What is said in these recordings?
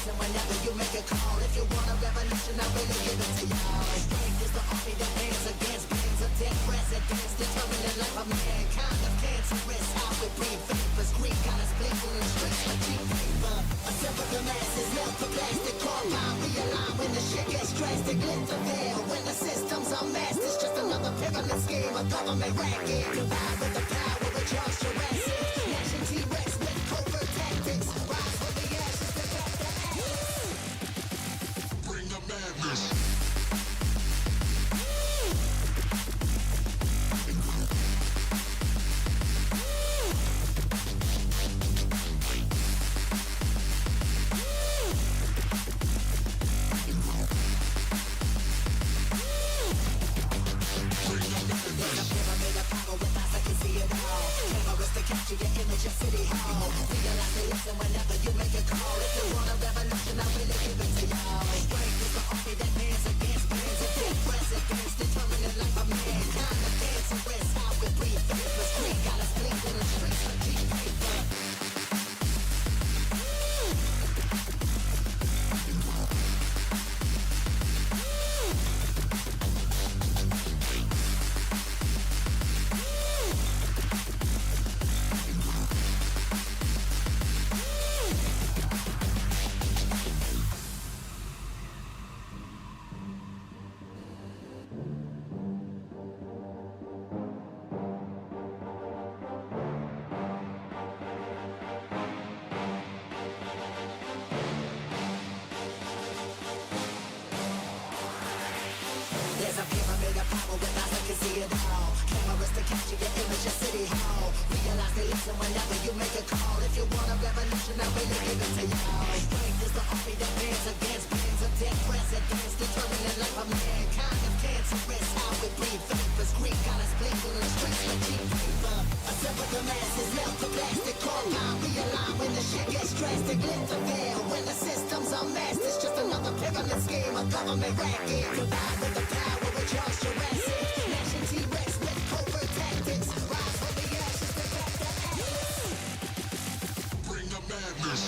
listen whenever you make a call. If you want a revolution, I really give it to y'all. Strength is the army that hands against brains of dead presidents, determined the life of mankind. Of cancerous, how we breathe vapors. Greek got us blinking in the streets like cheap paper. Assemble the masses, melt the plastic compound. Realign when the shit gets drastic. Lift the veil when the system's unmasked. It's just another pyramid scheme, a government racket. Combined with the power of Charles Jurassic. Nation T-Rex with covert tactics. Rise from the ashes to back the ashes. Bring the madness. Capture your image of City Hall. Realize they listen whenever you make a call. If you want a revolution, I really give it to y'all. Strength is the army that hands against brains of dead presidents, determined the life of mankind. The cancerous, how we breathe vapors. Green got us blinking in the streets like cheap paper. There's a pyramid of power with eyes that can see it all. Cameras to capture your image of City Hall. Realize they listen whenever you make a call. If you want a revolution, I really give it to y'all. Strength is the army that hands against brains of dead presidents, determined the life of mankind. Of cancerous, how we breathe vapors. Greek got us blinking in the streets like cheap paper. Assemble the masses, melt the plastic compound. Realign when the shit gets drastic. Lift the veil when the system's unmasked. It's just another pyramid scheme, a government racket. Combined with the power of Charles Jurassic. Nation T-Rex with covert tactics. Rise from the ashes to back the ashes. Bring the madness.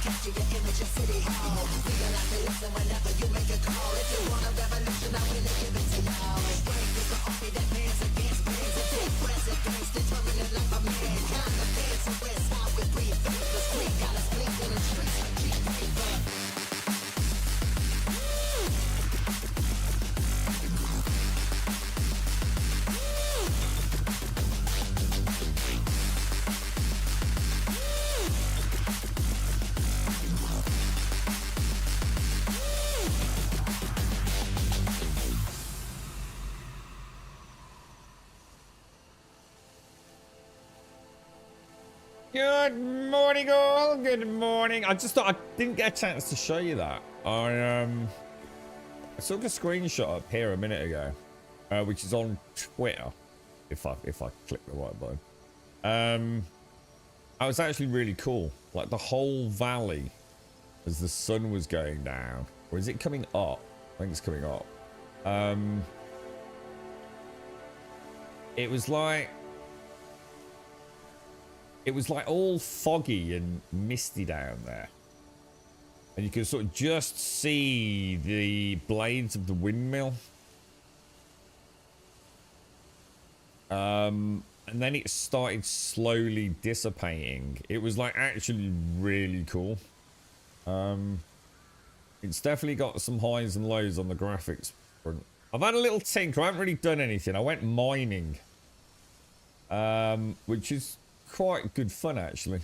Capture your image of City Hall. Realize they listen whenever you make a call. If you want a revolution, I really give it to y'all. Strength is the army that hands against brains of dead presidents, determined the life of mankind. The cancerous, how we breathe vapors. Green got us blinking in the streets like cheap paper. Good morning, all. Good morning. I just thought I didn't get a chance to show you that. I took a screenshot up here a minute ago, which is on Twitter. If I click the right button, that was actually really cool. Like the whole valley, as the sun was going down, or is it coming up? I think it's coming up. It was like all foggy and misty down there, and you can sort of just see the blades of the windmill. And then it started slowly dissipating. It was like actually really cool. It's definitely got some highs and lows on the graphics front. I've had a little tinker. I haven't really done anything. I went mining, which is quite good fun actually.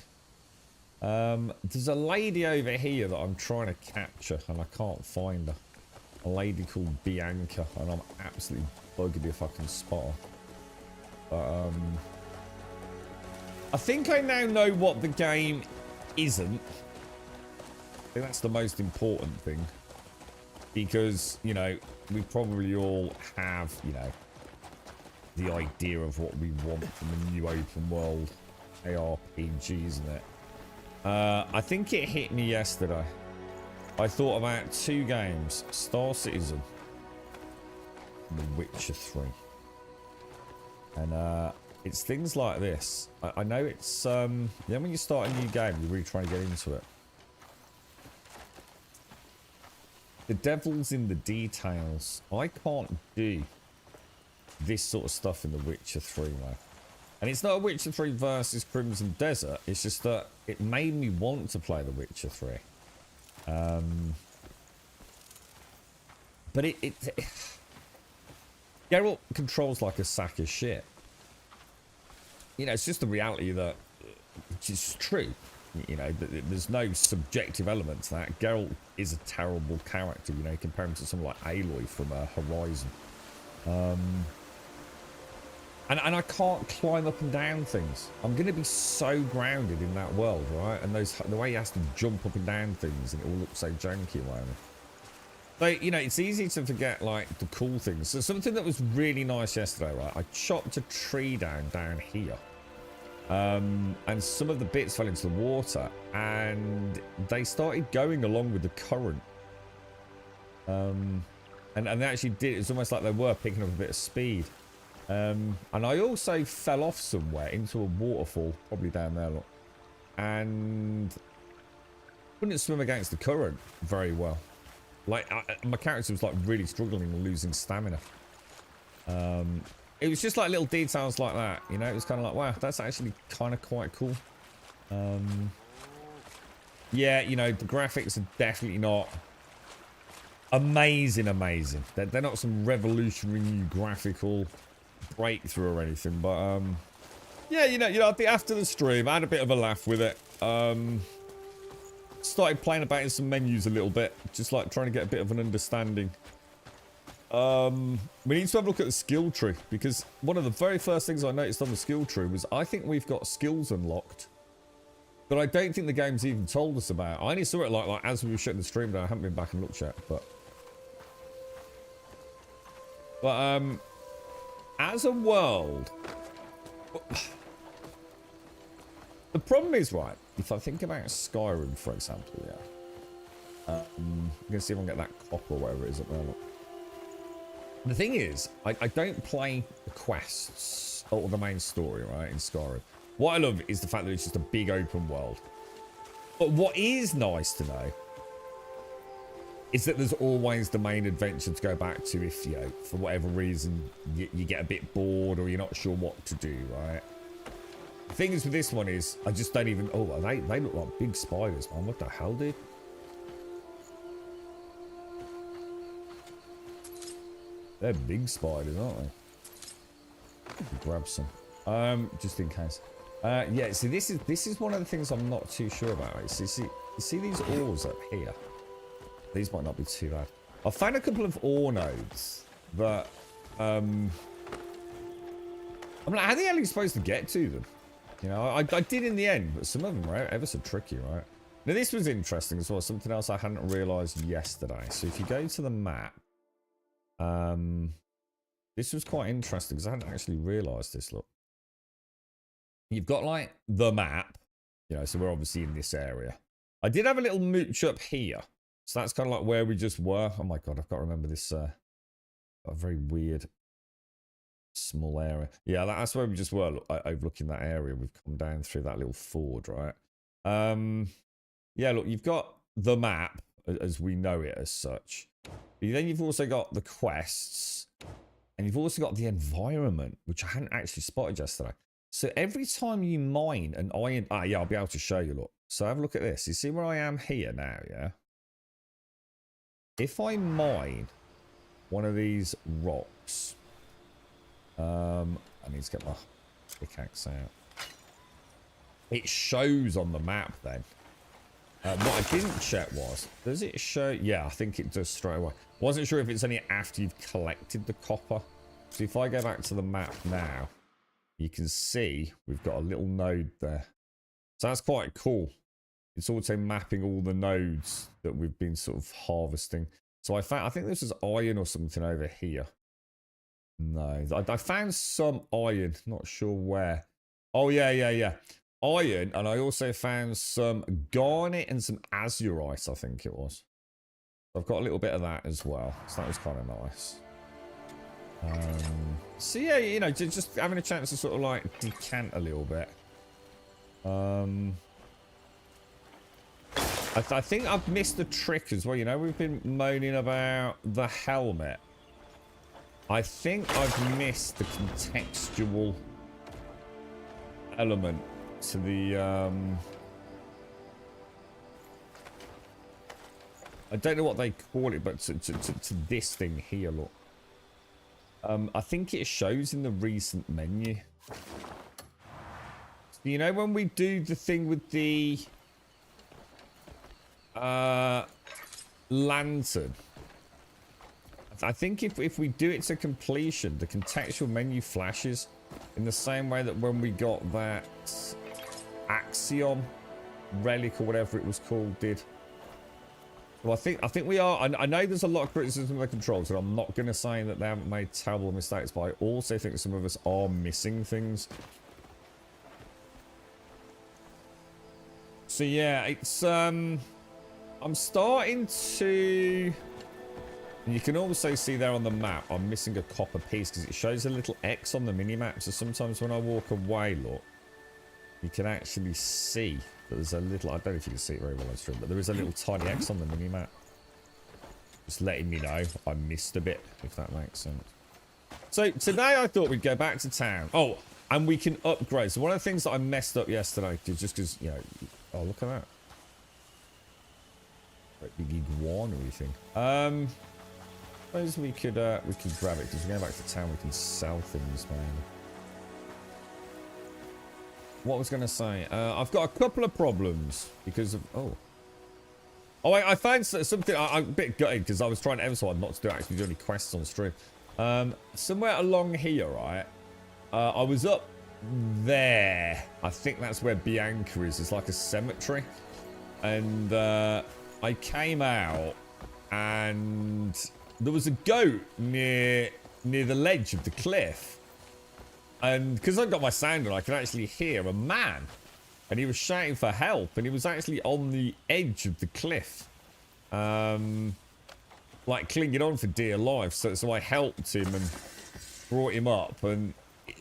There's a lady over here that I'm trying to capture and I can't find her. A lady called Bianca, and I'm absolutely bugged if I can spot her. But I think I now know what the game isn't. I think that's the most important thing, because, you know, we probably all have, you know, the idea of what we want from a new open world ARPG, isn't it? I think it hit me yesterday. I thought about 2 games, Star Citizen and The Witcher 3. And it's things like this. I know it's, when you start a new game, you're really trying to get into it. The devil's in the details. I can't do this sort of stuff in The Witcher 3, though. And it's not a Witcher 3 versus Crimson Desert. It's just that it made me want to play The Witcher 3. But Geralt controls like a sack of shit. You know, it's just the reality that, which is true. You know, there's no subjective element to that. Geralt is a terrible character, you know, compared to someone like Aloy from Horizon. And I can't climb up and down things. I'm going to be so grounded in that world, right? And the way he has to jump up and down things and it all looks so janky around me. So, you know, it's easy to forget, like, the cool things. So something that was really nice yesterday, right? I chopped a tree down here. And some of the bits fell into the water. And they started going along with the current. And they actually did. It was almost like they were picking up a bit of speed. And I also fell off somewhere into a waterfall, probably down there, look, and couldn't swim against the current very well. Like, my character was like really struggling and losing stamina. It was just like little details like that, you know. It was kind of like, wow, that's actually kind of quite cool. Yeah, you know, the graphics are definitely not amazing. They're not some revolutionary new graphical breakthrough or anything, but yeah, you know, I think after the stream I had a bit of a laugh with it. Started playing about in some menus a little bit, just like trying to get a bit of an understanding. We need to have a look at the skill tree, because one of the very first things I noticed on the skill tree was I think we've got skills unlocked that I don't think the game's even told us about. I only saw it like as we were shutting the stream down. I haven't been back and looked yet, but as a world, the problem is, right, if I think about Skyrim, for example, yeah. I'm going to see if I can get that copper or whatever it is up there. Look. The thing is, I don't play the quests or the main story, right, in Skyrim. What I love is the fact that it's just a big open world. But what is nice to know is that there's always the main adventure to go back to if, you know, for whatever reason, you get a bit bored or you're not sure what to do, right? The thing is with this one is, I just don't even... Oh, they look like big spiders, man. What the hell, dude? They're big spiders, aren't they? Grab some. Just in case. Yeah, see, this is one of the things I'm not too sure about. Right? So you see these ores up here? These might not be too bad. I found a couple of ore nodes that, I'm like, how the hell are you supposed to get to them? You know, I did in the end, but some of them were ever so tricky, right? Now, this was interesting as well. Something else I hadn't realised yesterday. So if you go to the map, this was quite interesting because I hadn't actually realised this, look. You've got, like, the map, you know, so we're obviously in this area. I did have a little mooch up here. So that's kind of like where we just were. Oh my god, I've got to remember this, a very weird small area. Yeah, that's where we just were, look, overlooking that area. We've come down through that little ford, right? Yeah, look, you've got the map as we know it as such. Then you've also got the quests. And you've also got the environment, which I hadn't actually spotted yesterday. So every time you mine an iron... Ah, yeah, I'll be able to show you, look. So have a look at this. You see where I am here now, yeah? If I mine one of these rocks... I need to get my pickaxe out. It shows on the map then. What I didn't check was... Does it show... Yeah, I think it does straight away. Wasn't sure if it's only after you've collected the copper. So if I go back to the map now... You can see we've got a little node there. So that's quite cool. It's also mapping all the nodes that we've been sort of harvesting. So I think this is iron or something over here. No, I found some iron. Not sure where. Oh, yeah. Iron, and I also found some garnet and some azurite, I think it was. I've got a little bit of that as well, so that was kind of nice. So yeah, you know, just having a chance to sort of like decant a little bit. I think I've missed the trick as well. You know, we've been moaning about the helmet. I think I've missed the contextual element to the I don't know what they call it, but to this thing here, look. I think it shows in the recent menu. So, you know, when we do the thing with the lantern, I think if we do it to completion, the contextual menu flashes in the same way that when we got that Axiom relic or whatever it was called did. Well, I think we are. I know there's a lot of criticism of the controls, and I'm not going to say that they haven't made terrible mistakes, but I also think some of us are missing things. So yeah, it's I'm starting to. And you can also see there on the map, I'm missing a copper piece because it shows a little X on the mini-map. So sometimes when I walk away, look, you can actually see that there's a little, I don't know if you can see it very well on stream, but there is a little tiny X on the mini-map. Just letting me know I missed a bit, if that makes sense. So today I thought we'd go back to town. Oh, and we can upgrade. So one of the things that I messed up yesterday, just because, you know, oh, look at that. Great big iguana thing. Suppose we could grab it, because we're going back to town, we can sell things, man. What I was going to say, I've got a couple of problems because of, I found something, I'm a bit gutted because I was trying to emphasize not to actually do any quests on stream. Somewhere along here, right, I was up there, I think that's where Bianca is, it's like a cemetery, and I came out, and there was a goat near the ledge of the cliff. And because I've got my sound on, I can actually hear a man. And he was shouting for help. And he was actually on the edge of the cliff. Like clinging on for dear life. So I helped him and brought him up. And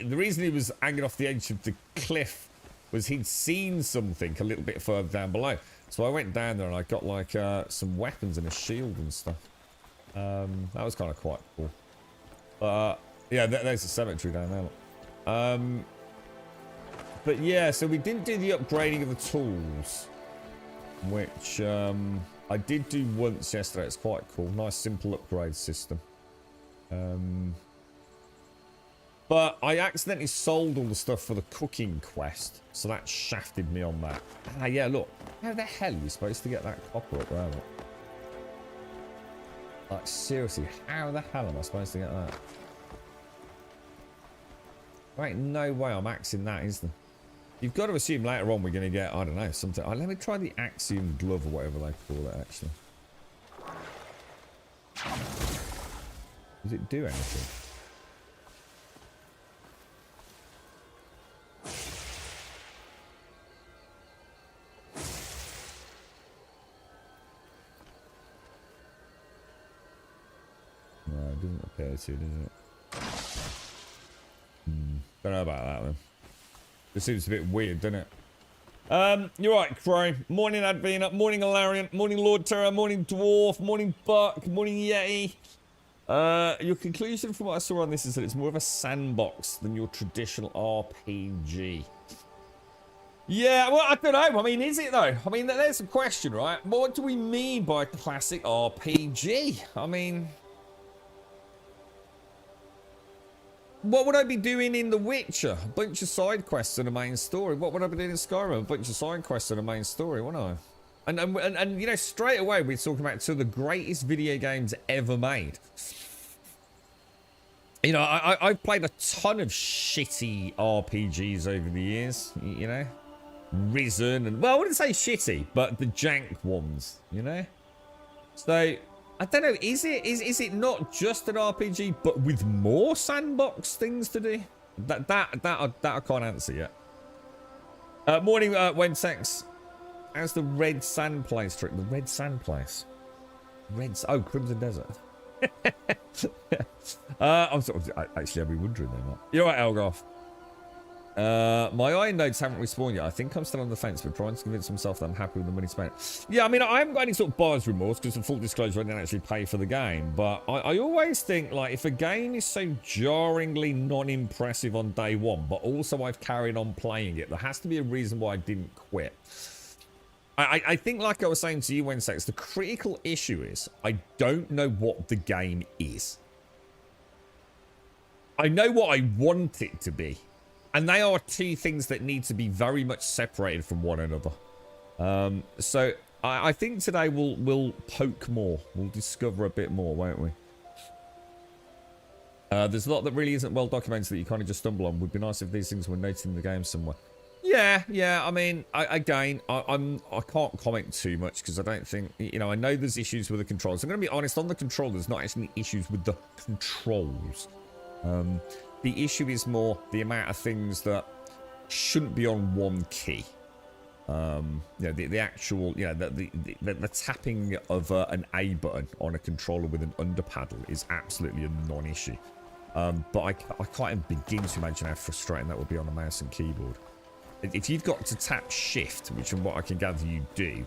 the reason he was hanging off the edge of the cliff was he'd seen something a little bit further down below. So I went down there and I got like some weapons and a shield and stuff. That was kind of quite cool. Yeah, there's a cemetery down there. But yeah, so we didn't do the upgrading of the tools, which I did do once yesterday. It's quite cool. Nice simple upgrade system. But I accidentally sold all the stuff for the cooking quest, so that shafted me on that. Ah, yeah, look. How the hell are you supposed to get that copper up there? Look? Like, seriously, how the hell am I supposed to get that? There ain't no way I'm axing that, is there? You've got to assume later on we're going to get, I don't know, something. Oh, let me try the Axiom glove or whatever they call it, actually. Does it do anything? No, it doesn't appear to, does it? Don't know about that, man. It seems a bit weird, doesn't it? You're right, Crow. Morning, Advena. Morning, Alarian. Morning, Lord Terror. Morning, Dwarf. Morning, Buck. Morning, Yeti. Your conclusion from what I saw on this is that it's more of a sandbox than your traditional RPG. Yeah, well, I don't know. I mean, is it, though? I mean, there's a question, right? What do we mean by classic RPG? I mean... What would I be doing in The Witcher? A bunch of side quests and a main story. What would I be doing in Skyrim? A bunch of side quests and a main story, wouldn't I? And you know, straight away we're talking about two of the greatest video games ever made. You know, I've played a ton of shitty RPGs over the years, you know? Risen and... Well, I wouldn't say shitty, but the jank ones, you know? So... I don't know. Is it not just an RPG, but with more sandbox things to do? That I can't answer yet. Morning, Wensex. How's the red sand place trick? The red sand place. Oh, Crimson Desert. I'm sort of actually I'd be wondering there, Mark. You're right, Elgoff. My iron nodes haven't respawned yet. I think I'm still on the fence, but trying to convince myself that I'm happy with the money spent. Yeah, I mean, I haven't got any sort of buyer's remorse because, for full disclosure, I didn't actually pay for the game. But I always think, like, if a game is so jarringly non-impressive on day one, but also I've carried on playing it, there has to be a reason why I didn't quit. I think, like I was saying to you, Wensex, the critical issue is I don't know what the game is. I know what I want it to be. And they are two things that need to be very much separated from one another. So I think today we'll poke more. We'll discover a bit more, won't we? There's a lot that really isn't well documented that you kind of just stumble on. Would be nice if these things were noted in the game somewhere. Yeah. I mean, I can't comment too much because I don't think, you know, I know there's issues with the controls. I'm going to be honest, on the control, there's not actually issues with the controls. The issue is more the amount of things that shouldn't be on one key. Yeah, the actual, yeah, the tapping of an A button on a controller with an under paddle is absolutely a non-issue. But I can't even begin to imagine how frustrating that would be on a mouse and keyboard. If you've got to tap shift, which from what I can gather you do,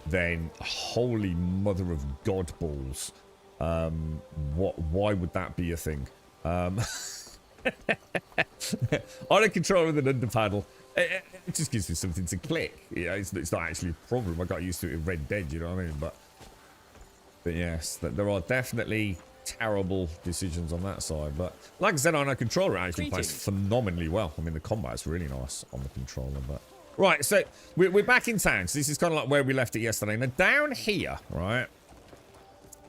then holy mother of God balls, why would that be a thing? On a controller with an under paddle, it just gives me something to click. You know, it's not actually a problem. I got used to it in Red Dead, you know what I mean? But yes, there are definitely terrible decisions on that side. But like I said, on a controller, it actually plays phenomenally well. I mean, the combat's really nice on the controller. But right, so we're back in town. So this is kind of like where we left it yesterday. Now down here, right?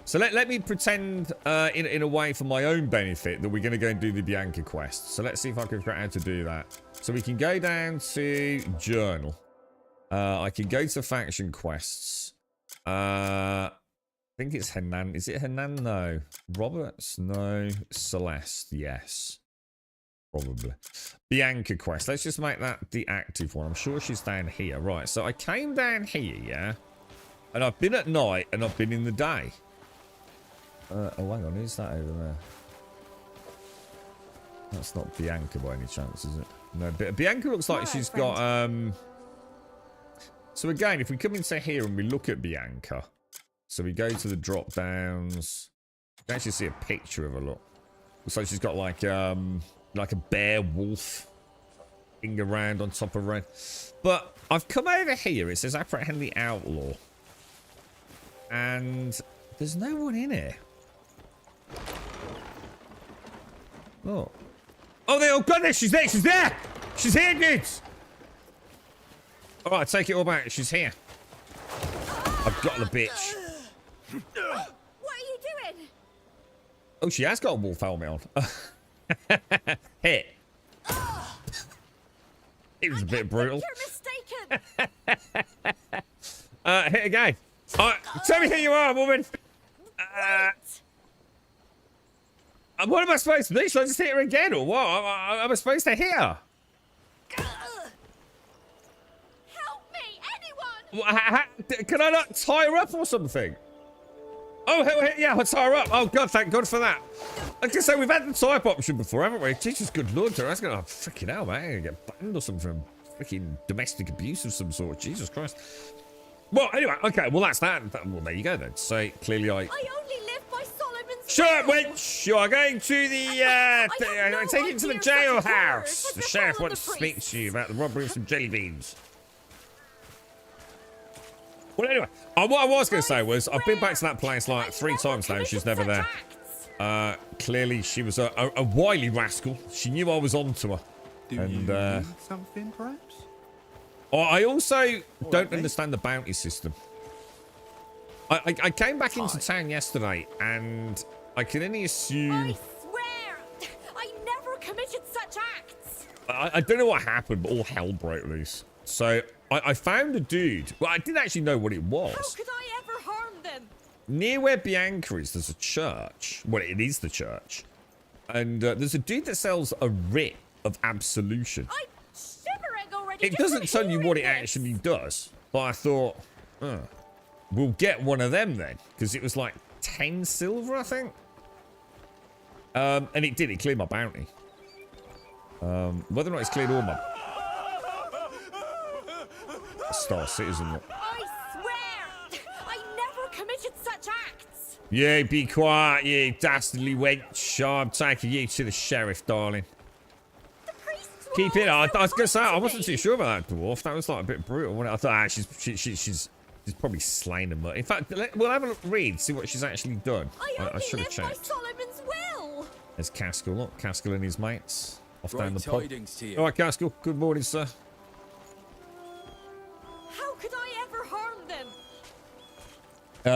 So let me pretend in a way for my own benefit that we're going to go and do the Bianca quest. So let's see if I can figure out how to do that. So we can go down to journal. I can go to faction quests. I think it's Hernan. Is it Hernan? No. Roberts? No. Celeste? Yes. Probably. Bianca quest. Let's just make that the active one. I'm sure she's down here. Right. So I came down here, yeah? And I've been at night and I've been in the day. Oh, hang on. Who's that over there? That's not Bianca by any chance, is it? No, Bianca looks like she's got... So again, if we come into here and we look at Bianca... So we go to the drop downs. You can actually see a picture of her, look. Looks like she's got like a bear wolf thing around on top of her head. But I've come over here. It says apprehend the outlaw. And there's no one in here. Oh. Oh, goodness, she's there. She's there. She's here, dudes. All right, take it all back. She's here. I've got the bitch. What are you doing? Oh, she has got a wolf helmet on. Hit. It was a bit brutal. You're mistaken. Hit again. Tell me who you are, woman. What am I supposed to do? Should I just hit her again or what? Am I supposed to hit her? Help me, anyone! Can I not tie her up or something? Oh, yeah, I'll tie her up. Oh, God, thank God for that. Like I say, we've had the tie-up option before, haven't we? Jesus, good Lord, that's going to freaking hell, man. I'm going to get banned or something from freaking domestic abuse of some sort. Jesus Christ. Well, anyway, okay, well, that's that. Well, there you go, then. So, clearly I only live by Solomon's Shut up, will. wench! You are going to the, take it to the jailhouse. The sheriff wants to speak to you about the robbery of some jelly beans. Well, anyway, what I was going to say was, I've been back to that place like 3 times now. She's never there. Clearly, she was a wily rascal. She knew I was onto her. Do you need something, perhaps? I also don't understand the bounty system. I came back into town yesterday, and I can only assume... I swear, I never committed such acts. I don't know what happened, but all hell broke loose. So I found a dude. Well, I didn't actually know what it was. How could I ever harm them? near where Bianca is, there's a church. Well, it is the church. And there's a dude that sells a writ of absolution. I'm shivering already. It doesn't tell you what it actually does. But I thought, we'll get one of them then. Because it was like 10 silver, I think. And it did. It cleared my bounty. Whether or not it's cleared all my... Star Citizen. I swear, I never committed such acts. Yeah, be quiet, you dastardly wench. I'm taking you to the sheriff, darling. The priests Keep it. I was going to say, I to wasn't me. too sure about that dwarf. That was like a bit brutal. Wasn't it? I thought, she's probably slain them. In fact, we'll have a read, see what she's actually done. I should have only live by checked. Solomon's will. There's Caskell. Look, Caskell and his mates. Off down Right the pub. tidings to you. All right, Caskell. Good morning, sir. How could I ever harm them?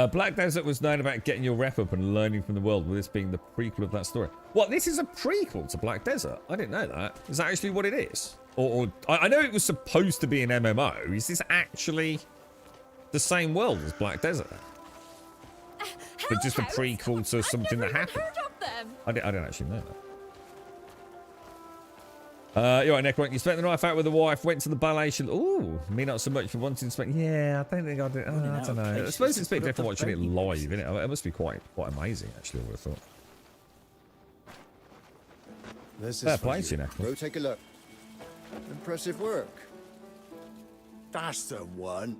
Black Desert was known about getting your rep up and learning from the world, with this being the prequel of that story. What, this is a prequel to Black Desert? I didn't know that. Is that actually what it is? Or I know it was supposed to be an MMO. Is this actually the same world as Black Desert? But just a Hell prequel House? to something I've that never happened? heard of them. I didn't actually know that. You're right, Necro. You spent the night out with the wife, went to the ballet. Ooh, me not so much for wanting to spend. Yeah, I don't think I did. I don't know. I suppose it's a bit different watching it live, isn't it? It must be quite amazing, actually, I would have thought. This Fair is play to you, you. Necro. Go take a look. Impressive work. That's the one.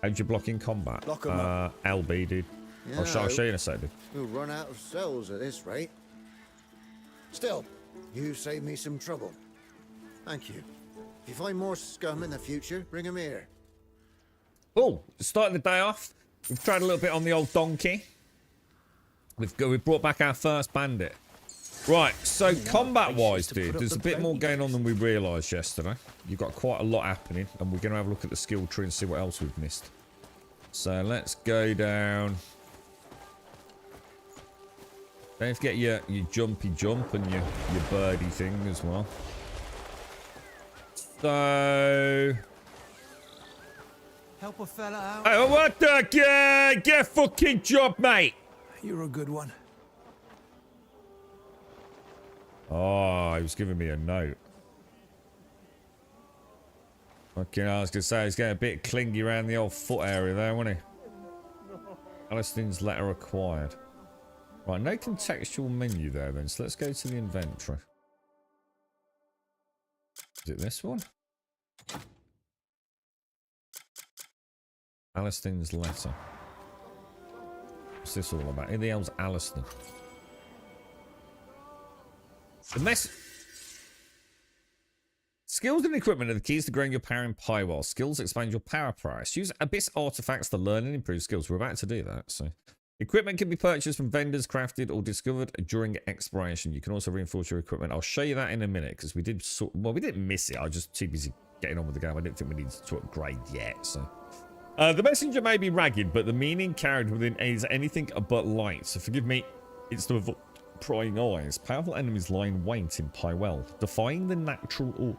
How'd you block in combat? Lock 'em up. LB, dude. I'll show you in a second. We'll run out of cells at this rate. Still, you saved me some trouble. Thank you. If you find more scum in the future, bring 'em here. Oh, starting the day off. We've tried a little bit on the old donkey. We've brought back our first bandit. Right, so combat-wise, dude, there's a bit more going on than we realised yesterday. You've got quite a lot happening, and we're going to have a look at the skill tree and see what else we've missed. So let's go down. Don't forget your jumpy jump and your birdie thing as well. So... Help a fella out. Hey, what the... Get a fucking job, mate! You're a good one. Oh, he was giving me a note. Okay, I was going to say, he's getting a bit clingy around the old foot area there, wasn't he? Alliston's letter acquired. Right, no contextual menu there then, so let's go to the inventory. Is it this one? Alliston's letter. What's this all about? Who the hell's Alliston? The mess... Skills and equipment are the keys to growing your power in Pywell. Skills expand your power price. Use Abyss artifacts to learn and improve skills. We're about to do that, so... Equipment can be purchased from vendors, crafted, or discovered during exploration. You can also reinforce your equipment. I'll show you that in a minute, because we did well, we didn't miss it. I was just too busy getting on with the game. I didn't think we needed to upgrade yet, so... the messenger may be ragged, but the meaning carried within is anything but light. So forgive me, it's to avoid prying eyes. Powerful enemies lie in wait in Pywell, defying the natural order.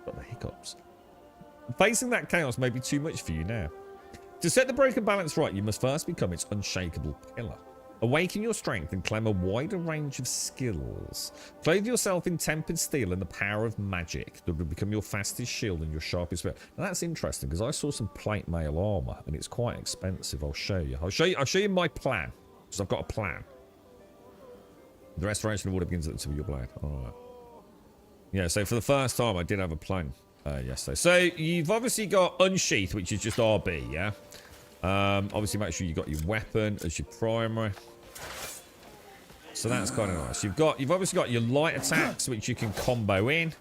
Got the hiccups. Facing that chaos may be too much for you now. To set the broken balance right, you must first become its unshakable pillar. Awaken your strength and claim a wider range of skills. Clothe yourself in tempered steel and the power of magic that will become your fastest shield and your sharpest weapon. Now that's interesting because I saw some plate mail armor and it's quite expensive. I'll show you. I'll show you my plan because I've got a plan. The restoration of order begins at the tip of your blade. All right. Yeah. So for the first time, I did have a plan yesterday. So you've obviously got unsheath, which is just RB. Yeah. Obviously, make sure you got your weapon as your primary. So that's kind of nice. You've obviously got your light attacks, which you can combo in.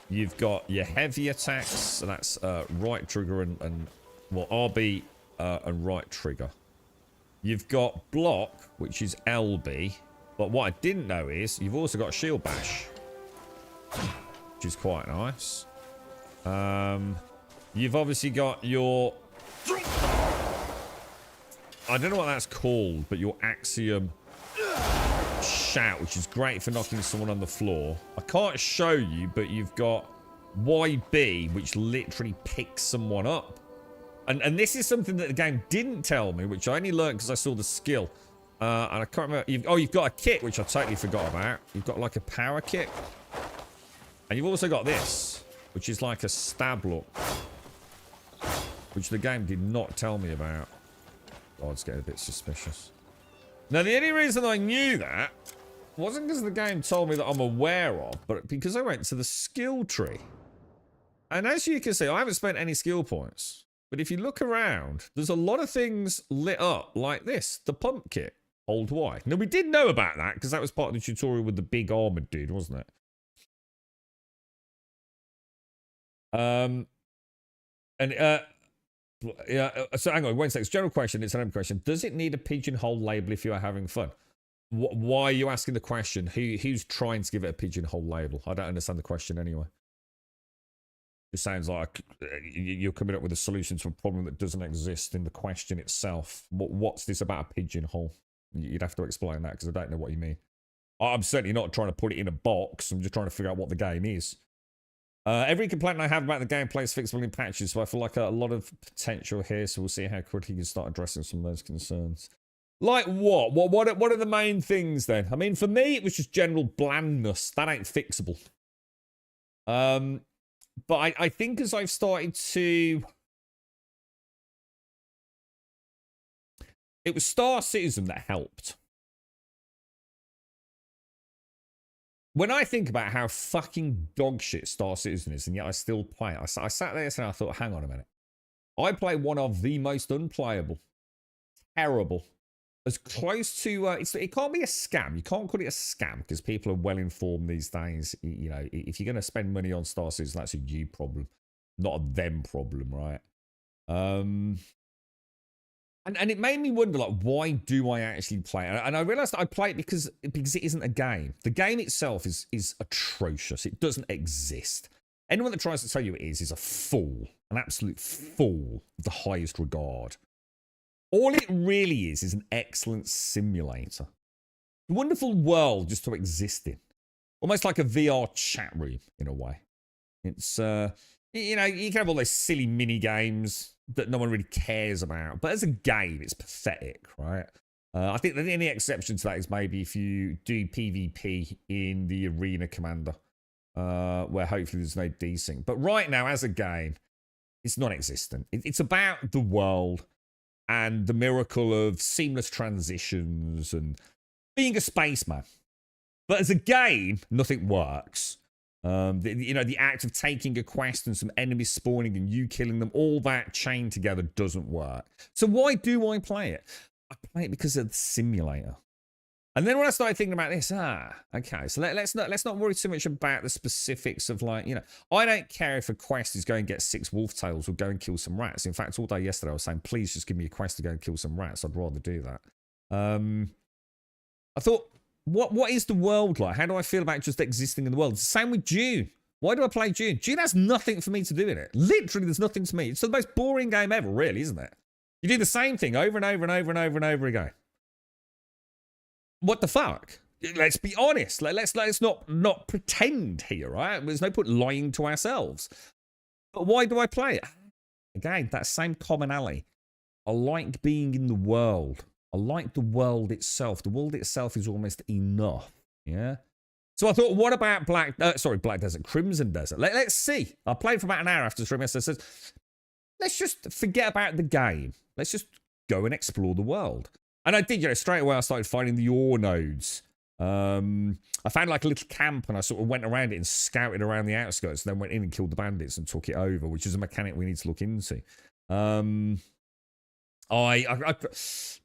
You've got your heavy attacks, so that's right trigger and well, RB and right trigger. You've got block, which is LB. But what I didn't know is you've also got shield bash, which is quite nice. You've obviously got your... I don't know what that's called, but your axiom shout, which is great for knocking someone on the floor. I can't show you, but you've got YB, which literally picks someone up. And this is something that the game didn't tell me, which I only learned because I saw the skill. And I can't remember. You've got a kit, which I totally forgot about. You've got like a power kit. And you've also got this, which is like a stab look. Which the game did not tell me about. Oh, it's getting a bit suspicious. Now, the only reason I knew that wasn't because the game told me that I'm aware of, but because I went to the skill tree. And as you can see, I haven't spent any skill points. But if you look around, there's a lot of things lit up like this. The pump kit. Hold Y. Now, we did know about that because that was part of the tutorial with the big armored dude, wasn't it? Yeah, so hang on, 1 second. General question, it's an open question. Does it need a pigeonhole label if you are having fun? Why are you asking the question? Who's trying to give it a pigeonhole label? I don't understand the question anyway. It sounds like you're coming up with a solution to a problem that doesn't exist in the question itself. What's this about a pigeonhole? You'd have to explain that because I don't know what you mean. I'm certainly not trying to put it in a box. I'm just trying to figure out what the game is. Every complaint I have about the gameplay is fixable in patches, so I feel like a lot of potential here, so we'll see how quickly you can start addressing some of those concerns. Like what? What are the main things then? I mean, for me, it was just general blandness. That ain't fixable. But I think as I've started to... It was Star Citizen that helped. When I think about how fucking dogshit Star Citizen is, and yet I still play it, I sat there and I thought, hang on a minute. I play one of the most unplayable, terrible, as close to... it can't be a scam. You can't call it a scam because people are well informed these days. You know, if you're going to spend money on Star Citizen, that's a you problem, not a them problem, right? And it made me wonder, like, why do I actually play it? And I realized that I play it because it isn't a game. The game itself is atrocious. It doesn't exist. Anyone that tries to tell you it is a fool. An absolute fool of the highest regard. All it really is an excellent simulator. A wonderful world just to exist in. Almost like a VR chat room, in a way. It's, you know, you can have all those silly mini games that no one really cares about. But as a game, it's pathetic, right? I think the only exception to that is maybe if you do PvP in the Arena Commander, where hopefully there's no desync. But right now, as a game, it's non-existent. It's about the world and the miracle of seamless transitions and being a spaceman. But as a game, nothing works. You know, the act of taking a quest and some enemies spawning and you killing them, all that chained together doesn't work. So why do I play it? I play it because of the simulator. And then when I started thinking about this, okay, so let's not worry too much about the specifics of, like, you know, I don't care if a quest is go and get 6 wolf tails or go and kill some rats. In fact, all day yesterday I was saying, please just give me a quest to go and kill some rats. I'd rather do that. I thought, what is the world like? How do I feel about just existing in the world? It's the same with Dune. Why do I play Dune? Dune has nothing for me to do in it. Literally, there's nothing to me. It's the most boring game ever, really, isn't it? You do the same thing over and over and over and over and over again. What the fuck? Let's be honest. Let's not pretend here, right? There's no point lying to ourselves. But why do I play it? Again, that same commonality. I like being in the world. I like the world itself. The world itself is almost enough. Yeah. So I thought, what about Black Desert, Crimson Desert? Let's see. I played for about an hour after stream. So let's just forget about the game. Let's just go and explore the world. And I did, you know, straight away I started finding the ore nodes. I found like a little camp and I sort of went around it and scouted around the outskirts and then went in and killed the bandits and took it over, which is a mechanic we need to look into. I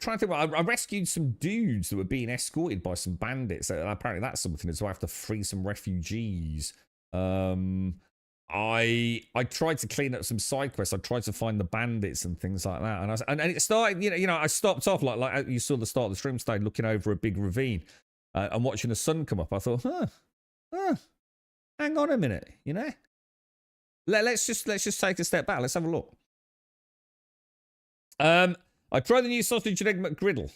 trying to think. I rescued some dudes that were being escorted by some bandits. And apparently that's something. So I have to free some refugees. I tried to clean up some side quests. I tried to find the bandits and things like that. And it started. You know, I stopped off like you saw the start of the stream. Started looking over a big ravine and watching the sun come up. I thought, hang on a minute. You know, let's just take a step back. Let's have a look. I tried the new sausage and egg McGriddle.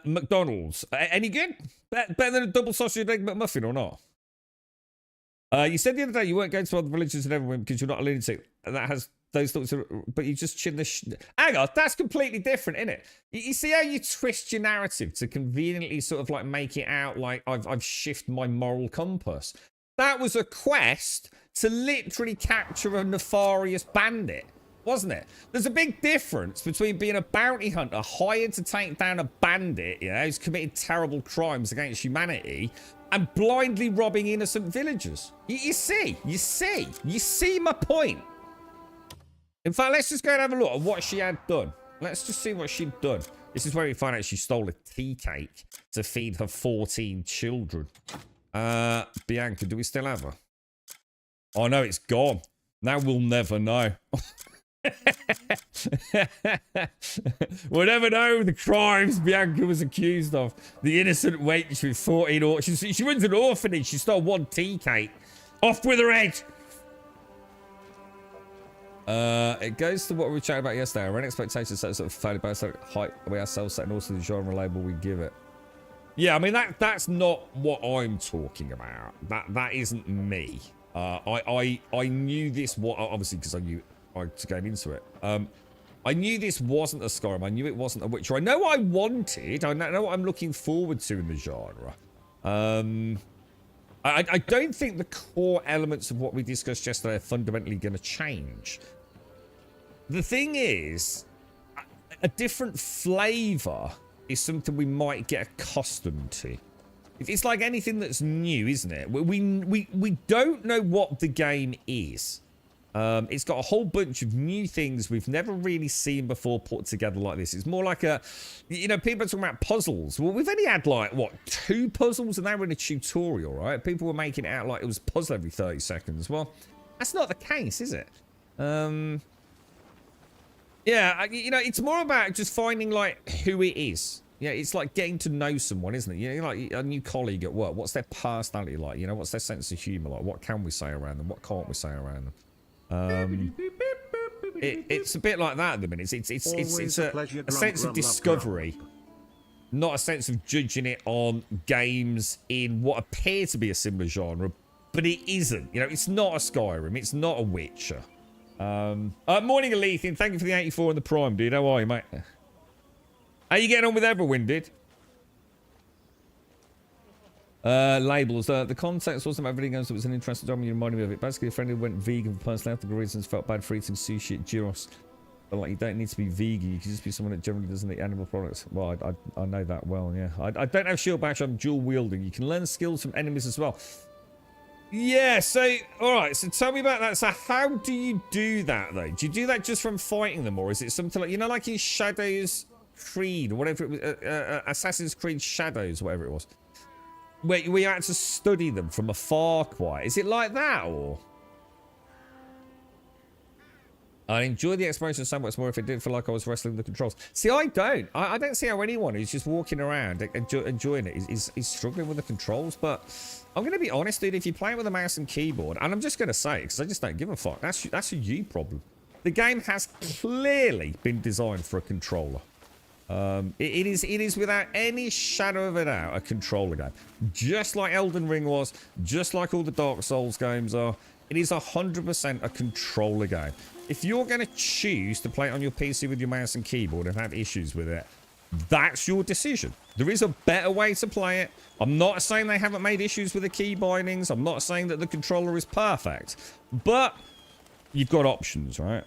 McDonald's. Any good? Better than a double sausage and egg McMuffin or not? You said the other day you weren't going to other villages and everyone because you're not a lunatic. And that has those thoughts are, but you just chin the hang on, that's completely different, isn't it? You see how you twist your narrative to conveniently sort of like make it out like I've shifted my moral compass. That was a quest to literally capture a nefarious bandit, wasn't it? There's a big difference between being a bounty hunter hired to take down a bandit, you know, who's committed terrible crimes against humanity, and blindly robbing innocent villagers. You see my point. In fact, let's just go and have a look at what she had done. Let's just see what she'd done. This is where we find out she stole a tea cake to feed her 14 children. Bianca, do we still have her? Oh no, it's gone. Now we'll never know. We'll never know the crimes Bianca was accused of. The innocent wench with 14 orphans. She runs an orphanage. She stole one tea cake. Off with her head. It goes to what we were chatting about yesterday. Our expectations set sort of fairly based on height we ourselves set and also the genre label we give it. Yeah, I mean that's not what I'm talking about. That isn't me. I knew this was obviously because I knew I was going into it. I knew this wasn't a Skyrim. I knew it wasn't a Witcher. I know what I wanted. I know what I'm looking forward to in the genre. I don't think the core elements of what we discussed yesterday are fundamentally going to change. The thing is, a different flavor is something we might get accustomed to. It's like anything that's new, isn't it? We don't know what the game is. It's got a whole bunch of new things we've never really seen before put together like this. It's more like a, you know, people are talking about puzzles. Well, we've only had like, what, 2 puzzles and they were in a tutorial, right? People were making it out like it was a puzzle every 30 seconds. Well, that's not the case, is it? Yeah, you know, it's more about just finding like who it is. Yeah, it's like getting to know someone, isn't it? You know, like a new colleague at work. What's their personality like? You know, what's their sense of humor like? What can we say around them? What can't we say around them? It's a bit like that at the minute. It's a sense of discovery, not a sense of judging it on games in what appear to be a similar genre, but it isn't. You know, it's not a Skyrim. It's not a Witcher. Morning, Alethian. Thank you for the 84 and the Prime, dude. How are you, mate? How you getting on with Everwind, dude? Labels. The context wasn't about video games. It was an interesting job. You reminded me of it. Basically, a friend who went vegan for personal ethical reasons felt bad for eating sushi at Gyros. But like, you don't need to be vegan. You can just be someone that generally doesn't eat animal products. Well, I know that well, yeah. I don't have shield bash. I'm dual wielding. You can learn skills from enemies as well. Yeah, so, alright, so tell me about that. So how do you do that, though? Do you do that just from fighting them, or is it something like, you know, like in Shadows Creed, or whatever it was, Assassin's Creed Shadows, whatever it was, where we had to study them from afar quite. Is it like that, or? I enjoy the exploration so much more if it didn't feel like I was wrestling the controls. See, I don't. I don't see how anyone who's just walking around enjoying it is struggling with the controls. But I'm going to be honest, dude. If you're playing with a mouse and keyboard, and I'm just going to say it because I just don't give a fuck. That's a you problem. The game has clearly been designed for a controller. It is without any shadow of a doubt a controller game. Just like Elden Ring was, just like all the Dark Souls games are. It is 100% a controller game. If you're going to choose to play it on your PC with your mouse and keyboard and have issues with it, that's your decision. There is a better way to play it. I'm not saying they haven't made issues with the key bindings. I'm not saying that the controller is perfect. But you've got options, right?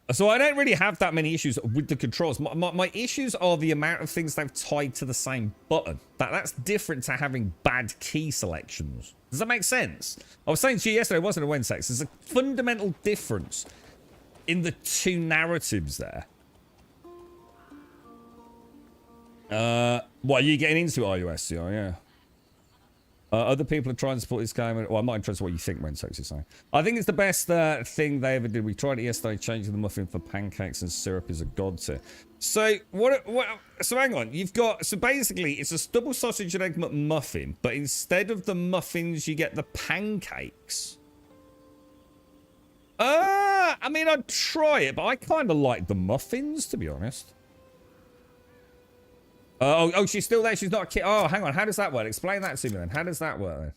So I don't really have that many issues with the controls. My issues are the amount of things they've tied to the same button. That's different to having bad key selections. Does that make sense? I was saying to you yesterday, it wasn't a Wednesday. There's a fundamental difference in the two narratives there. What, are you getting into iOS? Yeah. Other people are trying to support this game. Well, I'm not interested in what you think, Wensex is saying. I think it's the best thing they ever did. We tried it yesterday, changing the muffin for pancakes and syrup is a godsend. So, so hang on. You've got, so basically, it's a double sausage and egg McMuffin, but instead of the muffins, you get the pancakes. I mean, I'd try it, but I kind of like the muffins, to be honest. Oh, she's still there. She's not a kid. Oh, hang on. How does that work? Explain that to me then. How does that work then?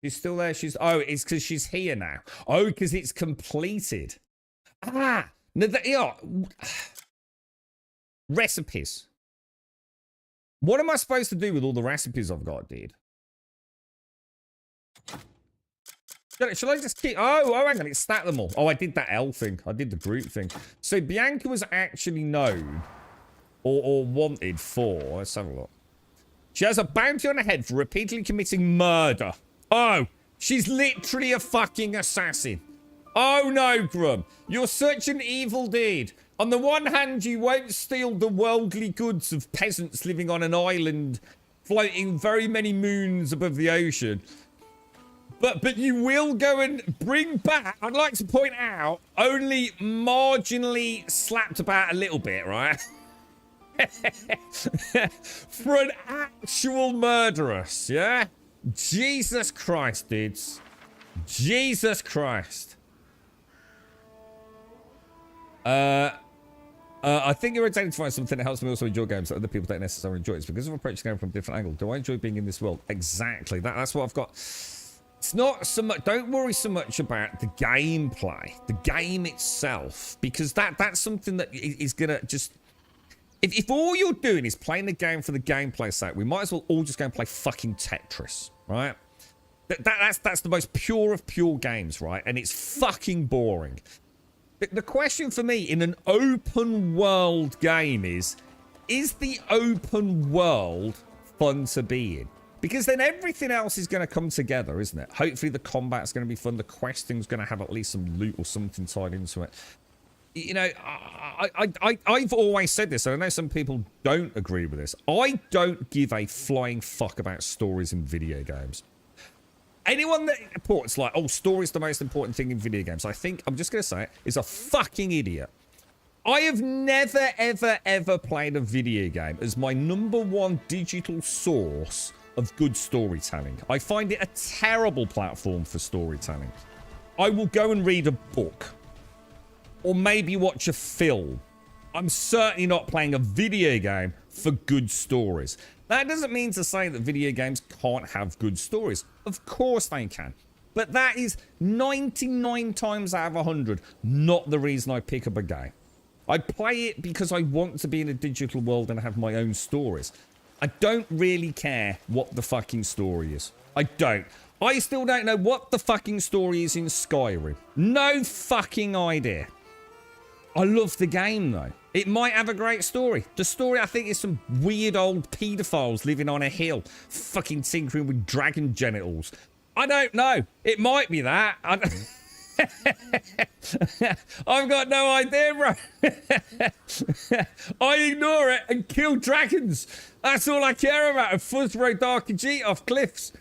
She's still there. Oh, it's because she's here now. Oh, because it's completed. Ah, no, recipes. What am I supposed to do with all the recipes I've got, dude? Shall I just keep... Oh, hang on. It stacked them all. Oh, I did that L thing. I did the group thing. So Bianca was actually known or wanted for... Let's have a look. She has a bounty on her head for repeatedly committing murder. Oh, she's literally a fucking assassin. Oh, no, Grum. You're such an evil deed. On the one hand, you won't steal the worldly goods of peasants living on an island floating very many moons above the ocean. But you will go and bring back, I'd like to point out, only marginally slapped about a little bit, right? For an actual murderess, yeah? Jesus Christ, dudes. Jesus Christ. I think you're intending to find something that helps me also enjoy games that other people don't necessarily enjoy. It's because of approaching the game from a different angle. Do I enjoy being in this world? Exactly. That's what I've got. It's not so much, don't worry so much about the gameplay, the game itself, because that's something that is going to just, if all you're doing is playing the game for the gameplay's sake, we might as well all just go and play fucking Tetris, right? That's the most pure of pure games, right? And it's fucking boring. The question for me in an open world game is the open world fun to be in? Because then everything else is going to come together, isn't it? Hopefully the combat's going to be fun. The questing's going to have at least some loot or something tied into it. You know, I've always said this, and I know some people don't agree with this. I don't give a flying fuck about stories in video games. Anyone that reports like, oh, story's the most important thing in video games, I think, I'm just going to say it, is a fucking idiot. I have never, ever, ever played a video game as my #1 digital source of good storytelling. I find it a terrible platform for storytelling. I will go and read a book. Or maybe watch a film. I'm certainly not playing a video game for good stories. That doesn't mean to say that video games can't have good stories. Of course they can. But that is 99 times out of 100 not the reason I pick up a game. I play it because I want to be in a digital world and have my own stories. I don't really care what the fucking story is. I don't. I still don't know what the fucking story is in Skyrim. No fucking idea. I love the game though. It might have a great story. The story, I think, is some weird old paedophiles living on a hill, fucking tinkering with dragon genitals. I don't know. It might be that. I've got no idea, bro. I ignore it and kill dragons. That's all I care about. And Fuzzro Dark and Jeet off cliffs.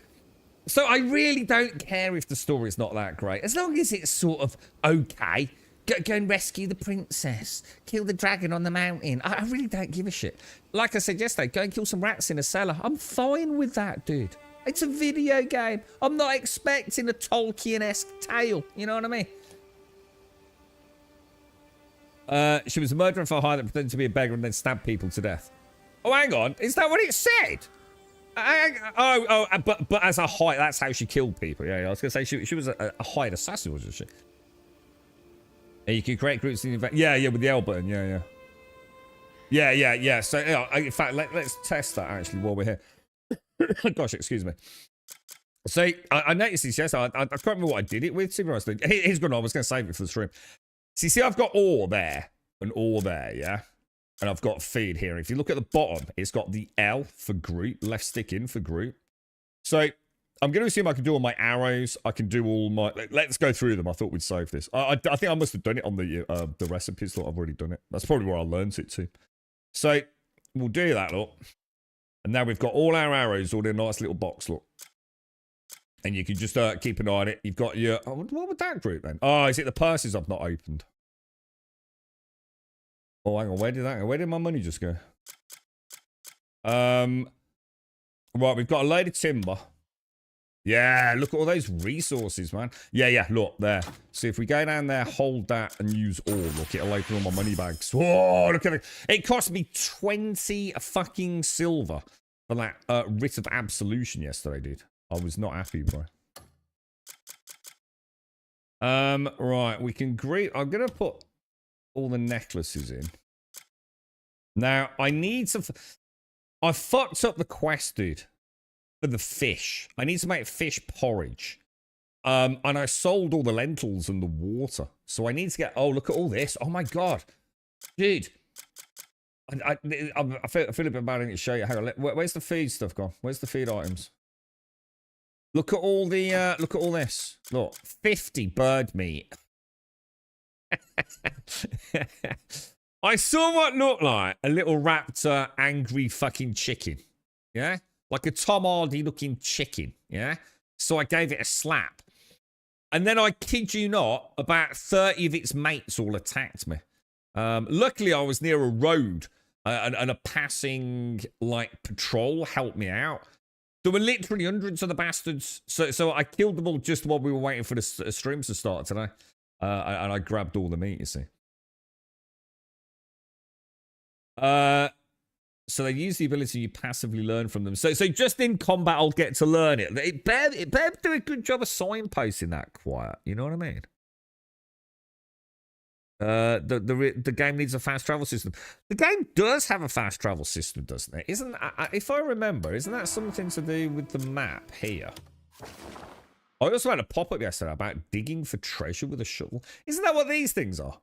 So I really don't care if the story's not that great. As long as it's sort of okay. Go and rescue the princess. Kill the dragon on the mountain. I really don't give a shit. Like I said yesterday, go and kill some rats in a cellar. I'm fine with that, dude. It's a video game. I'm not expecting a Tolkien-esque tale. You know what I mean? She was a murderer for hire that pretended to be a beggar and then stabbed people to death. Oh, hang on. Is that what it said? But as a hired, that's how she killed people. Yeah, I was going to say she was a hired assassin, wasn't she? Yeah, you can create groups in the event. Yeah, with the L button. Yeah. So, in fact, let's test that actually while we're here. Gosh, excuse me. So, I noticed this, yes. I can't remember what I did it with. Here's good. I was going to save it for the stream. See, I've got ore there and ore there, yeah? And I've got feed here. If you look at the bottom, it's got the L for group, left stick in for group. So, I'm going to assume I can do all my arrows. I can do all my... Let's go through them. I thought we'd save this. I think I must have done it on the recipes. Thought I've already done it. That's probably where I learned it too. So, we'll do that, look. And now we've got all our arrows all in a nice little box, look. And you can just keep an eye on it. You've got your... Oh, what would that group then? Oh, is it the purses I've not opened? Oh, hang on. Where did my money just go? Right, we've got a load of timber. Yeah, look at all those resources, man. Yeah, look, there. See, if we go down there, hold that, and use all, look, it'll open all my money bags. Whoa, look at it. It cost me 20 fucking silver for that writ of absolution yesterday, dude. I was not happy, bro. Right, we can greet. I'm gonna put all the necklaces in. Now, I need some. I fucked up the quest, dude, for the fish. I need to make fish porridge. And I sold all the lentils and the water. So I need to get... Oh, look at all this. Oh, my God. Dude. I feel a bit bad. I need to show you. Hang on. Where's the feed stuff gone? Where's the feed items? Look at all the... look at all this. Look. 50 bird meat. I saw what looked like a little raptor angry fucking chicken. Yeah? Like a Tom Hardy looking chicken. Yeah? So I gave it a slap. And then I kid you not, about 30 of its mates all attacked me. Luckily, I was near a road and a passing, like, patrol helped me out. There were literally hundreds of the bastards. So I killed them all just while we were waiting for the streams to start today. And I grabbed all the meat, you see. So they use the ability you passively learn from them. So just in combat, I'll get to learn it. It better do a good job of signposting that quiet. You know what I mean? The game needs a fast travel system. The game does have a fast travel system, doesn't it? Isn't if I remember, isn't that something to do with the map here? I also had a pop-up yesterday about digging for treasure with a shovel. Isn't that what these things are?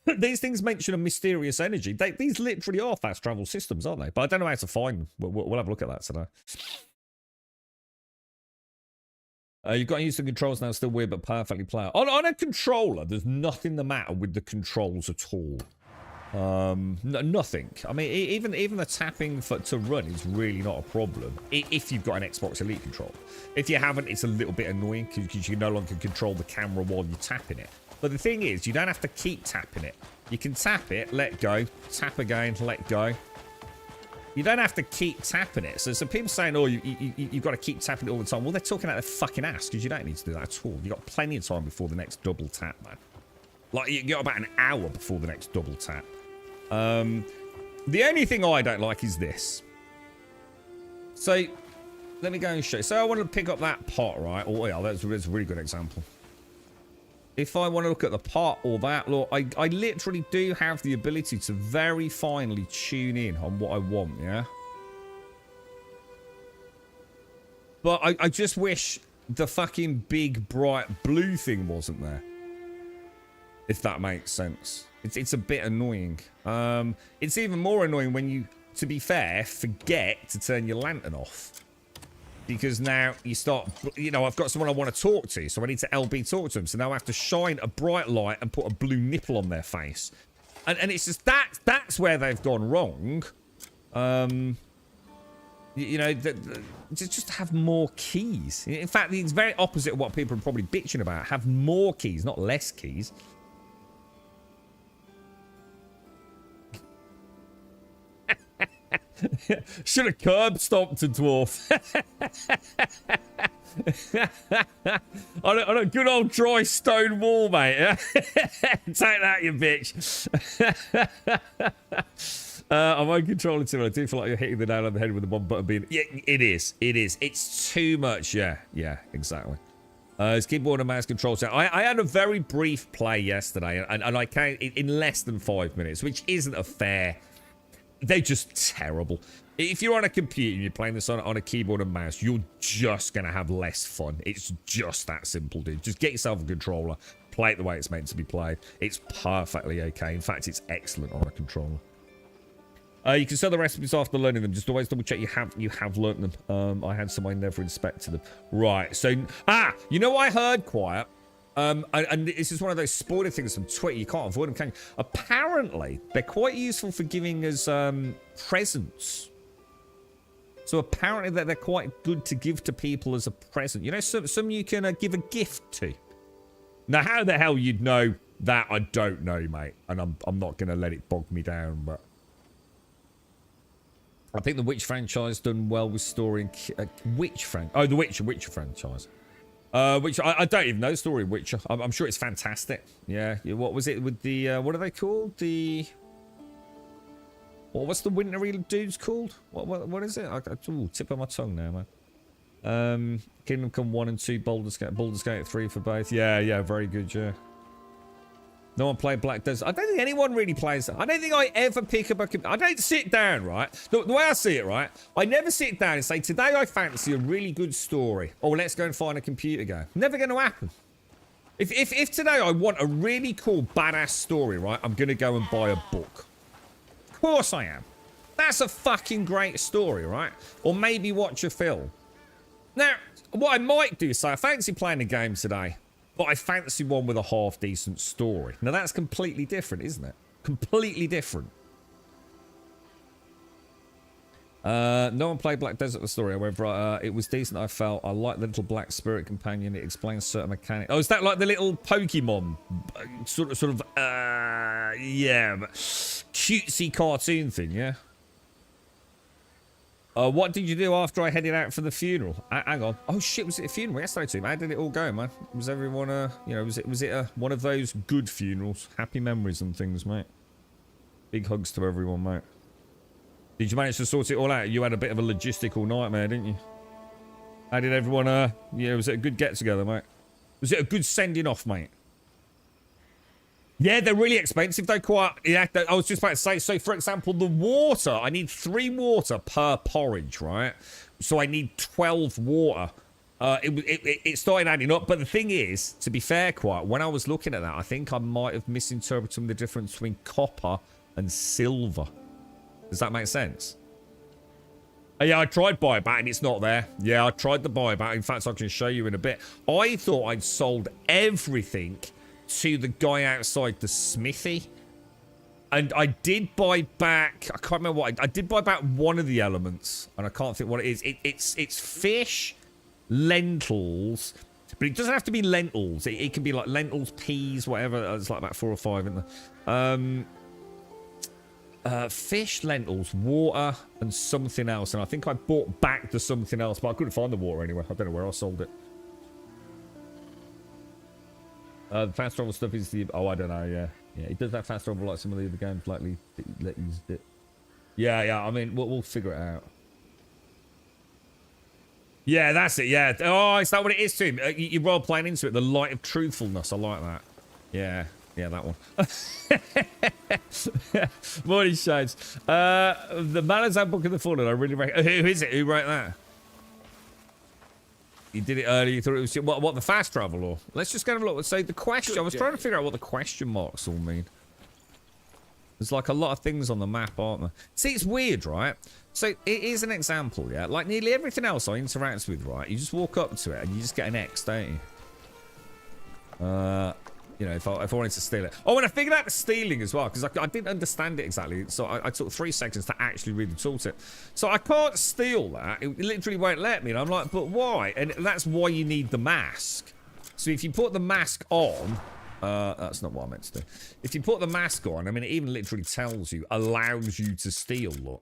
These things mention a mysterious energy. These literally are fast travel systems, aren't they? But I don't know how to find them. We'll have a look at that today. You've got to use the controls now. Still weird, but perfectly playable. On a controller, there's nothing the matter with the controls at all. Nothing. I mean, even the tapping to run is really not a problem if you've got an Xbox Elite controller. If you haven't, it's a little bit annoying because you no longer control the camera while you're tapping it. But the thing is, you don't have to keep tapping it. You can tap it, let go, tap again, let go. You don't have to keep tapping it. So people saying, oh, you've got to keep tapping it all the time. Well, they're talking out their fucking ass because you don't need to do that at all. You've got plenty of time before the next double tap, man. Like, you got about an hour before the next double tap. The only thing I don't like is this. So, let me go and show you. So, I want to pick up that pot, right? Oh, yeah, that's a really good example. If I want to look at the pot or that, look, I literally do have the ability to very finely tune in on what I want, yeah? But I just wish the fucking big, bright blue thing wasn't there. If that makes sense. It's a bit annoying. It's even more annoying when you, to be fair, forget to turn your lantern off. Because now you start, you know, I've got someone I want to talk to, so I need to LB talk to them. So now I have to shine a bright light and put a blue nipple on their face. And it's just, that's where they've gone wrong. You know, just have more keys. In fact, it's very opposite of what people are probably bitching about. Have more keys, not less keys. Should have curb stomped a dwarf. on a good old dry stone wall, mate. Yeah? Take that, you bitch. I'm uncontrollable too. I do feel like you're hitting the nail on the head with the one button being... Yeah, it is. It is. It's too much. Yeah, exactly. It's keyboard and mouse controls. I had a very brief play yesterday, and I came in less than 5 minutes, which isn't a fair... They're just terrible. If you're on a computer and you're playing this on a keyboard and mouse, you're just going to have less fun. It's just that simple, dude. Just get yourself a controller. Play it the way it's meant to be played. It's perfectly okay. In fact, it's excellent on a controller. You can sell the recipes after learning them. Just always double check you have learnt them. I had some I never inspected them. Right. So, you know what I heard, Quiet? And this is one of those spoiler things from Twitter. You can't avoid them, can you? Apparently, they're quite useful for giving us presents. So apparently they're quite good to give to people as a present. You know, some you can give a gift to. Now, how the hell you'd know that, I don't know, mate. And I'm not going to let it bog me down, but... I think the Witch franchise done well with storing... Witch franchise? Oh, the Witcher franchise. Which I don't even know the story of Witcher. I'm sure it's fantastic. Yeah. What was it with the what are they called? What's the wintry dudes called? What is it? Ooh, tip of my tongue now, man. Kingdom Come 1 and 2, Baldur's Gate 3 for both. Yeah, very good, yeah. No one played Black Desert. I don't think anyone really plays that. I don't think I ever pick up a... I don't sit down, right? The way I see it, right? I never sit down and say, today I fancy a really good story. Oh, let's go and find a computer game. Never going to happen. If today I want a really cool, badass story, right? I'm going to go and buy a book. Of course I am. That's a fucking great story, right? Or maybe watch a film. Now, what I might do is say, I fancy playing a game today. But I fancy one with a half-decent story. Now, that's completely different, isn't it? Completely different. No one played Black Desert the story, however, it was decent, I felt. I like the little black spirit companion. It explains certain mechanics. Oh, is that like the little Pokemon? Yeah, cutesy cartoon thing, yeah? What did you do after I headed out for the funeral? Hang on. Oh shit, was it a funeral yesterday too? How did it all go, man? Was everyone, you know, was it one of those good funerals? Happy memories and things, mate. Big hugs to everyone, mate. Did you manage to sort it all out? You had a bit of a logistical nightmare, didn't you? How did everyone, yeah, was it a good get-together, mate? Was it a good sending off, mate? Yeah, they're really expensive, though, quite. Yeah, I was just about to say, so, for example, the water, I need 3 water per porridge, right? So I need 12 water. It started adding up, but the thing is, to be fair, quite, when I was looking at that, I think I might have misinterpreted the difference between copper and silver. Does that make sense? Yeah, I tried buyback and it's not there. Yeah, I tried the buyback. In fact, I can show you in a bit. I thought I'd sold everything to the guy outside the smithy. And I did buy back... I can't remember what... I did buy back one of the elements. And I can't think what it is. It's fish, lentils... But it doesn't have to be lentils. It can be like lentils, peas, whatever. There's like about 4 or 5 in there. Fish, lentils, water, and something else. And I think I bought back the something else, but I couldn't find the water anywhere. I don't know where I sold it. The fast travel stuff is the... Oh, I don't know, yeah. Yeah, it does have fast travel like some of the other games likely let you use it. Yeah, I mean, we'll figure it out. Yeah, that's it, yeah. Oh, is that what it is, too? You're role playing into it. The light of truthfulness. I like that. Yeah, that one. Morning Shades. The Malazan Book of the Fallen, I really recommend. Who is it? Who wrote that? You did it earlier, you thought it was... What, the fast travel, or... Let's just go and have a look. So, the question... I was trying to figure out what the question marks all mean. There's, like, a lot of things on the map, aren't there? See, it's weird, right? So, it is an example, yeah? Like, nearly everything else I interact with, right? You just walk up to it, and you just get an X, don't you? You know, if I wanted to steal it. Oh, and I figured out the stealing as well, because I didn't understand it exactly. So I took 3 seconds to actually read the tooltip. So I can't steal that. It literally won't let me. And I'm like, but why? And that's why you need the mask. So if you put the mask on... that's not what I meant to do. If you put the mask on, I mean, it even literally tells you, allows you to steal, look.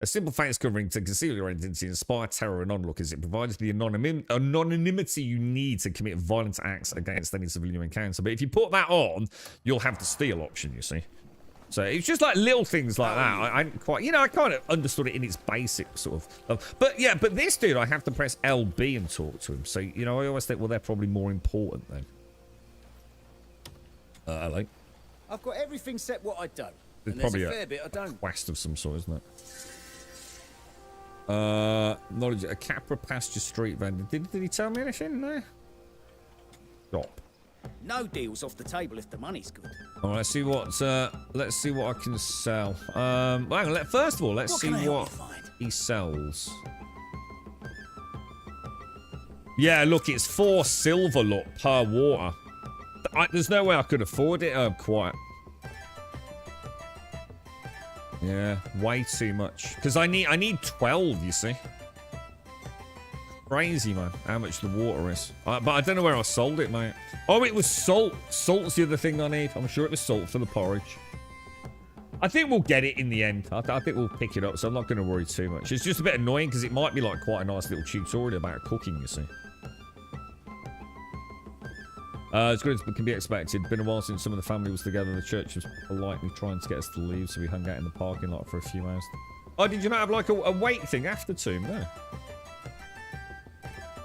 A simple face covering to conceal your identity, inspire terror and onlookers. It provides the anonymity you need to commit violent acts against any civilian encounter. But if you put that on, you'll have the steal option, you see. So it's just like little things like that. I quite, you know, I kind of understood it in its basic sort of. But yeah, but this dude, I have to press LB and talk to him. So, you know, I always think, well, they're probably more important then. Hello. I've got everything set what I don't. There's And probably there's a fair bit I don't. quest of some sort, isn't it? Knowledge, a Capra pasture street vendor. Did he tell me anything there? Stop. No deals off the table if the money's good. All right, let's see what I can sell. Well, hang on, first of all, let's see what he sells. Yeah, look, it's 4 silver, look, per water. There's no way I could afford it. Quite. Yeah, way too much. Because I need 12, you see. Crazy, man, how much the water is. But I don't know where I sold it, mate. Oh, it was salt. Salt's the other thing I need. I'm sure it was salt for the porridge. I think we'll get it in the end. I think we'll pick it up, so I'm not going to worry too much. It's just a bit annoying because it might be like quite a nice little tutorial about cooking, you see. As good as it can be expected. Been a while since some of the family was together. The church was politely trying to get us to leave, so we hung out in the parking lot for a few hours. Oh, did you not have like a wait thing after Tomb? No.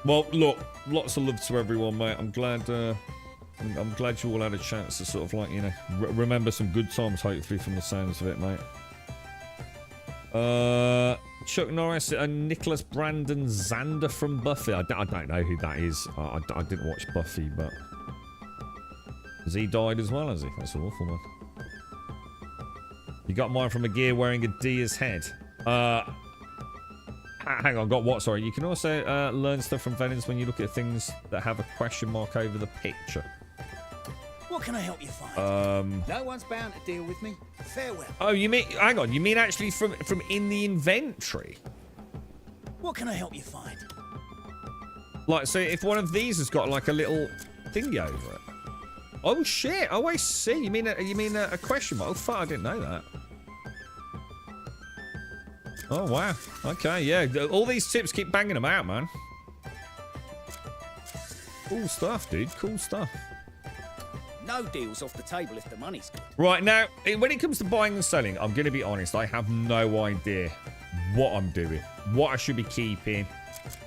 Well, look, lots of love to everyone, mate. I'm glad I'm glad you all had a chance to sort of like, you know, remember some good times, hopefully, from the sounds of it, mate. Chuck Norris and Nicholas Brandon Zander from Buffy. I don't know who that is. I didn't watch Buffy, but... Has he died as well, has he? That's awful, man. You got mine from a gear wearing a deer's head. Hang on, got what? Sorry. You can also learn stuff from vendors when you look at things that have a question mark over the picture. What can I help you find? No one's bound to deal with me. Farewell. Oh, you mean... Hang on. You mean actually from in the inventory? What can I help you find? Like, so if one of these has got like a little thingy over it. Oh, shit. Oh, I see. You mean a question mark? Oh, fuck. I didn't know that. Oh, wow. Okay, yeah. All these tips keep banging them out, man. Cool stuff, dude. Cool stuff. No deals off the table if the money's good. Right, now, when it comes to buying and selling, I'm going to be honest. I have no idea what I'm doing. What I should be keeping.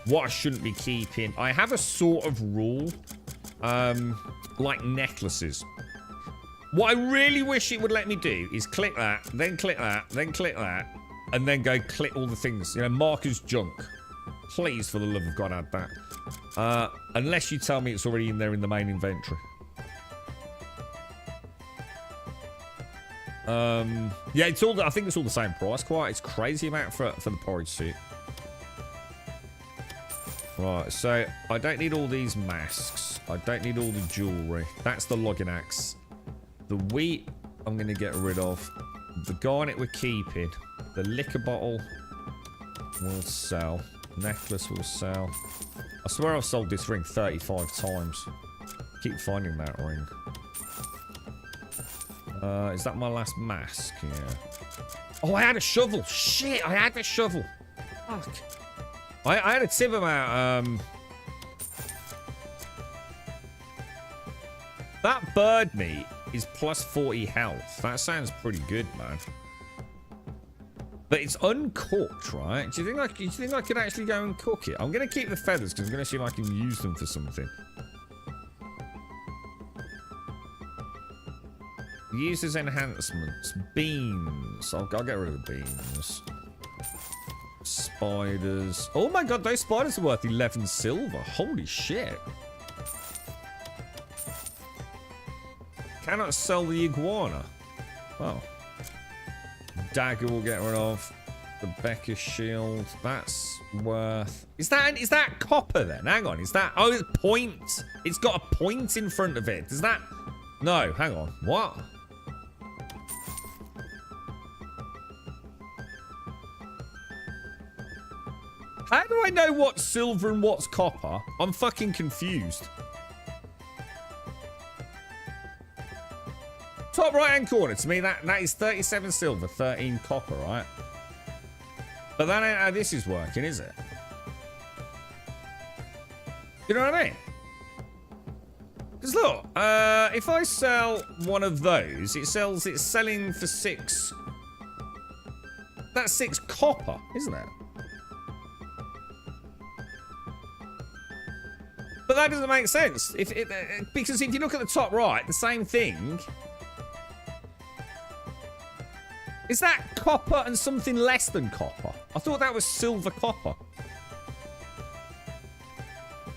What I shouldn't be keeping. I have a sort of rule. Like necklaces. What I really wish it would let me do is click that, then click that, then click that, and then go click all the things. You know, mark as junk. Please, for the love of God, add that. Unless you tell me it's already in there in the main inventory. Yeah, it's all. I think it's all the same price. It's crazy amount for the porridge suit. Right, so I don't need all these masks. I don't need all the jewellery. That's the logging axe. The wheat, I'm going to get rid of. The garnet we're keeping. The liquor bottle will sell. Necklace will sell. I swear I've sold this ring 35 times. Keep finding that ring. Is that my last mask? Yeah. Oh, I had a shovel. Shit, I had a shovel. Fuck. I had a tip about, that bird meat is plus 40 health. That sounds pretty good, man. But it's uncooked, right? Do you think I could actually go and cook it? I'm going to keep the feathers because I'm going to see if I can use them for something. Use as enhancements. Beans. I'll get rid of the beans. Spiders. Oh my god, those spiders are worth 11 silver. Holy shit. Cannot sell the iguana. Oh. Dagger will get rid of. The Becca shield. That's worth... Is that copper then? Hang on. Is that... Oh, it's point. It's got a point in front of it. Does that... No, hang on. What? How do I know what's silver and what's copper? I'm fucking confused. Top right-hand corner. To me, that is 37 silver, 13 copper, right? But that ain't how this is working, is it? You know what I mean? Because look, if I sell one of those, it's selling for 6. That's 6 copper, isn't it? But that doesn't make sense. Because if you look at the top right, the same thing. Is that copper and something less than copper? I thought that was silver copper.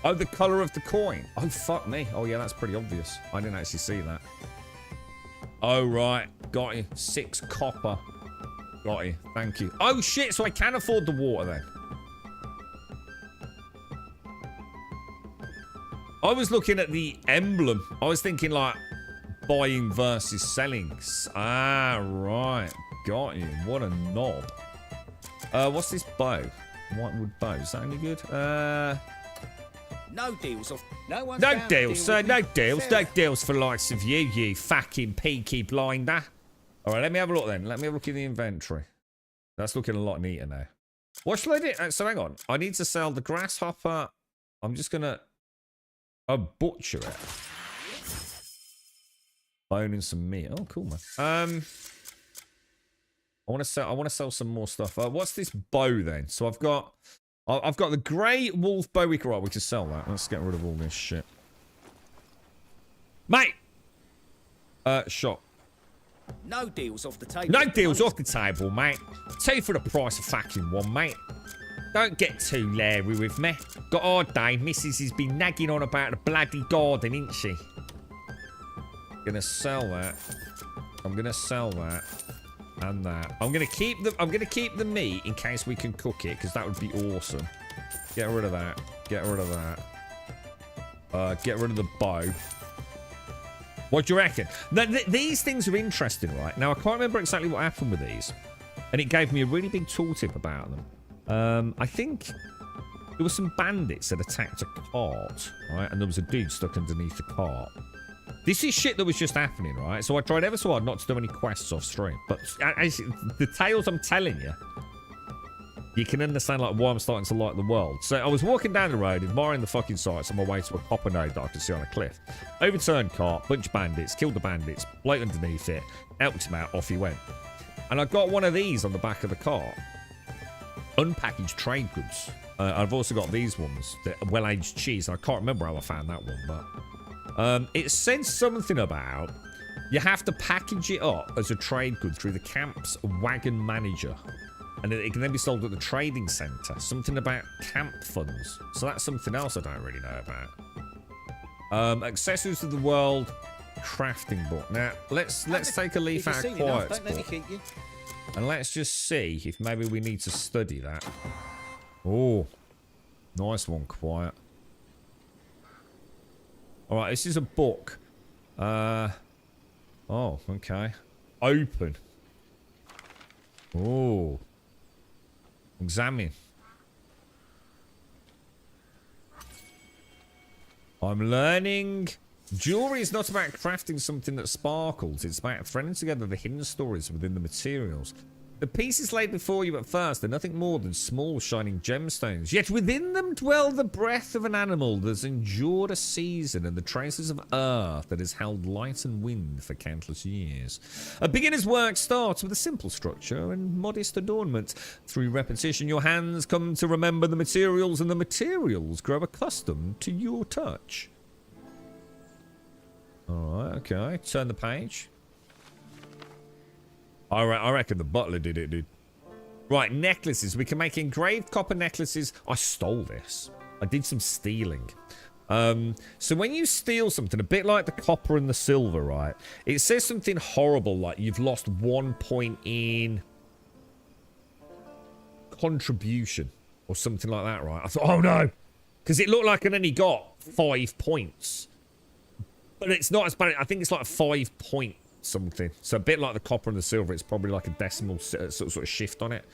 Oh, the colour of the coin. Oh, fuck me. Oh, yeah, that's pretty obvious. I didn't actually see that. Oh, right. Got you. 6 copper. Got you. Thank you. Oh, shit. So I can afford the water then. I was looking at the emblem. I was thinking like buying versus selling. Ah, right. Got you. What a knob. What's this bow? Whitewood bow. Is that any good? No deals off. No one's no bound to deals, deal sir. with No me. deals. No Farewell. deals for likes of you, you fucking peaky blinder. All right, let me have a look then. Let me have a look in the inventory. That's looking a lot neater now. What should I do? So hang on. I need to sell the grasshopper. I'm just gonna butcher it. Bone and some meat. Oh, cool, man. I want to sell some more stuff. What's this bow then? So I've got I've got the grey wolf bowie. Right, we can sell that. Let's get rid of all this shit. Mate! Shop. No deals off the table. No deals off the table, mate. 2 for the price of fucking 1, mate. Don't get too leery with me. Got our day. Mrs. has been nagging on about the bloody garden, ain't she? Gonna sell that. I'm gonna sell that. And that. I'm gonna keep the meat in case we can cook it, because that would be awesome. Get rid of that. Get rid of that. Get rid of the bow. What do you reckon? Now, these things are interesting, right? Now, I can't remember exactly what happened with these. And it gave me a really big tooltip about them. I think there were some bandits that attacked a cart, right? And there was a dude stuck underneath the cart. This is shit that was just happening, right? So I tried ever so hard not to do any quests off stream. But as the tales I'm telling you, you can understand like why I'm starting to like the world. So I was walking down the road, admiring the fucking sights on my way to a copper node that I could see on a cliff. Overturned cart, bunch of bandits, killed the bandits, bloke underneath it, helped him out, off he went. And I got one of these on the back of the cart. Unpackaged trade goods. I've also got these ones, the well-aged cheese. I can't remember how I found that one, but it said something about you have to package it up as a trade good through the camp's wagon manager. And it can then be sold at the trading centre. Something about camp funds. So that's something else I don't really know about. Accessories of the world crafting book. Now, let's take a leaf out of Quiet's book. And let's just see if maybe we need to study that. Oh, nice one, Quiet. Alright, this is a book. Oh, okay. Open. Oh. Examine. I'm learning. Jewelry is not about crafting something that sparkles. It's about threading together the hidden stories within the materials. The pieces laid before you at first are nothing more than small shining gemstones. Yet within them dwell the breath of an animal that has endured a season and the traces of earth that has held light and wind for countless years. A beginner's work starts with a simple structure and modest adornment. Through repetition, your hands come to remember the materials, and the materials grow accustomed to your touch. Alright, okay. Turn the page. I reckon the butler did it, dude. Right, necklaces. We can make engraved copper necklaces. I stole this. I did some stealing. So when you steal something, a bit like the copper and the silver, right? It says something horrible like you've lost 1 point in contribution or something like that, right? I thought, oh no, because it looked like I only got 5 points. But it's not as bad. I think it's like 5 point something. So a bit like the copper and the silver, it's probably like a decimal sort of shift on it.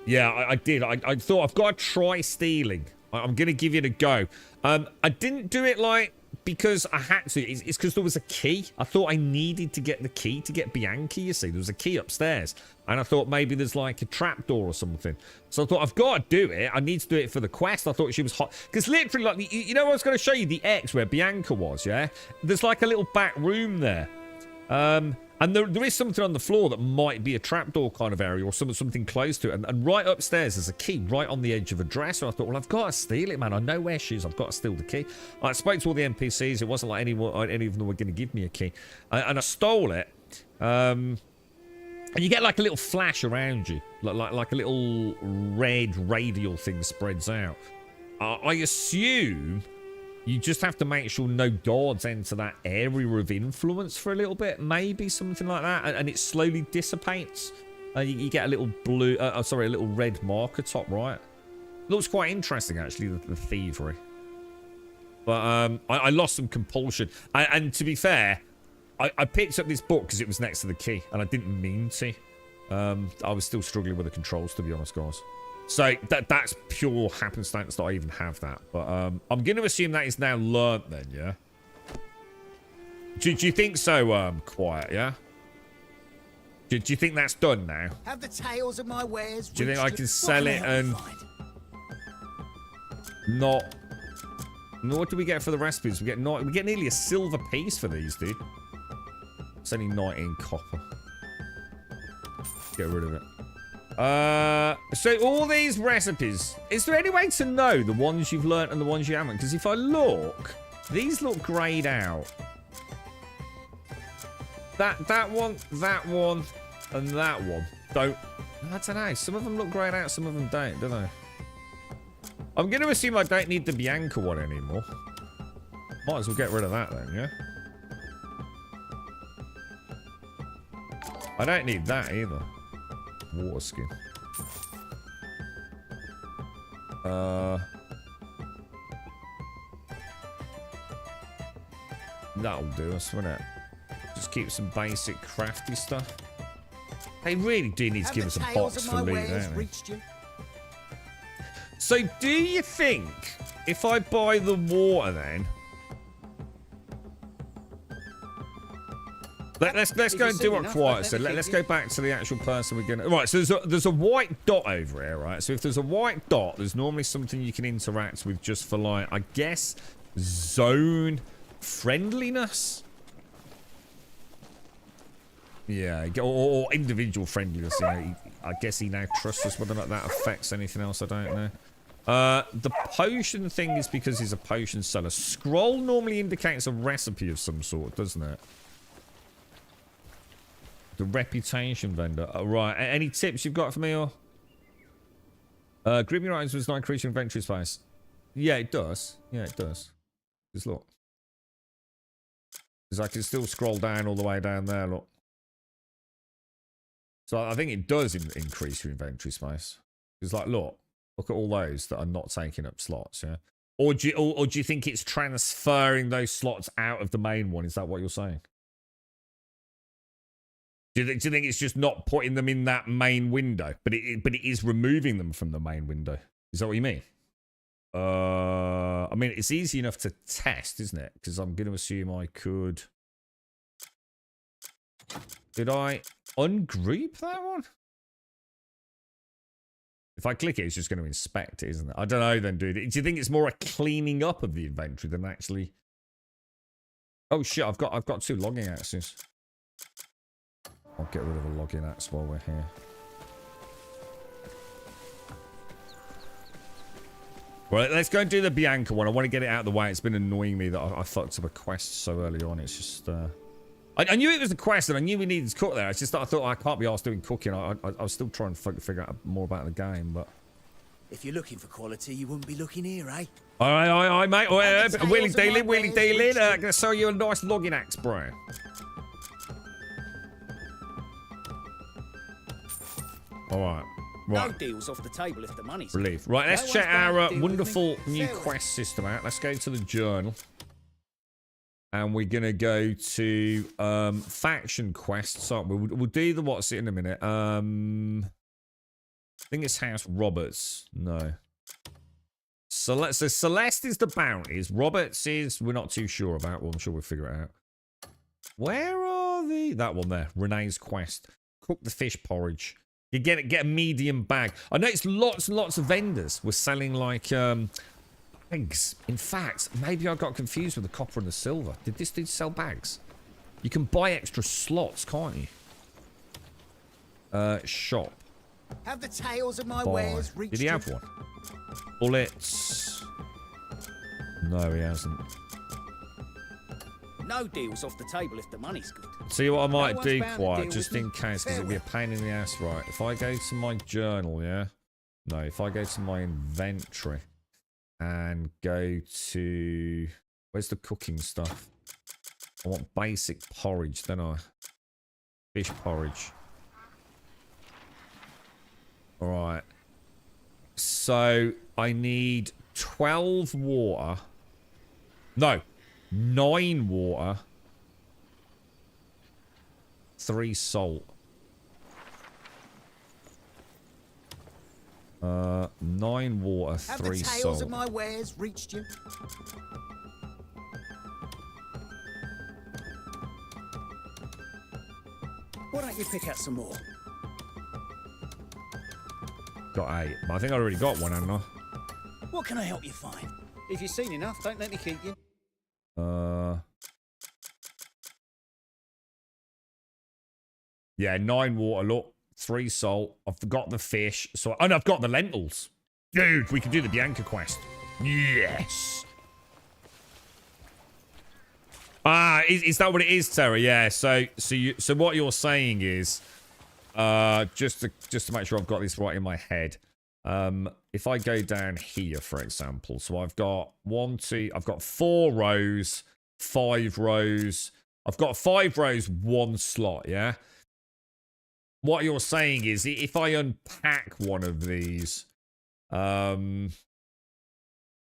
Yeah, I did. I thought I've got to try stealing. I'm going to give it a go. I didn't do it like because I had to. It's because there was a key. I thought I needed to get the key to get Bianca, you see. There was a key upstairs. And I thought maybe there's like a trapdoor or something. So I thought, I've got to do it. I need to do it for the quest. I thought she was hot. Because literally, like, you know, I was going to show you the X where Bianca was, yeah? There's like a little back room there. And there is something on the floor that might be a trapdoor kind of area or something close to it. And right upstairs, there's a key right on the edge of a dresser. I thought, well, I've got to steal it, man. I know where she is. I've got to steal the key. I spoke to all the NPCs. It wasn't like any of them were going to give me a key. And I stole it. And you get like a little flash around you. Like a little red radial thing spreads out. I assume you just have to make sure no guards enter that area of influence for a little bit. Maybe something like that. And it slowly dissipates. You get a little blue... a little red marker top right. Looks quite interesting, actually, the thievery. But I lost some compulsion. And to be fair, I picked up this book because it was next to the key. And I didn't mean to. I was still struggling with the controls, to be honest, guys. So that's pure happenstance that I even have that. But I'm going to assume that is now learnt then, yeah? Do you think so, Quiet, yeah? Do you think that's done now? Have the tales of my wares. Do you think I can sell it and not... What do we get for the recipes? We get nearly a silver piece for these, dude. It's only 19 copper. Get rid of it. So all these recipes, is there any way to know the ones you've learnt and the ones you haven't? Because if I look, these look greyed out. That one, and that one don't. I don't know. Some of them look greyed out, some of them don't they? I'm going to assume I don't need the Bianca one anymore. Might as well get rid of that then, yeah? I don't need that either. Water skin. That'll do us, won't it? Just keep some basic crafty stuff. They really do need to give us a box for loot, don't they? So do you think if I buy the water then... Let's go and do it quiet. So let's go back to the actual person we're gonna. Right. So there's a white dot over here, right? So if there's a white dot, there's normally something you can interact with just for like, I guess, zone friendliness. Yeah, or individual friendliness. You know, I guess he now trusts us. Whether or not that affects anything else, I don't know. The potion thing is because he's a potion seller. Scroll normally indicates a recipe of some sort, doesn't it? The reputation vendor. Oh, right. Any tips you've got for me, or? Grouping your items does not increase your inventory space. Yeah, it does. Yeah, it does. Just look. Because I can still scroll down all the way down there, look. So I think it does increase your inventory space. Because, like, look at all those that are not taking up slots, yeah? Or do you think it's transferring those slots out of the main one? Is that what you're saying? Do you think it's just not putting them in that main window, but it is removing them from the main window? Is that what you mean? I mean, it's easy enough to test, isn't it? Because I'm going to assume I could. Did I ungroup that one? If I click it, it's just going to inspect it, isn't it? I don't know then, dude. Do you think it's more a cleaning up of the inventory than actually? Oh shit! I've got 2 logging axes. I'll get rid of a login axe while we're here. Well, let's go and do the Bianca one. I want to get it out of the way. It's been annoying me that I fucked up a quest so early on. It's just... I knew it was a quest and I knew we needed to cook there. It's just that I thought I can't be arsed doing cooking. I was still trying to figure out more about the game, but... If you're looking for quality, you wouldn't be looking here, eh? Aye, mate. Wheelie dealing. I'm going to sell you a nice logging axe, bro. Alright. Right. No deals off the table if the money's relief. Right, let's check our wonderful new quest system out. Let's go to the journal. And we're going to go to faction quests. So we'll do the what's it in a minute. I think it's House Roberts. No. So Celeste is the bounties. Roberts is, we're not too sure about. Well, I'm sure we'll figure it out. Where are the... That one there. Renee's quest. Cook the fish porridge. You get a medium bag. I noticed lots and lots of vendors were selling like bags. In fact, maybe I got confused with the copper and the silver. Did this dude sell bags? You can buy extra slots, can't you? Shop. Have the tails of my Buy. wares reached Did he have one? Bullets. No, he hasn't. No deals off the table if the money's good. See what I might do, bound to quiet, deal just with in me. case, because it'll be a pain in the ass, right? If I go to my journal, yeah? No, if I go to my inventory and go to... Where's the cooking stuff? I want basic porridge, don't I? Fish porridge. Alright. So, I need 12 water. No. 9 water. 3 salt. 9 water, 3 Have the tails salt. of my wares reached you? Why don't you pick out some more? Got 8. But I think I already got one, haven't I? What can I help you find? If you've seen enough, don't let me keep you. Yeah, 9 water, look. 3 salt. I've got the fish. So, and I've got the lentils. Dude, we can do the Bianca quest. Yes. Ah, is that what it is, Terry? Yeah. So what you're saying is, just to make sure I've got this right in my head. If I go down here, for example, so I've got 4 rows, 5 rows. I've got 5 rows, 1 slot. Yeah. What you're saying is, if I unpack one of these, yeah,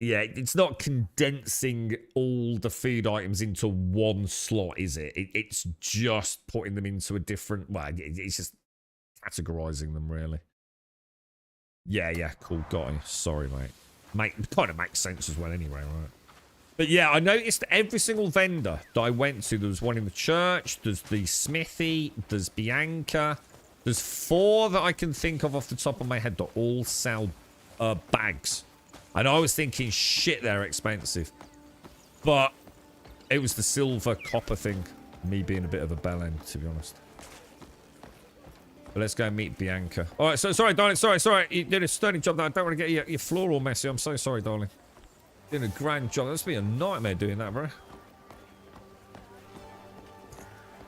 it's not condensing all the food items into 1 slot, is it? It's just putting them into a different... Well, it's just categorizing them, really. Yeah, cool. Got you. Sorry, mate. It kind of makes sense as well anyway, right? But yeah, I noticed every single vendor that I went to, there was one in the church, there's the smithy, there's Bianca. There's 4 that I can think of off the top of my head that all sell bags. And I was thinking, shit, they're expensive. But it was the silver copper thing. Me being a bit of a bellend, to be honest. But let's go and meet Bianca. All right, so sorry, darling. Sorry. You did a sterling job there. I don't want to get your floor all messy. I'm so sorry, darling. Doing a grand job. That's been a nightmare doing that, bro.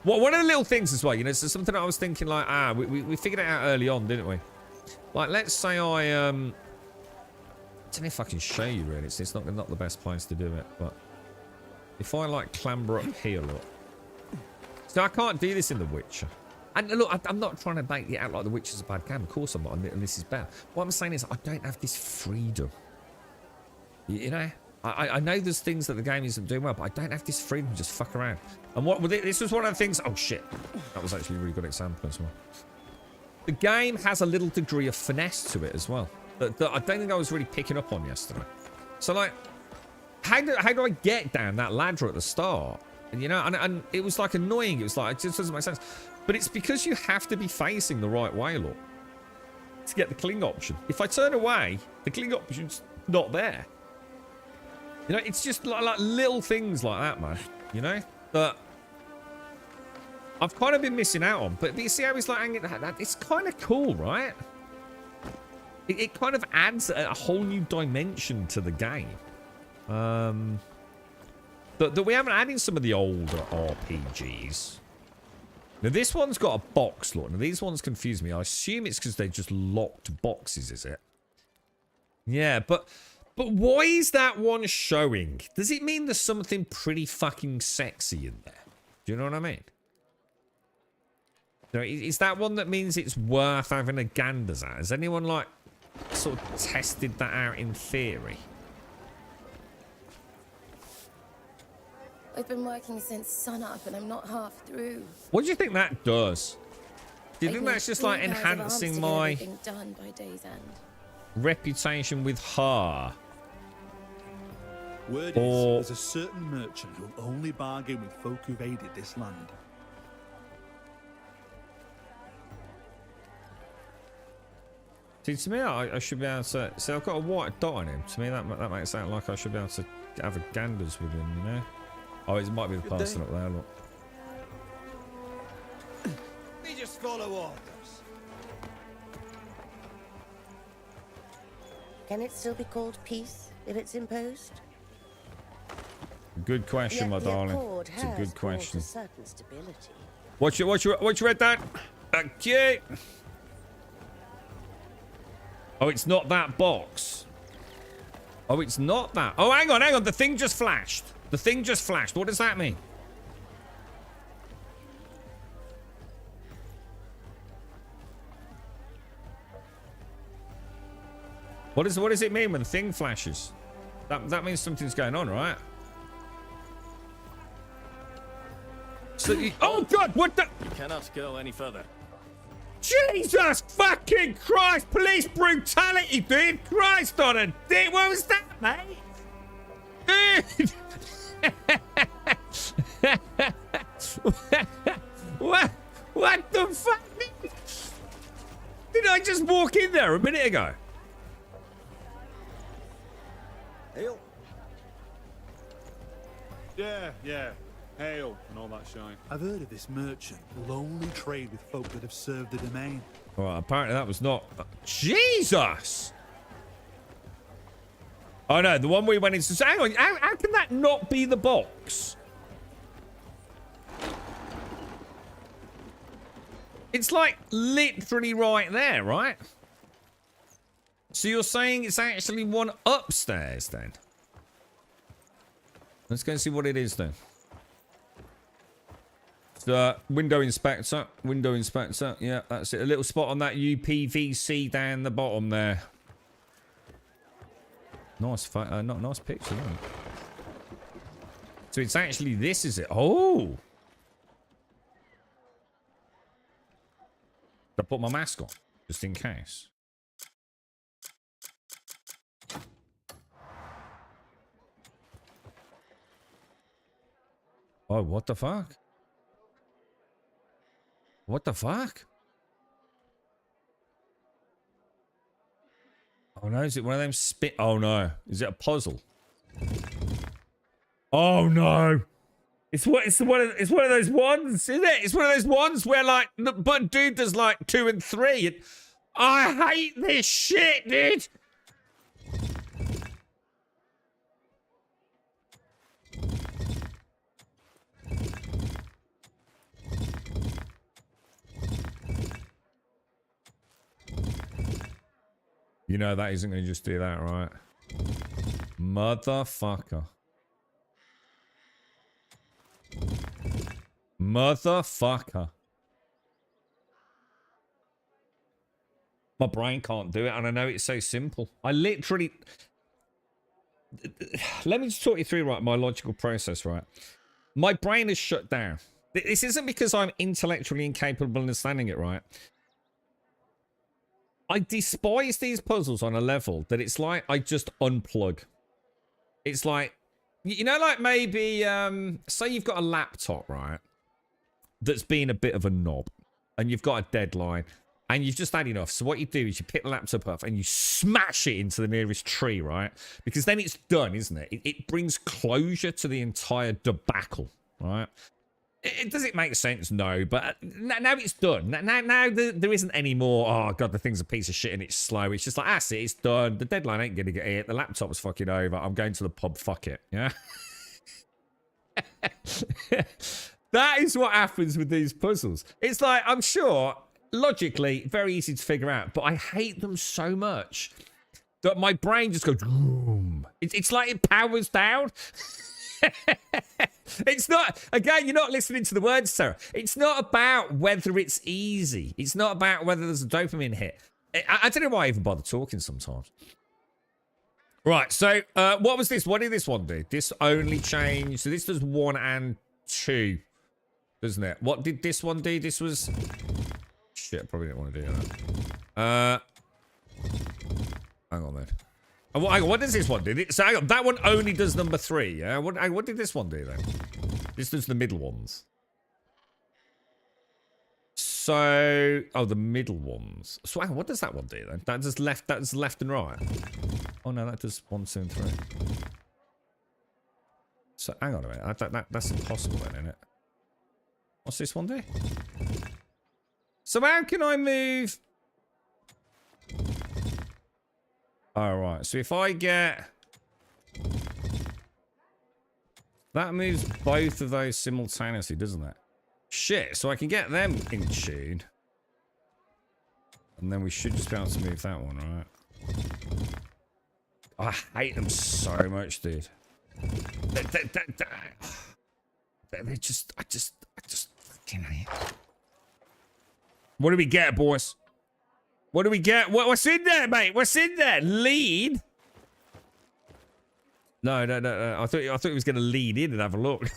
Well, one of the little things as well, you know, so something I was thinking like, we figured it out early on, didn't we? Like, let's say I don't know if I can show you really. It's not the best place to do it, but if I like clamber up here, look. So I can't do this in The Witcher. And look, I'm not trying to make it out like The Witcher's a bad game. Of course I'm not, and this is bad. What I'm saying is I don't have this freedom. You know? I know there's things that the game isn't doing well, but I don't have this freedom to just fuck around. And this was one of the things... Oh, shit. That was actually a really good example as well. The game has a little degree of finesse to it as well. That I don't think I was really picking up on yesterday. So, like, how do I get down that ladder at the start? And, you know, and it was, like, annoying. It was like, it just doesn't make sense. But it's because you have to be facing the right way, look, to get the cling option. If I turn away, the cling option's not there. You know, it's just like little things like that, man. You know, that I've kind of been missing out on. But you see how he's like hanging that? It's kind of cool, right? It kind of adds a whole new dimension to the game. That we haven't had in some of the older RPGs. Now, this one's got a box, look. Now, these ones confuse me. I assume it's because they're just locked boxes, is it? Yeah, but why is that one showing? Does it mean there's something pretty fucking sexy in there? Do you know what I mean? You know, is that one that means it's worth having a ganders at? Has anyone, like, sort of tested that out in theory? I've been working since sunup and I'm not half through. What do you think that does? Do you think that's just like enhancing my done by day's end? Reputation with her? Word is, there's a certain merchant who'll only bargain with folk who've aided this land. See, to me, I should be able to... See, I've got a white dot on him. To me, that makes it sound like I should be able to have a ganders with him, you know? Oh, it might be the person up there, look. We just follow orders. Can it still be called peace if it's imposed? Good question, my darling. It's a good question. Certain stability. What you read that? Okay. Oh, it's not that box. Oh, it's not that. Oh, hang on. The thing just flashed. The thing just flashed. What does that mean? What does it mean when the thing flashes? That means something's going on, right? So oh God, what the? You cannot go any further. Jesus fucking Christ! Police brutality, dude! Christ on a dick! What was that, mate? Dude! What the fuck? Did I just walk in there a minute ago? Hail. Yeah. Hail and all that shine. I've heard of this merchant who'll only trade with folk that have served the domain. Well, apparently that was not... Jesus! Oh, no, the one we went into... So hang on, how can that not be the box? It's like literally right there, right? So you're saying it's actually one upstairs then? Let's go and see what it is then. Window inspector. Window inspector. Yeah, that's it. A little spot on that UPVC down the bottom there. Nice, nice picture, isn't it? So it's actually this, is it? Oh! I put my mask on, just in case. Oh, what the fuck? What the fuck? Oh no, is it one of them spit? Oh no, is it a puzzle? Oh no. It's one of those ones, isn't it? It's one of those ones where like, but dude does like 2 and 3. And I hate this shit, dude. You know that isn't going to just do that, right? Motherfucker. Motherfucker. My brain can't do it, and I know it's so simple. I literally... Let me just talk you through, right, my logical process, right? My brain is shut down. This isn't because I'm intellectually incapable of understanding it, right? I despise these puzzles on a level that it's like I just unplug. It's like, you know, like maybe, say you've got a laptop, right, that's been a bit of a knob, and you've got a deadline, and you've just had enough. So what you do is you pick the laptop up and you smash it into the nearest tree, right? Because then it's done, isn't it? It brings closure to the entire debacle, right? Does it make sense? No, but now it's done. Now there isn't any more, oh god, the thing's a piece of shit and it's slow. It's just like, that's it, it's done. The deadline ain't gonna get hit. The laptop's fucking over. I'm going to the pub, fuck it. Yeah? That is what happens with these puzzles. It's like, I'm sure, logically, very easy to figure out, but I hate them so much that my brain just goes, boom. It's like it powers down. It's not, again, you're not listening to the words, Sarah. It's not about whether it's easy. It's not about whether there's a dopamine hit. I don't know why I even bother talking sometimes. Right, so what was this? What did this one do? This only changed. So this does 1 and 2, doesn't it? What did this one do? This was... Shit, I probably didn't want to do that. Hang on then. Oh, hang on, what does this one do? So hang on, that one only does number 3, yeah? What did this one do then? This does the middle ones. So, oh, the middle ones. So hang on, what does that one do then? That does left and right. Oh no, that does 1, 2, and 3. So hang on a minute, that's impossible then, isn't it? What's this one do? So how can I move? All right, so if I get... That moves both of those simultaneously, doesn't it? Shit, so I can get them in tune. And then we should just be able to move that one, right? I hate them so much, dude. They just, I just fucking hate it. What do we get, boys? What do we get? What's in there, mate? What's in there? Lead? No. I thought it was going to lead in and have a look.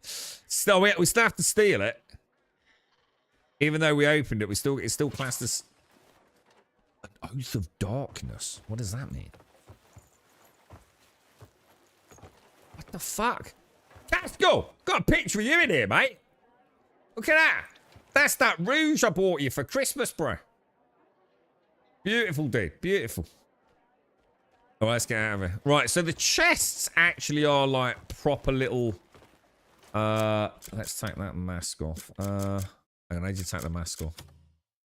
Still, we still have to steal it. Even though we opened it, it's still classed as an oath of darkness. What does that mean? What the fuck? Casco! Got a picture of you in here, mate. Look at that. That's that rouge I bought you for Christmas, bro. Beautiful, dude. Beautiful. Oh, let's get out of here. Right, so the chests actually are like proper little Let's take that mask off. And I need to take the mask off.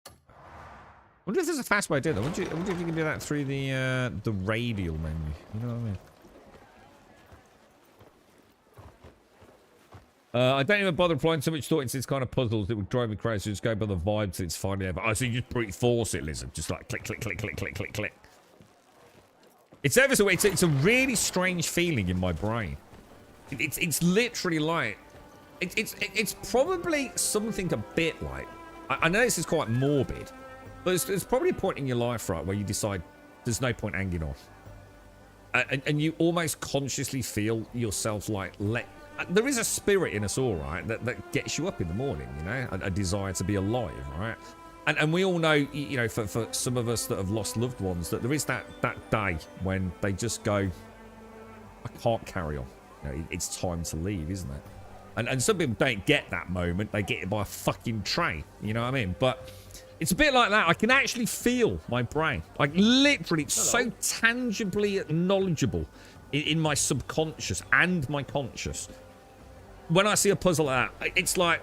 I wonder if there's a fast way to do that. I wonder if you can do that through the radial menu. You know what I mean? I don't even bother applying so much thought into this kind of puzzles. It would drive me crazy. Just go by the vibes. It's finally over. Oh, so you just brute force it, Lizard. Just like click, click, click, click, click, click, click. It's ever so. It's a really strange feeling in my brain. It's literally like it's probably something a bit like. I know this is quite morbid, but it's probably a point in your life, right, where you decide there's no point hanging on, and you almost consciously feel yourself like there is a spirit in us all, right, that gets you up in the morning, you know, a desire to be alive, right? And we all know, you know, for some of us that have lost loved ones, that there is that day when they just go, I can't carry on. You know, it's time to leave, isn't it? And some people don't get that moment. They get it by a fucking train. You know what I mean? But it's a bit like that. I can actually feel my brain. Like, literally, it's so tangibly knowledgeable in my subconscious and my conscious. When I see a puzzle like that, it's like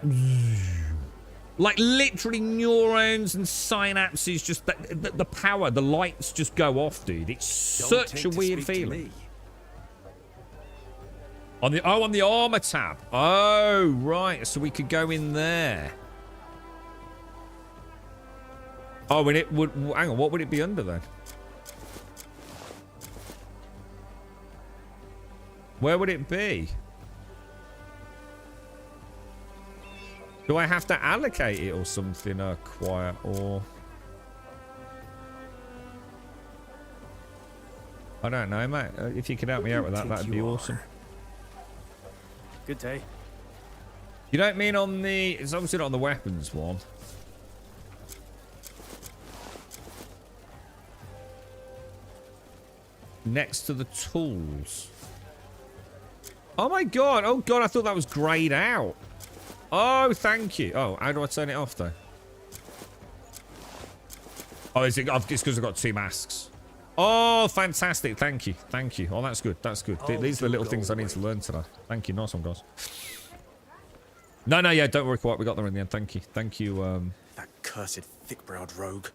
literally neurons and synapses, just the power, the lights just go off, dude. It's such a weird feeling. On the armor tab. Oh, right. So we could go in there. Oh, and it would, hang on, what would it be under then? Where would it be? Do I have to allocate it or something, quiet, or... I don't know, mate. If you could help me out with that, that'd be awesome. Good day. You don't mean on the... It's obviously not on the weapons one. Next to the tools. Oh my god. Oh god, I thought that was grayed out. Oh, thank you. Oh, how do I turn it off, though? Oh, it's because I've got 2 masks. Oh, fantastic. Thank you. Thank you. Oh, that's good. That's good. These are the little things I need to learn today. Thank you. Nice one, guys. No, yeah, don't worry, quiet. We got there in the end. Thank you. Thank you, That cursed thick-browed rogue.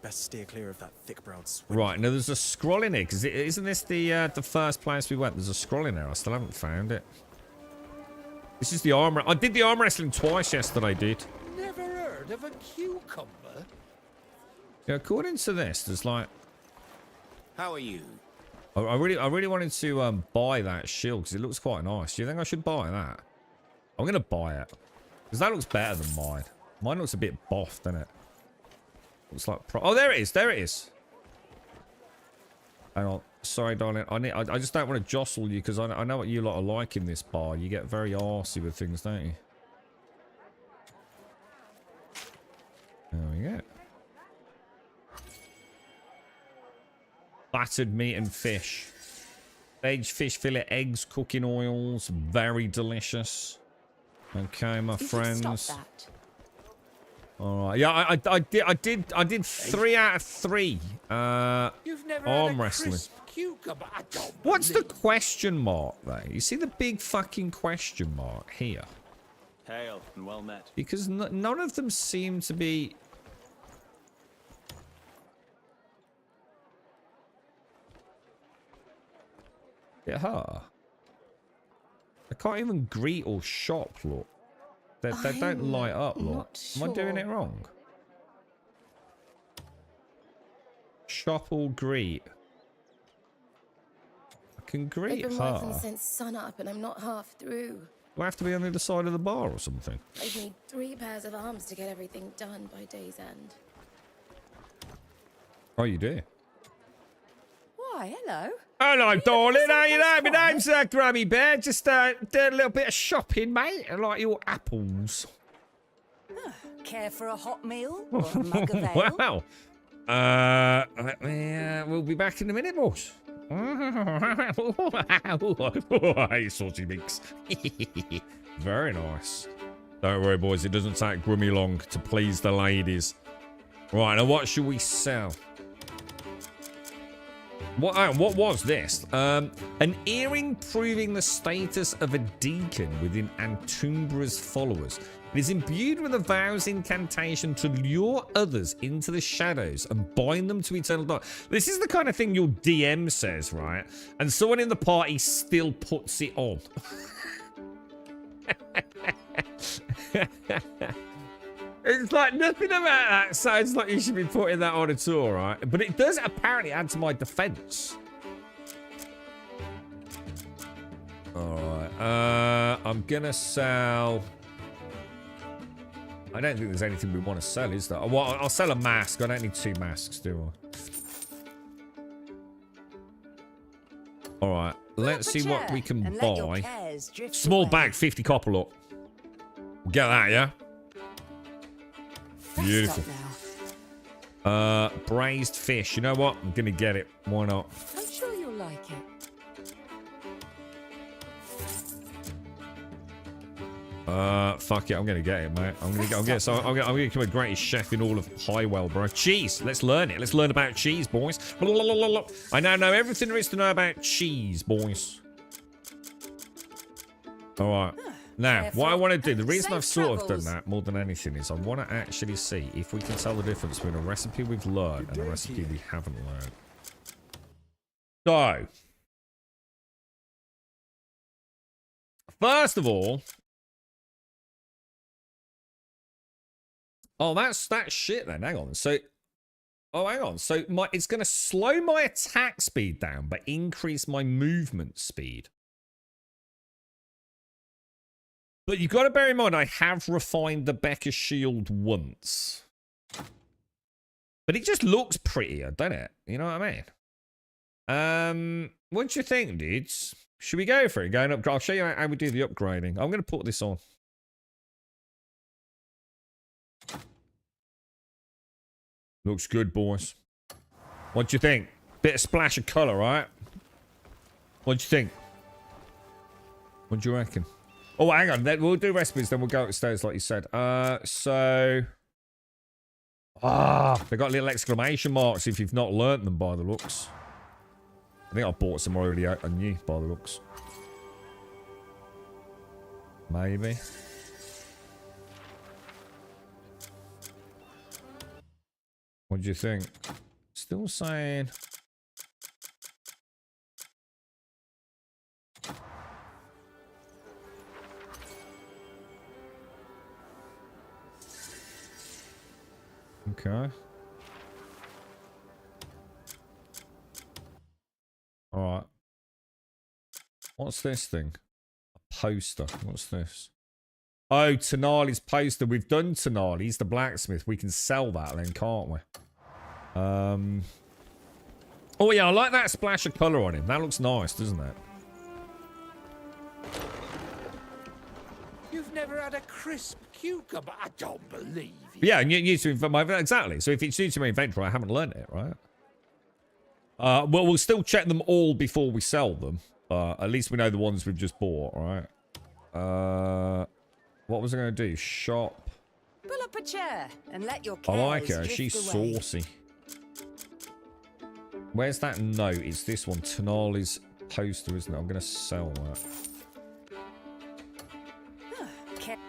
Best steer clear of that thick-browed swindler. Right, now there's a scroll in here, because isn't this the first place we went? There's a scroll in there. I still haven't found it. This is the arm... I did the arm wrestling twice yesterday, dude. Never heard of a cucumber? Yeah, according to this, there's like... How are you? I really wanted to buy that shield, because it looks quite nice. Do you think I should buy that? I'm going to buy it. Because that looks better than mine. Mine looks a bit boffed, doesn't it? Looks like... Oh, there it is. There it is. Hang on. Sorry, darling. I just don't want to jostle you, because I know what you lot are like in this bar. You get very arsey with things, don't you? There we go. Battered meat and fish. Veg, fish fillet, eggs, cooking oils. Very delicious. Okay, my friends. Stop that. All right. Yeah, I did 3 out of 3. You've never arm had a wrestling. crisp cucumber? I don't What's the believe. question mark though? You see the big fucking question mark here? Hail and well met. Because none of them seem to be. Yeah. I can't even greet or shop. Look. They don't light up, look. Am I doing it wrong? Shop or greet. I can greet I've been her. working since sunup and I'm not half through. Do I have to be on the other side of the bar or something? I need 3 pairs of arms to get everything done by day's end. Oh, you do? Why, hello. Hello, darling. How you doing? My name's Grubby Bear. Just did a little bit of shopping, mate. I like your apples. Care for a hot meal or a mug of ale? Well, we'll be back in a minute, boss. Hey, saucy mix. Very nice. Don't worry, boys. It doesn't take Grummy long to please the ladies. Right, now what should we sell? What was this? An earring proving the status of a deacon within Antumbra's followers. It is imbued with a vow's incantation to lure others into the shadows and bind them to eternal dark. This is the kind of thing your DM says, right? And someone in the party still puts it on. It's like nothing about that sounds like you should be putting that on at all, right? But it does apparently add to my defense. Alright, I'm gonna sell... I don't think there's anything we want to sell, is there? Well, I'll sell a mask. I don't need 2 masks, do I? Alright, let's see what we can buy. Small bag, 50 copper, look. Get that, yeah? Beautiful. Braised fish. You know what? I'm gonna get it. Why not? I'm sure you'll like it. Fuck it. I'm gonna get it, mate. I'm gonna become a greatest chef in all of Highwell, bro. Cheese. Let's learn it. Let's learn about cheese, boys. I now know everything there is to know about cheese, boys. All right. Now, what I want to do, the reason I've sort of done that more than anything is I want to actually see if we can tell the difference between a recipe we've learned and a recipe we haven't learned. So, first of all, oh, that's shit then. Hang on. So, hang on. So, it's going to slow my attack speed down, but increase my movement speed. But you've got to bear in mind, I have refined the Becker shield once. But it just looks prettier, doesn't it? You know what I mean? What do you think, dudes? Should we go for it? Going up? I'll show you how we do the upgrading. I'm going to put this on. Looks good, boys. What do you think? Bit of splash of colour, right? What do you think? What do you reckon? Oh, hang on. We'll do recipes, then we'll go upstairs, like you said. They got little exclamation marks if you've not learnt them by the looks. I think I bought some already out on you by the looks. Maybe. What do you think? Still saying... Okay. Alright. What's this thing? A poster. What's this? Oh, Tenali's poster. We've done Tenali's, the blacksmith. We can sell that then, can't we? Oh yeah, I like that splash of colour on him. That looks nice, doesn't it? You've never had a crisp cucumber? I don't believe you. Yeah, and new to my exactly. So if it's new to my inventory, I haven't learned it, right? Well, we'll still check them all before we sell them. At least we know the ones we've just bought, right? What was I going to do? Shop. Pull up a chair and let your I like her. drift She's away. saucy. Where's that note? It's this one. Tenali's poster, isn't it? I'm going to sell that.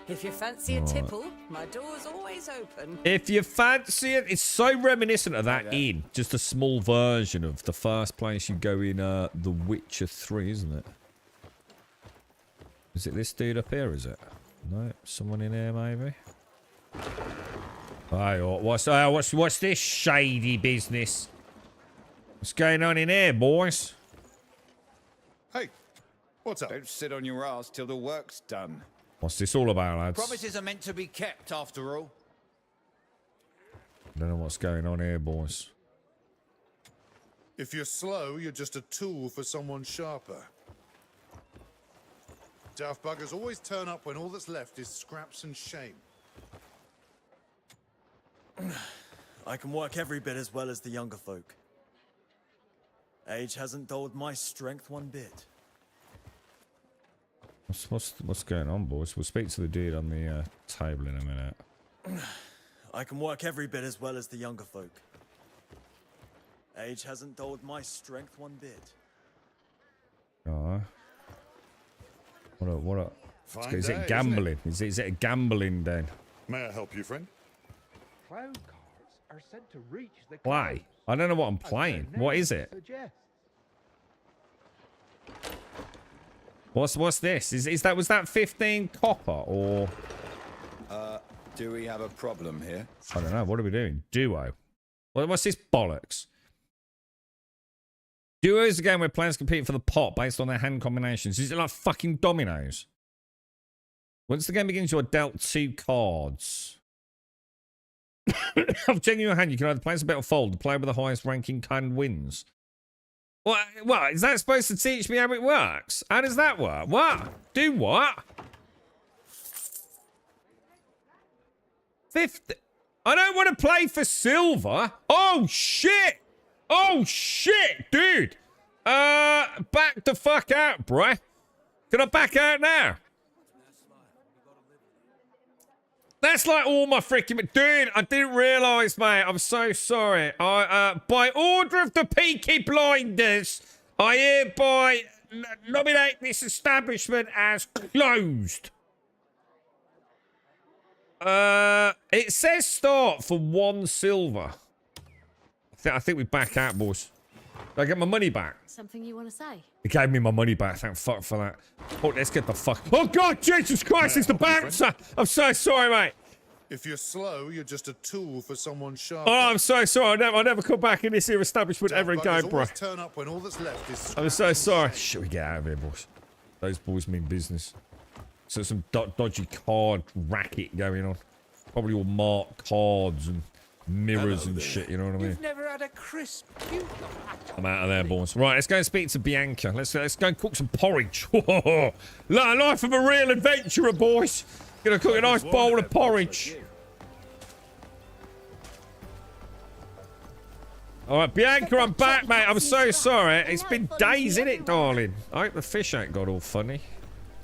If you fancy a tipple, my door's always open. If you fancy it, it's so reminiscent of that inn. Just a small version of the first place you go in The Witcher 3, isn't it? Is it this dude up here, is it? No, someone in here maybe? Hey, what's this shady business? What's going on in here, boys? Hey, what's up? Don't sit on your ass till the work's done. What's this all about, lads? Promises are meant to be kept, after all. Don't know what's going on here, boys. If you're slow, you're just a tool for someone sharper. Daft buggers always turn up when all that's left is scraps and shame. I can work every bit as well as the younger folk. Age hasn't dulled my strength one bit. What's going on, boys? We'll speak to the dude on the table in a minute. I can work every bit as well as the younger folk. Age hasn't dulled my strength one bit. Oh. What a... Fine Is day, it isn't gambling? Is it a gambling den? May I help you, friend? Cloud cards are said to reach the Why? clouds, I don't know what I'm as playing. their What name is it? suggests. What's this? Was that 15 copper or? Do we have a problem here? I don't know. What are we doing? Duo. What's this bollocks? Duo is a game where players compete for the pot based on their hand combinations. Is it like fucking dominoes? Once the game begins, you are dealt 2 cards. Of genuine hand, you can either place a bet or fold. The player with the highest ranking hand wins. What? Is that supposed to teach me how it works? How does that work? What? Do what? 50. I don't want to play for silver. Oh, shit. Oh, shit, dude. Back the fuck out, bruh. Can I back out now? That's like all my freaking... Dude, I didn't realise, mate. I'm so sorry. By order of the Peaky Blinders, I hereby nominate this establishment as closed. It says start for 1 silver. I think we back out, boys. Do I get my money back? Something you want to say? He gave me my money back. Thank fuck for that. Oh, let's get the fuck... Oh, God, Jesus Christ, it's the bouncer. I'm so sorry, mate. If you're slow, you're just a tool for someone sharp. Oh, I'm so sorry. I'll never come back in this here establishment ever again, bro. Turn up when all that's left is I'm so sorry. Shit, we get out of here, boys. Those boys mean business. So some dodgy card racket going on. Probably all marked cards and mirrors and shit, you know what I mean? You've never had a crisp cucumber. I'm out of there, boys. Right, let's go and speak to Bianca. Let's go and cook some porridge. Whoa. Life of a real adventurer, boys. Gonna cook a nice bowl of porridge. All right, Bianca, I'm back, mate. I'm so sorry. It's been days, innit, darling? I hope the fish ain't got all funny.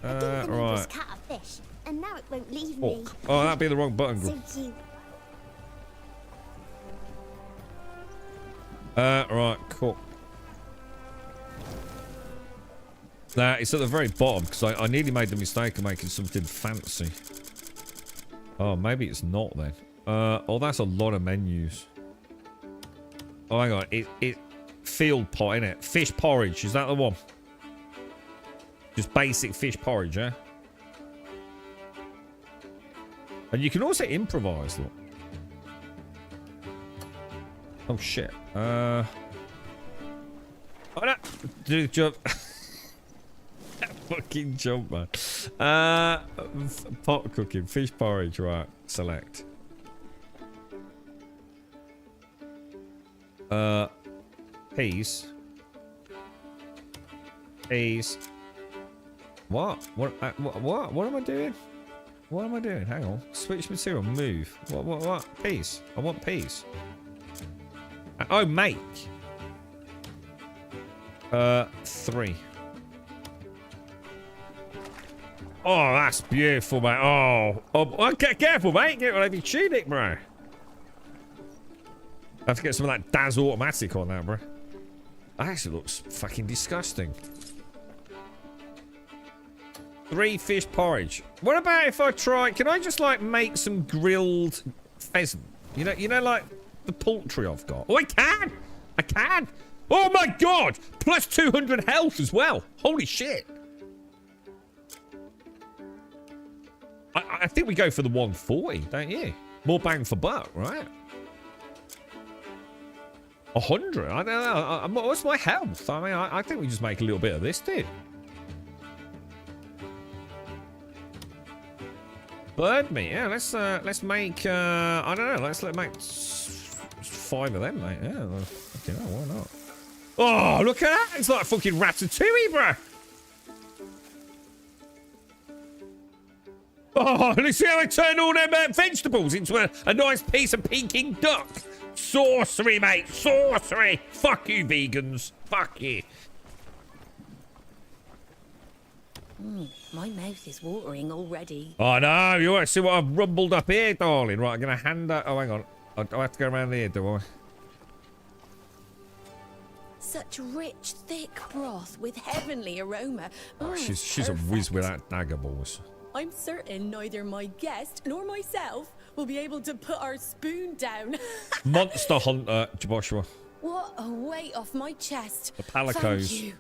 Right. Cat a fish, and now it won't leave me. Oh, that'd be the wrong button. So cute. Right, cool. It's at the very bottom because I nearly made the mistake of making something fancy. Oh, maybe it's not then. Oh, that's a lot of menus. Oh, hang on. It field pot, innit? Fish porridge. Is that the one? Just basic fish porridge, yeah? And you can also improvise, look. Oh, shit. Oh, no. Do jump. Fucking jump, man. Pot cooking. Fish porridge, right. Select. Peas. Peas. What? What am I doing? What am I doing? Hang on. Switch material. Move. What? Peas. I want peas. Oh, make. 3. Oh, that's beautiful, mate. Oh, get careful, mate. Get one of your tunic, bro. I have to get some of that Daz automatic on that, bro. That actually looks fucking disgusting. 3 fish porridge. What about if I try... Can I just, like, make some grilled pheasant? You know, like, the poultry I've got. Oh, I can! I can! Oh, my God! Plus 200 health as well. Holy shit. I think we go for the 140, don't you? More bang for buck, right? 100? I don't know. What's my health? I mean, I think we just make a little bit of this, dude. Bird meat, yeah. Let's make. I don't know. Let's make 5 of them, mate. Yeah. Okay, no, why not? Oh, look at that! It's like fucking ratatouille, bro. Oh, let's see how I turn all them vegetables into a nice piece of Peking duck. Sorcery, mate. Sorcery. Fuck you, vegans. Fuck you. My mouth is watering already. Oh, no. You want to see what I've rumbled up here, darling? Right, I'm going to hand that... Oh, hang on. I have to go around here, do I? such rich, thick broth with heavenly aroma. Oh, She's a whiz with that dagger, boys. I'm certain neither my guest nor myself will be able to put our spoon down. Monster Hunter, Joshua. What a weight off my chest. The palicos. Thank you.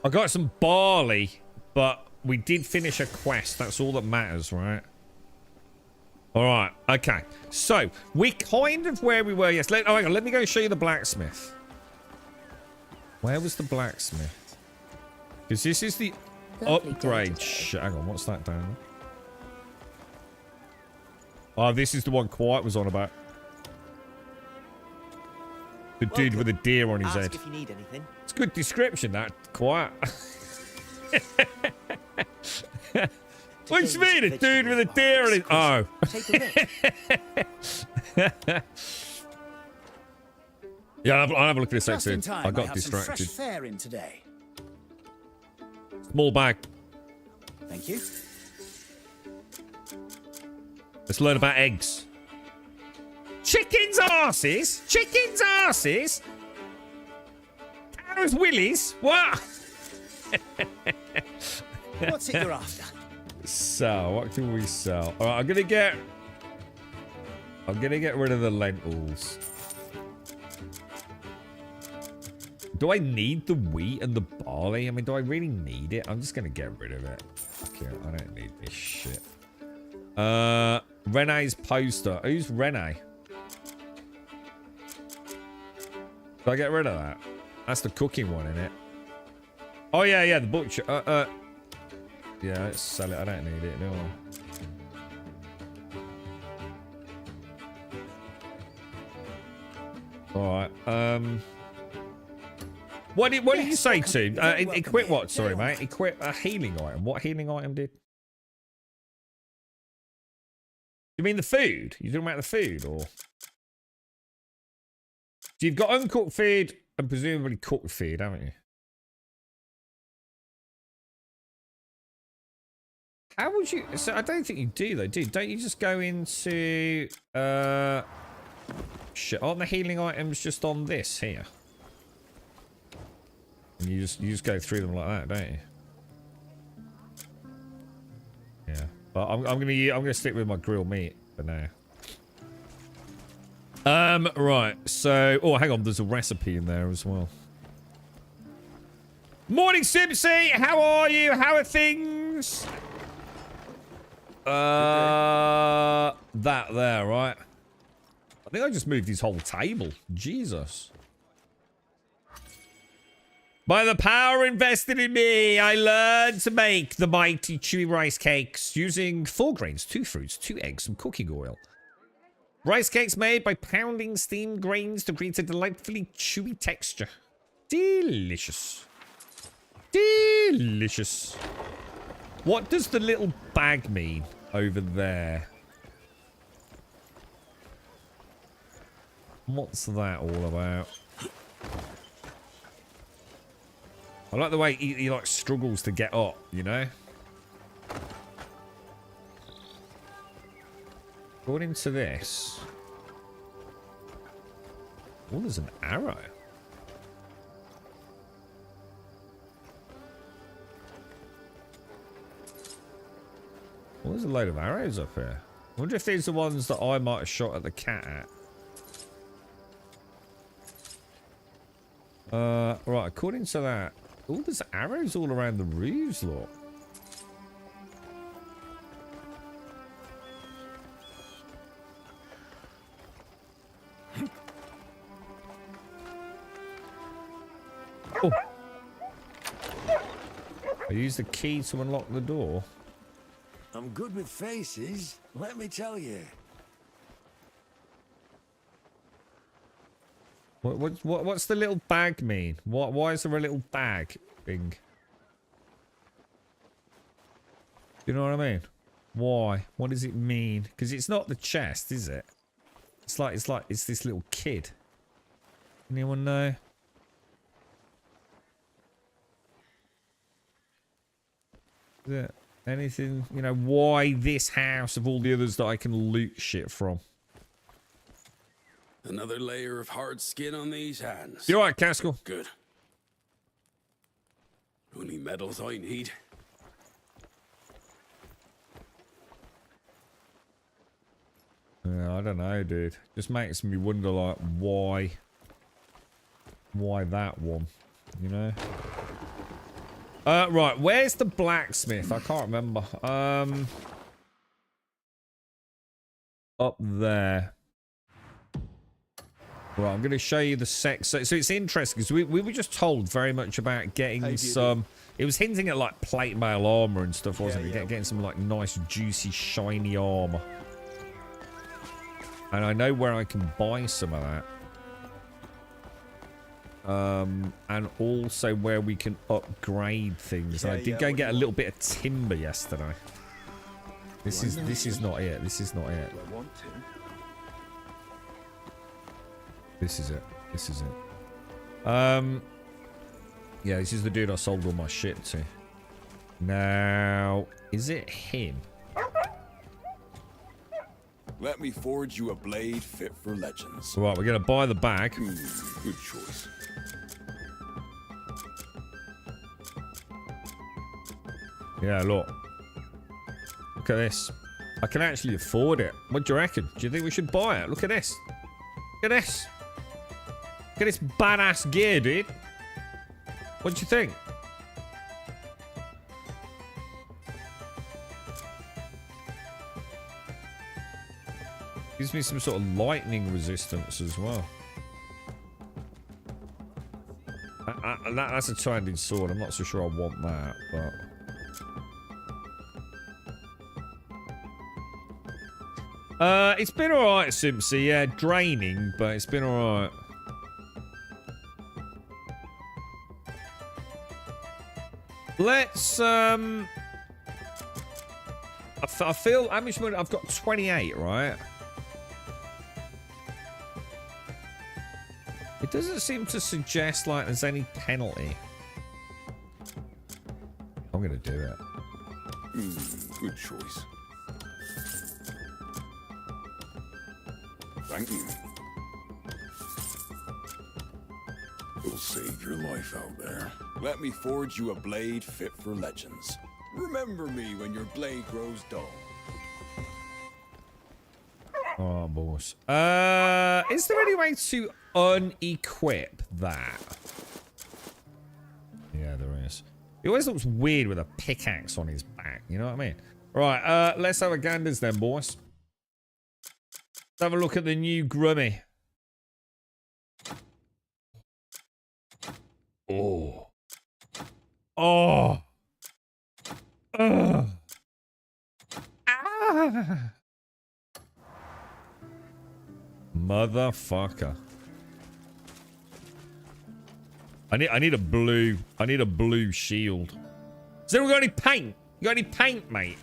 I got some barley, but we did finish a quest. That's all that matters, right? All right. Okay. So we kind of where we were. Yes. Hang on. Let me go show you the blacksmith. Where was the blacksmith? Because this is the upgrade. Hang on. What's that down there? Oh, this is the one Quiet was on about. The dude with a deer on his head. If you need anything. It's a good description, that. Quiet. What do you mean? A dude with a deer on his... Oh. Yeah, I'll have a look at this soon. I got distracted. Fresh fare in today. Small bag. Thank you. Let's learn about eggs. Chickens' arses? Chickens' arses? Cows' willies? What? What's it you're after? So, what can we sell? All right, I'm gonna get rid of the lentils. Do I need the wheat and the barley? I mean, do I really need it? I'm just gonna get rid of it. Okay, I don't need this shit. Renee's poster. Who's Renee? Do I get rid of that? That's the cooking one, isn't it? Oh yeah, the butcher. Yeah, let's sell it. I don't need it, no. All right. What did you say to? Equip what? Sorry, mate. Equip a healing item. What healing item did? You mean the food? You talking about the food, or? So you've got uncooked feed and presumably cooked feed, haven't you? How would you... So I don't think you do, though, do you? Don't you just go into... Shit, aren't the healing items just on this here? And you just go through them like that, don't you? Yeah. But I'm gonna stick with my grilled meat for now. Right, so... Oh, hang on, there's a recipe in there as well. Morning, Simpsy! How are you? How are things? That there, right? I think I just moved his whole table. Jesus. By the power invested in me, I learned to make the mighty chewy rice cakes using 4 grains, 2 fruits, 2 eggs, some cooking oil. Rice cakes made by pounding steamed grains to create a delightfully chewy texture. Delicious. Delicious. What does the little bag mean over there? What's that all about? I like the way he like struggles to get up, you know? According to this... Oh, there's an arrow. Well, there's a load of arrows up here. I wonder if these are the ones that I might have shot at the cat at. Right, according to that... Oh, there's arrows all around the roofs, look. Oh. I used the key to unlock the door. I'm good with faces, let me tell you. What's the little bag mean? Why is there a little bag thing? You know what I mean? Why? What does it mean? Because it's not the chest, is it? It's this little kid. Anyone know? Is it anything? You know, why this house of all the others that I can loot shit from? Another layer of hard skin on these hands. You all right, Caskell? Good. Only metals I need. Yeah, I don't know, dude. Just makes me wonder, like, why that one, you know? Right, where's the blacksmith? I can't remember. Up there. Right, I'm going to show you the sex. So it's interesting because we were just told very much about getting some. It was hinting at like plate mail armor and stuff, wasn't it? Getting some like nice, juicy, shiny armor. And I know where I can buy some of that. And also where we can upgrade things. I did go and get a little bit of timber yesterday. This is not it. This is not it. This is it. This is it. Yeah, this is the dude I sold all my shit to. Now, is it him? Let me forge you a blade fit for legends. Right, we're gonna buy the bag. Good choice. Yeah, look. Look at this. I can actually afford it. What do you reckon? Do you think we should buy it? Look at this. Look at this. Look at this badass gear, dude. What do you think? Gives me some sort of lightning resistance as well. That's a two-handed sword. I'm not so sure I want that, but... it's been alright, Simpsy. Yeah, draining, but it's been alright. Let's, I feel, how much money? I've got 28, right? It doesn't seem to suggest, like, there's any penalty. I'm gonna do it. Good choice. Thank you. It'll save your life out there. Let me forge you a blade fit for legends. Remember me when your blade grows dull. Oh, boss. Is there any way to unequip that? Yeah, there is. He always looks weird with a pickaxe on his back, you know what I mean? Right, let's have a ganders then, boys. Let's have a look at the new Grummy. Oh. Oh. Ah. Motherfucker. I need a blue shield. Has anyone got any paint? You got any paint, mate?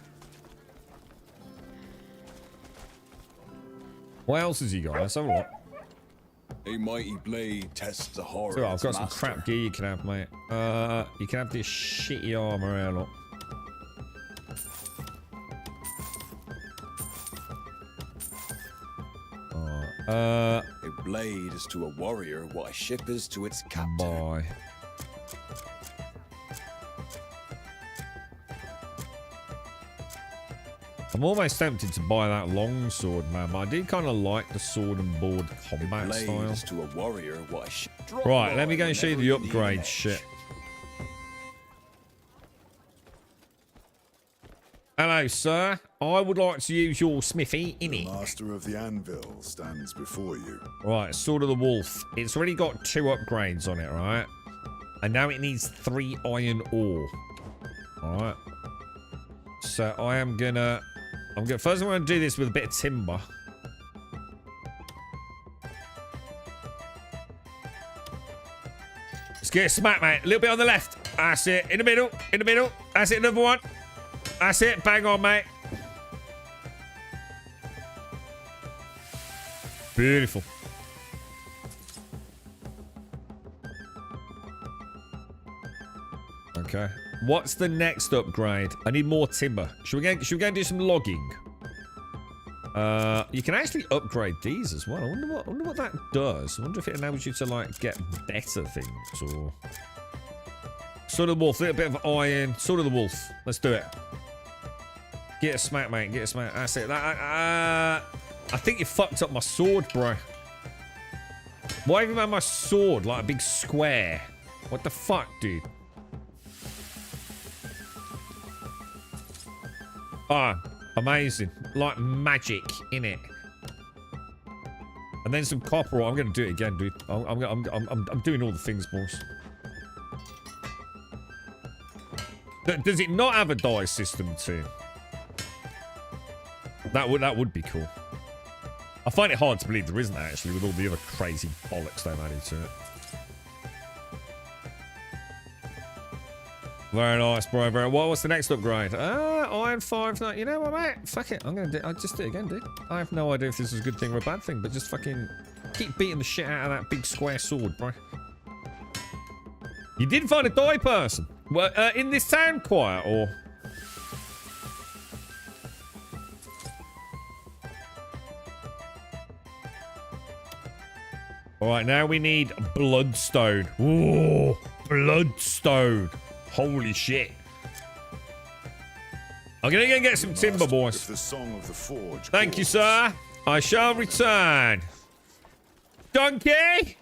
What else has he got? Let's have a look. A mighty blade tests the horror. So I've got some crap gear you can have, mate. You can have this shitty armor here, look. A blade is to a warrior what a ship is to its captain. Bye. I'm almost tempted to buy that long sword, man, but I do kind of like the sword and board combat style. Is to a warrior what a ship. Right, let me go and show you the upgrade shit. Hello, sir. I would like to use your smithy, innit? The master of the anvil stands before you. Right, Sword of the Wolf. It's already got 2 upgrades on it, right? And now it needs 3 iron ore. Alright. So I am gonna... First I'm gonna do this with a bit of timber. Let's get a smack, mate. A little bit on the left. That's it. In the middle. In the middle. That's it. Another one. That's it. Bang on, mate. Beautiful. Okay. What's the next upgrade? I need more timber. Should we go and do some logging? You can actually upgrade these as well. I wonder what that does. I wonder if it enables you to like get better things or. Sword of the Wolf, a little bit of iron. Sword of the Wolf. Let's do it. Get a smack, mate. Get a smack. That's it. I think you fucked up my sword, bro. Why have you made my sword like a big square? What the fuck, dude? Ah, amazing. Like magic, innit? And then some copper. I'm gonna do it again, dude. I'm doing all the things, boys. Does it not have a die system too? That would be cool. I find it hard to believe there isn't actually with all the other crazy bollocks they've added to it. Very nice, bro. What's the next upgrade? Iron 5. You know what, mate? Fuck it. I'll just do it again, dude. I have no idea if this is a good thing or a bad thing, but just fucking keep beating the shit out of that big square sword, bro. You did find a die person. Well, in this town choir, or... Alright, now we need bloodstone. Ooh, bloodstone. Holy shit. I'm gonna go get some timber, boys. The song of the forge. Thank you, sir. I shall return. Donkey!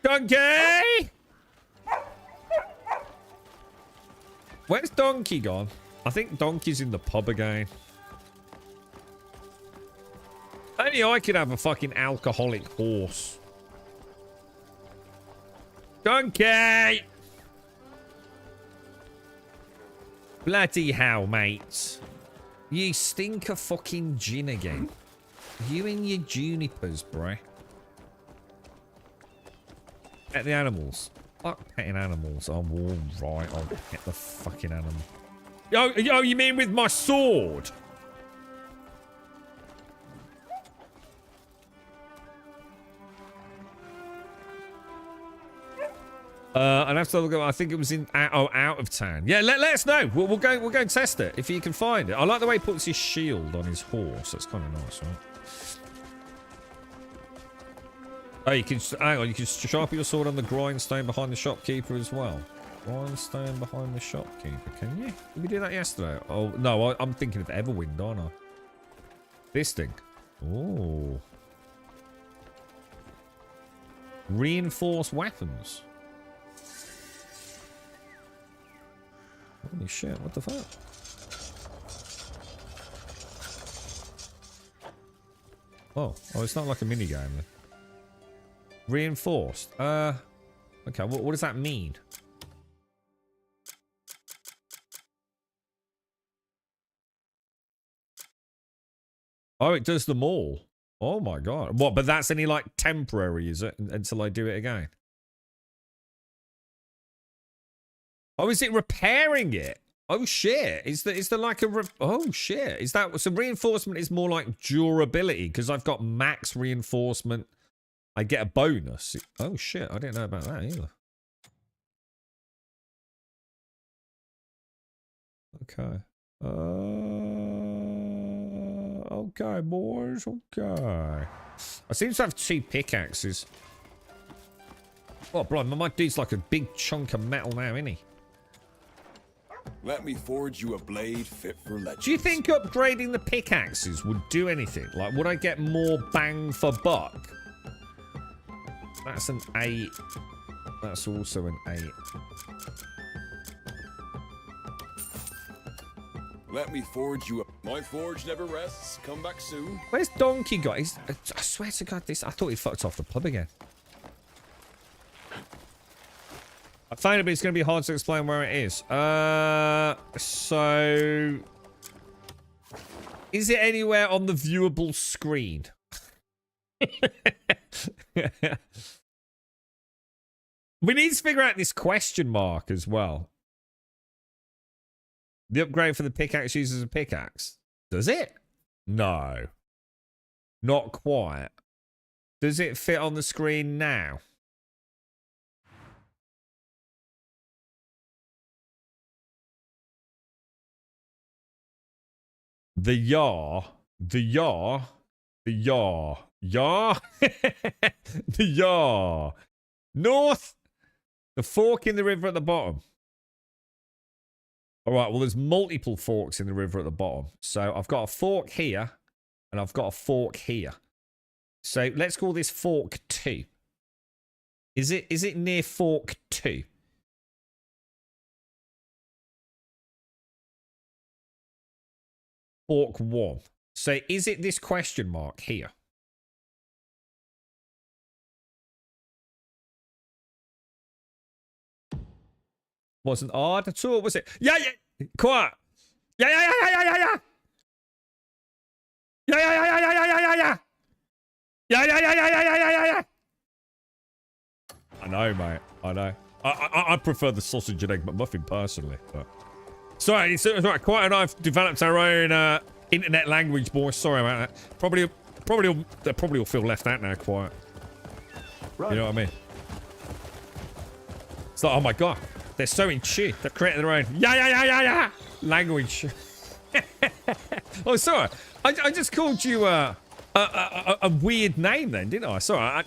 Donkey! Where's Donkey gone? I think Donkey's in the pub again. Only I could have a fucking alcoholic horse. Donkey! Bloody hell, mates. You stink of fucking gin again. You and your junipers, bruh. Pet the animals. Fuck petting animals. I'm all right. I'll pet the fucking animal. Yo, you mean with my sword? I'd have to look at, I think it was in out of town. Yeah, let us know. We'll go and test it if you can find it. I like the way he puts his shield on his horse. That's kind of nice, right? Oh, you can hang on. You can sharpen your sword on the grindstone behind the shopkeeper as well. Grindstone behind the shopkeeper. Can you? Did we do that yesterday? Oh no, I'm thinking of Everwind, aren't I? This thing. Oh. Reinforced weapons. Holy shit, what the fuck? Oh, it's not like a minigame then. Reinforced. Okay, what does that mean? Oh, it does them all. Oh my god. What, but that's only like temporary, is it? Until I do it again. Oh, is it repairing it? Oh shit. Is there like a oh shit. Is that so reinforcement is more like durability because I've got max reinforcement. I get a bonus. Oh shit, I didn't know about that either. Okay. Okay, boys. Okay. I seem to have 2 pickaxes. Oh, blimey, my dude's like a big chunk of metal now, isn't he? Let me forge you a blade fit for legends. Do you think upgrading the pickaxes would do anything? Like, would I get more bang for buck? That's an 8. That's also an 8. Let me forge you a... My forge never rests. Come back soon. Where's Donkey got? I swear to God, I thought he fucked off the pub again. I found it, but it's going to be hard to explain where it is. So... Is it anywhere on the viewable screen? We need to figure out this question mark as well. The upgrade for the pickaxe uses a pickaxe. Does it? No. Not quite. Does it fit on the screen now? The Yar. The Yar. The Yar. Yar. The Yar. North. The fork in the river at the bottom. All right, well, there's multiple forks in the river at the bottom. So I've got a fork here, and I've got a fork here. So let's call this fork 2. Is it near fork 2? Fork 1. So is it this question mark here? Wasn't hard at all, was it? Yeah, yeah. Quiet. Yeah, yeah, yeah, yeah, yeah, yeah. Yeah, yeah, yeah, yeah, yeah, yeah, yeah, yeah. Yeah, yeah, yeah, yeah, yeah, yeah, yeah, yeah. I know, mate. I know. I prefer the sausage and egg McMuffin personally, but sorry, it's right. Quiet and I've developed our own internet language, boys. Sorry about that. They probably will feel left out now. Quiet. Right. You know what I mean? It's like, oh my god, they're so in tune. They're creating their own yeah language. Oh, sorry. I just called you a weird name then, didn't I? Sorry.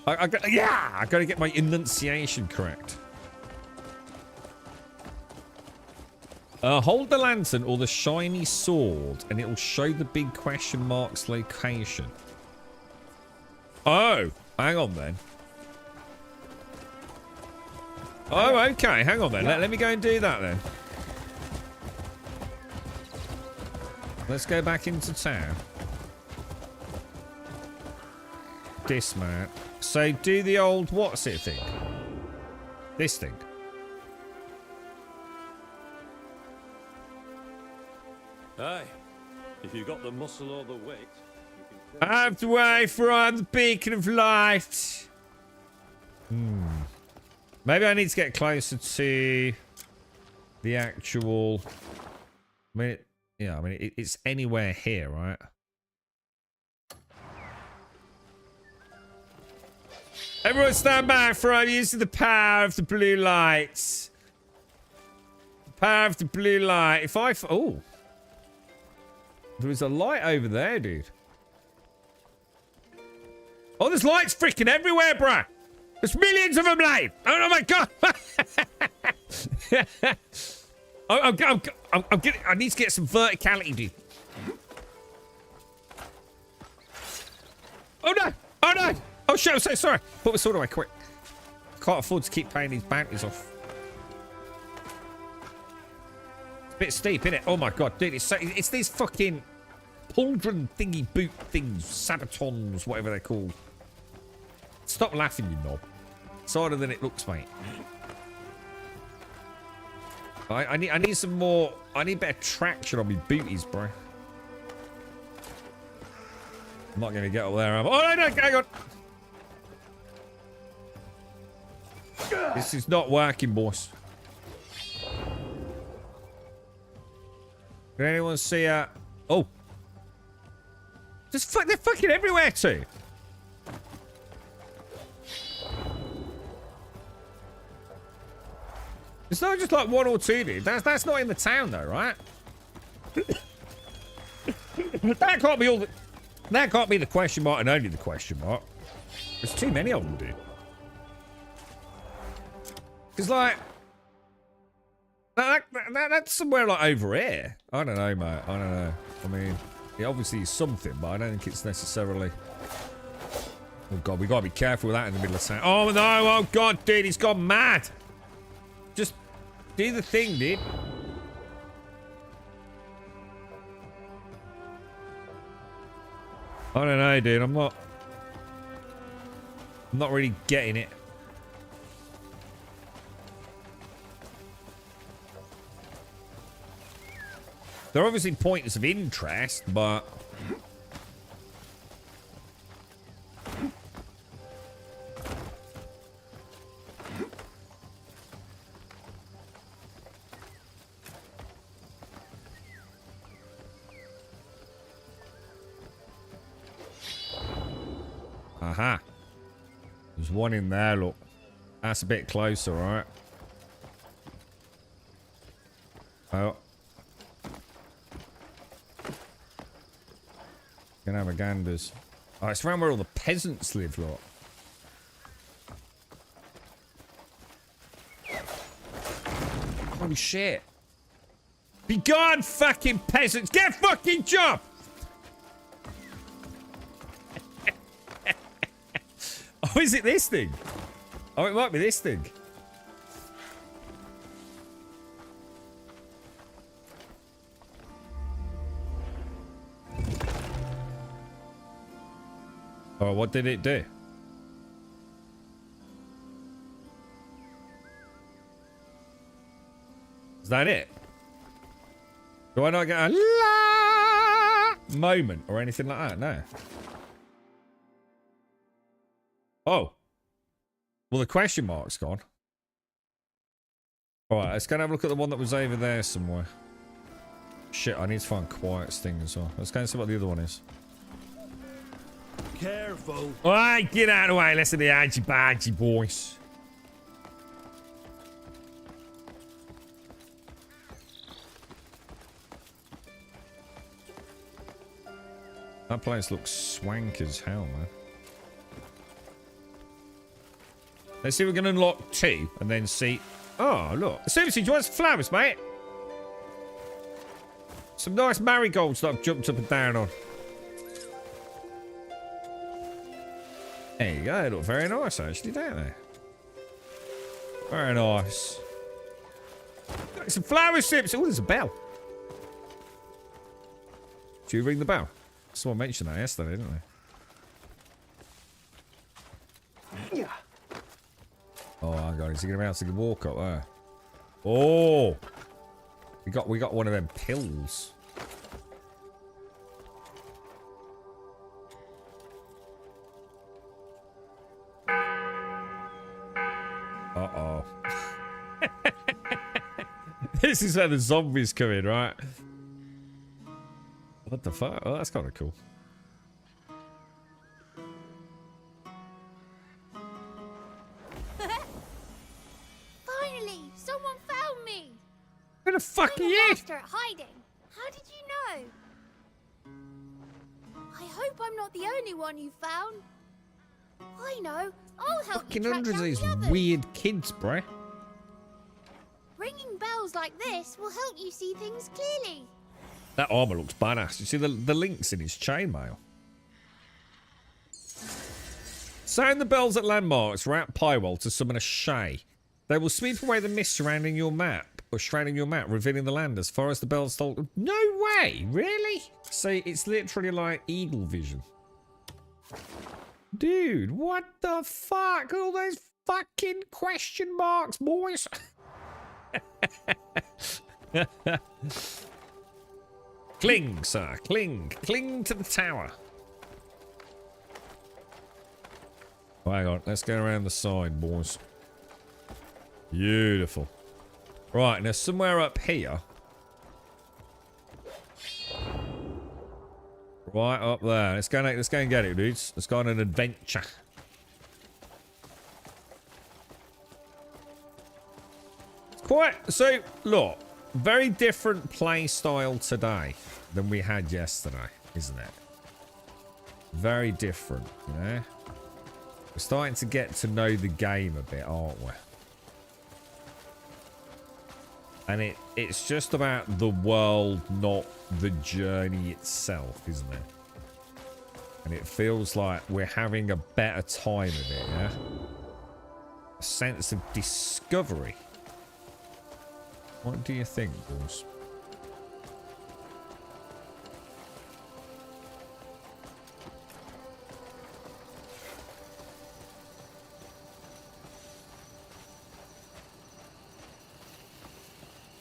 I got to get my enunciation correct. Hold the lantern or the shiny sword, and it will show the big question mark's location. Oh, hang on then. Oh, okay. Hang on then. Let me go and do that then. Let's go back into town. Dismount. So do the old what's it thing? This thing. Aye. If you've got the muscle or the weight, you can... Out the way from the beacon of light. Maybe I need to get closer to the actual... I mean, it's anywhere here, right? Everyone stand back for I'm using the power of the blue lights. The power of the blue light. If I... Oh. There was a light over there, dude. Oh, there's lights freaking everywhere, bruh. There's millions of them, live. Oh my god. I'm getting... I need to get some verticality, dude. Oh no! Oh no! Oh shit! I'm so sorry. Put my sword away quick. Can't afford to keep paying these bounties off. It's a bit steep, isn't it? Oh my god, dude! It's these fucking pauldron thingy boot things, sabatons, whatever they're called. Stop laughing, you knob. It's harder than it looks, mate. I need some more. I need better traction on my booties, bro. I'm not gonna get up there, am I? Oh no, hang on. This is not working, boss. Can anyone see oh. They're fucking everywhere too. It's not just like one or two, dude. That's not in the town though, right? That can't be all the... That can't be the question mark and only the question mark. There's too many of them, dude. It's like... That's somewhere like over here. I don't know, mate. I don't know. I mean, it obviously is something, but I don't think it's necessarily... Oh, God, we got to be careful with that in the middle of town. Oh, no. Oh, God, dude. He's gone mad. Just do the thing, dude. I don't know, dude. I'm not really getting it. There are obviously points of interest, but... Aha. There's one in there, look. That's a bit closer, right? Oh. Gonna have a ganders. Oh, it's around where all the peasants live, lot. Holy shit. Be gone, fucking peasants! Get a fucking job! Oh, is it this thing? Oh, it might be this thing. Oh, what did it do? Is that it? Do I not get a la moment or anything like that? No. Oh. Well, the question mark's gone. Alright, let's go and have a look at the one that was over there somewhere. Shit, I need to find Quiet's thing as well. Let's go and see what the other one is. Careful. Alright, get out of the way. Listen to the argy-bargy boys. That place looks swank as hell, man. Let's see if we can unlock 2 and then see. Oh, look. Seriously, do you want some flowers, mate? Some nice marigolds that I've jumped up and down on. There you go. They look very nice, actually, don't they? Very nice. Got some flower sips. Oh, there's a bell. Should you ring the bell? Someone mentioned that yesterday, didn't they? Yeah. Oh, hang on. Is he going to be able to walk up there? Oh! We got one of them pills. Uh-oh. This is where the zombies come in, right? What the fuck? Oh, that's kind of cool. Finally, someone found me. Where the fuck are you? I'm a master at hiding. How did you know? I hope I'm not the only one you found. I know. I'll help Fucking you track hundreds of down these the others. weird kids, bruh. Ringing bells like this will help you see things clearly. That armor looks badass. You see the links in his chainmail. Sound the bells at landmarks route Pywell to summon a Shay. They will sweep away the mist surrounding your map, revealing the land as far as the bells told. No way! Really? See, it's literally like eagle vision. Dude, what the fuck? All those fucking question marks, boys. Cling, sir. Cling. Cling to the tower. Oh, hang on. Let's go around the side, boys. Beautiful. Right, now somewhere up here. Right up there. Let's go and get it, dudes. Let's go on an adventure. Quite so look, very different play style today than we had yesterday, isn't it? Very different, you know? We're starting to get to know the game a bit, aren't we? And it's just about the world, not the journey itself, isn't it? And it feels like we're having a better time of it, yeah? A sense of discovery. What do you think, boys?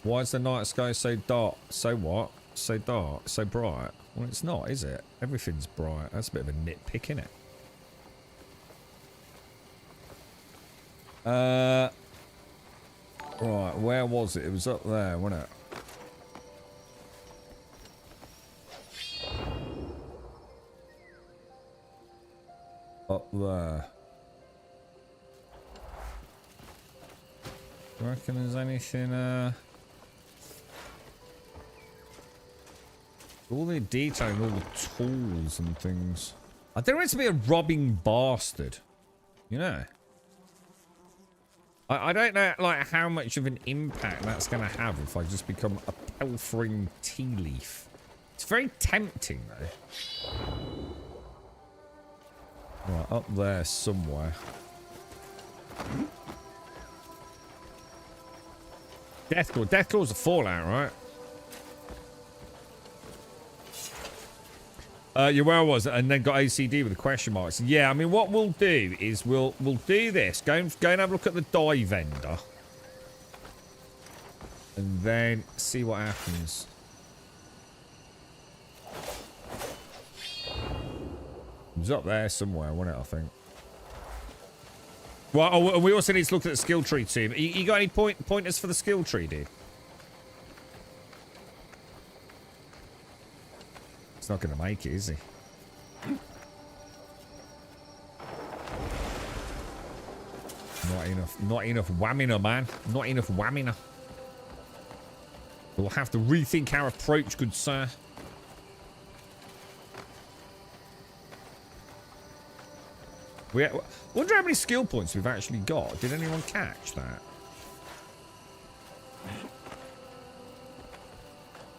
Why is the night sky so dark? So what? So dark? So bright? Well, it's not, is it? Everything's bright. That's a bit of a nitpick, innit? Right, where was it? It was up there, wasn't it? Up there. Do you reckon there's anything, All the detailing, all the tools and things. I don't want it to be a robbing bastard. You know? I don't know, like, how much of an impact that's going to have if I just become a pilfering tea leaf. It's very tempting, though. Right, up there somewhere. Deathcore. Deathcore's a Fallout, right? Yeah, where I was, and then got ACD with the question marks. Yeah, I mean, what we'll do is we'll do this. Go and have a look at the dye vendor, and then see what happens. It was up there somewhere, wasn't it? I think. Well, oh, we also need to look at the skill tree too. You got any pointers for the skill tree, dude? He's not going to make it, is he? Not enough whamming, man. Not enough whamming. We'll have to rethink our approach, good sir. Wonder how many skill points we've actually got. Did anyone catch that?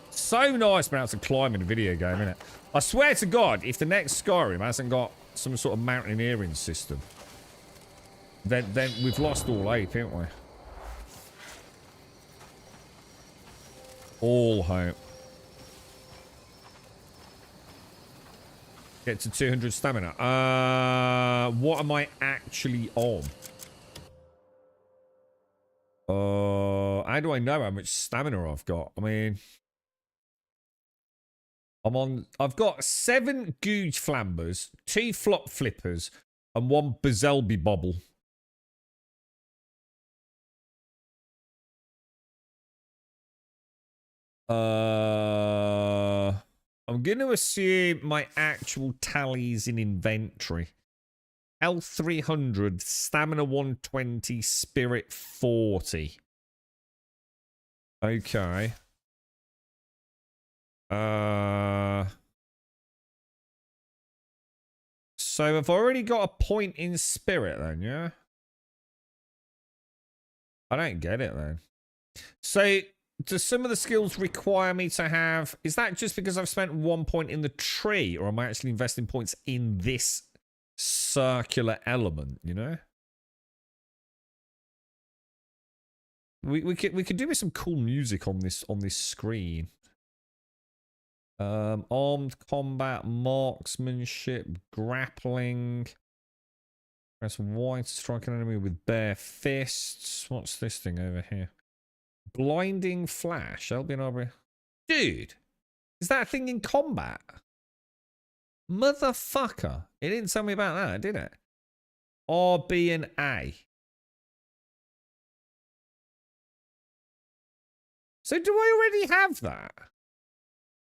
So nice being able to climb in a video game, innit? I swear to God, if the next Skyrim hasn't got some sort of mountaineering system, then we've lost all hope, haven't we? All hope. Get to 200 stamina. What am I actually on? How do I know how much stamina I've got? I mean, I've got 7 Googe Flambers, 2 Flop Flippers, and 1 Bezelby Bobble. I'm going to assume my actual tallies in inventory. Health 300, stamina 120, spirit 40. Okay. So I've already got a point in spirit then, yeah? I don't get it then. So, do some of the skills require me to have... Is that just because I've spent 1 point in the tree, or am I actually investing points in this circular element, you know? We could do with some cool music on this screen. Armed combat, marksmanship, grappling. Press Y to strike an enemy with bare fists. What's this thing over here? Blinding flash. Albion Aubrey. Dude, is that a thing in combat? Motherfucker. It didn't tell me about that, did it? R, B, and A. So do I already have that?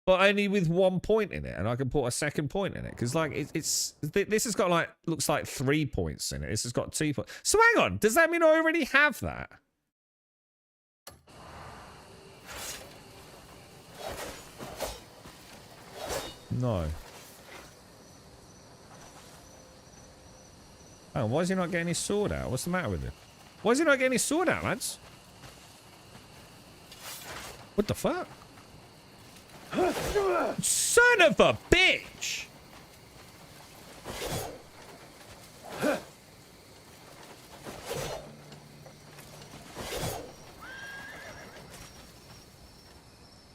But only with 1 point in it, and I can put a second point in it. Because, like, this has got, like, looks like 3 points in it. This has got 2 points. So hang on. Does that mean I already have that? No. Oh, why is he not getting his sword out? What's the matter with him? Why is he not getting his sword out, lads? What the fuck? Son of a bitch!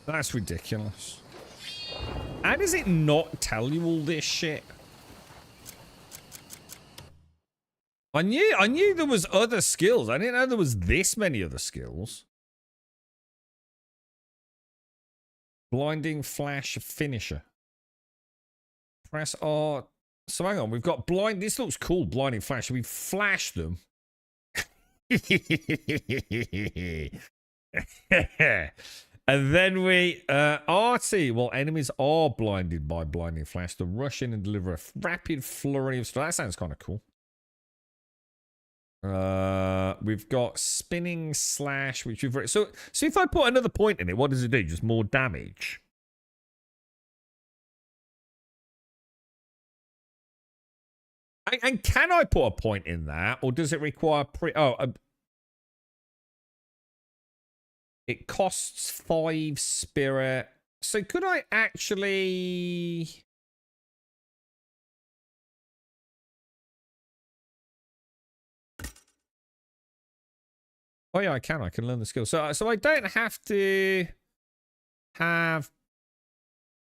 That's ridiculous. How does it not tell you all this shit? I knew there was other skills. I didn't know there was this many other skills. Blinding flash finisher. Press R. So hang on, we've got blind. This looks cool. Blinding flash. We flash them. And then we RT. Well, enemies are blinded by blinding flash. To rush in and deliver a rapid flurry of stuff. That sounds kind of cool. We've got spinning slash, which we've so if I put another point in it, what does it do? Just more damage. And can I put a point in that, or does it require it costs 5 spirit. So could I actually? Oh yeah, I can. I can learn the skill. So I don't have to have.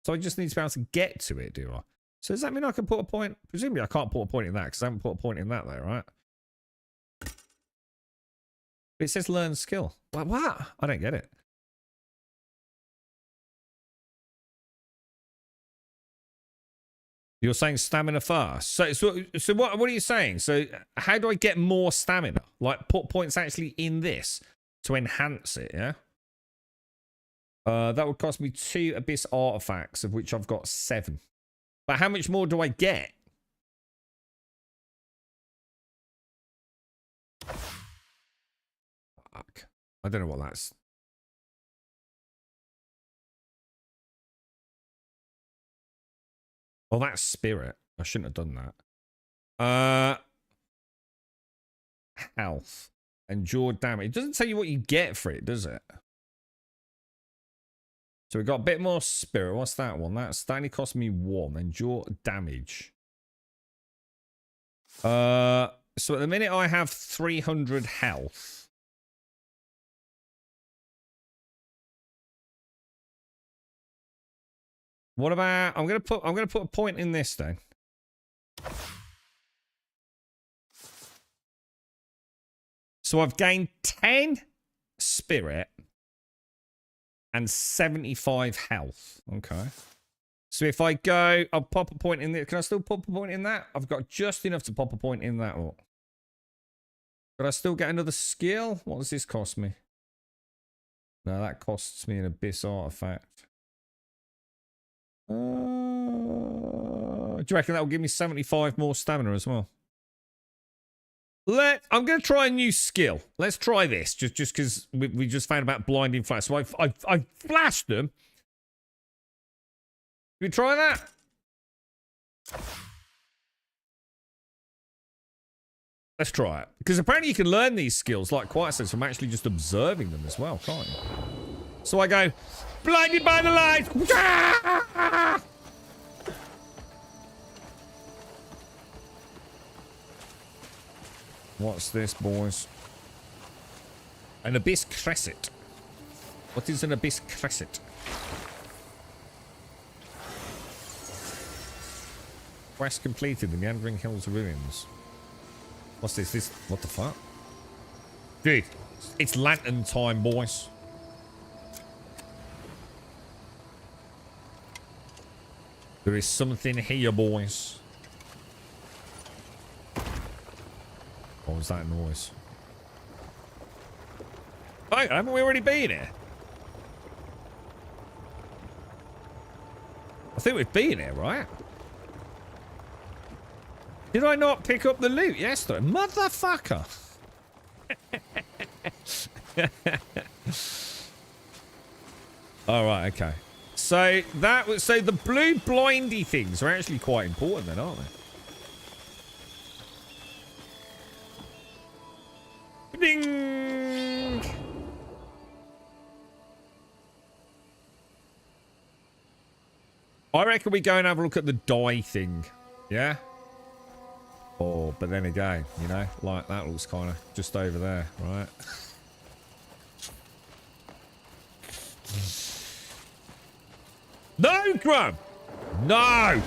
So I just need to be able to get to it, do I? So does that mean I can put a point? Presumably I can't put a point in that because I haven't put a point in that though, right? But it says learn skill. What? I don't get it. You're saying stamina first. So what are you saying? So how do I get more stamina? Like put points actually in this to enhance it, yeah? That would cost me 2 abyss artifacts, of which I've got 7. But how much more do I get? Fuck. I don't know what that's. Oh, that's spirit. I shouldn't have done that. Health. Endure damage. It doesn't tell you what you get for it, does it? So we've got a bit more spirit. What's that one? That only cost me 1. Endure damage. So at the minute I have 300 health. What about I'm gonna put a point in this then. So I've gained 10 spirit and 75 health. Okay. So if I go, I'll pop a point in there. Can I still pop a point in that? I've got just enough to pop a point in that. Could I still get another skill? What does this cost me? No, that costs me an abyss artifact. Do you reckon that will give me 75 more stamina as well? I'm going to try a new skill. Let's try this, just because we just found about blinding flash. So I've flashed them. Can we try that? Let's try it. Because apparently you can learn these skills like quite a sense from actually just observing them as well, can't you? So I go, blinded by the light. What's this, boys? An abyss crescent. What is an abyss crescent? Quest completed. The Meandering Hills ruins. What's this? What the fuck? Dude, it's lantern time, boys. There is something here, boys. What was that noise? Oh, haven't we already been here? I think we've been here, right? Did I not pick up the loot yesterday? Motherfucker! Alright, okay. So the blue blindy things are actually quite important then, aren't they? Ding! I reckon we go and have a look at the die thing. Yeah? Oh, but then again, you know, like that looks kind of just over there, right? No, Grub! No!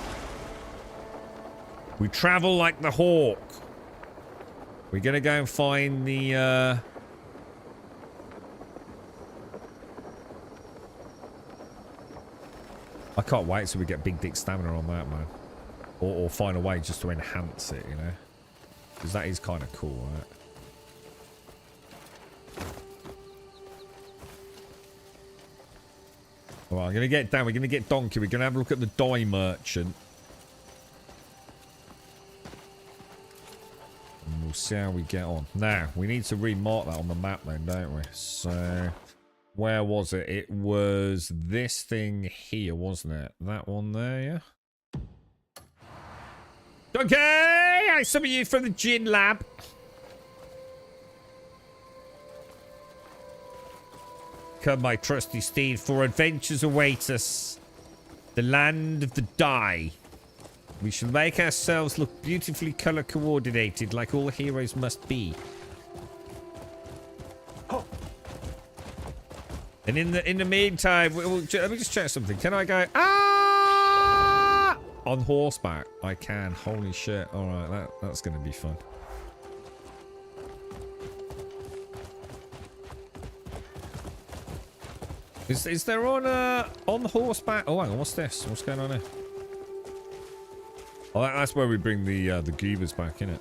We travel like the hawk. We're gonna go and find the, I can't wait till we get big dick stamina on that, man. Or find a way just to enhance it, you know? Because that is kind of cool, right? Alright, I'm going to get down. We're going to get Donkey. We're going to have a look at the dye merchant. And we'll see how we get on. Now, we need to remark that on the map then, don't we? So, where was it? It was this thing here, wasn't it? That one there, yeah? Donkey! Okay, some of you from the gin lab. Come, my trusty steed, for adventures await us. The land of the die. We shall make ourselves look beautifully color coordinated, like all heroes must be. And in the meantime, let me just check something. Can I go on horseback? I can. Holy shit! All right, that's gonna be fun. Is there on horseback? Oh, hang on. What's this? What's going on here? Oh, that's where we bring the goobers back, innit?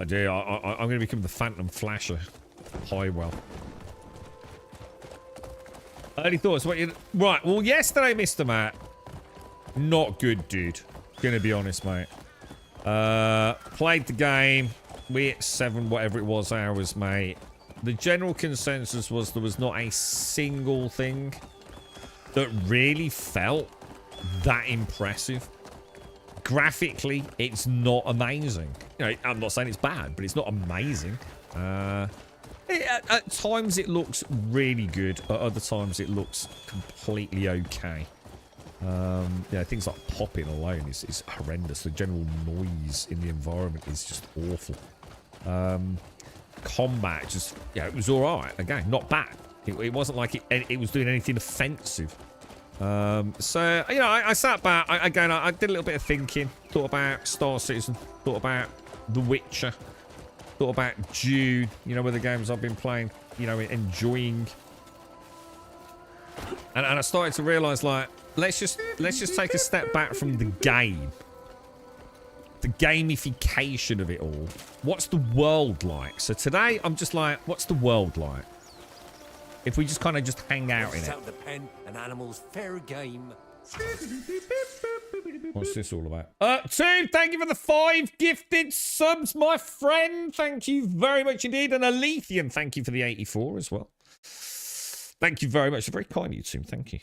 I do. I'm going to become the Phantom Flasher. Highwell. Early thoughts. What you? Right. Well, yesterday, Mr. Matt. Not good, dude. Gonna be honest, mate. Played the game. We hit 7, whatever it was, hours, mate. The general consensus was there was not a single thing that really felt that impressive. Graphically, it's not amazing. You know, I'm not saying it's bad, but it's not amazing. At times it looks really good. At other times it looks completely okay. Yeah, things like popping alone is horrendous. The general noise in the environment is just awful. Combat just, yeah, it was all right. Again, not bad. It wasn't like it was doing anything offensive. So, you know, I sat back. I did a little bit of thinking. Thought about Star Citizen. Thought about The Witcher. Thought about Dune. You know, where the games I've been playing, you know, enjoying. And I started to realise, like, let's just take a step back from the game. The gamification of it all. What's the world like? So today, I'm just like, what's the world like? If we just kind of just hang out in it. The pen, an animal's fair game. What's this all about? Two, thank you for the 5 gifted subs, my friend. Thank you very much indeed. And Alethian, thank you for the 84 as well. Thank you very much. Very kind of you, Tim. Thank you.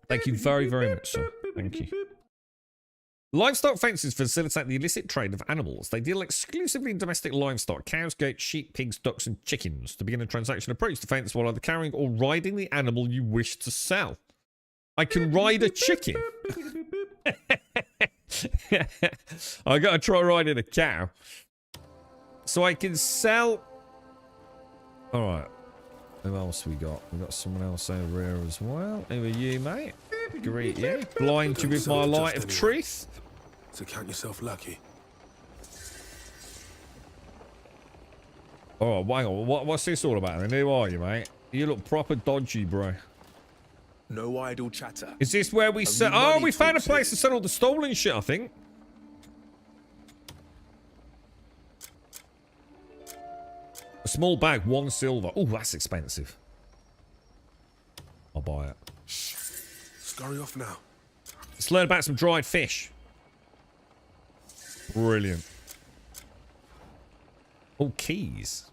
Thank you very, very much, sir. Thank you. Livestock fences facilitate the illicit trade of animals. They deal exclusively in domestic livestock, cows, goats, sheep, pigs, ducks, and chickens. To begin a transaction, approach the fence while either carrying or riding the animal you wish to sell. I can ride a chicken. I gotta try riding a cow. So I can sell... Alright. Who else we got? We got someone else over here as well. Who are you, mate? Great, yeah. Blind you with my light of truth. So count yourself lucky. Oh, hang on. What's this all about then? Who are you, mate? You look proper dodgy, bro. No idle chatter. Is this where we sell? Oh, we found a place to sell all the stolen shit, I think. A small bag, 1 silver. Oh, that's expensive. I'll buy it. Scurry off now. Let's learn about some dried fish. Brilliant. Oh, keys.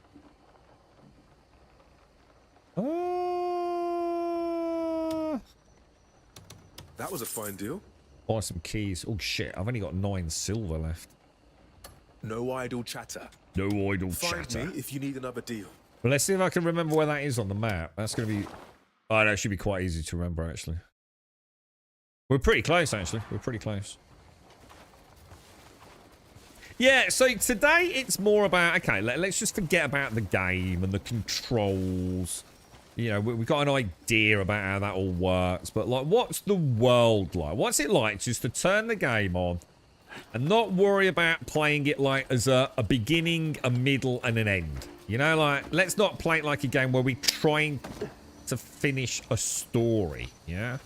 That was a fine deal. Buy some keys. Oh, shit. I've only got 9 silver left. No idle chatter. No idle Find chatter. me if you need another deal. Well, let's see if I can remember where that is on the map. That's going to be... Oh, that should be quite easy to remember, actually. We're pretty close, actually. We're pretty close. Yeah, so today it's more about... Okay, let's just forget about the game and the controls. You know, we've got an idea about how that all works. But, like, what's the world like? What's it like just to turn the game on and not worry about playing it, like, as a beginning, a middle, and an end? You know, like, let's not play it like a game where we're trying to finish a story, yeah?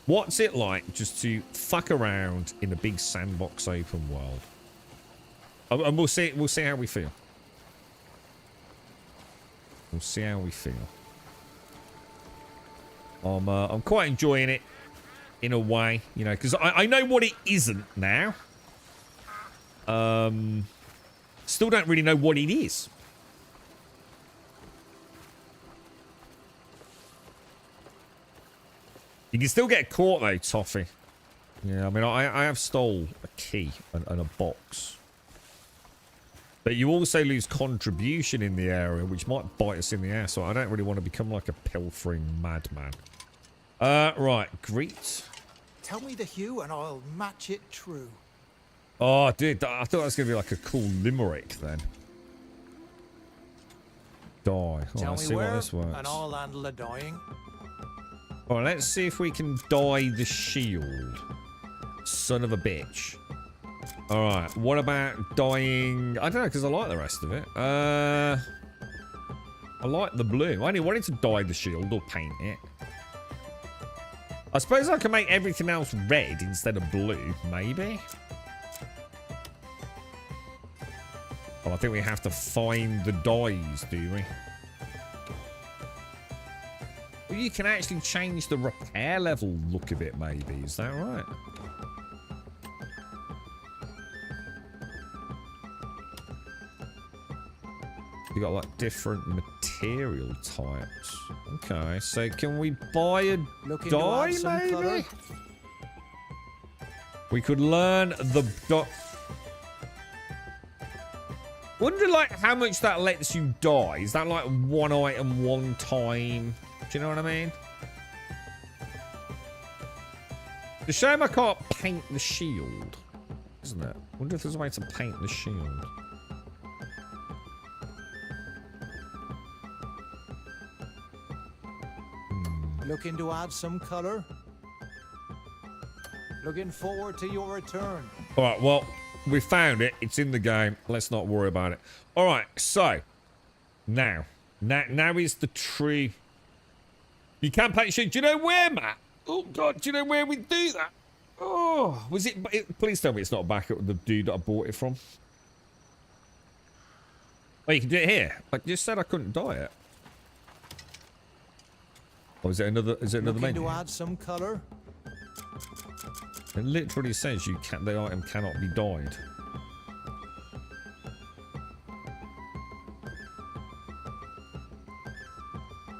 What's it like just to fuck around in a big sandbox open world? And we'll see how we feel. We'll see how we feel. I'm quite enjoying it in a way, you know, because I know what it isn't now. Still don't really know what it is. You can still get caught though, Toffee. Yeah, I mean, I have stole a key and a box. But you also lose contribution in the area, which might bite us in the ass. So I don't really want to become like a pilfering madman. Right, greet. Tell me the hue and I'll match it true. Oh, dude, I thought that was going to be like a cool limerick then. Die. Oh, Tell let's me see where, what this works. and I'll handle the dying. Alright, let's see if we can dye the shield. Son of a bitch. Alright, what about dyeing... I don't know, because I like the rest of it. I like the blue. I only wanted to dye the shield or paint it. I suppose I can make everything else red instead of blue, maybe? Oh, I think we have to find the dyes, do we? Well, you can actually change the repair level look of it, maybe. Is that right? You got like different material types. Okay, so can we buy a dye, maybe? We could learn the wonder like how much that lets you dye. Is that like one item one time? Do you know what I mean? It's a shame I can't paint the shield, isn't it? I wonder if there's a way to paint the shield. Looking to add some color? Looking forward to your return. All right, well, we found it. It's in the game. Let's not worry about it. All right, so now is the true. You can paint shit. Do you know where, Matt? Oh God, do you know where we do that? Oh, was it? Please tell me it's not back at the dude that I bought it from. Oh, you can do it here. I just said I couldn't dye it. Or is it another? Is it another menu? To add some color. It literally says you can. The item cannot be dyed.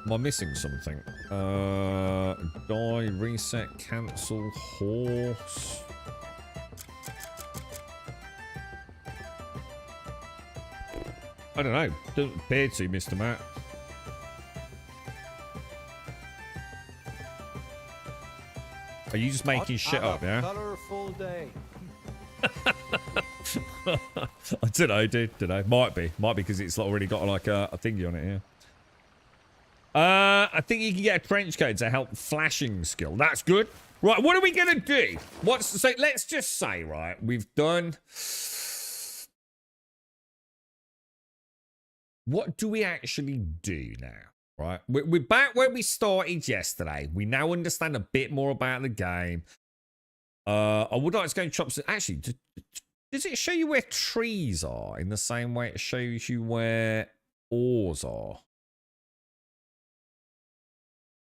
Am I missing something? Die, reset, cancel, horse. I don't know. Doesn't appear to, Mr. Matt. Are you just making shit up, yeah? Colorful day. I don't know, dude. Don't know. Might be because it's already got like a thingy on it here. I think you can get a trench coat to help flashing skill. That's good. Right, what are we gonna do? So let's just say, right, we've done. What do we actually do now? Right, we're back where we started yesterday. We now understand a bit more about the game. I would like to go and chop some. Actually, does it show you where trees are in the same way it shows you where ores are?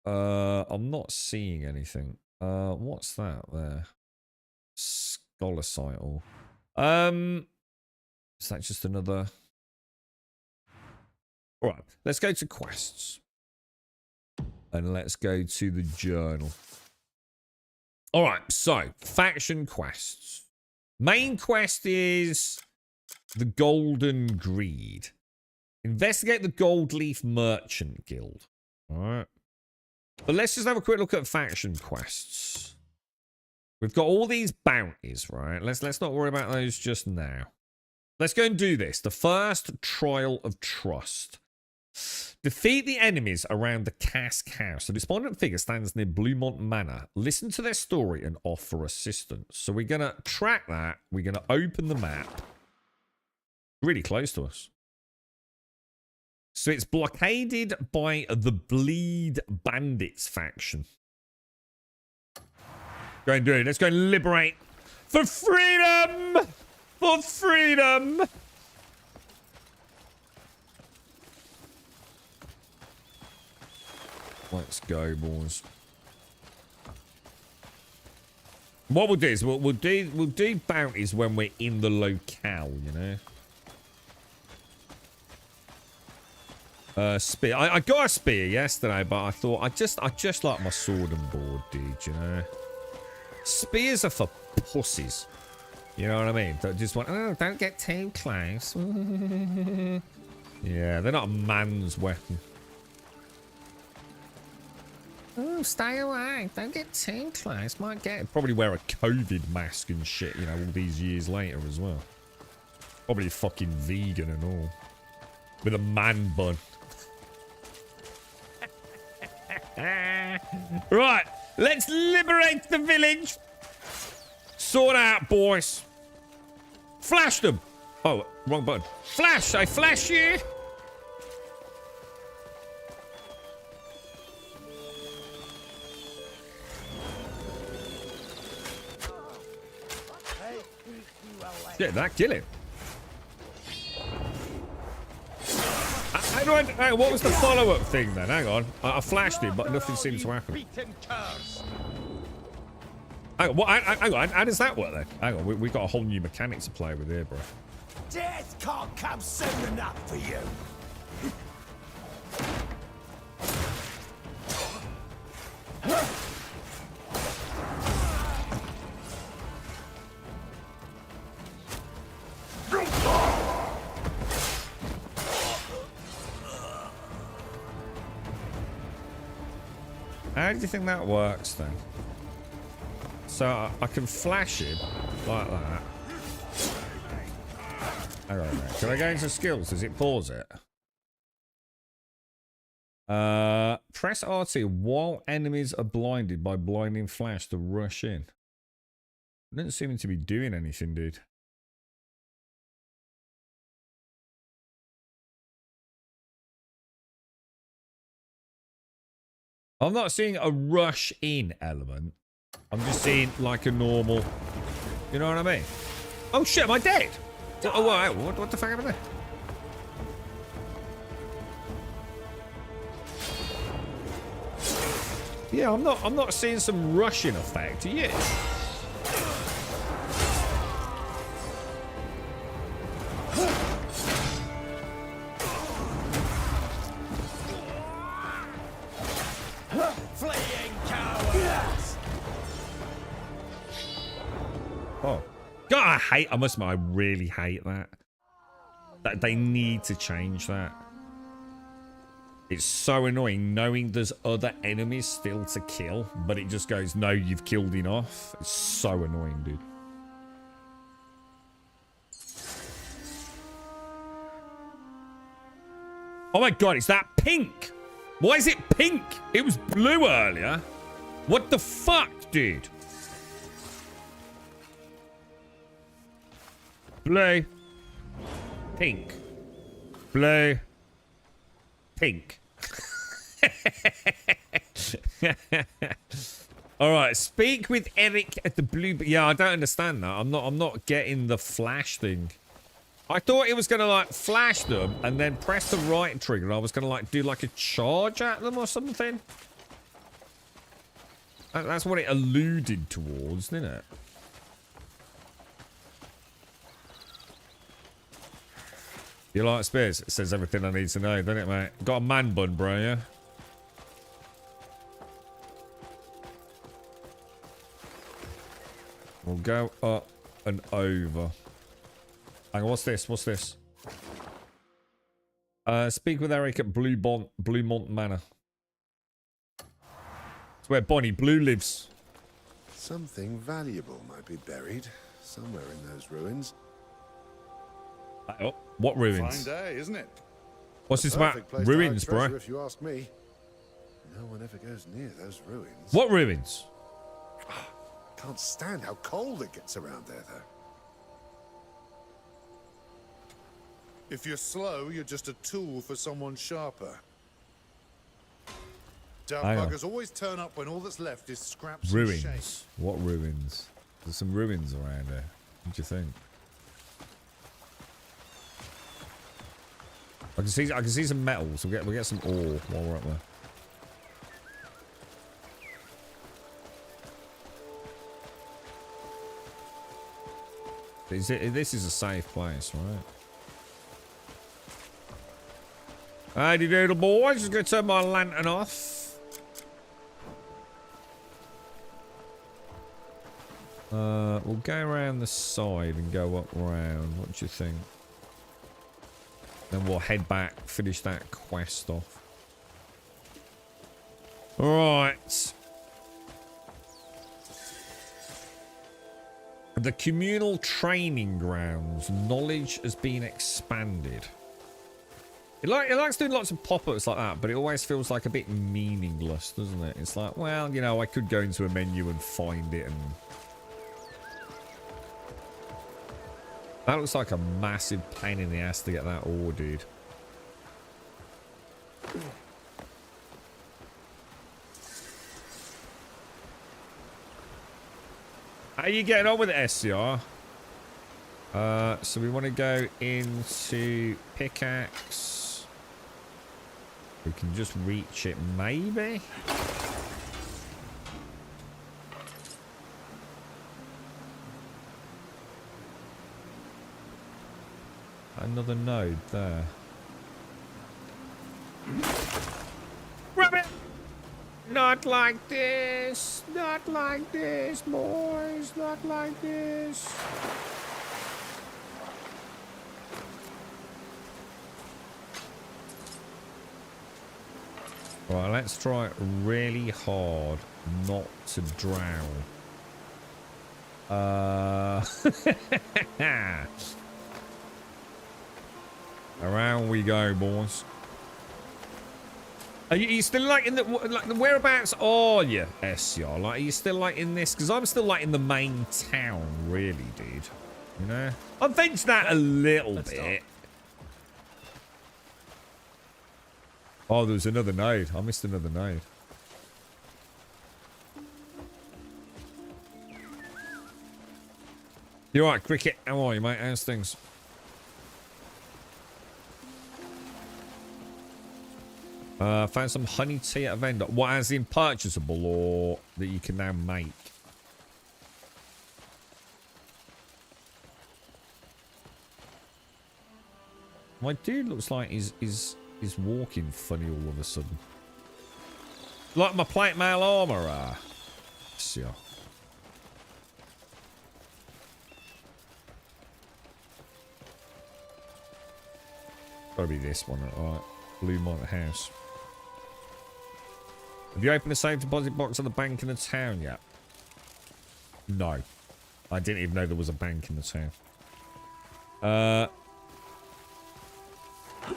I'm not seeing anything. What's that there? Scholarcycle. Is that just another? All right, let's go to quests. And let's go to the journal. All right, so faction quests. Main quest is the Golden Greed. Investigate the Gold Leaf Merchant Guild. All right. But let's just have a quick look at faction quests. We've got all these bounties, right? Let's not worry about those just now. Let's go and do this. The first Trial of Trust. Defeat the enemies around the Cask House. The despondent figure stands near Bluemont Manor. Listen to their story and offer assistance. So we're going to track that. We're going to open the map. Really close to us. So it's blockaded by the Bleed Bandits faction. Go and do it. Let's go and liberate. For freedom! For freedom! Let's go, boys. What we'll do is we'll do bounties when we're in the locale, you know. Spear. I got a spear yesterday, but I thought I just like my sword and board, dude. You know, spears are for pussies. You know what I mean? That just want, oh, don't get too close. Yeah, they're not a man's weapon. Oh, stay away. Don't get too close. Might get... Probably wear a COVID mask and shit, you know, all these years later as well. Probably fucking vegan and all. With a man bun. Right, let's liberate the village. Sort out, boys. Flash them. Oh, wrong button. Flash, I flash you. Yeah, that kill him. What was the follow-up thing then? Hang on. I flashed him, but nothing seems to happen. Hang on, how does that work then? Hang on, we've got a whole new mechanic to play with here, bro. Death can't come soon enough for you. How do you think that works then? So I can flash him like that. Hang on a minute. Can I go into skills? Does it pause it? Press RT while enemies are blinded by blinding flash to rush in. It doesn't seem to be doing anything, dude. I'm not seeing a rush in element. I'm just seeing like a normal, you know what I mean? Oh shit, am I dead? Oh, what the fuck happened there? Yeah, I'm not seeing some rushing effect, are you? Oh. God, I must admit, I really hate that. They need to change that. It's so annoying knowing there's other enemies still to kill, but it just goes, no, you've killed enough. It's so annoying, dude. Oh my god, it's that pink. Why is it pink? It was blue earlier. What the fuck, dude? Blue. Pink. Blue. Pink. All right, speak with Eric at the blue. Yeah, I don't understand that. I'm not getting the flash thing. I thought it was gonna like flash them and then press the right trigger. And I was gonna like do like a charge at them or something. That's what it alluded towards, didn't it? You like spears? It says everything I need to know, doesn't it, mate? Got a man bun, bro, yeah? We'll go up and over. Hang on, what's this? What's this? Speak with Eric at Bluemont Manor. It's where Bonnie Blue lives. Something valuable might be buried somewhere in those ruins. Oh, what ruins? Fine day, isn't it? What's this about ruins, bro? If you ask me. No one ever goes near those ruins. What ruins? Can't stand how cold it gets around there, though. If you're slow, you're just a tool for someone sharper. Dark buggers always turn up when all that's left is scraps and shame. Ruins. What ruins? There's some ruins around there. What do you think? I can see some metals. We'll get some ore while we're up there. This is a safe place, right? Howdy doodle boys. Just gonna turn my lantern off. We'll go around the side and go up round. What do you think? Then we'll head back, finish that quest off. Right. The communal training grounds. Knowledge has been expanded. It likes doing lots of pop-ups like that, but it always feels like a bit meaningless, doesn't it? It's like, well, you know, I could go into a menu and find it and... That looks like a massive pain in the ass to get that ordered. How are you getting on with the SCR? So we want to go into pickaxe. We can just reach it, maybe? Another node there. Rabbit! Not like this! Not like this, boys! Not like this! Right, let's try really hard not to drown. Around we go, boys. Are you still like in the whereabouts are you, SCR? Like, are you still like in this? Because I'm still like in the main town, really, dude. You know, I've ventured out a little bit. Oh, there was another node. I missed another node. You alright, Cricket? How are you, mate? How's things? Found some honey tea at a vendor. What, as in purchasable or that you can now make? My dude looks like he's walking funny all of a sudden. Like my plate mail armor. Yeah. Gotta be this one, alright. Blue Monitor House. Have you opened a safe deposit box at the bank in the town yet? No. I didn't even know there was a bank in the town.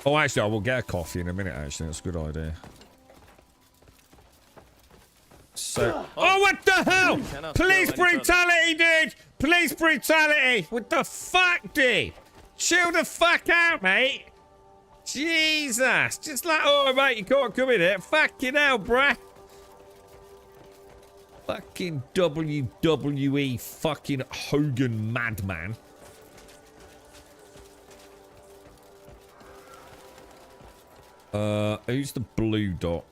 Oh, actually, I will get a coffee in a minute, actually. That's a good idea. So... Oh, what the hell? Police brutality, dude! Police brutality! What the fuck, dude? Chill the fuck out, mate! Jesus! Just like, oh, mate, you can't come in here. Fucking hell, bruh. Fucking WWE fucking Hogan madman. Who's the blue dot?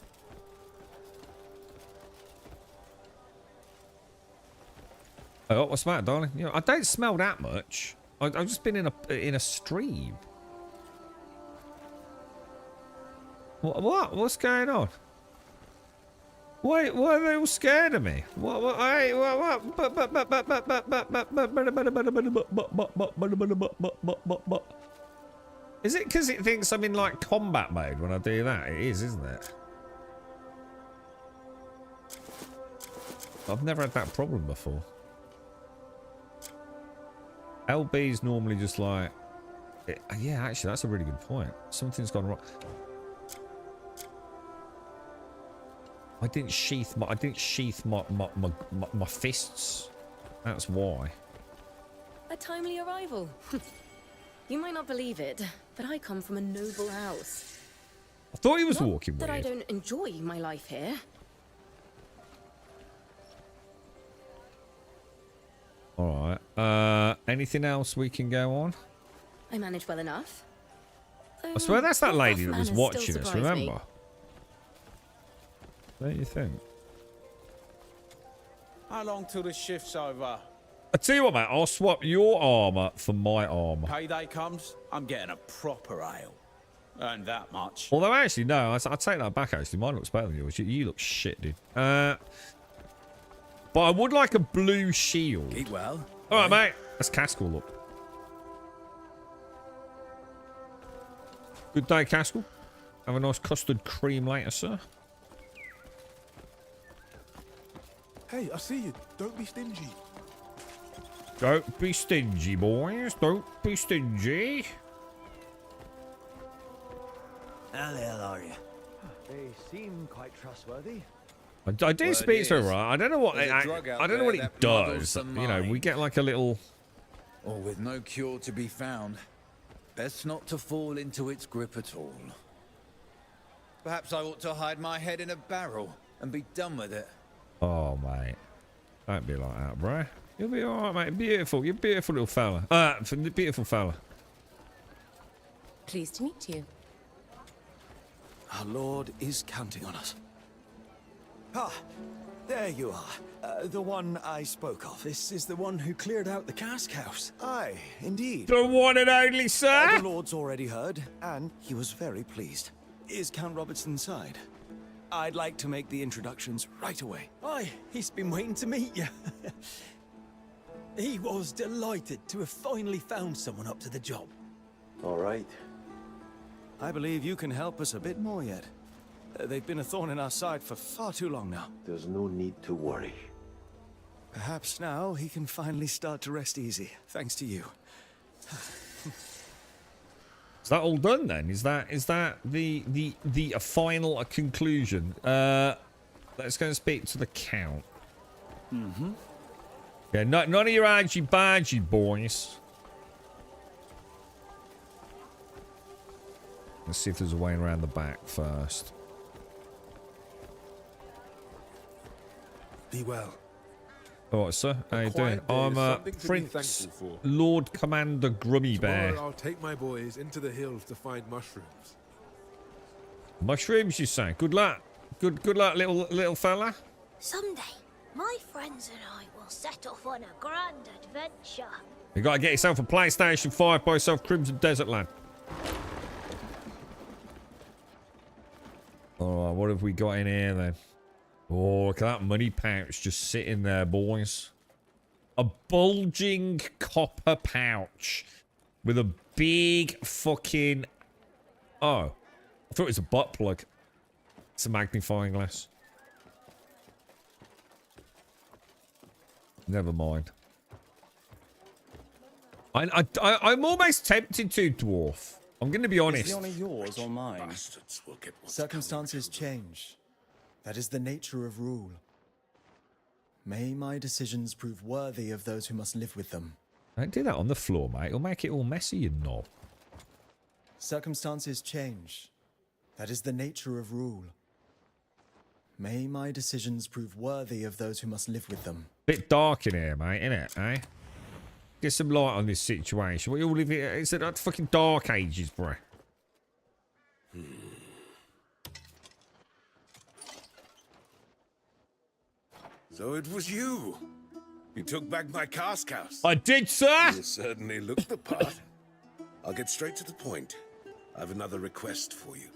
Oh, what's the matter, darling? You know, I don't smell that much. I've just been in a stream. What? What's going on? Why are they all scared of me? What? Is it because it thinks I'm in like combat mode when I do that? It is, isn't it? I've never had that problem before. LB's normally just like... yeah, actually, that's a really good point. Something's gone wrong. I didn't sheath my fists. That's why. A timely arrival. You might not believe it, but I come from a noble house. I thought he was walking weird. That I don't enjoy my life here. All right. Anything else we can go on? I manage well enough. I swear that's that lady that was watching us. Remember? Don't you think? How long till the shift's over? I tell you what, mate. I'll swap your armor for my armor. Payday comes, I'm getting a proper ale. Earned that much. Although, actually, no, I take that back, actually. Mine looks better than yours. You look shit, dude. But I would like a blue shield. Eat well. All right, mate. Let's Caskell up. Good day, Caskell. Have a nice custard cream later, sir. Hey, I see you. Don't be stingy. Don't be stingy, boys. Don't be stingy. How the hell are you? They seem quite trustworthy. I do speak to her, right? I don't know what There's a I drug out don't know what there it that muddles does. the You know, we mind. get like a little. Or with no cure to be found, best not to fall into its grip at all. Perhaps I ought to hide my head in a barrel and be done with it. Oh, mate. Don't be like that, bro. You'll be alright, mate. Beautiful. You're a beautiful little fella. Beautiful fella. Pleased to meet you. Our Lord is counting on us. Ah, there you are. The one I spoke of. This is the one who cleared out the cask house. Aye, indeed. The one and only, sir? The Lord's already heard, and he was very pleased. Is Count Robertson inside? I'd like to make the introductions right away. Aye, he's been waiting to meet you. He was delighted to have finally found someone up to the job. All right. I believe you can help us a bit more yet. They've been a thorn in our side for far too long now. There's no need to worry. Perhaps now he can finally start to rest easy, thanks to you. Is that all done then? Is that the final conclusion? Let's go and speak to the Count. Mm-hmm. Yeah, none of your argy-bargy, boys. Let's see if there's a way around the back first. Be well. All right, sir. How you doing? quiet day is I'm something to be Prince thankful for. Lord Commander Grummy Bear. Tomorrow I'll take my boys into the hills to find mushrooms. Mushrooms, you say? Good luck. Good luck, little fella. Someday, my friends and I will set off on a grand adventure. You gotta get yourself a PlayStation 5, buy yourself Crimson Desert Land. Alright, what have we got in here then? Oh, look at that money pouch just sitting there, boys. A bulging copper pouch with a big fucking... Oh, I thought it was a butt plug. It's a magnifying glass. Never mind. I'm almost tempted to, dwarf. I'm going to be honest. Is the honor yours or mine? Circumstances change. That is the nature of rule. May my decisions prove worthy of those who must live with them. Don't do that on the floor, mate. It'll make it all messy, you knob. Circumstances change. That is the nature of rule. May my decisions prove worthy of those who must live with them. Bit dark in here, mate, innit, eh? Get some light on this situation. We all live here. It's like fucking dark ages, bro. So it was you. You took back my cask house. I did, sir. You certainly looked the part. I'll get straight to the point. I have another request for you.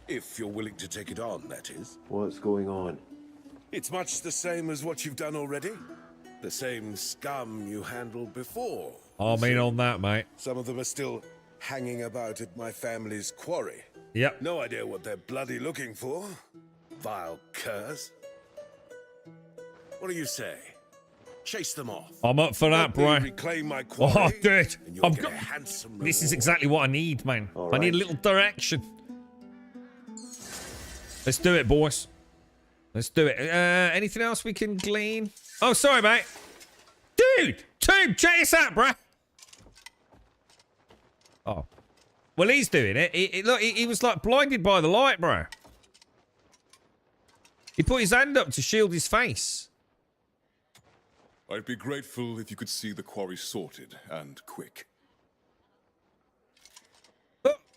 If you're willing to take it on, that is. What's going on? It's much the same as what you've done already. The same scum you handled before. I mean on that, mate. Some of them are still hanging about at my family's quarry. Yep. No idea what they're bloody looking for. Vile curs. What do you say? Chase them off. I'm up for that, Help me bro. reclaim my quarry, Oh, dude. and you'll I've get got... a handsome This is reward. exactly what I need, man. All I need a right. little direction. Let's do it, boys. Let's do it. Anything else we can glean? Oh, sorry, mate. Dude! Tomb, check this out, bruh. Oh. Well, he's doing it. Look, he was like blinded by the light, bro. He put his hand up to shield his face. I'd be grateful if you could see the quarry sorted, and quick.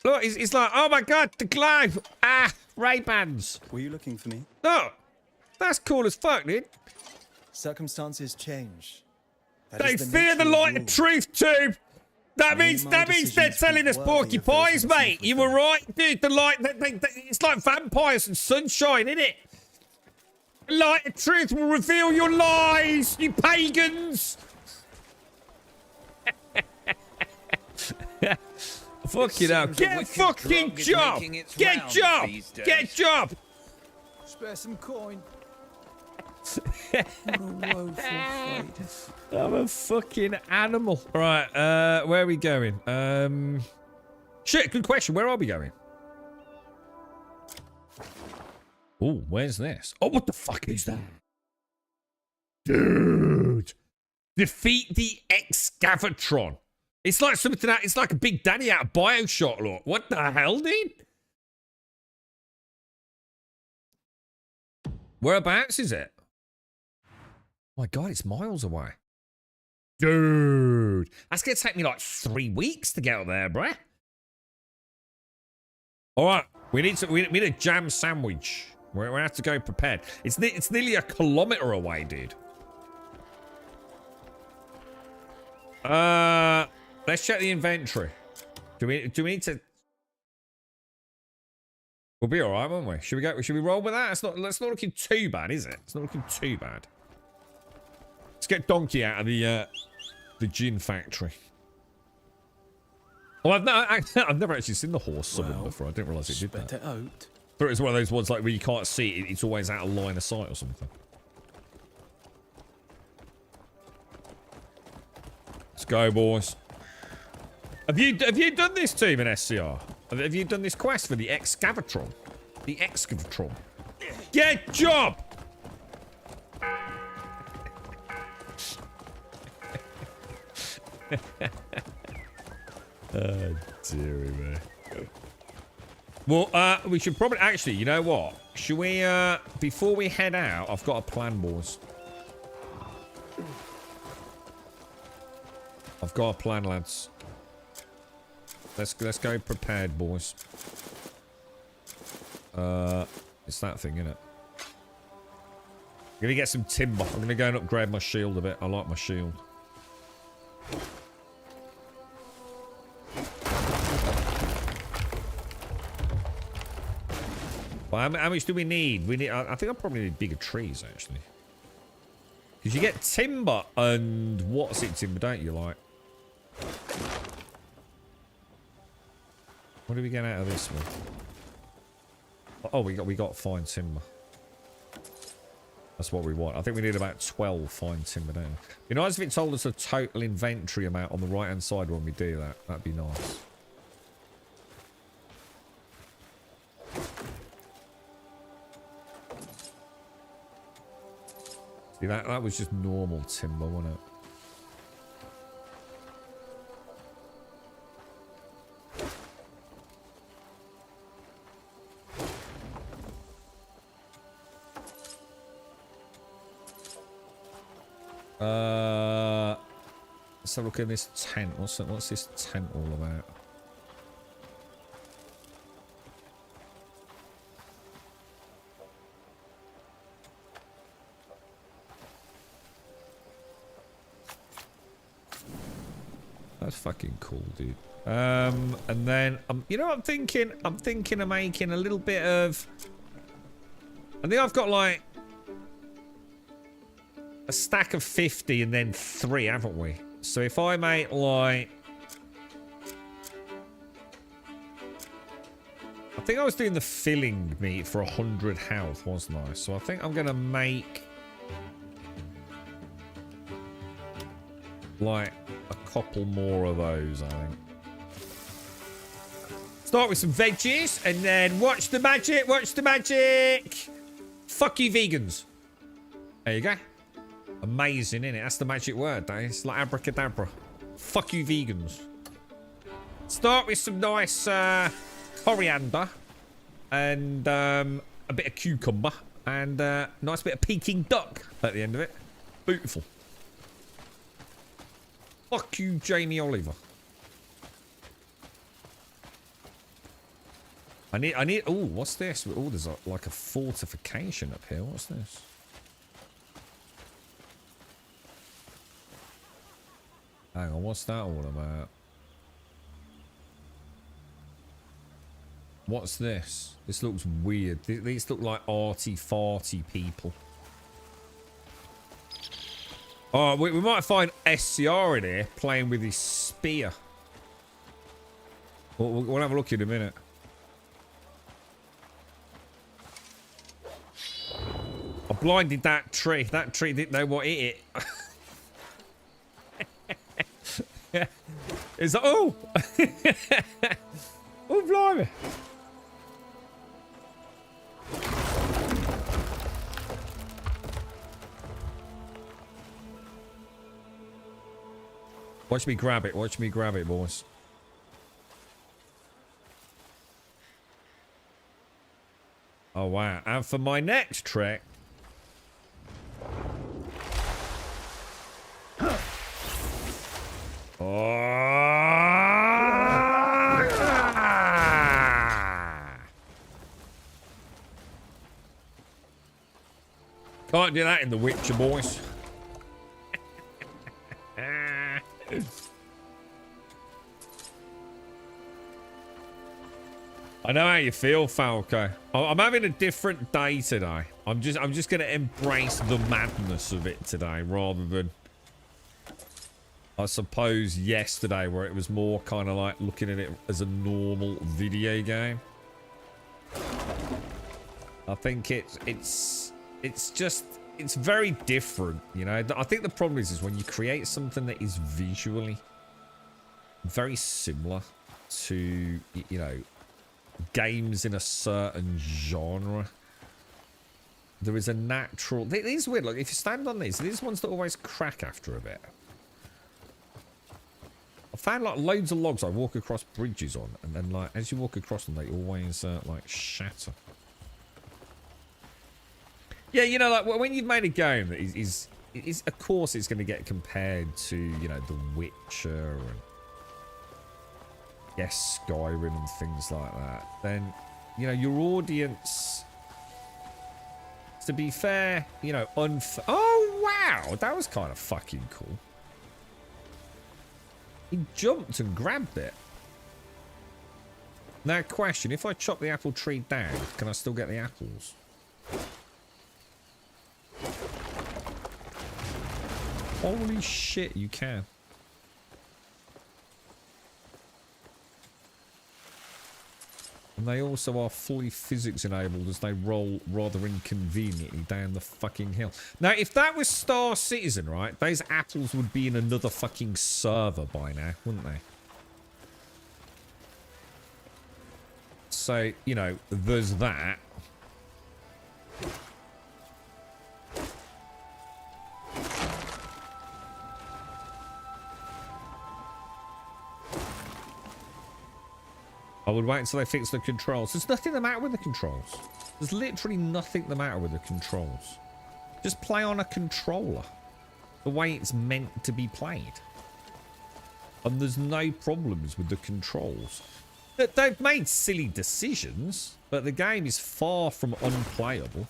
Look, he's like, oh my god, the glow. Ah, Ray-Bans. Were you looking for me? No, that's cool as fuck, dude. Circumstances change. That They is fear the nature of light rule. of truth, too. That means they're telling us porcupines, mate. You were right, dude. The light, it's like vampires and sunshine, isn't it? The light of truth will reveal your lies, you pagans. Fucking hell. Get a fucking job. Get a job. Get a job. Spare some coin. What a woeful fate. I'm a fucking animal. Right, where are we going? Shit, good question. Where are we going? Oh, where's this? Oh, what the fuck is that? Dude. Defeat the Excavatron. It's like something out, it's like a Big Daddy out of Bioshock, look. What the hell, dude? Whereabouts is it? Oh my God, it's miles away. Dude. That's going to take me like 3 weeks to get up there, bruh. All right. We need a jam sandwich. We're going to have to go prepared. It's nearly a kilometer away, dude. Let's check the inventory. Do we need to? We'll be all right, won't we? Should we roll with that? It's not looking too bad, is it? It's not looking too bad. Let's get Donkey out of the gin factory. Oh, I've never actually seen the horse summoned before. I didn't realise it did that. But it's one of those ones like where you can't see it. It's always out of line of sight or something. Let's go, boys. Have you done this team in SCR? Have you done this quest for the Excavatron? The Excavatron. Get job! Oh, dearie me. Well, we should probably actually, you know what? Should we, before we head out, I've got a plan, boys. I've got a plan, lads. Let's go prepared, boys. It's that thing, isn't it? I'm gonna get some timber. I'm gonna go and upgrade my shield a bit. I like my shield. Well, how much do we need? I think I probably need bigger trees, actually. Because you get timber and what's it timber, don't you, like? What do we get out of this one? Oh, we got fine timber. That's what we want. I think we need about 12 fine timber down. It'd be nice if it told us a total inventory amount on the right-hand side when we do that. That'd be nice. See, that was just normal timber, wasn't it? Let's have a look at this tent. What's this tent all about? That's fucking cool, dude. And then you know what I'm thinking? I'm thinking of making a little bit of. I think I've got like a stack of 50 and then 3, haven't we? So if I make like, I think I was doing the filling meat for 100 health, wasn't I? So I think I'm gonna make like a couple more of those, I think. Start with some veggies and then watch the magic, watch the magic. Fuck you vegans. There you go. Amazing, innit? That's the magic word, though. It's like abracadabra. Fuck you vegans. Start with some nice coriander and a bit of cucumber and a nice bit of Peking duck at the end of it. Beautiful. Fuck you, Jamie Oliver. I need, oh, what's this? Oh, there's like a fortification up here. What's this? Hang on, what's that all about? What's this? This looks weird. These look like arty-farty people. Oh, we might find SCR in here playing with his spear. We'll have a look in a minute. I blinded that tree. That tree didn't know what hit it. It's like, oh! Oh, blimey. Watch me grab it. Watch me grab it, boys. Oh, wow. And for my next trick... Can't do that in The Witcher, boys. I know how you feel, Falco. I'm having a different day today. I'm just gonna embrace the madness of it today, rather than, I suppose, yesterday, where it was more kind of like looking at it as a normal video game. I think it's very different, you know. I think the problem is when you create something that is visually very similar to, you know, games in a certain genre, there is a natural... These are weird. Like, if you stand on these ones that always crack after a bit. I found like loads of logs I walk across bridges on, and then like as you walk across them, they always like shatter. Yeah, you know, like when you've made a game that is of course it's going to get compared to, you know, The Witcher and yes, Skyrim and things like that, then, you know, your audience, to be fair, you know, oh wow, that was kind of fucking cool. He jumped and grabbed it. Now, question, if I chop the apple tree down, can I still get the apples? Holy shit, you can. And they also are fully physics enabled as they roll rather inconveniently down the fucking hill. Now, if that was Star Citizen, right, those apples would be in another fucking server by now, wouldn't they? So, you know, there's that. I would wait until they fix the controls. There's nothing the matter with the controls. There's literally nothing the matter with the controls. Just play on a controller the way it's meant to be played. And there's no problems with the controls. They've made silly decisions, but the game is far from unplayable.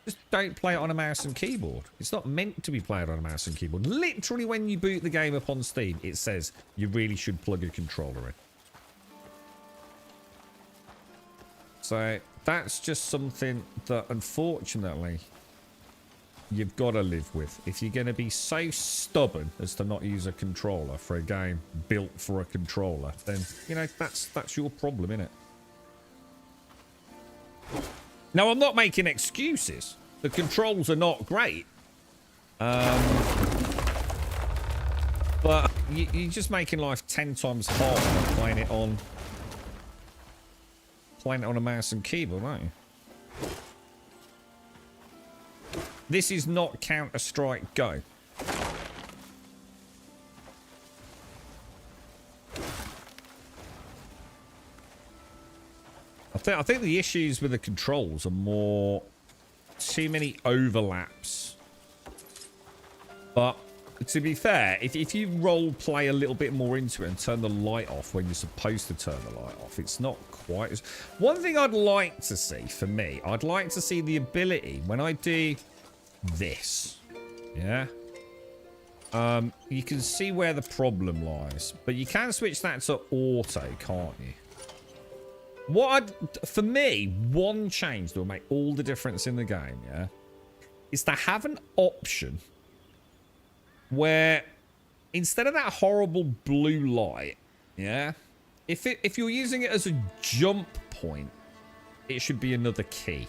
Just don't play it on a mouse and keyboard. It's not meant to be played on a mouse and keyboard. Literally, when you boot the game up on Steam, it says you really should plug a controller in. So that's just something that, unfortunately, you've got to live with. If you're going to be so stubborn as to not use a controller for a game built for a controller, then, you know, that's your problem, innit? Now, I'm not making excuses. The controls are not great. But you're just making life 10 times harder playing it on a mouse and keyboard, aren't you? This is not Counter-Strike Go. I think the issues with the controls are more too many overlaps. But to be fair, if you role play a little bit more into it and turn the light off when you're supposed to turn the light off, it's not quite as... One thing I'd like to see, for me, I'd like to see the ability when I do this, yeah? You can see where the problem lies, but you can switch that to auto, can't you? For me, one change that will make all the difference in the game, yeah, is to have an option where instead of that horrible blue light, yeah, if you're using it as a jump point, it should be another key.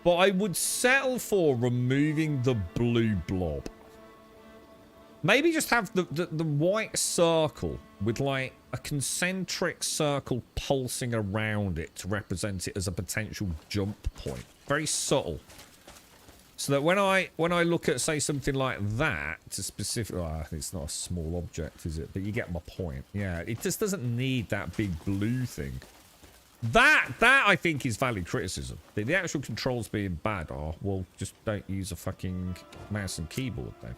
But I would settle for removing the blue blob. Maybe just have the white circle with like a concentric circle pulsing around it to represent it as a potential jump point. Very subtle. So that when I look at, say, something like that to specific... Oh, it's not a small object, is it? But you get my point. Yeah, it just doesn't need that big blue thing. That I think is valid criticism. The actual controls being bad are, well, just don't use a fucking mouse and keyboard then.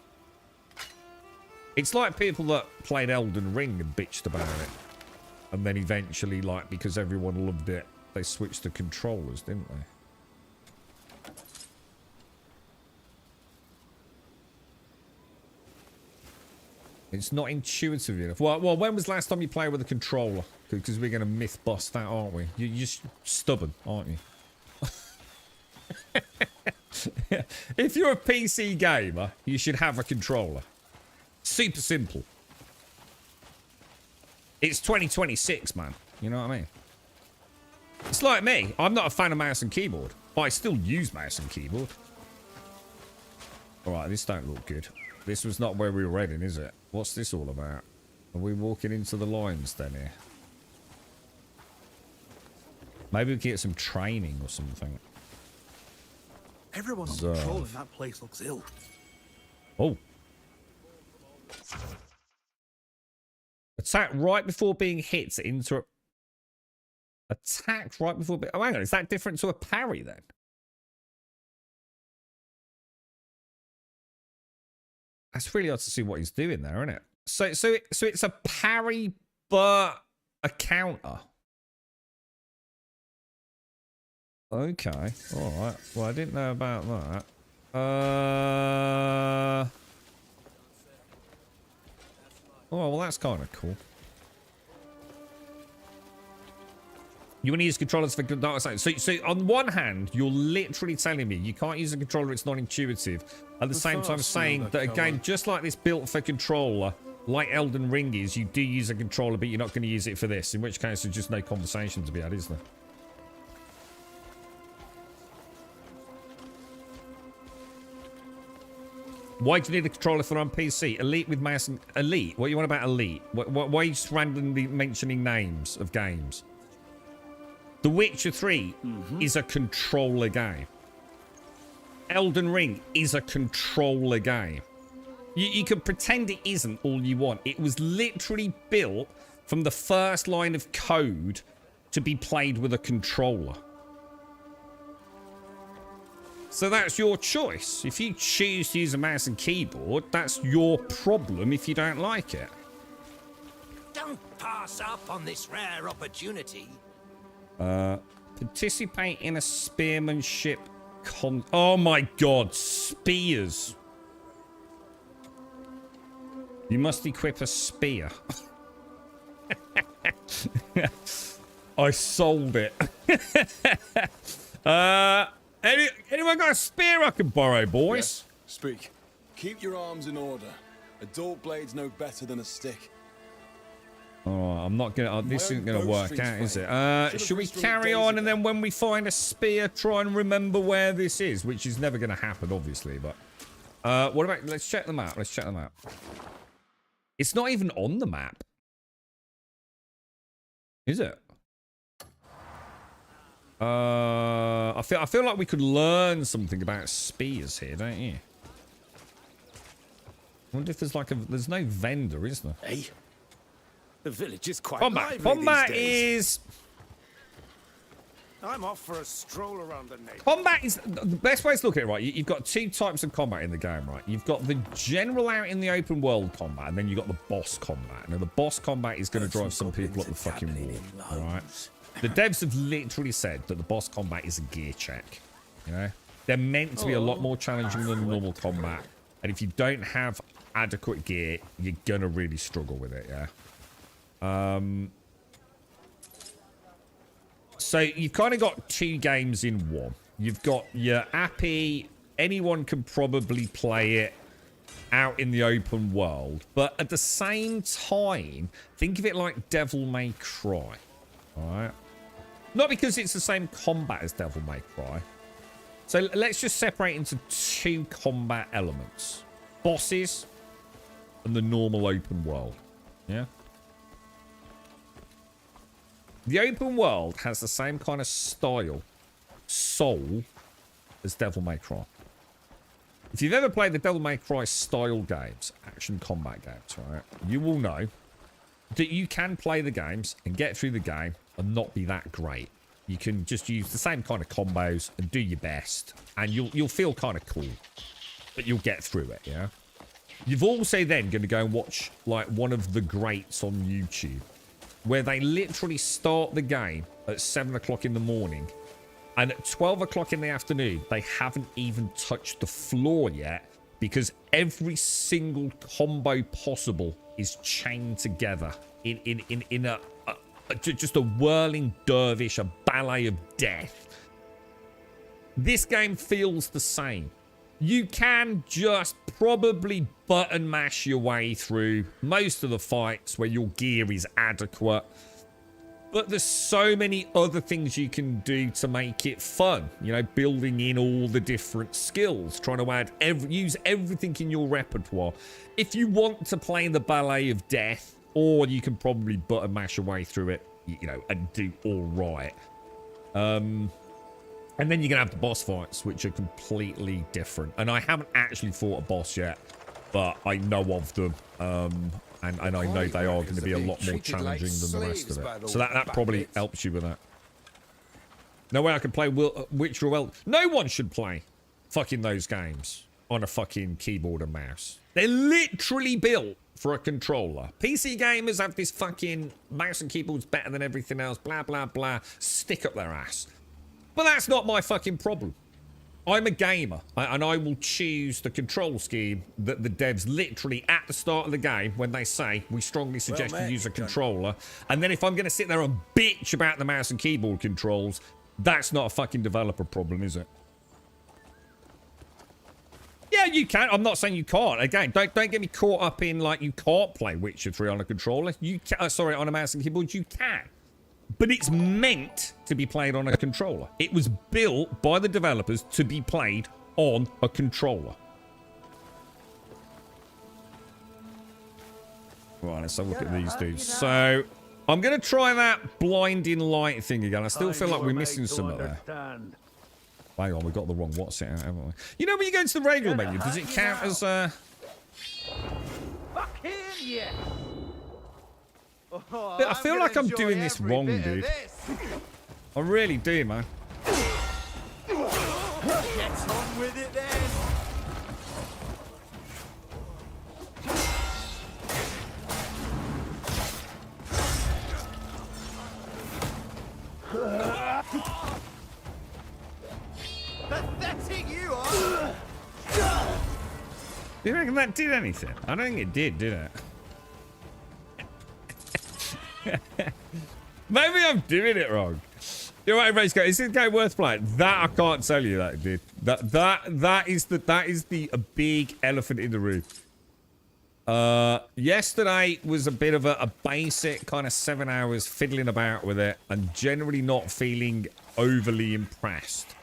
It's like people that played Elden Ring and bitched about it. And then eventually, like, because everyone loved it, they switched to controllers, didn't they? It's not intuitive enough. Well, when was the last time you played with a controller? Because we're going to myth bust that, aren't we? You're just stubborn, aren't you? If you're a PC gamer, you should have a controller. Super simple. It's 2026, man. You know what I mean? It's like me. I'm not a fan of mouse and keyboard, but I still use mouse and keyboard. Alright, this don't look good. This was not where we were heading, is it? What's this all about? Are we walking into the lines then here? Maybe we can get some training or something. Everyone on patrol in that place looks ill. Oh. Attack right before being hit to interrupt. Attack right before... Oh, hang on. Is that different to a parry then? That's really odd to see what he's doing there, isn't it? So it's a parry, but a counter. Okay. All right. Well, I didn't know about that. Oh, well, that's kind of cool. You want to use controllers for dark side. So on one hand, you're literally telling me you can't use a controller, it's not intuitive. At the same time saying that a game just like this built for controller, like Elden Ring is, you do use a controller, but you're not going to use it for this. In which case, there's just no conversation to be had, is there? Why do you need a controller for on PC? Elite with mouse and... Elite? What you want about Elite? Why are you just randomly mentioning names of games? The Witcher 3 is a controller game. Elden Ring is a controller game. You can pretend it isn't all you want. It was literally built from the first line of code to be played with a controller. So that's your choice. If you choose to use a mouse and keyboard, that's your problem if you don't like it. Don't pass up on this rare opportunity. Participate in a spearmanship oh my god, spears. You must equip a spear. I sold it. Anyone got a spear I can borrow, boys? Yes. Speak. Keep your arms in order. A dull blade's no better than a stick. Oh, I'm not gonna. This isn't gonna work out, is it? Should we carry on and then when we find a spear, try and remember where this is, which is never gonna happen, obviously. But what about? Let's check the map. Let's check the map. It's not even on the map, is it? I feel like we could learn something about spears here, don't you? I wonder if there's like there's no vendor, is there? Hey, the village is quite lively. Combat is. I'm off for a stroll around the neighborhood. Combat is the best way to look at it, right? You've got two types of combat in the game, right? You've got the general out in the open world combat, and then you've got the boss combat. Now, the boss combat is going to drive some people up the fucking wall, all right? The devs have literally said that the boss combat is a gear check. You know, they're meant to be a lot more challenging than normal combat, and if you don't have adequate gear, you're gonna really struggle with it. Yeah. So you've kind of got two games in one. You've got your appy, anyone can probably play it out in the open world, but at the same time, think of it like Devil May Cry, alright? Not because it's the same combat as Devil May Cry. So let's just separate into two combat elements. Bosses and the normal open world, yeah? The open world has the same kind of style, soul, as Devil May Cry. If you've ever played the Devil May Cry style games, action combat games, right, you will know that you can play the games and get through the game and not be that great. You can just use the same kind of combos and do your best, and you'll feel kind of cool, but you'll get through it, yeah? You've also then going to go and watch, like, one of the greats on YouTube, where they literally start the game at 7 o'clock in the morning, and at 12 o'clock in the afternoon, they haven't even touched the floor yet because every single combo possible is chained together in just a whirling dervish, a ballet of death. This game feels the same. You can just probably button mash your way through most of the fights where your gear is adequate. But there's so many other things you can do to make it fun. You know, building in all the different skills, trying to add use everything in your repertoire. If you want to play the ballet of death, or you can probably button mash your way through it, you know, and do all right. And then you're gonna have the boss fights, which are completely different. And I haven't actually fought a boss yet, but I know of them. And I know they are going to be a lot more challenging than the rest of it. So that probably helps you with that. No way I can play Witcher well. No one should play fucking those games on a fucking keyboard and mouse. They're literally built for a controller. PC gamers have this fucking mouse and keyboard's better than everything else, blah, blah, blah. Stick up their ass. But that's not my fucking problem. I'm a gamer, and I will choose the control scheme that the devs literally at the start of the game, when they say, we strongly suggest you use a controller, and then if I'm going to sit there and bitch about the mouse and keyboard controls, that's not a fucking developer problem, is it? Yeah, you can. I'm not saying you can't. Again, don't get me caught up in, like, you can't play Witcher 3 on a controller. You can, sorry, on a mouse and keyboard, you can. But it's meant to be played on a controller. It was built by the developers to be played on a controller. Right, let's have a look at these dudes. So, I'm going to try that blinding light thing again. I still feel like we're missing something there. Hang on, we got the wrong what's it out, haven't we? You know when you go into the regular menu, does it count as Fuck him, yes. Oh, I feel like I'm doing this wrong, dude. I really do, man. Get on with it then. Pathetic you are. Do you reckon that did anything? I don't think it did it? Maybe I'm doing it wrong. You're right, Race Go. Is this game worth playing? That I can't tell you that it did. That is the big elephant in the room. Yesterday was a bit of a basic kind of 7 hours fiddling about with it and generally not feeling overly impressed.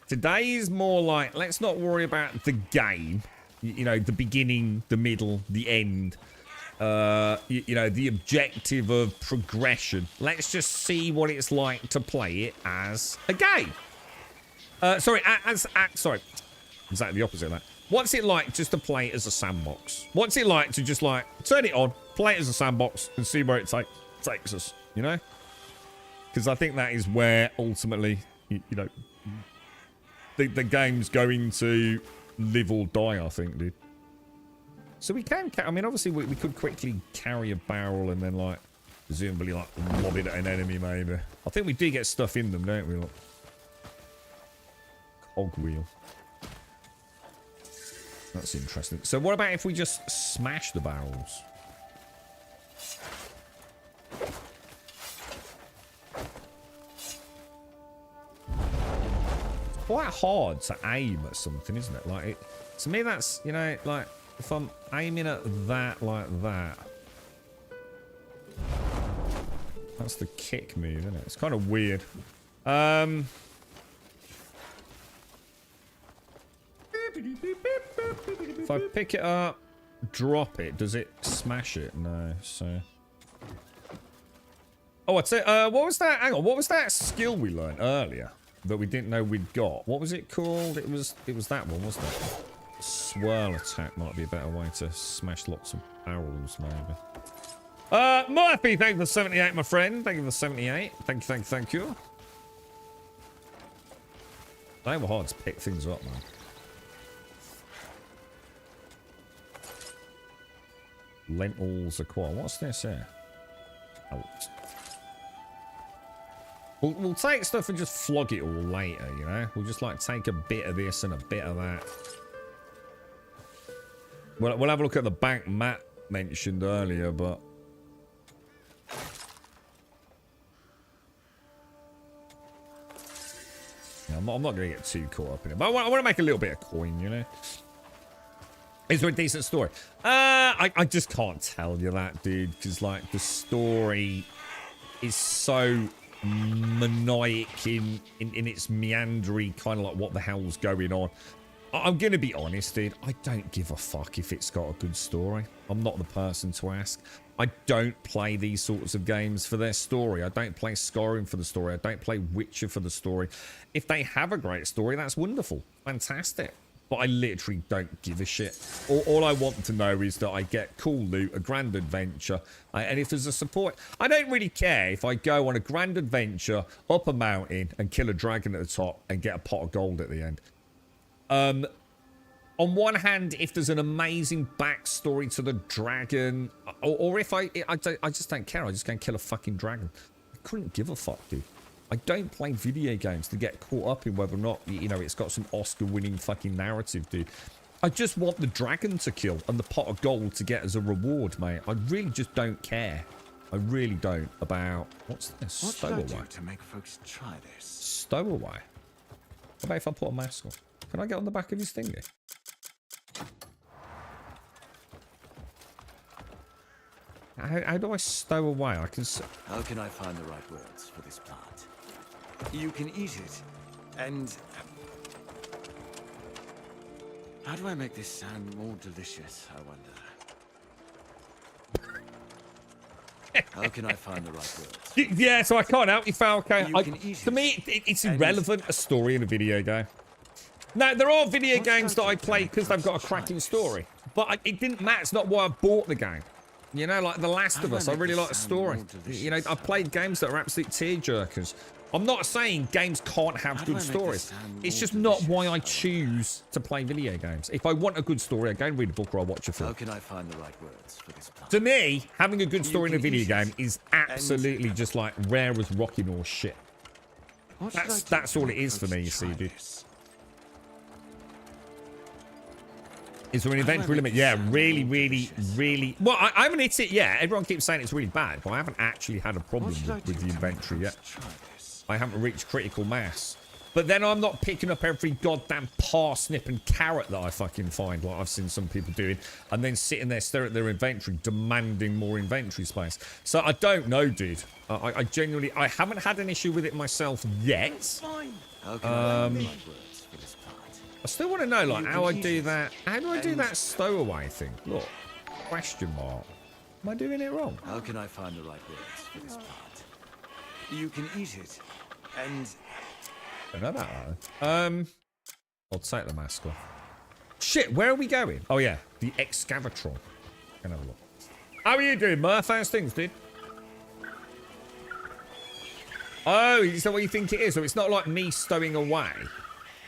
Today is more like, let's not worry about the game. You know, the beginning, the middle, the end. You know, the objective of progression. Let's just see what it's like to play it as a game. Sorry, sorry. Exactly the opposite of that. What's it like just to play it as a sandbox? What's it like to just, like, turn it on, play it as a sandbox, and see where it takes us, you know? Because I think that is where, ultimately, you know, the game's going to live or die, I think, dude. So we can, I mean, obviously we could quickly carry a barrel and then, like, presumably, like, lob it at an enemy, maybe. I think we do get stuff in them, don't we? Like, cogwheel. That's interesting. So what about if we just smash the barrels? quite hard to aim at something, isn't it? Like, to me, that's, you know, like, if I'm aiming at that like that, that's the kick move, isn't it? It's kind of weird. If I pick it up, drop it, does it smash it? No, so... Oh, I'd say, what was that? Hang on, what was that skill we learned earlier that we didn't know we'd got? What was it called? It was that one, wasn't it? Swirl attack might be a better way to smash lots of barrels, maybe. Murphy, thank you for 78, my friend. Thank you for 78. Thank you. They were hard to pick things up, man. Lentils acquire. What's this here? Out. We'll take stuff and just flog it all later, you know? We'll just, like, take a bit of this and a bit of that. We'll have a look at the bank Matt mentioned earlier, but... Yeah, I'm not going to get too caught up in it. But I want to make a little bit of coin, you know? Is there a decent story? I just can't tell you that, dude. Because, like, the story is so maniac in its meandering, kind of like what the hell's going on. I'm going to be honest, dude. I don't give a fuck if it's got a good story. I'm not the person to ask. I don't play these sorts of games for their story. I don't play Skyrim for the story. I don't play Witcher for the story. If they have a great story, that's wonderful. Fantastic. But I literally don't give a shit. All I want to know is that I get cool loot, a grand adventure, and if there's a support... I don't really care if I go on a grand adventure, up a mountain, and kill a dragon at the top, and get a pot of gold at the end. On one hand, if there's an amazing backstory to the dragon, or if I just don't care. I just go and kill a fucking dragon. I couldn't give a fuck, dude. I don't play video games to get caught up in whether or not, you know, it's got some Oscar-winning fucking narrative, dude. I just want the dragon to kill and the pot of gold to get as a reward, mate. I really just don't care. I really don't about... What's this? What Stowaway. should I do to make folks try this? Stowaway? What about if I put a mask on? Can I get on the back of his thingy? How do I stow away? I can... How can I find the right words for this plant? You can eat it, and... How do I make this sound more delicious, I wonder? How can I find the right words? Yeah, so I can't help you, Falco. You to me, it's irrelevant, a story in a video game. Now, there are video games that I play because they've got a cracking story. But it didn't matter. It's not why I bought the game. You know, like The Last of Us, I really like the story. You know, I've played games that are absolute tearjerkers. I'm not saying games can't have good stories. It's just not why I choose to play video games. If I want a good story, I go and read a book or I watch a film. How can I find the right words for this plant? To me, having a good story in a video game is absolutely just like rare as rocking or shit. That's all it is for me, you see, dude. Is there an inventory limit? Yeah, really. Well, I haven't hit it yet. Everyone keeps saying it's really bad, but I haven't actually had a problem with the inventory yet. I haven't reached critical mass. But then I'm not picking up every goddamn parsnip and carrot that I fucking find, like I've seen some people doing, and then sitting there staring at their inventory, demanding more inventory space. So I don't know, dude. I genuinely, I haven't had an issue with it myself yet. I still want to know, like, how I do that. How do I do that stowaway thing? Look, question mark. Am I doing it wrong? How can I find the right words for this plant? You can eat it, and... I don't know that one. I'll take the mask off. Shit, where are we going? Oh, yeah, the Excavatron. Can have a look. How are you doing, Murph? How's things, dude? Oh, is that what you think it is? So it's not like me stowing away.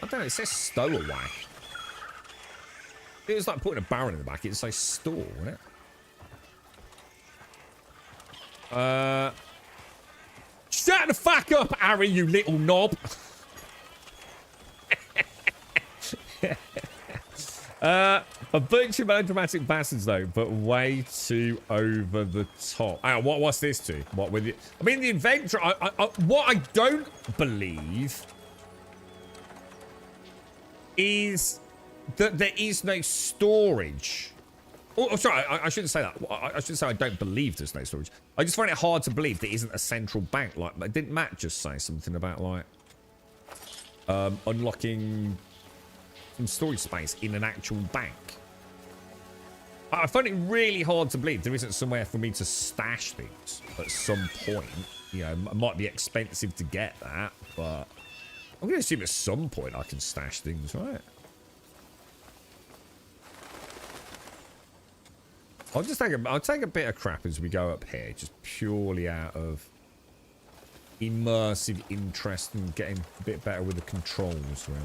I don't know, it says stow away. It was like putting a barrel in the back, it'd say store, wouldn't it? Shut the fuck up, Harry, you little knob! A bunch of melodramatic bastards, though, but way too over the top. What's this to? What with it? I mean, the inventory. What I don't believe is that there is no storage. Oh, sorry, I shouldn't say that. I shouldn't say I don't believe there's no storage. I just find it hard to believe there isn't a central bank. Like, didn't Matt just say something about, like, unlocking some storage space in an actual bank? I find it really hard to believe there isn't somewhere for me to stash things at some point. You know, it might be expensive to get that, but I'm going to assume at some point I can stash things, right? I'll take a bit of crap as we go up here, just purely out of immersive interest and getting a bit better with the controls, really.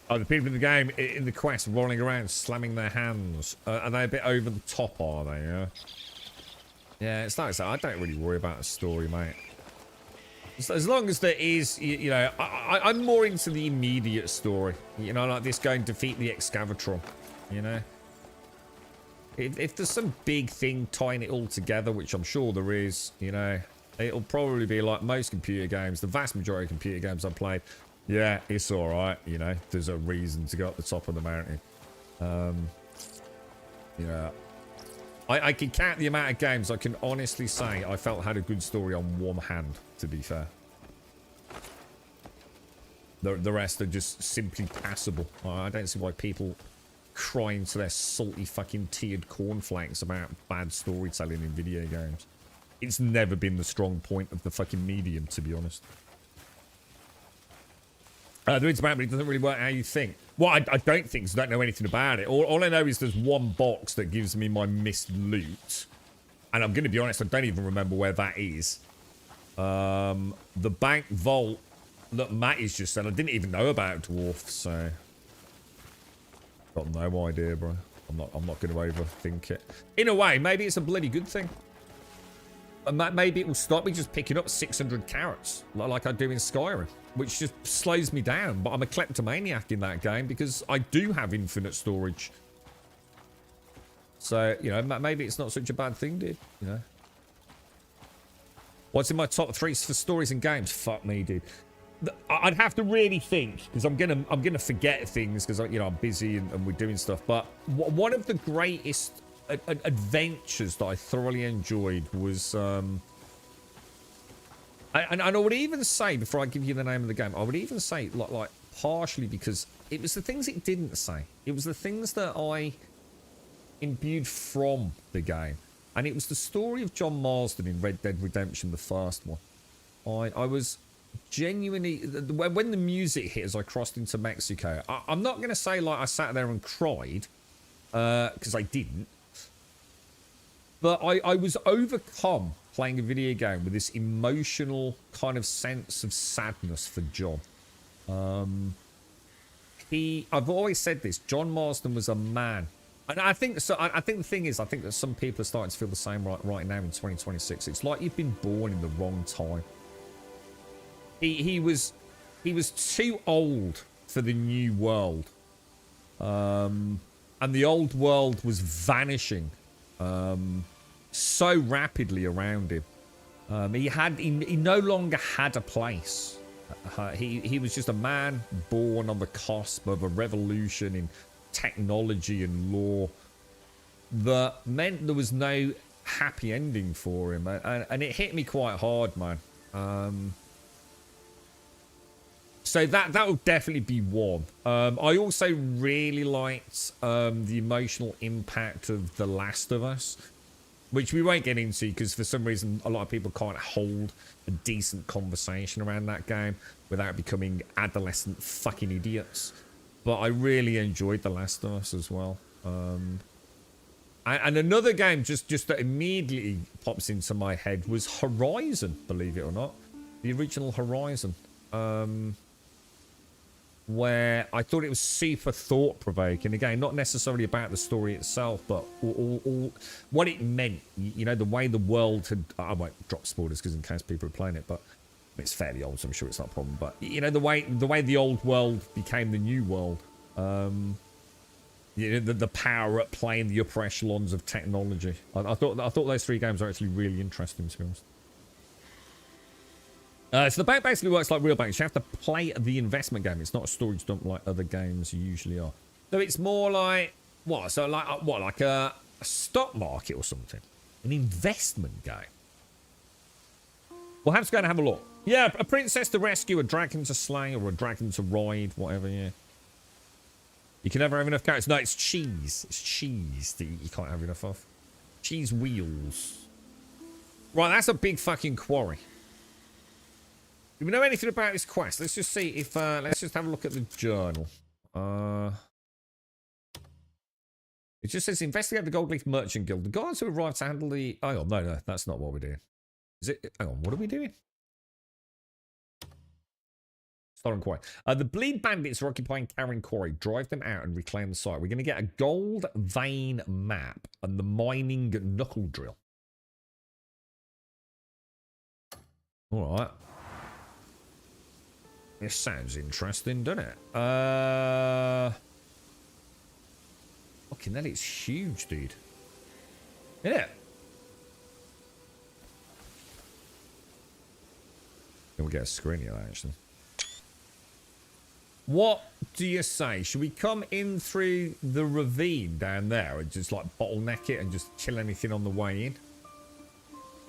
Oh, the people in the game, in the quest, rolling around, slamming their hands. Are they a bit over the top, are they, yeah? Yeah, it's like that. I don't really worry about the story, mate. As long as there is, you know, I'm more into the immediate story. You know, like this going defeat the Excavator, you know? If there's some big thing tying it all together, which I'm sure there is, you know, it'll probably be like most computer games, the vast majority of computer games I've played. Yeah, it's alright, you know, there's a reason to go up the top of the mountain. Yeah. I can count the amount of games I can honestly say I felt had a good story on one hand, to be fair. The rest are just simply passable. I don't see why people cry into their salty fucking tiered cornflakes about bad storytelling in video games. It's never been the strong point of the fucking medium, to be honest. There is about, but it doesn't really work how you think. Well, I don't think, so I don't know anything about it. All I know is there's one box that gives me my missed loot. And I'm going to be honest, I don't even remember where that is. The bank vault that Matt has just said, I didn't even know about Dwarf, so... Got no idea, bro. I'm not going to overthink it. In a way, maybe it's a bloody good thing. Maybe it will stop me just picking up 600 carrots, like I do in Skyrim, which just slows me down. But I'm a kleptomaniac in that game because I do have infinite storage. So, you know, maybe it's not such a bad thing, dude. You know. What's in my top 3 for stories and games? Fuck me, dude. I'd have to really think because I'm gonna forget things because, you know, I'm busy and we're doing stuff. But one of the greatest adventures that I thoroughly enjoyed was and I would even say, before I give you the name of the game, I would even say like partially because it was the things it didn't say. It was the things that I imbued from the game, and it was the story of John Marsden in Red Dead Redemption, the first one. I was genuinely, when the music hit as I crossed into Mexico, I'm not going to say like I sat there and cried because I didn't. But I was overcome playing a video game with this emotional kind of sense of sadness for John. I've always said this, John Marsden was a man. And I think so. I think the thing is, I think that some people are starting to feel the same right now in 2026. It's like you've been born in the wrong time. He was too old for the new world. And the old world was vanishing. So rapidly around him. He no longer had a place. He was just a man born on the cusp of a revolution in technology and law that meant there was no happy ending for him, and it hit me quite hard, man. So that will definitely be one. I also really liked the emotional impact of The Last of Us, which we won't get into because for some reason a lot of people can't hold a decent conversation around that game without becoming adolescent fucking idiots. But I really enjoyed The Last of Us as well. And another game just that immediately pops into my head was Horizon, believe it or not. The original Horizon. Where I thought it was super thought-provoking. Again, not necessarily about the story itself, but all what it meant. You know, the way the world had... I won't drop spoilers because in case people are playing it, but it's fairly old, so I'm sure it's not a problem. But, you know, the way the old world became the new world. You know, the power at play in the upper echelons of technology. I thought those 3 games are actually really interesting, to be honest. So the bank basically works like real banks. You have to play the investment game. It's not a storage dump like other games usually are. So it's more like what? So like what? Like a stock market or something? An investment game. We'll have to go and have a look. Yeah, a princess to rescue, a dragon to slay, or a dragon to ride, whatever. Yeah. You can never have enough characters. No, it's cheese. It's cheese that you can't have enough of. Cheese wheels. Right, that's a big fucking quarry. Do we know anything about this quest? Let's just see if, let's just have a look at the journal. It just says, investigate the Gold Leaf Merchant Guild. The guards who arrived to handle the... Hang on, no, that's not what we're doing. Is it? Hang on, what are we doing? Start inquiry. The Bleed Bandits are occupying Karen Quarry. Drive them out and reclaim the site. We're going to get a gold vein map and the mining knuckle drill. All right. This sounds interesting, doesn't it? Fucking hell, it's huge, dude. Yeah. We'll get a screen here, actually. What do you say? Should we come in through the ravine down there and just like bottleneck it and just chill anything on the way in?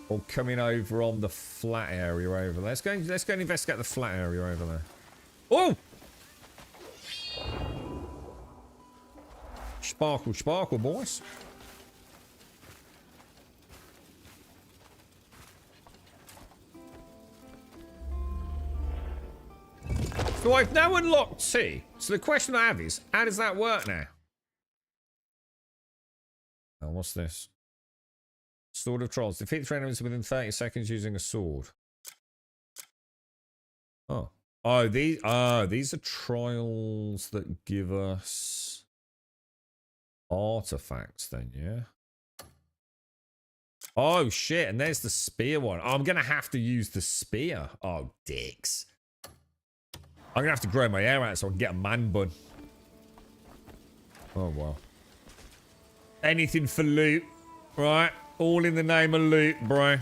Or coming over on the flat area over there? Let's go and investigate the flat area over there. Oh! Sparkle, sparkle, boys. So I've now unlocked T. So the question I have is, how does that work now? Oh, what's this? Sword of Trolls. Defeat 3 enemies within 30 seconds using a sword. Oh. Oh, these are trials that give us artifacts then, yeah? Oh, shit. And there's the spear one. Oh, I'm going to have to use the spear. Oh, dicks. I'm going to have to grow my hair out so I can get a man bun. Oh, well. Anything for loot, right? All in the name of loot, bro.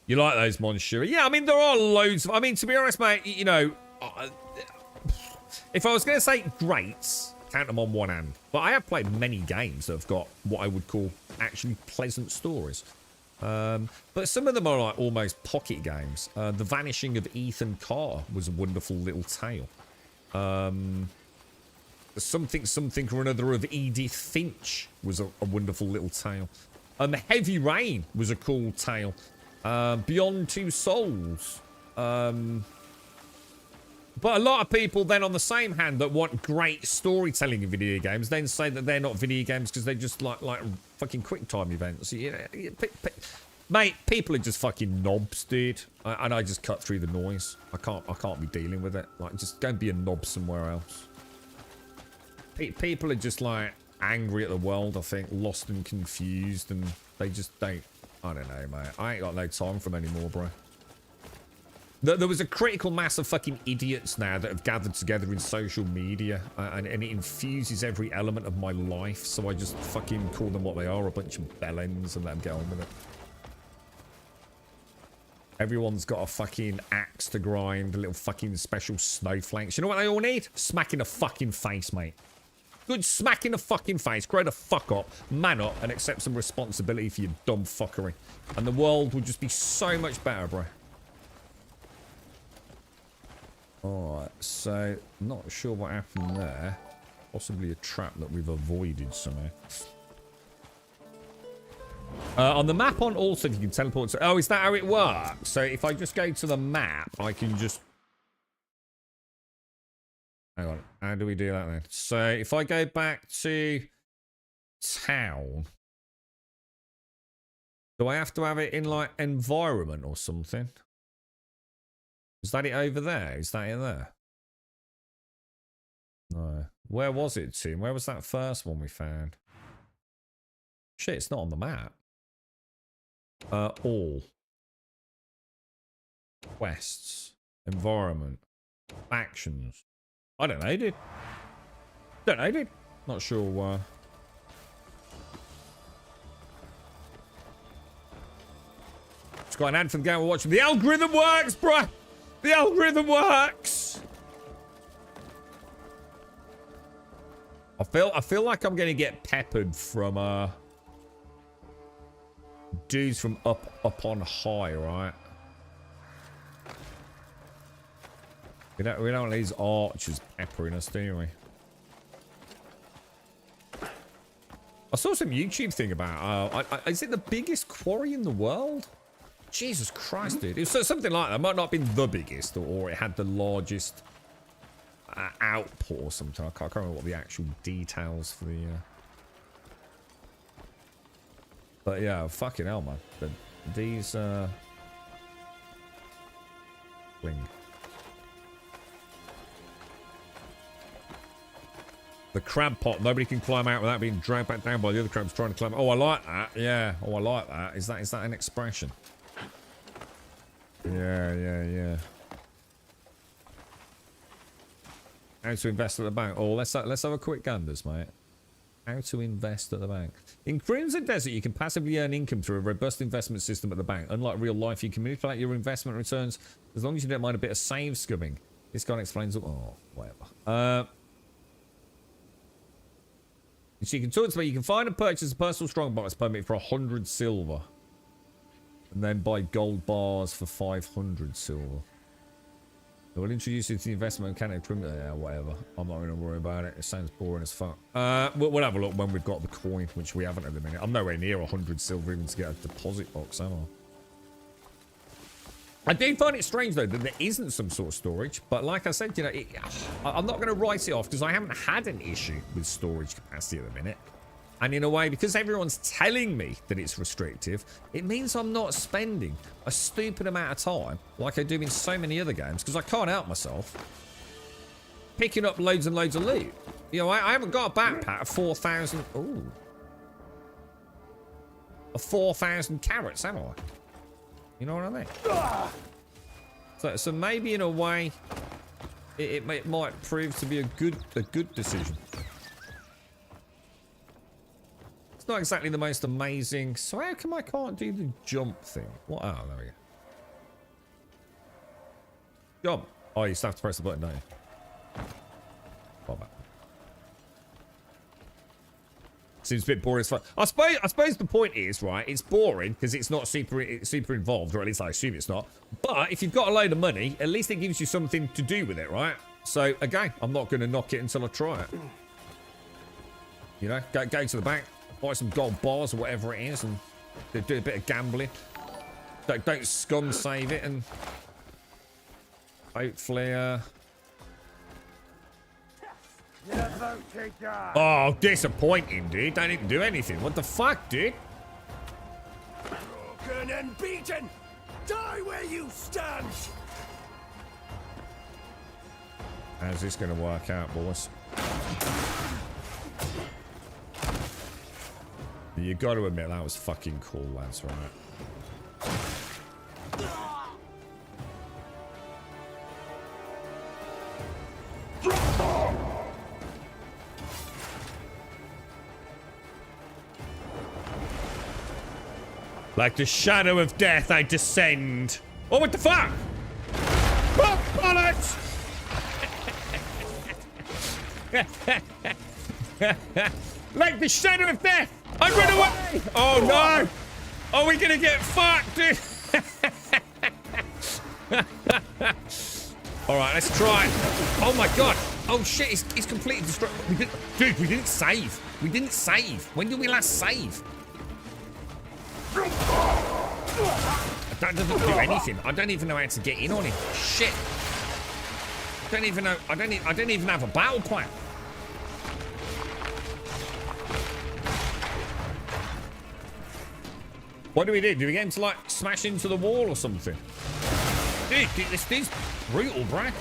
You like those, Monsieur? Yeah, I mean, there are loads of... I mean, to be honest, mate, you know... if I was going to say greats, count them on one hand. But I have played many games that have got what I would call actually pleasant stories. But some of them are like almost pocket games. The Vanishing of Ethan Carter was a wonderful little tale. Something or another of Edith Finch was a wonderful little tale. Heavy Rain was a cool tale. Beyond Two Souls. But a lot of people then on the same hand that want great storytelling in video games then say that they're not video games because they're just like fucking quick time events. Mate, people are just fucking knobs, dude. And I just cut through the noise. I can't be dealing with it. Like, just go and be a knob somewhere else. People are just like angry at the world, I think, lost and confused, and they just don't. I don't know, mate. I ain't got no time for them anymore, bro. There was a critical mass of fucking idiots now that have gathered together in social media, and it infuses every element of my life, so I just fucking call them what they are, a bunch of bellends, and let them get on with it. Everyone's got a fucking axe to grind, a little fucking special snowflakes. You know what they all need? Smack in the fucking face, mate. Good smack in the fucking face. Grow the fuck up, man up, and accept some responsibility for your dumb fuckery. And the world would just be so much better, bro. Alright, so not sure what happened there. Possibly a trap that we've avoided somehow. On the map on also, you can teleport to... Oh, is that how it works? So if I just go to the map, I can just... Hang on, how do we do that then? So if I go back to town, do I have to have it in like environment or something? Is that it over there? Is that it there? No. Where was it, Tim? Where was that first one we found? Shit, it's not on the map. All. Quests. Environment. Actions. I don't know, dude. Don't know, dude. Not sure It's got an ad for the game we're watching. The algorithm works, bruh! The algorithm works! I feel like I'm gonna get peppered from dudes from up on high, right? We don't want these archers peppering us, do we? I saw some YouTube thing about is it the biggest quarry in the world? Jesus Christ, dude. It was something like that. It might not have been the biggest, or it had the largest output or something. I can't remember what the actual details for the... But yeah, fucking hell, man. These... Bling. The crab pot. Nobody can climb out without being dragged back down by the other crabs trying to climb. Oh, I like that. Yeah. Oh, I like that. Is that an expression? Yeah. How to invest at the bank? Oh, let's have a quick ganders, mate. How to invest at the bank. In Crimson Desert, you can passively earn income through a robust investment system at the bank. Unlike real life, you can manipulate your investment returns as long as you don't mind a bit of save scumming. This guy explains... Oh, whatever. So you can talk to me. You can find and purchase a personal strongbox permit for 100 silver. And then buy gold bars for 500 silver. They will introduce you to the investment mechanic. Yeah, whatever. I'm not going to worry about it. It sounds boring as fuck. We'll have a look when we've got the coin, which we haven't at the minute. I'm nowhere near 100 silver even to get a deposit box, am I? I do find it strange, though, that there isn't some sort of storage. But like I said, you know, I'm not going to write it off because I haven't had an issue with storage capacity at the minute. And in a way, because everyone's telling me that it's restrictive, it means I'm not spending a stupid amount of time, like I do in so many other games, because I can't help myself, picking up loads and loads of loot. You know, I haven't got a backpack of 4,000... Ooh. Of 4,000 carrots, have I? You know what I mean? So maybe in a way, it might prove to be a good decision. It's not exactly the most amazing. So how come I can't do the jump thing? What? Oh, there we go. Jump. Oh, you still have to press the button, don't you? Bother. Seems a bit boring as fuck. I suppose the point is, right, it's boring because it's not super involved, or at least I assume it's not. But if you've got a load of money, at least it gives you something to do with it, right? So again, I'm not going to knock it until I try it. You know, go to the bank, buy some gold bars or whatever it is, and do a bit of gambling. Don't scum save it, and hopefully, Oh, disappointing, dude. They didn't do anything. What the fuck, dude? Broken and beaten! Die where you stand! How's this going to work out, boys? You got to admit, that was fucking cool, lads, right? Like the shadow of death, I descend. Oh, what the fuck? Oh, bollocks! Like the shadow of death, I run away! Oh no! Are we gonna get fucked, dude? Alright, let's try. Oh my god! Oh shit, he's completely destroyed. Dude, we didn't save. We didn't save. When did we last save? That doesn't do anything. I don't even know how to get in on him. Shit. I don't even know. I don't even have a battle plan. What do we do? Do we get him to like smash into the wall or something? Dude, this is brutal, bruh.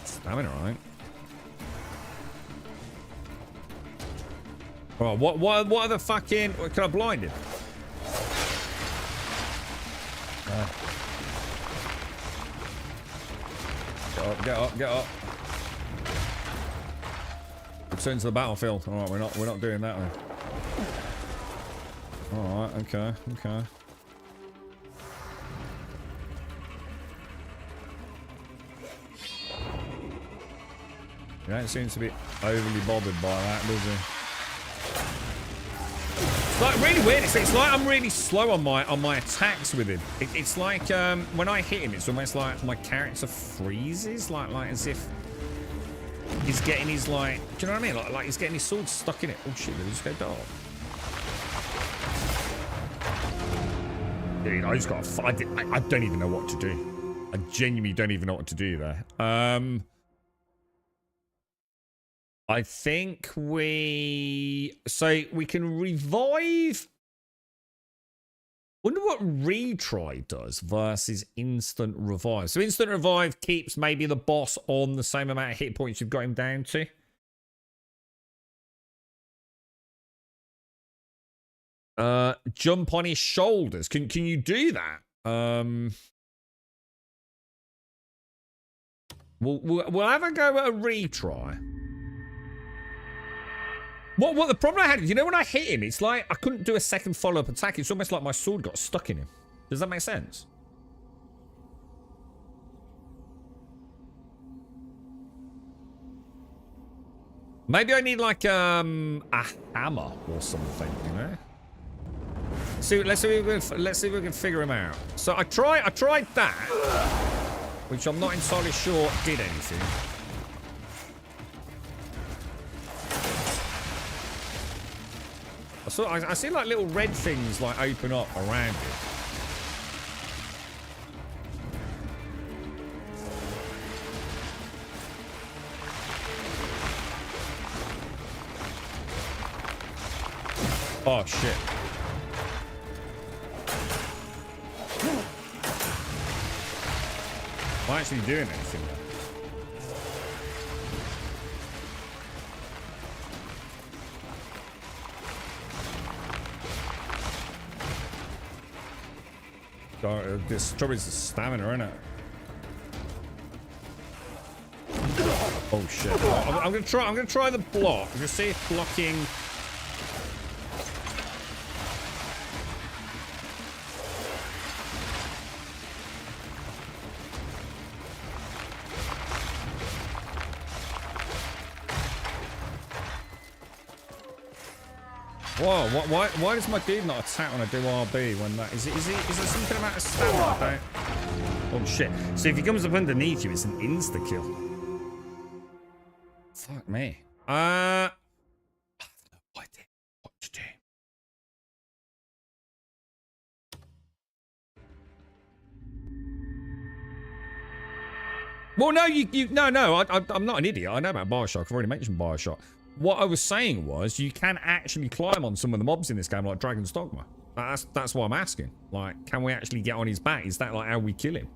Stamina, right? Oh, what are the fucking... Can I blind him? Get up. Return to the battlefield. Alright, we're not doing that then. Alright, okay, okay. He don't seem to be overly bothered by that, does he? It's like really weird. It's like I'm really slow on my attacks with him. It's like when I hit him, it's almost like my character freezes, like as if he's getting his like. Do you know what I mean? Like he's getting his sword stuck in it. Oh shit! Did he just go dark? Dude, I just got. I don't even know what to do. I genuinely don't even know what to do there. I think we can revive. Wonder what retry does versus instant revive. So instant revive keeps maybe the boss on the same amount of hit points you've got him down to. Jump on his shoulders. Can you do that? We'll have a go at a retry. What the problem I had is, you know, when I hit him, it's like I couldn't do a second follow-up attack. It's almost like my sword got stuck in him. Does that make sense? Maybe I need like a hammer or something, you know? Let's see if we can figure him out. So I tried that, which I'm not entirely sure did anything. I see like little red things like open up around it. Oh shit. Am I actually doing anything there? This trouble is the stamina, isn't it? Oh shit! I'm gonna try the block. Just see if blocking. Whoa, why does my dude not attack when I do RB when that is there something about a stamina? Oh shit. So if he comes up underneath you, it's an insta kill. Fuck me. I have no idea what to do. Well, no, I'm not an idiot. I know about Bioshock. I've already mentioned Bioshock. What I was saying was you can actually climb on some of the mobs in this game, like Dragon's Dogma. That's why I'm asking. Like, can we actually get on his back? Is that like how we kill him?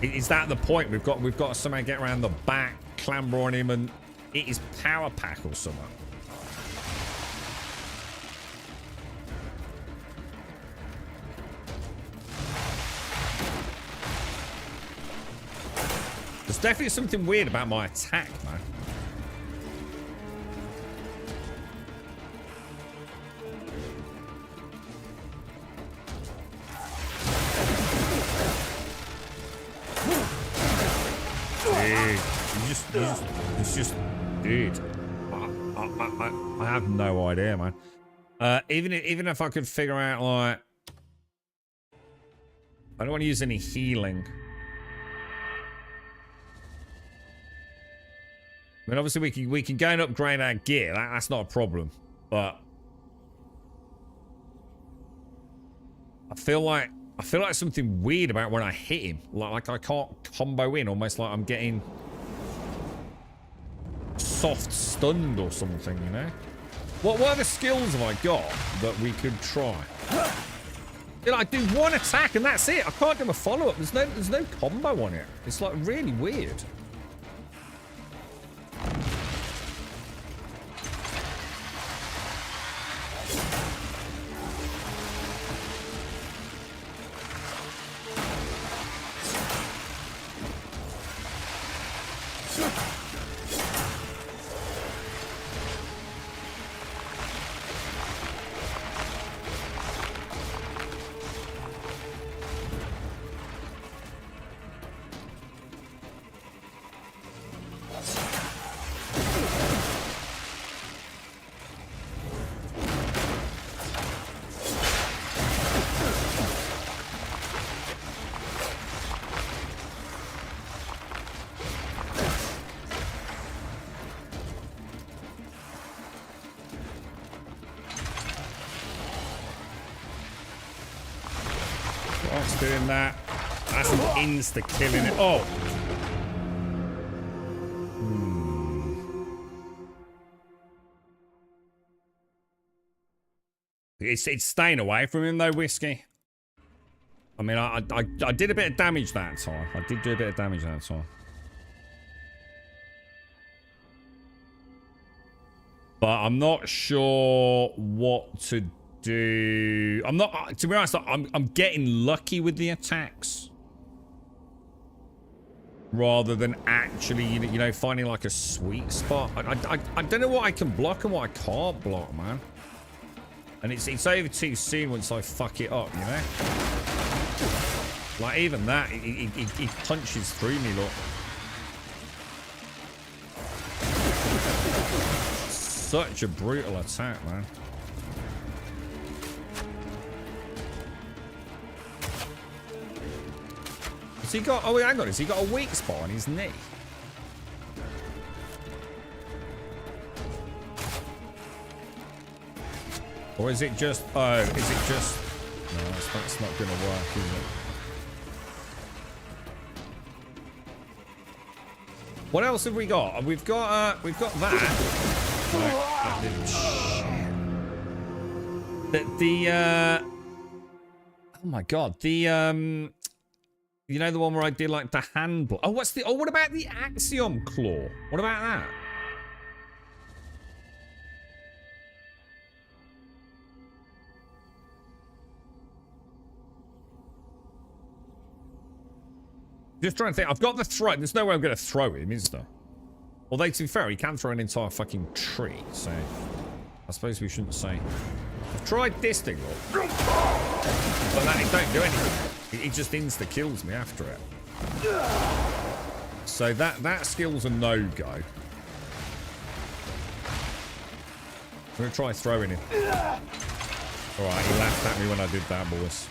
Is that the point? We've got to somehow get around the back, clamber on him, and eat his power pack or something. There's definitely something weird about my attack, man. Dude, I have no idea, man. Even if I could figure out, like, I don't want to use any healing. I mean, obviously we can go and upgrade our gear. That's not a problem, but I feel like something weird about when I hit him. Like I can't combo in, almost like I'm getting soft stunned or something, you know? What other skills have I got that we could try? You know, I do one attack and that's it. I can't do a follow-up. There's no combo on it. It's like really weird. What's doing that? That's an insta-killing it. Oh! It's staying away from him though, Whiskey. I mean, I did a bit of damage that time. I did do a bit of damage that time. But I'm not sure what to do. I'm not, to be honest, I'm getting lucky with the attacks. Rather than actually, you know, finding like a sweet spot. I don't know what I can block and what I can't block, man. And it's over too soon once I fuck it up, you know? Like, even that, he punches through me, look. Such a brutal attack, man. Has he got... Oh, hang on. Has he got a weak spot on his knee? Or is it just... Oh, is it just... No, that's not going to work, is it? What else have we got? We've got that. Oh my god, you know the one where I did like the hand block. Oh, what about the Axiom Claw? What about that? Just trying to think. I've got the throw. There's no way I'm going to throw him, is there? Although, to be fair, he can throw an entire fucking tree, so I suppose we shouldn't say. I've tried this thing, look. But that, it don't do anything. It just insta-kills me after it. So that skill's a no-go. I'm going to try throwing him. Alright, he laughed at me when I did that, boys.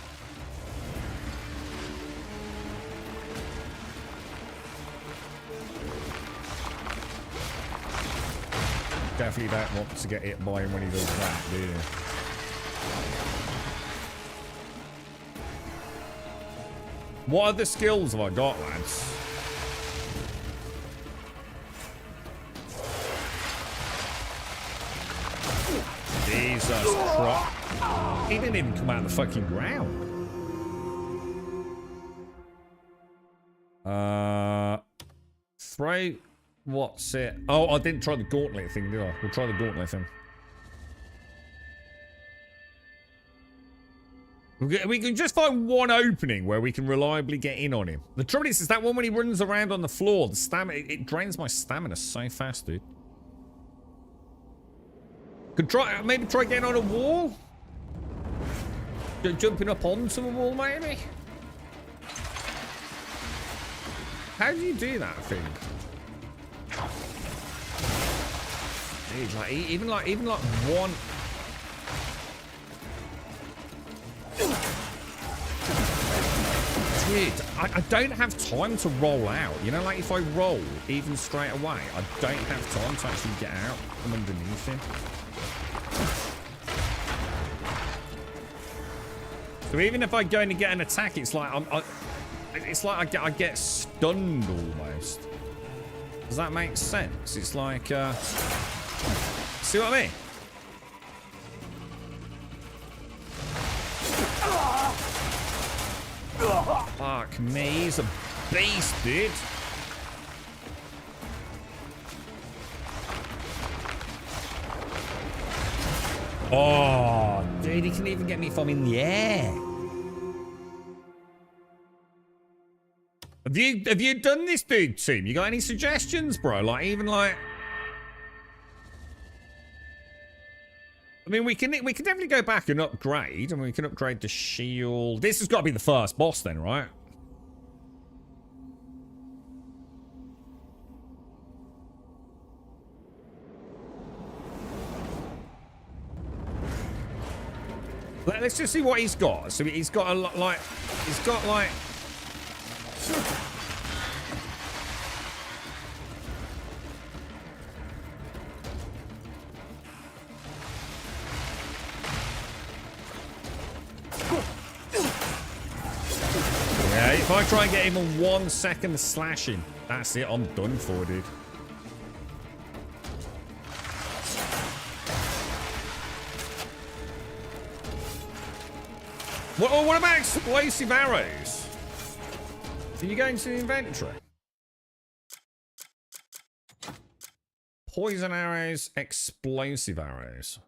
Definitely don't want to get hit by him when he does that, do you? What other skills have I got, lads? Jesus Christ. He didn't even come out of the fucking ground. Throw... What's it? Oh, I didn't try the gauntlet thing, did I? We'll try the gauntlet thing. We can just find one opening where we can reliably get in on him. The trouble is that one when he runs around on the floor, the stamina, it drains my stamina so fast, dude. Could maybe try getting on a wall? Jumping up onto a wall, maybe? How do you do that thing? Dude, like even like one. Dude, I don't have time to roll out. You know, like if I roll even straight away, I don't have time to actually get out from underneath him. So even if I go in to get an attack, it's like I get stunned almost. Does that make sense? It's like, see what I mean? Fuck me, he's a beast, dude. Oh, dude, he can even get me if I'm in the air. Have you done this, dude, team? You got any suggestions, bro? Like, even like... I mean, we can definitely go back and upgrade. I mean, we can upgrade the shield. This has got to be the first boss then, right? Let's just see what he's got. So he's got a lot, like... He's got, like... If I try and get even 1 second slashing, that's it. I'm done for, dude. What about explosive arrows? Can you go into the inventory? Poison arrows, explosive arrows.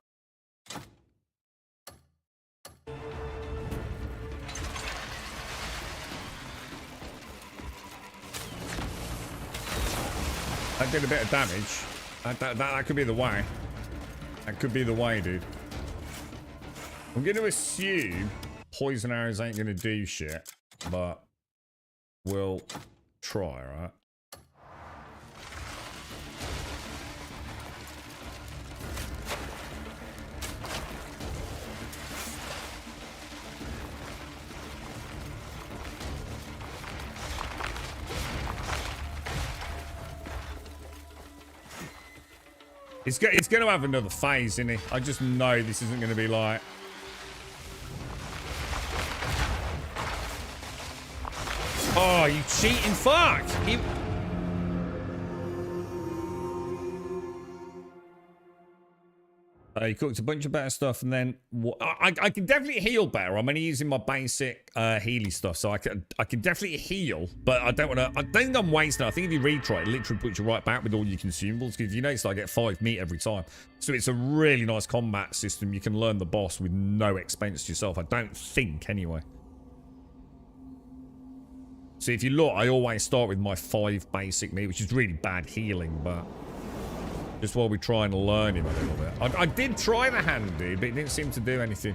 That did a bit of damage. That could be the way. That could be the way, dude. I'm going to assume poison arrows ain't going to do shit, but we'll try, right? It's going to have another phase, isn't it? I just know this isn't going to be like... Oh, you cheating fuck! You cooked a bunch of better stuff, and then I can definitely heal better. I'm only using my basic healy stuff, so I can definitely heal. But I don't want to. I don't think I'm wasting. I think if you retry, it literally puts you right back with all your consumables. Because you notice, I get 5 meat every time, so it's a really nice combat system. You can learn the boss with no expense to yourself. I don't think, anyway. So if you look, I always start with my 5 basic meat, which is really bad healing, but. Just while we try and learn him a little bit. I did try the handy, but it didn't seem to do anything.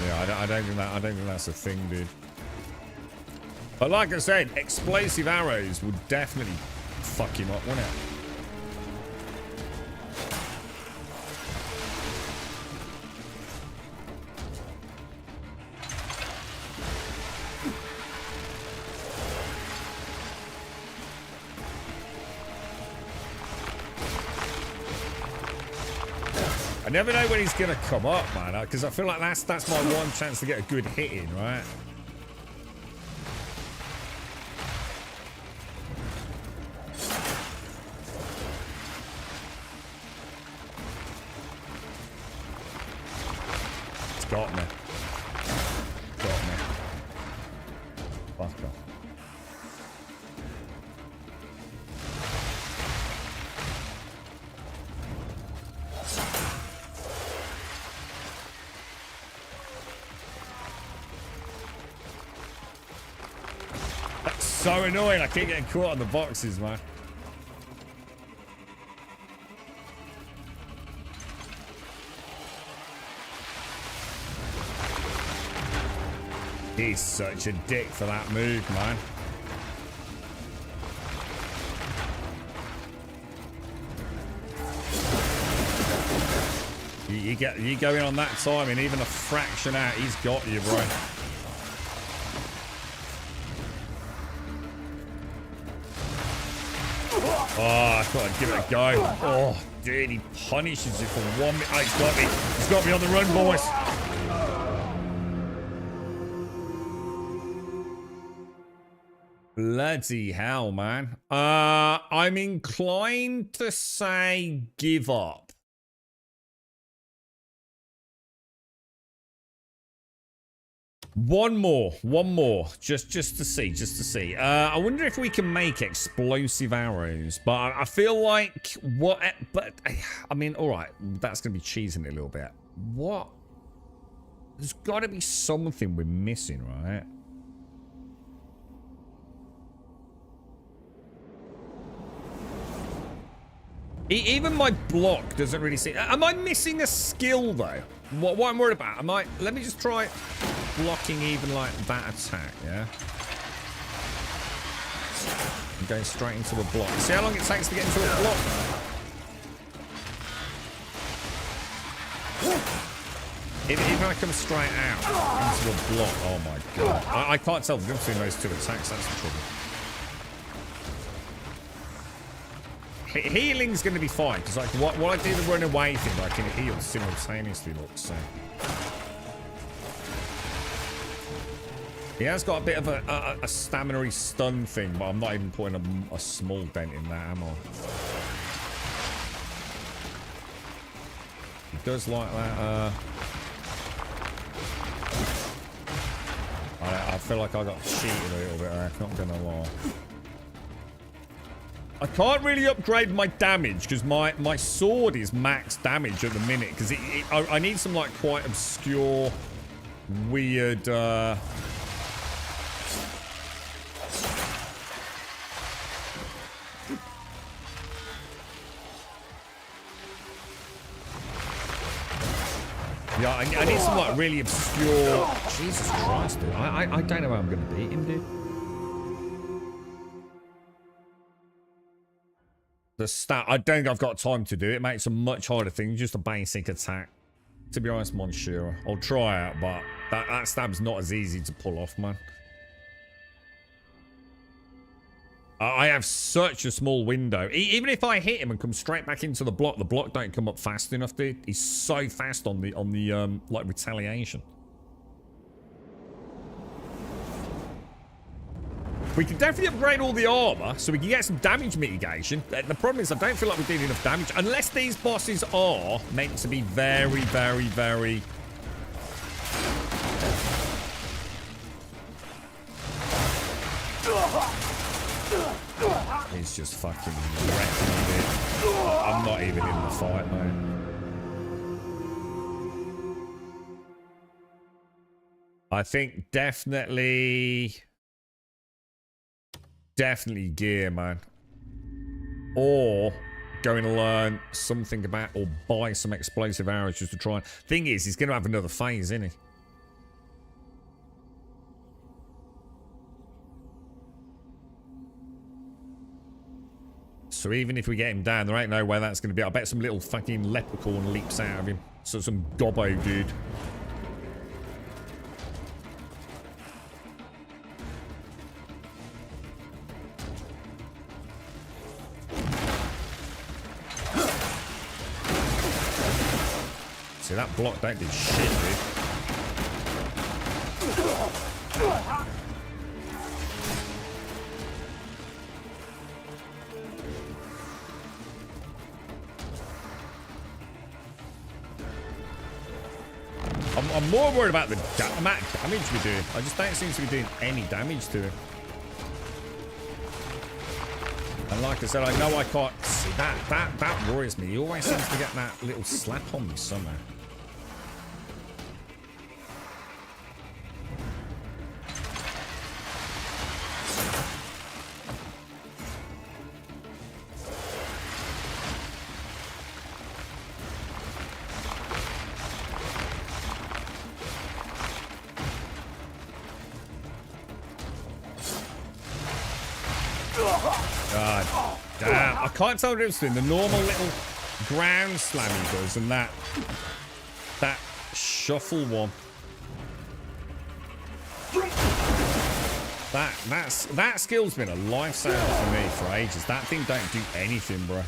Yeah, I don't think that's a thing, dude. But like I said, explosive arrows would definitely fuck him up, wouldn't it? I never know when he's gonna come up, man, because I feel like that's my one chance to get a good hit in, right? It's got me. Got me. Fuck off. So annoying, I keep getting caught on the boxes, man. He's such a dick for that move, man. You go in on that time and even a fraction out, he's got you, bro. Oh, I thought I'd give it a go. Oh, dude, he punishes you for 1 minute. Oh, he's got me. He's got me on the run, boys. Bloody hell, man. I'm inclined to say give up. One more, just to see. I wonder if we can make explosive arrows, but I feel like I mean, all right, that's gonna be cheesing it a little bit. What? There's got to be something we're missing, right? Even my block doesn't really see. Am I missing a skill though? What I'm worried about? Let me just try blocking even like that attack, yeah? I'm going straight into a block. See how long it takes to get into a block? If I come straight out into a block, oh my god. I can't tell the difference between those two attacks, that's the trouble. Healing's going to be fine, because like what I do the run away thing, I can heal simultaneously, look, so. He has got a bit of a stamina stun thing, but I'm not even putting a small dent in that, am I? He does like that, I feel like I got cheated a little bit there, not gonna lie. I can't really upgrade my damage because my sword is max damage at the minute because I need some like quite obscure, weird. Yeah, I need some like really obscure. Jesus Christ, dude! I don't know how I'm gonna beat him, dude. The stat, I don't think I've got time to do it. It makes a much harder thing, just a basic attack. To be honest, Monsieur, I'll try it, but that stab's not as easy to pull off, man. I have such a small window. Even if I hit him and come straight back into the block don't come up fast enough, dude. He's so fast on the like retaliation. We can definitely upgrade all the armor so we can get some damage mitigation. The problem is I don't feel like we're doing enough damage unless these bosses are meant to be very, very, very... He's just fucking wrecking it. I'm not even in the fight, mate. I think definitely gear, man. Or going to learn something about or buy some explosive arrows just to try. Thing is, he's going to have another phase, isn't he? So even if we get him down, there ain't no way that's going to be. I bet some little fucking leprechaun leaps out of him. So some gobbo dude. See, that block don't do shit, dude. I'm more worried about the amount of damage we're doing. I just don't seem to be doing any damage to it. And like I said, I know I can't see that worries me. He always seems to get that little slap on me somehow. God damn. I can't tell the difference between the normal little ground slam he does and that shuffle one. That skill's been a lifesaver for me for ages. That thing don't do anything, bro.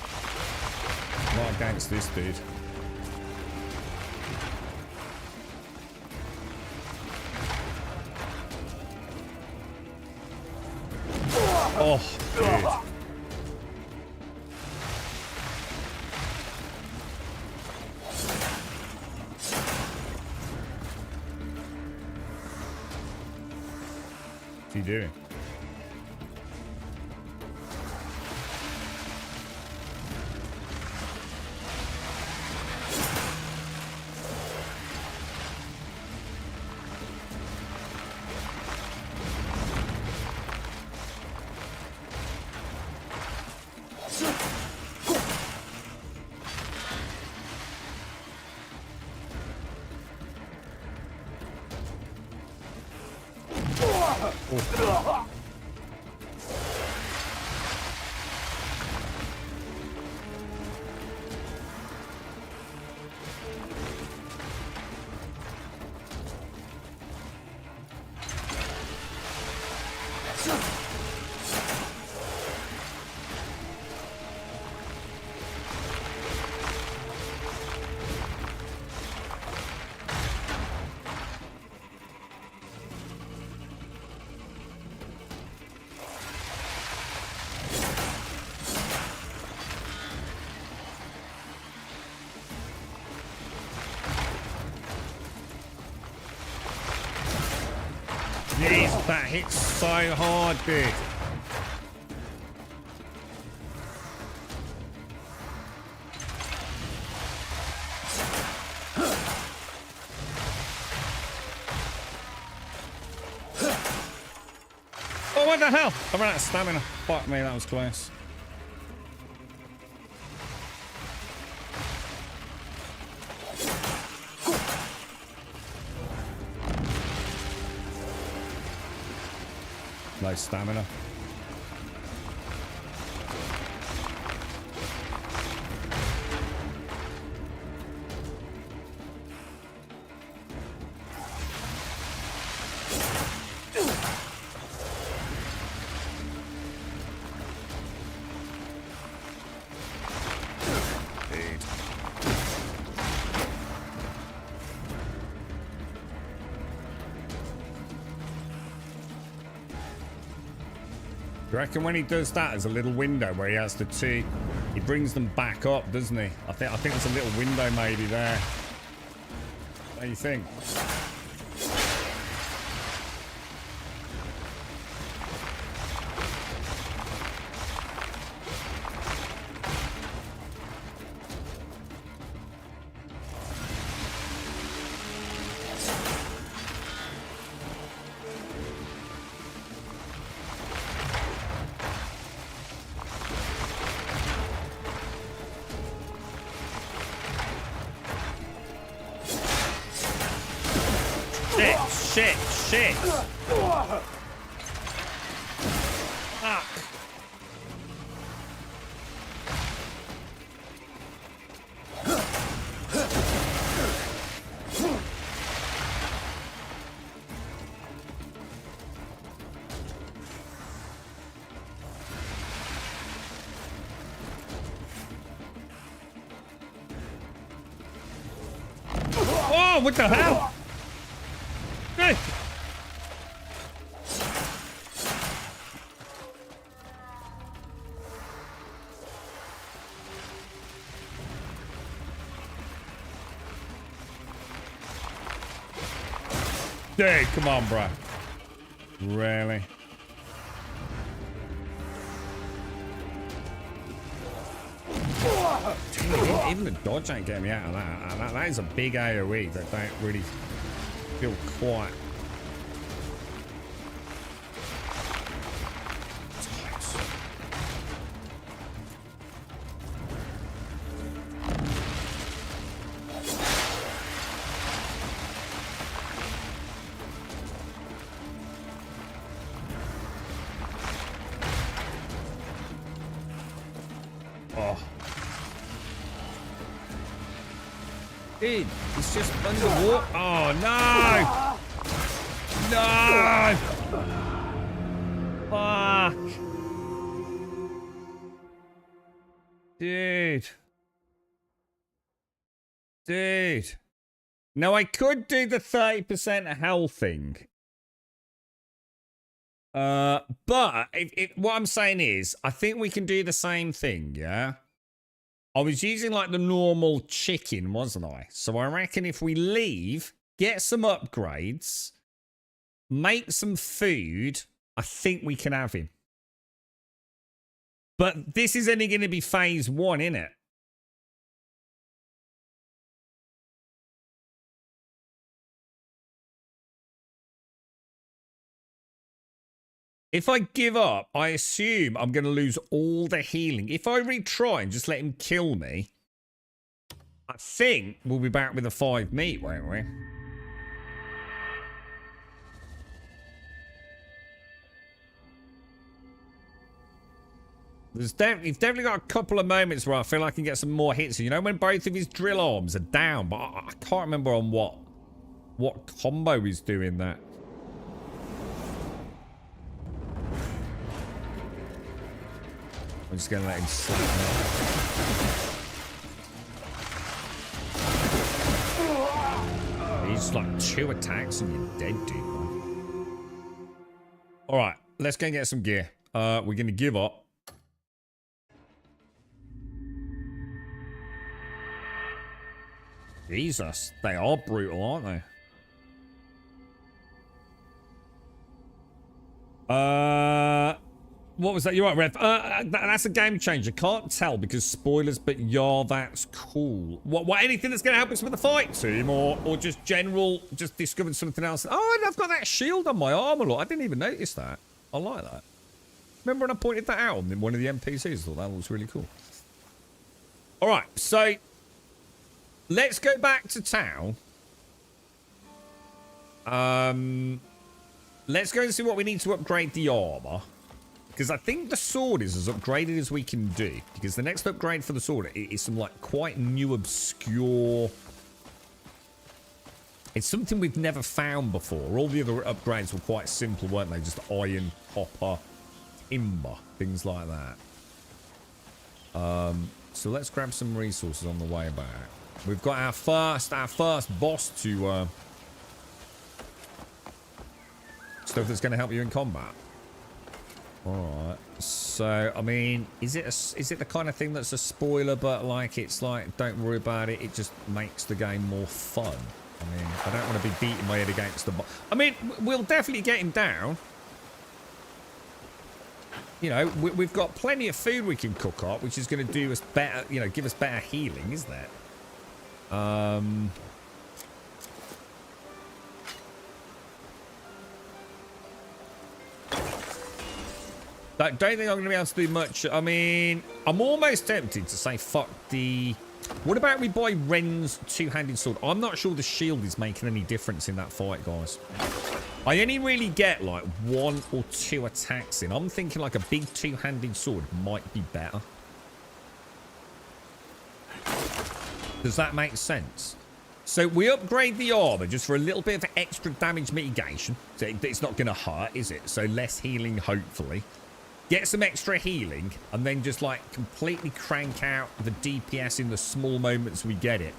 Not against this dude. Oh, dude. What's he doing? Jeez, that hits so hard, dude. Oh, what the hell? I ran out of stamina. Fuck me, that was close. No stamina. You reckon when he does that, there's a little window where he has to he brings them back up, doesn't he? I think there's a little window maybe there. What do you think? Shit. Fuck. Oh, what the hell? Hey. Dude, come on, bro. Really? Damn, even the dodge ain't getting me out of that. That is a big AoE that don't really feel quite... Dude, it's just underwater. Oh, no! No! Fuck! Dude. Now, I could do the 30% health thing. But what I'm saying is, I think we can do the same thing, yeah? I was using like the normal chicken, wasn't I? So I reckon if we leave, get some upgrades, make some food, I think we can have him. But this is only going to be phase 1, innit? If I give up, I assume I'm going to lose all the healing. If I retry and just let him kill me, I think we'll be back with a 5 meat, won't we? He's definitely got a couple of moments where I feel like I can get some more hits. You know, when both of his drill arms are down, but I can't remember on what combo he's doing that. I'm just going to let him slap me. He's like 2 attacks and you're dead, dude, man. Alright, let's go and get some gear. We're going to give up. Jesus, they are brutal, aren't they? What was that? You're right, Rev. That's a game changer. Can't tell because spoilers, but yeah, that's cool. What? Anything that's going to help us with the fight team, or just general? Just discovered something else. Oh, and I've got that shield on my armor. Look, I didn't even notice that. I like that. Remember when I pointed that out on one of the NPCs? I thought that was really cool. All right, so let's go back to town. Let's go and see what we need to upgrade the armor. Because I think the sword is as upgraded as we can do. Because the next upgrade for the sword is some like quite new, obscure... It's something we've never found before. All the other upgrades were quite simple, weren't they? Just iron, copper, timber, things like that. So let's grab some resources on the way back. We've got our first boss to... stuff that's going to help you in combat. Alright, so, I mean, is it the kind of thing that's a spoiler, but, like, it's like, don't worry about it, it just makes the game more fun? I mean, I don't want to be beating my head against the... I mean, we'll definitely get him down. You know, we've got plenty of food we can cook up, which is going to do us better, you know, give us better healing, isn't it? I don't think I'm going to be able to do much. I mean, I'm almost tempted to say fuck the... What about we buy Ren's two-handed sword? I'm not sure the shield is making any difference in that fight, guys. I only really get, like, 1 or 2 attacks in. I'm thinking, like, a big two-handed sword might be better. Does that make sense? So we upgrade the armor just for a little bit of extra damage mitigation. So it's not going to hurt, is it? So less healing, hopefully. Get some extra healing, and then just, like, completely crank out the DPS in the small moments we get it.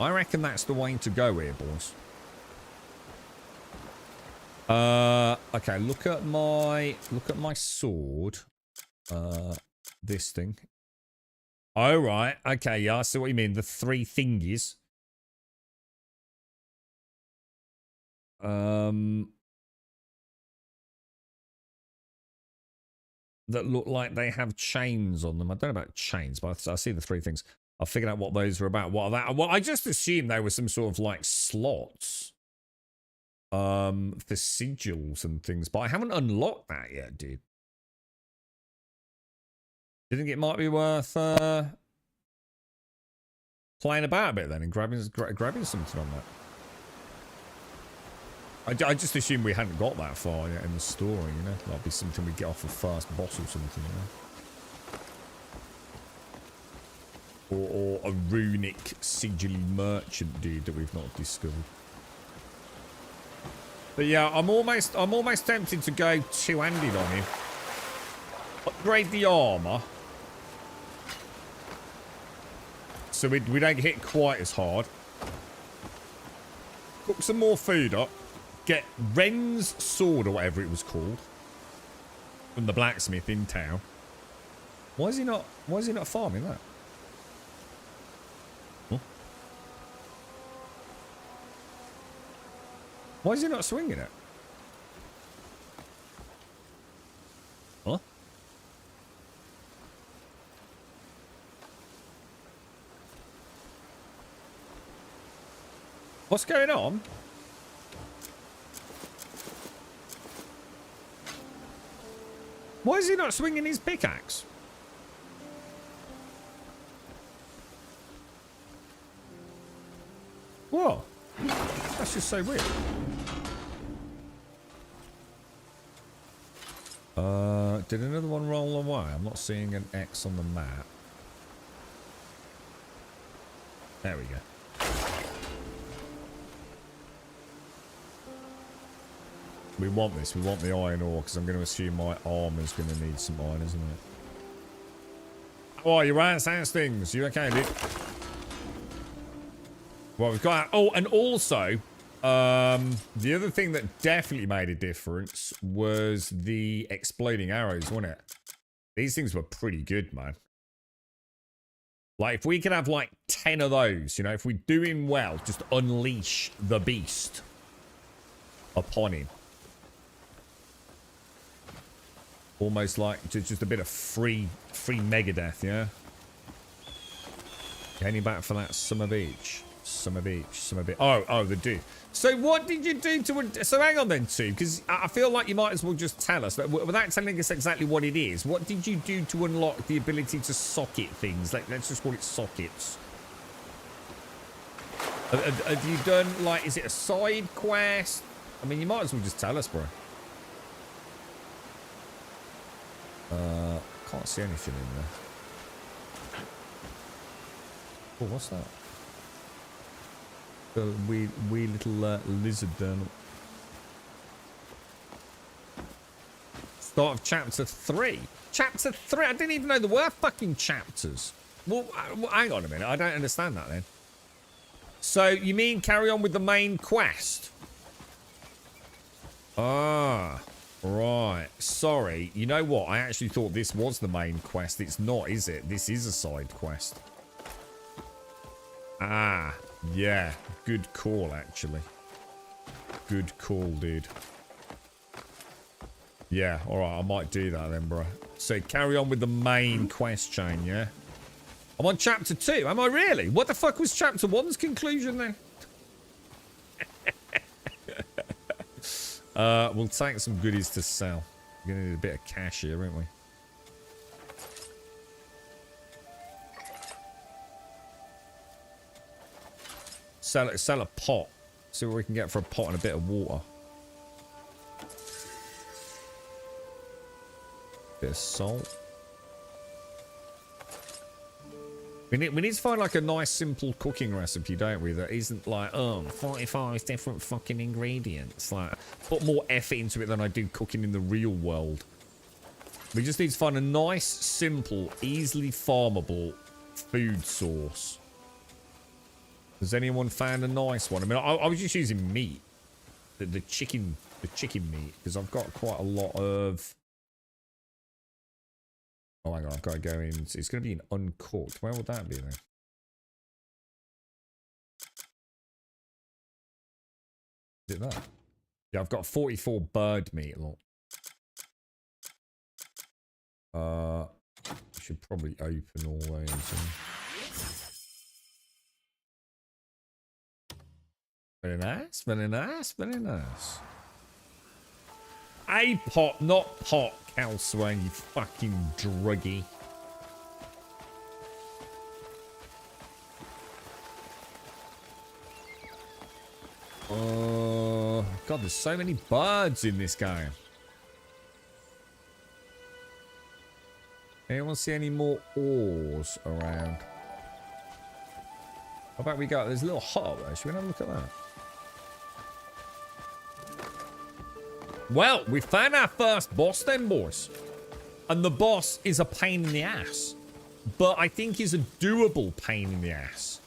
I reckon that's the way to go here, boys. Okay, look at my sword. This thing. Oh, right. Okay, yeah, I see what you mean. The 3 thingies. That look like they have chains on them. I don't know about chains, but I see the 3 things. I figured out what those were about. What are that? Well, I just assumed they were some sort of like slots. For sigils and things, but I haven't unlocked that yet, dude. Do you think it might be worth playing about a bit then and grabbing something on that? I just assumed we hadn't got that far yet in the story, you know? That'd be something we'd get off the first boss or something, you know? Or a runic sigilly merchant dude that we've not discovered. But yeah, I'm almost tempted to go two-handed on him. Upgrade the armor. So we don't hit quite as hard. Cook some more food up. Get Ren's sword or whatever it was called from the blacksmith in town. Why is he not farming that? Huh? Why is he not swinging it? Huh? What's going on? Why is he not swinging his pickaxe? Whoa. That's just so weird. Did another one roll away? I'm not seeing an X on the map. There we go. We want this. We want the iron ore, because I'm going to assume my armor's going to need some iron, isn't it? How are you, Ryan? Sounds things. You okay, dude? Well, we've got... Oh, and also, the other thing that definitely made a difference was the exploding arrows, wasn't it? These things were pretty good, man. Like, if we could have, like, 10 of those, you know, if we're doing well, just unleash the beast upon him. Almost like just a bit of free Megadeth, yeah? Any back for that Summer Beach? Summer Beach. Oh, they do. So what did you do to... So hang on then, too, because I feel like you might as well just tell us, but without telling us exactly what it is, what did you do to unlock the ability to socket things? Let's just call it sockets. Have you done, like, is it a side quest? I mean, you might as well just tell us, bro. Can't see anything in there. Oh, what's that? A wee little lizard down. Start of chapter 3. Chapter 3? I didn't even know there were fucking chapters. Well, hang on a minute. I don't understand that then. So, you mean carry on with the main quest? Ah, right. Sorry. You know what? I actually thought this was the main quest. It's not, is it? This is a side quest. Ah, yeah. Good call, actually. Good call, dude. Yeah, alright. I might do that then, bro. So, carry on with the main quest chain, yeah? I'm on chapter 2. Am I really? What the fuck was chapter 1's conclusion then? We'll take some goodies to sell. We're gonna need a bit of cash here, aren't we? Sell a pot. See what we can get for a pot and a bit of water. Bit of salt. We need to find like a nice simple cooking recipe, don't we? That isn't like, 45 different fucking ingredients. Like, put more effort into it than I do cooking in the real world. We just need to find a nice, simple, easily farmable food source. Has anyone found a nice one? I mean, I was just using meat. The chicken meat. Because I've got quite a lot of... Oh, hang on, I've got to go in. It's going to be an uncooked. Where would that be then? Is it that? Yeah, I've got 44 bird meat. Look. Should probably open all those. Very nice, very nice, very nice. A pot, not pot, Calswain, you fucking druggy. God, there's so many birds in this game. Anyone see any more ores around? How about we go? There's a little hut up there. Should we have a look at that? Well, we found our first boss then, boys. And the boss is a pain in the ass. But I think he's a doable pain in the ass.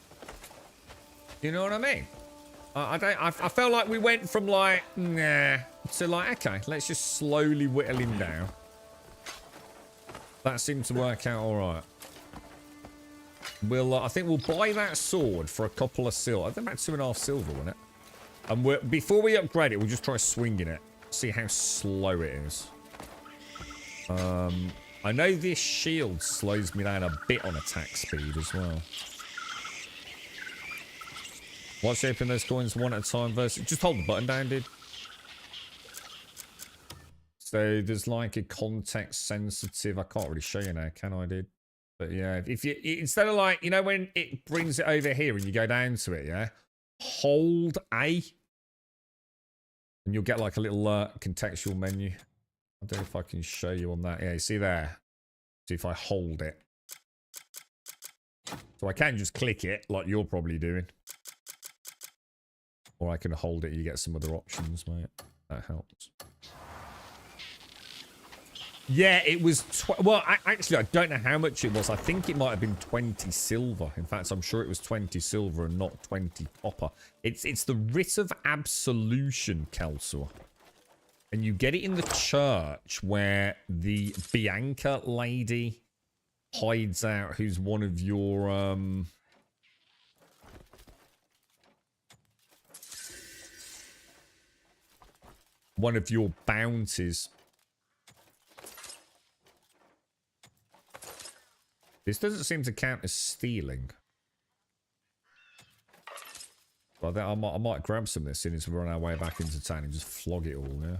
You know what I mean? I felt like we went from like, nah, to like, okay, let's just slowly whittle him down. That seemed to work out alright. I think we'll buy that sword for a couple of silver. I think about 2.5 silver, wasn't it? And before we upgrade it, we'll just try swinging it. See how slow it is. I know this shield slows me down a bit on attack speed as well. Watch shaping those coins one at a time versus... Just hold the button down, dude. So there's like a context sensitive... I can't really show you now, can I, dude? But yeah, if you... Instead of like... You know when it brings it over here and you go down to it, yeah? Hold A. And you'll get like a little contextual menu. I don't know if I can show you on that. Yeah, you see there? See if I hold it. So I can just click it like you're probably doing. Or I can hold it, you get some other options, mate. That helps. Yeah, it was... Well, actually, I don't know how much it was. I think it might have been 20 silver. In fact, I'm sure it was 20 silver and not 20 copper. It's the Writ of Absolution, Kelsor. And you get it in the church where the Bianca lady hides out, who's one of your... one of your bounties. This doesn't seem to count as stealing. But I might grab some of this as we run our way back into town and just flog it all, yeah?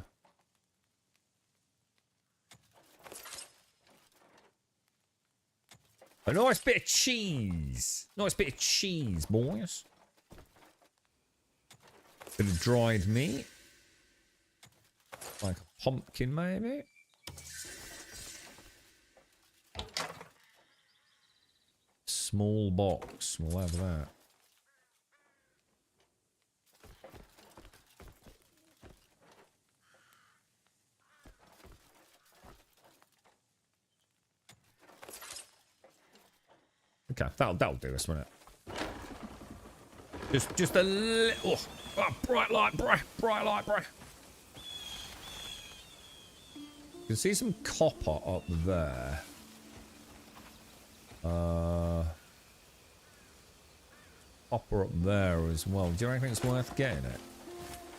A nice bit of cheese. Nice bit of cheese, boys. Bit of dried meat. Like a pumpkin, maybe. Small box. We'll have that. Okay, that'll do us, won't it? Just a little. Oh, bright light, bright light, bright. You can see some copper up there. Copper up there as well. Do you reckon it's worth getting it?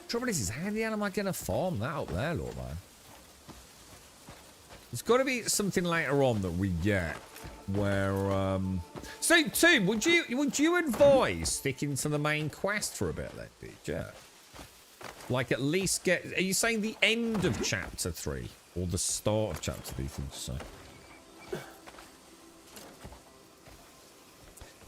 Trouble is, how the hell am I going to farm that up there, look, man? There's got to be something later on that we get where. So, Tim, would you advise sticking to the main quest for a bit, then, did you? Like, at least get. Are you saying the end of chapter 3 or the start of chapter 3? Things to say.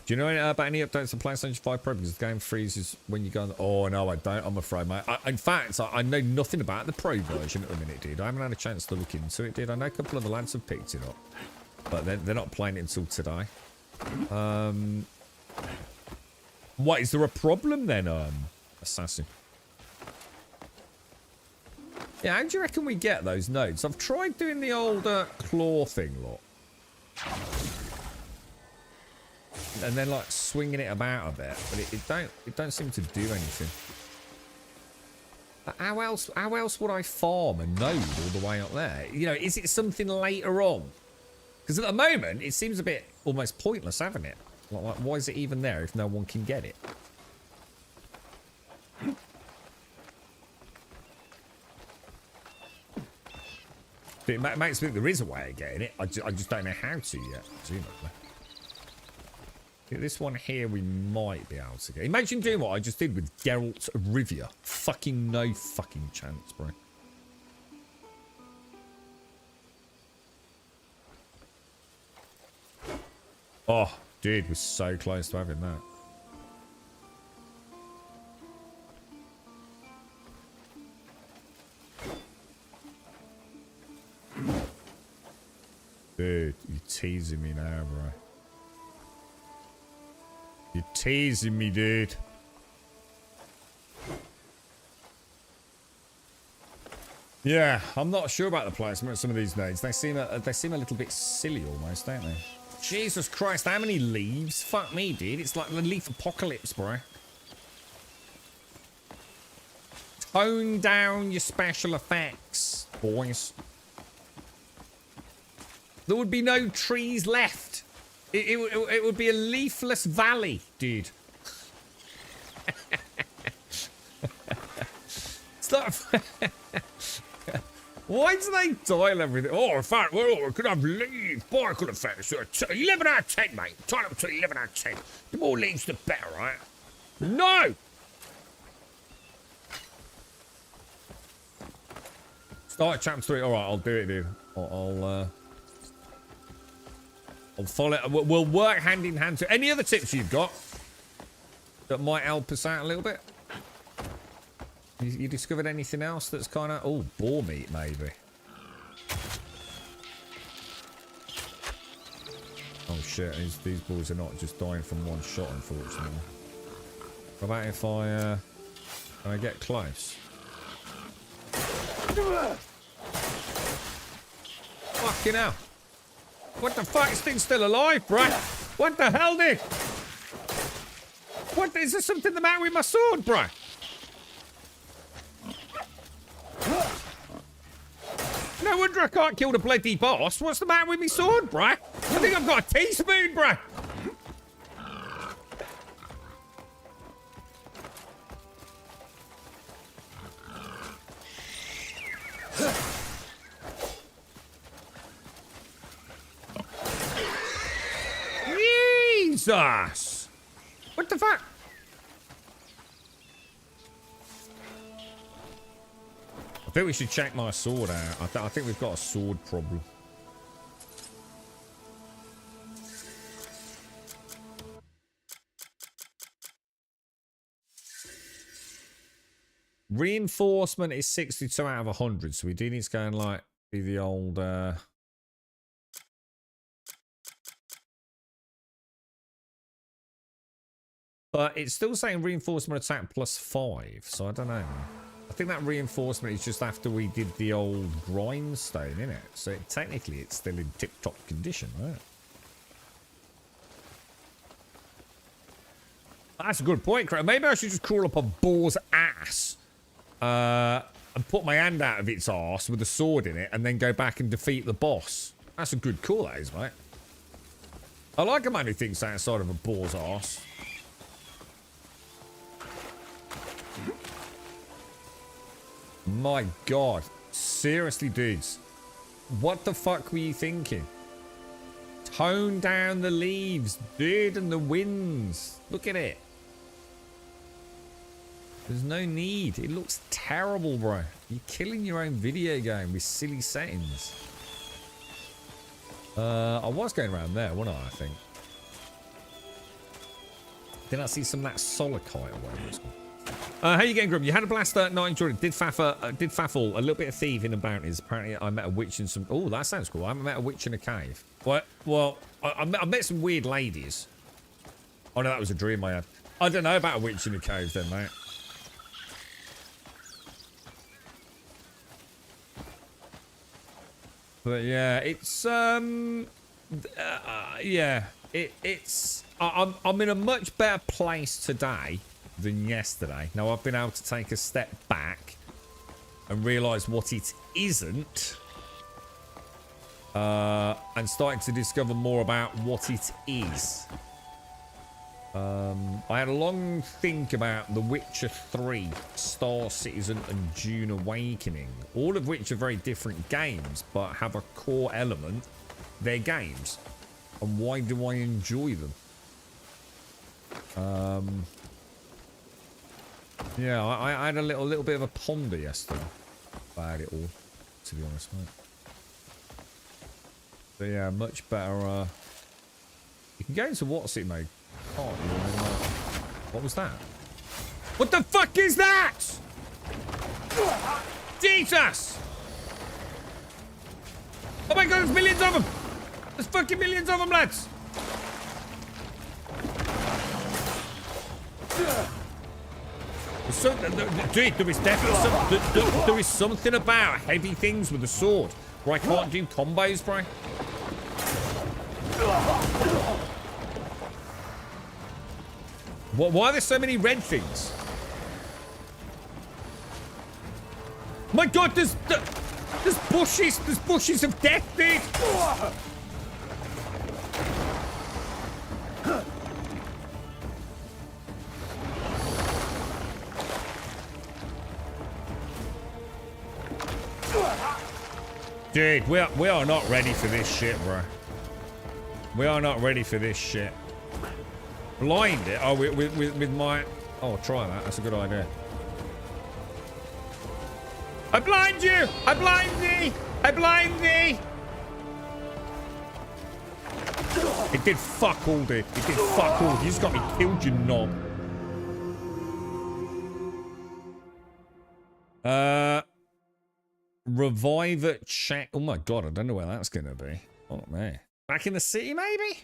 Do you know about any updates to PlayStation 5 Pro? Because the game freezes when you go on... Oh, no, I don't. I'm afraid, mate. In fact, I know nothing about the Pro version at the minute, dude. I haven't had a chance to look into it, dude. I know a couple of the lads have picked it up. But they're not playing it until today. What, is there a problem then, Assassin? Yeah, how do you reckon we get those nodes? I've tried doing the old claw thing, look. And then like swinging it about a bit, but it don't seem to do anything. But how else would I farm a node all the way up there? You know, is it something later on? Because at the moment it seems a bit almost pointless, hasn't it? Like why is it even there if no one can get it? It makes me think there is a way of getting it. I just don't know how to yet, presumably. This one here we might be able to get. Imagine doing what I just did with Geralt of Rivia. Fucking no fucking chance, bro. Oh, dude, we're so close to having that. Dude, you're teasing me now, bro. You're teasing me, dude. Yeah, I'm not sure about the placement of some of these nodes. They seem a little bit silly almost, don't they? Jesus Christ, how many leaves? Fuck me, dude. It's like the leaf apocalypse, bro. Tone down your special effects, boys. There would be no trees left. It would be a leafless valley, dude. It's not... Why do they dial everything? Oh, in fact, we could have leaves. Boy, I could have found it. 11 out of 10, mate. Tie up to 11 out of 10. The more leaves, the better, right? No! Start chapter 3. All right, I'll do it, dude. I'll follow it. We'll work hand in hand. Any other tips you've got that might help us out a little bit? You discovered anything else that's kind of... Oh, boar meat, maybe. Oh, shit. These boys are not just dying from one shot, unfortunately. What about if I... Can I get close? Fucking hell. What the fuck? This thing's still alive, bruh. What the hell, dude? What? Is there something the matter with my sword, bruh? No wonder I can't kill the bloody boss. What's the matter with me sword, bruh? I think I've got a teaspoon, bruh. Jesus! What the fuck? I think we should check my sword out. I think we've got a sword problem. Reinforcement is 62 out of 100, so we do need to go and like do the old but it's still saying reinforcement attack +5, so I don't know. I think that reinforcement is just after we did the old grindstone, isn't it? So technically it's still in tip-top condition, right? That's a good point, Craig. Maybe I should just crawl up a boar's ass and put my hand out of its arse with a sword in it and then go back and defeat the boss. That's a good call, that is, mate. I like a man who thinks outside of a boar's arse. My God. Seriously, dudes. What the fuck were you thinking? Tone down the leaves, dude, and the winds. Look at it. There's no need. It looks terrible, bro. You're killing your own video game with silly settings. I was going around there, wasn't I think? Did I see some of that solakite or whatever it's called? How you getting, Grum? You had a blast, not enjoyed it. Did faffle, a little bit of thieving and bounties. Apparently, I met a witch in some... Oh, that sounds cool. I met a witch in a cave. Well, I met some weird ladies. Oh, no, that was a dream I had. I don't know about a witch in a cave then, mate. But yeah, it's... yeah, it's... I'm in a much better place today than yesterday. Now, I've been able to take a step back and realise what it isn't. And starting to discover more about what it is. I had a long think about The Witcher 3, Star Citizen and Dune Awakening. All of which are very different games, but have a core element. They're games. And why do I enjoy them? Yeah, I had a little bit of a ponder yesterday about it all, to be honest, mate. But yeah, much better. You can go into what's it, mate? Oh, what was that? What the fuck is that? Jesus! Oh my God, there's millions of them! There's fucking millions of them, lads! Dude, there is definitely there is something about heavy things with a sword where I can't do combos, bro. Why are there so many red things? My God, there's bushes of death, dude. Dude, we are not ready for this shit, bro. We are not ready for this shit. Blind it? Oh, with my... Oh, try that. That's a good idea. I blind you! I blind thee! I blind thee! It did fuck all, dude. It did fuck all. You just got me killed, you knob. Revive at check. Oh my God, I don't know where that's gonna be. Oh man. Back in the city, maybe?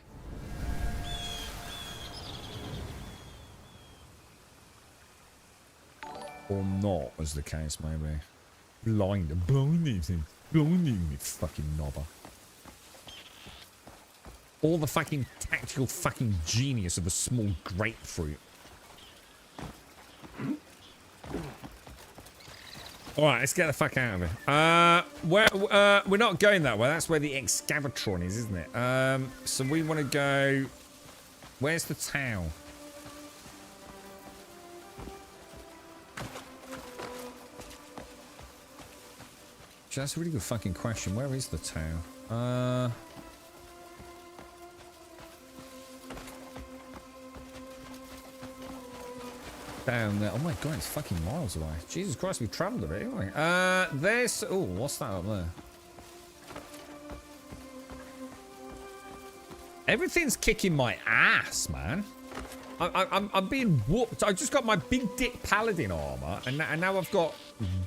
Or not, as the case may be. Blinding me, fucking knobber. All the fucking tactical fucking genius of a small grapefruit. Alright, let's get the fuck out of here. We're not going that way. That's where the excavatron is, isn't it? So we want to go... Where's the town? That's a really good fucking question. Where is the town? down there. Oh my god, it's fucking miles away. Jesus Christ, we've travelled a bit, haven't we? There's... Oh, what's that up there? Everything's kicking my ass, man. I'm being whooped. I just got my big dick paladin armor, and now I've got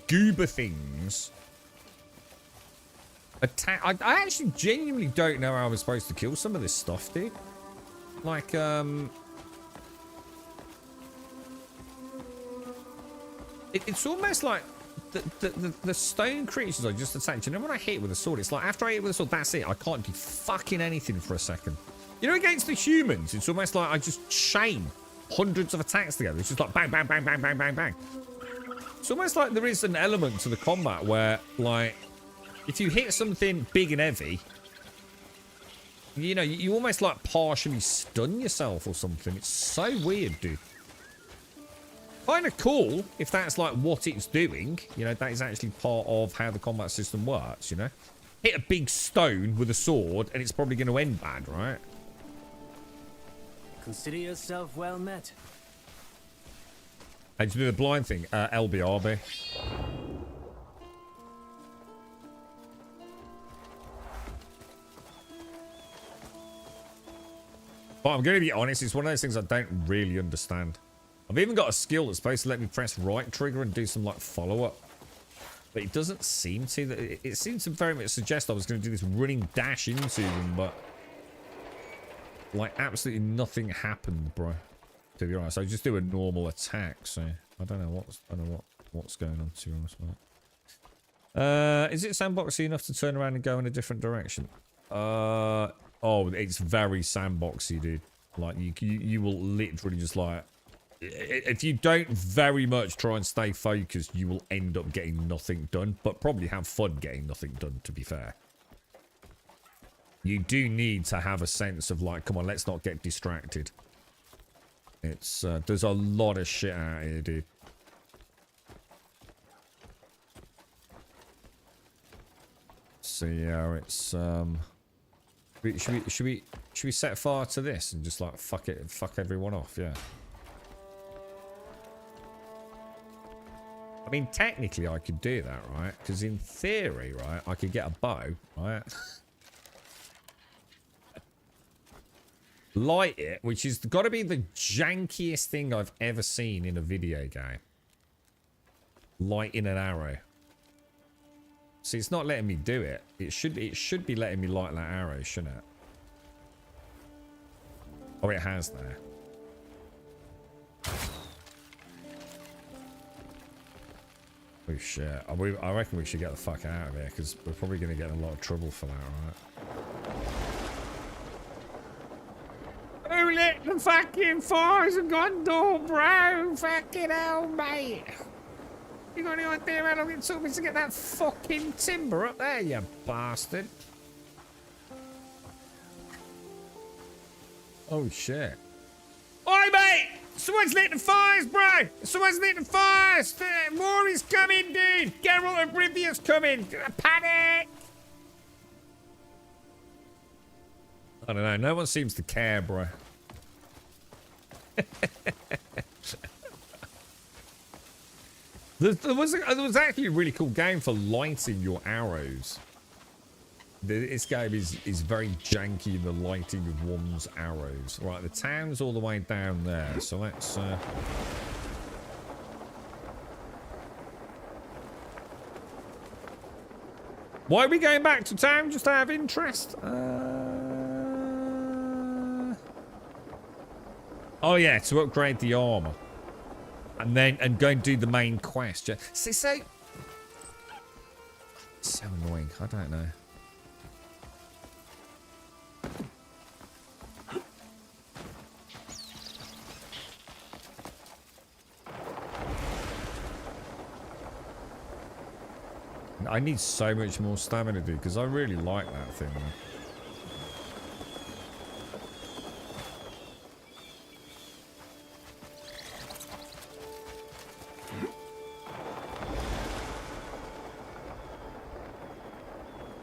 goober things. Attack. I actually genuinely don't know how I'm supposed to kill some of this stuff, dude. Like, it's almost like the stone creatures I just attacked. You know when I hit with a sword, it's like after I hit with a sword, that's it. I can't do fucking anything for a second. You know, against the humans, it's almost like I just chain hundreds of attacks together. It's just like bang, bang, bang, bang, bang, bang, bang. It's almost like there is an element to the combat where, like, if you hit something big and heavy, you know, you almost like partially stun yourself or something. It's so weird, dude. Kind of cool if that's like what it's doing. You know, that is actually part of how the combat system works, you know. Hit a big stone with a sword and it's probably going to end bad, right? Consider yourself well met. How'd you do the blind thing? LBRB. But I'm going to be honest, it's one of those things I don't really understand. I've even got a skill that's supposed to let me press right trigger and do some like follow-up. But it doesn't seem to. It seems to very much suggest I was going to do this running dash into them, but like absolutely nothing happened, bro. To be honest, I just do a normal attack, so I don't know what's going on, to be honest with it. Is it sandboxy enough to turn around and go in a different direction? Oh, it's very sandboxy, dude. Like you will literally just like, if you don't very much try and stay focused, you will end up getting nothing done, but probably have fun getting nothing done, to be fair. You do need to have a sense of like, come on, let's not get distracted. It's, there's a lot of shit out here, dude. So yeah, it's, should we set fire to this and just like fuck everyone off? Yeah. I mean, technically I could do that, right? Because in theory, right, I could get a bow, right? Light it, which is got to be the jankiest thing I've ever seen in a video game. Lighting an arrow. See, it's not letting me do it. It should be letting me light that arrow, shouldn't it? Oh, it has there. Oh shit. I reckon we should get the fuck out of here, because we're probably going to get in a lot of trouble for that, right? Who lit the fucking fires and Gondor, bro? Fucking hell, mate. You got any idea how long it took me to get that fucking timber up there, you bastard? Oh shit. Oi, mate! Someone's lit the fires, bro! Someone's lit the fires! More is coming, dude! Geralt of Rivia's coming! Panic! I don't know, no one seems to care, bro. There was actually a really cool game for lighting your arrows. This game is very janky in the lighting of one's arrows. Right, the town's all the way down there, so let's... Why are we going back to town? Just out of interest? Oh yeah, to upgrade the armor. And go and do the main quest. See, so annoying. I don't know. I need so much more stamina, dude, because I really like that thing.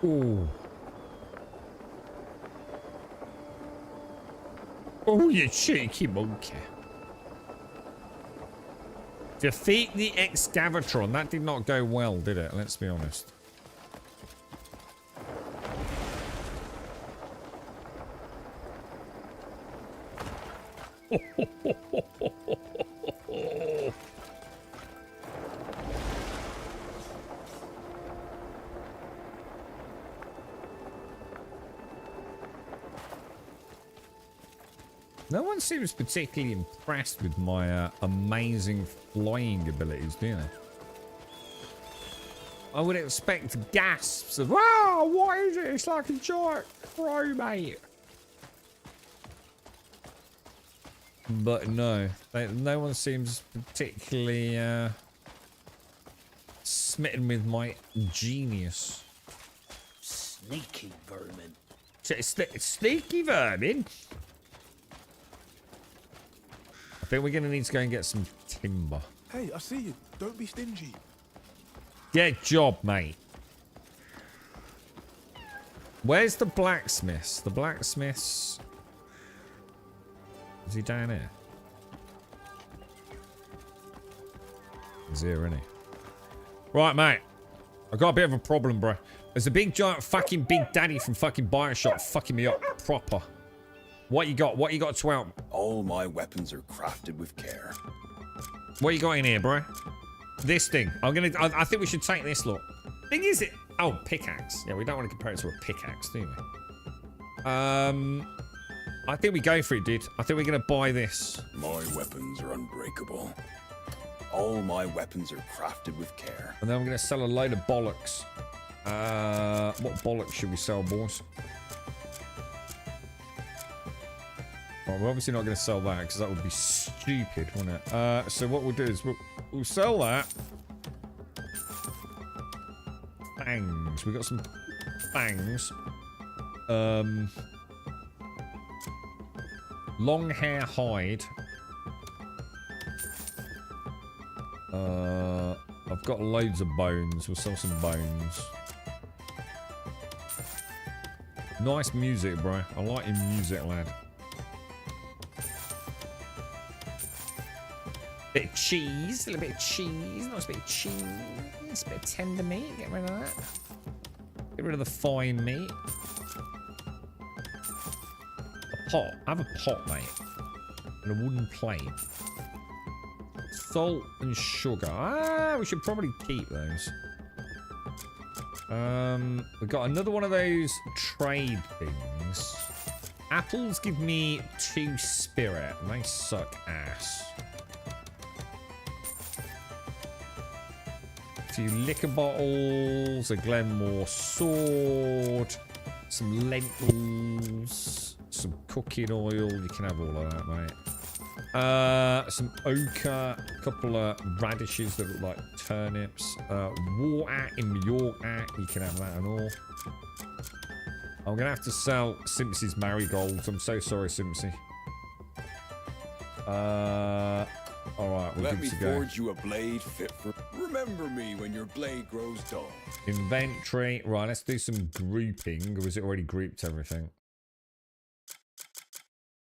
Oh. Oh, you cheeky monkey. Defeat the Excavatron. That did not go well, did it? Let's be honest. No one seems particularly impressed with my amazing flying abilities, do they? I would expect gasps of, wow, what is it? It's like a giant crow, mate. But no, no one seems particularly smitten with my genius. Sneaky vermin. Sneaky vermin? I think we're going to need to go and get some timber. Hey, I see you. Don't be stingy. Get job, mate. Where's the blacksmiths? The blacksmiths... Is he down here? He's here, isn't he? Right, mate. I've got a bit of a problem, bro. There's a big, giant, fucking Big Daddy from fucking Bioshock fucking me up proper. What you got? What you got to help? All my weapons are crafted with care. What you got in here, bro? This thing. I think we should take this, look. Thing is it... Oh, pickaxe. Yeah, we don't want to compare it to a pickaxe, do we? I think we go for it, dude. I think we're going to buy this. My weapons are unbreakable. All my weapons are crafted with care. And then I'm going to sell a load of bollocks. What bollocks should we sell, boys? Well, we're obviously not going to sell that because that would be stupid, wouldn't it? So what we'll do is we'll sell that. Fangs. We got some fangs. Long hair hide. I've got loads of bones. We'll sell some bones. Nice music, bro. I like your music, lad. Bit of cheese, a little bit of cheese, nice bit of cheese, a bit of tender meat, get rid of that. Get rid of the fine meat. A pot, have a pot, mate. And a wooden plate. Salt and sugar. Ah, we should probably keep those. We've got another one of those trade things. Apples give me 2 spirit, and they suck ass. A few liquor bottles, a Glenmore sword, some lentils, some cooking oil. You can have all of that, mate. Some ochre, a couple of radishes that look like turnips, water in York. You can have that and all. I'm gonna have to sell Simpson's marigolds. I'm so sorry, Simpson. Alright, we're good to go. Let me forge you a blade fit for... Remember me when your blade grows dull. Inventory. Right, let's do some grouping. Or is it already grouped everything?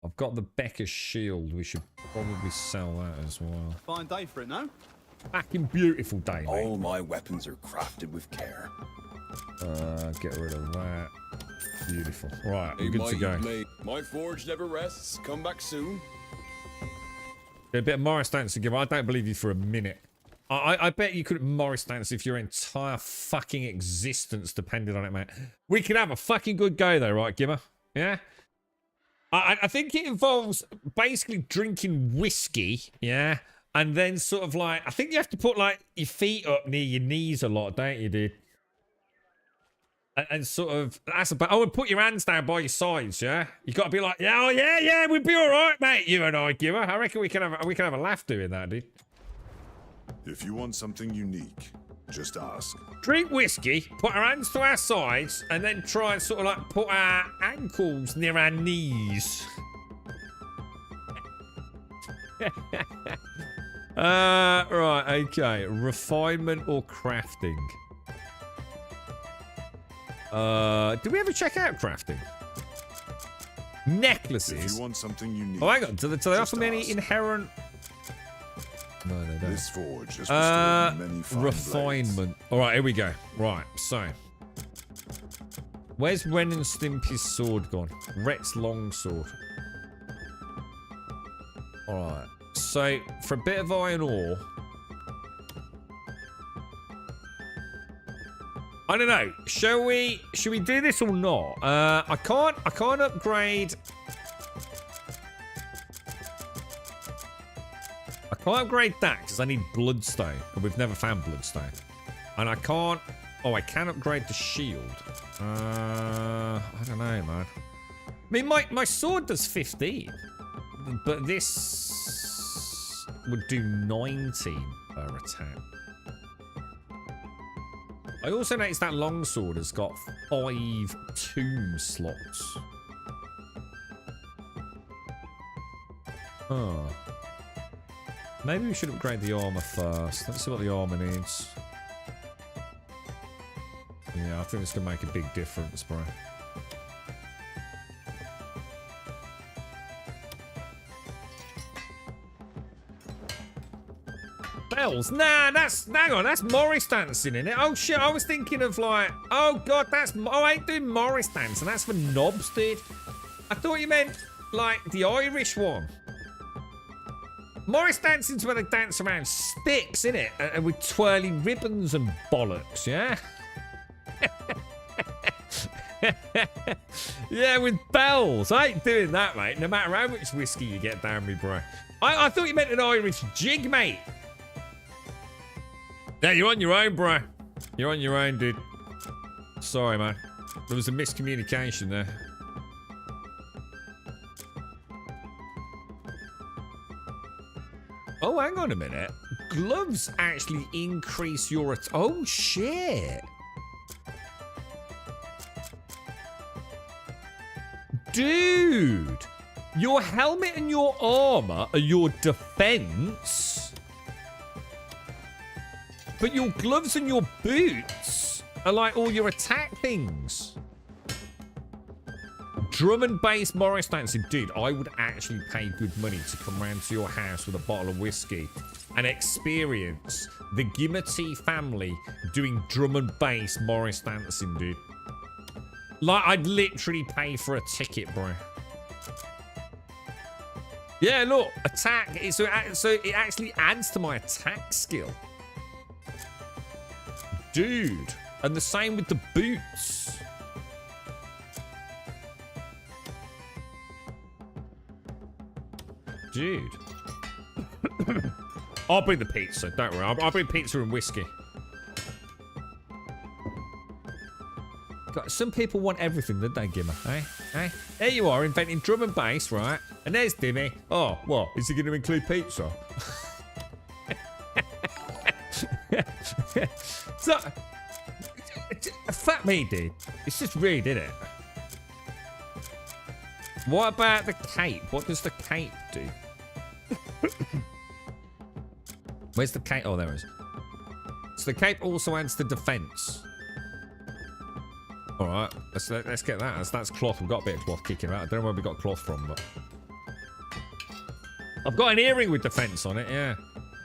I've got the Becker's shield. We should probably sell that as well. Fine day for it, no? Fucking beautiful day, mate. All my weapons are crafted with care. Get rid of that. Beautiful. Right, Hey, we're good to go. blade. My forge never rests. Come back soon. A bit of Morris dance to give. I don't believe you for a minute. I bet you couldn't Morris dance if your entire fucking existence depended on it, mate. We can have a fucking good go though, right, Gimmer? Yeah? I think it involves basically drinking whiskey, yeah? And then sort of like, I think you have to put like your feet up near your knees a lot, don't you, dude? And sort of, that's about, oh, and put your hands down by your sides, yeah? You got to be like, yeah, oh, yeah, we'd be all right, mate, you and I, Gimmer. I reckon we can have a laugh doing that, dude. If you want something unique, just ask. Drink whiskey, put our hands to our sides, and then try and sort of like put our ankles near our knees. Right, okay. Refinement or crafting? Did we ever check out crafting? Necklaces. If you want something unique. Oh, hang on. Do they offer me any inherent No, they don't. This forge has restored many fine refinement. All right, here we go. Right, so where's Ren and Stimpy's sword gone? Rhett's longsword. All right. So for a bit of iron ore, I don't know. Should we do this or not? I can't upgrade. I can't upgrade that because I need bloodstone, and we've never found bloodstone. And I can't. Oh, I can upgrade the shield. I don't know, man. I mean, my sword does 15, but this would do 19 per attack. I also noticed that longsword has got 5 tomb slots. Oh. Maybe we should upgrade the armor first. Let's see what the armor needs. Yeah, I think it's gonna make a big difference, bro. Bells? Nah, hang on, that's Morris dancing in it. Oh shit, I was thinking of like, oh god, I ain't doing Morris dancing. That's for knobs, dude. I thought you meant like the Irish one. Morris dancing's where they dance around sticks, innit? And with twirling ribbons and bollocks, yeah? Yeah, with bells. I ain't doing that, mate. No matter how much whiskey you get down me, bro. I thought you meant an Irish jig, mate. Yeah, you're on your own, bro. You're on your own, dude. Sorry, man. There was a miscommunication there. Oh, hang on a minute. Gloves actually increase your... Oh, shit. Dude. Your helmet and your armor are your defense. But your gloves and your boots are like all your attack things. Drum and bass Morris dancing. Dude, I would actually pay good money to come round to your house with a bottle of whiskey and experience the Gimmerty family doing drum and bass Morris dancing, dude. Like, I'd literally pay for a ticket, bro. Yeah, look, attack. So it actually adds to my attack skill. Dude. And the same with the boots. Dude. I'll bring the pizza, don't worry. I'll bring pizza and whiskey. God, some people want everything, don't they, Gimmer? Eh? There you are, inventing drum and bass, right? And there's Dimmy. Oh, what? Is he going to include pizza? So, fuck me, dude. It's just rude, isn't it? What about the cape? What does the cape do? Where's the cape? Oh, there it is. So the cape also adds to defense. All right, let's get that. That's cloth. We've got a bit of cloth kicking about. I don't know where we got cloth from, but I've got an earring with defense on it. Yeah.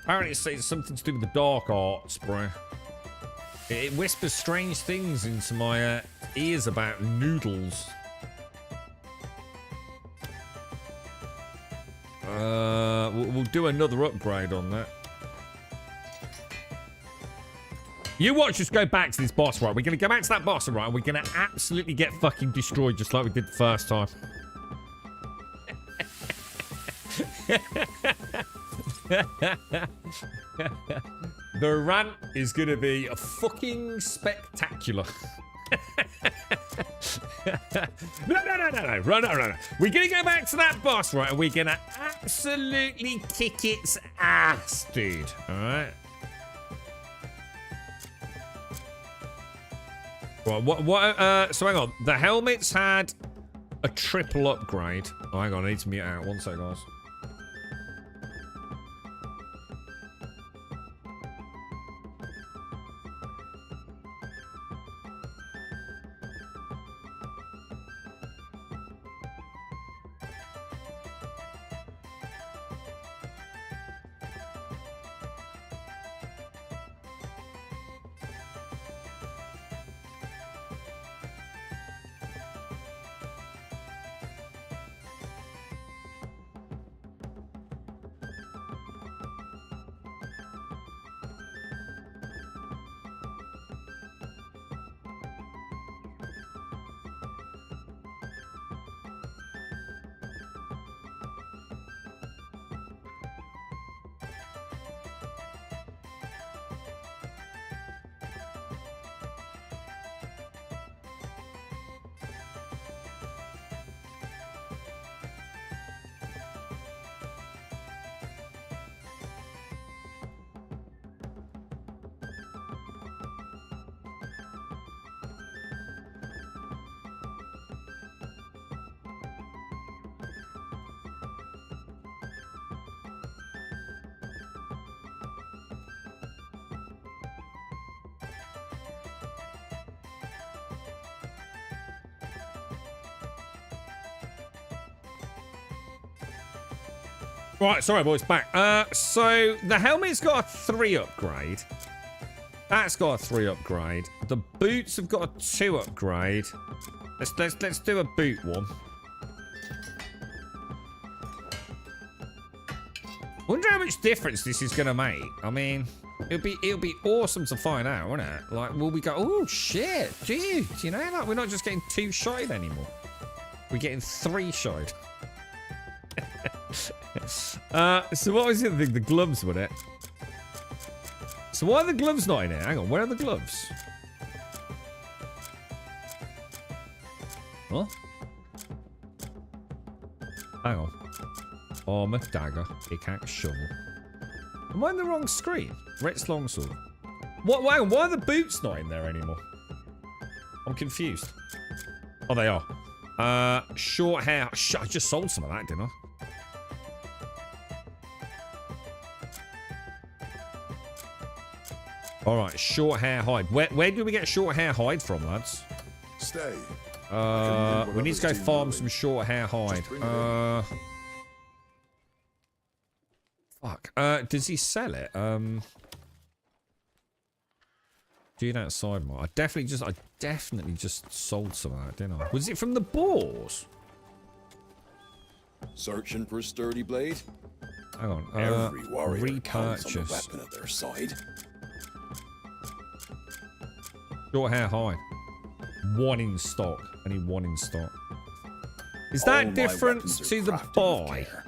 Apparently, it's something to do with the dark arts, bro. It whispers strange things into my ears about noodles. We'll do another upgrade on that. You watch us go back to this boss, right? We're going to go back to that boss, right? And we're going to absolutely get fucking destroyed just like we did the first time. The rant is going to be fucking spectacular. No. Run. We're going to go back to that boss, right? And we're going to absolutely kick its ass, dude. All right? Right, so hang on. The helmets had a triple upgrade. Oh, hang on. I need to mute out. One sec, guys. Right, sorry boys, back. So the helmet's got a 3 upgrade. That's got a 3 upgrade. The boots have got a 2 upgrade. Let's do a boot one. Wonder how much difference this is gonna make. I mean, it'll be awesome to find out, wouldn't it? Like, will we go, oh shit, dude, you know, like we're not just getting 2 shotted anymore. We're getting 3 shotted. So what was the other thing? The gloves, with it. So why are the gloves not in here? Hang on, where are the gloves? What? Hang on. Armor, dagger, pickaxe, shovel. Am I in the wrong screen? Rex longsword. What? Why are the boots not in there anymore? I'm confused. Oh, they are. Short hair. I just sold some of that, didn't I? All right, short hair hide. Where do we get short hair hide from, lads? Stay. We need to go farm some short hair hide. Fuck. Does he sell it? Dude outside more. I definitely just sold some of that, didn't I? Was it from the boars? Searching for a sturdy blade? Hang on. Every warrior counts on the repurchase. weapon at their side. Short hair hide. 1 in stock. I need 1 in stock. Is All that my different weapons are to the crafted with buy? care.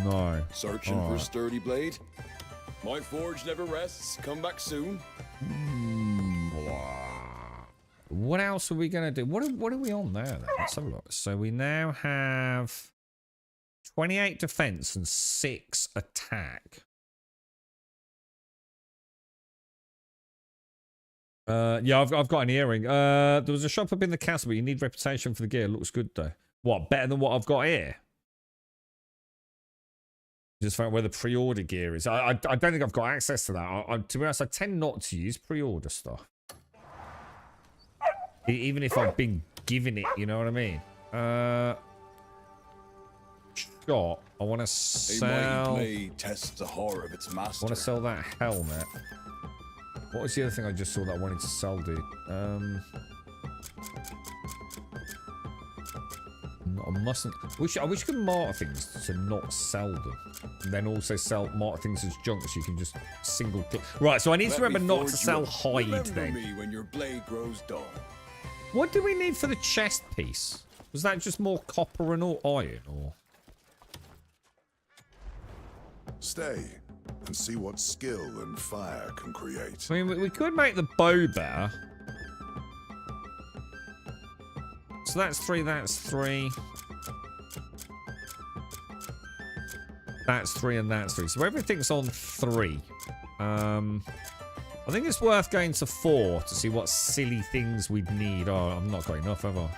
No. Searching for a sturdy blade? My forge never rests. Come back soon. What else are we going to do? What are we on there then? Let's have a look. So we now have 28 defense and 6 attack. Yeah, I've got an earring. There was a shop up in the castle, but you need reputation for the gear. It looks good though. What, better than what I've got here? Just find where the pre-order gear is. I don't think I've got access to that. To be honest, I tend not to use pre-order stuff. Even if I've been given it, you know what I mean? Shot. I want to sell. A mighty blade tests the horror of its master. I want to sell that helmet. What was the other thing I just saw that I wanted to sell, dude? I mustn't. I wish I could mark things to not sell them, and then also mark things as junk, so you can just single click. Right. So I need to remember not to sell hide. Then. Me when your blade grows dull. What do we need for the chest piece? Was that just more copper and iron, or? Stay and see what skill and fire can create. I mean, we could make the bow better. So that's 3, that's 3. That's 3 and that's 3. So everything's on 3. I think it's worth going to 4 to see what silly things we'd need. Oh, I've not got enough, have I?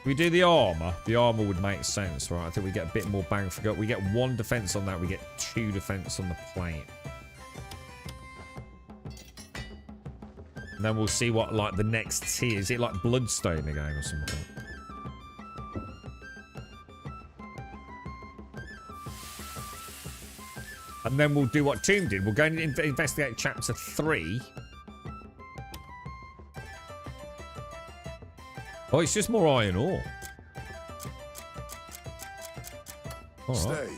We do the armor. The armor would make sense, right? I think we get a bit more bang for buck. We get 1 defense on that. We get 2 defense on the plate. And then we'll see what, like, the next tier. Is it like Bloodstone again or something? And then we'll do what Tomb did. We'll go and investigate chapter 3. Oh, it's just more iron ore. All right. Stay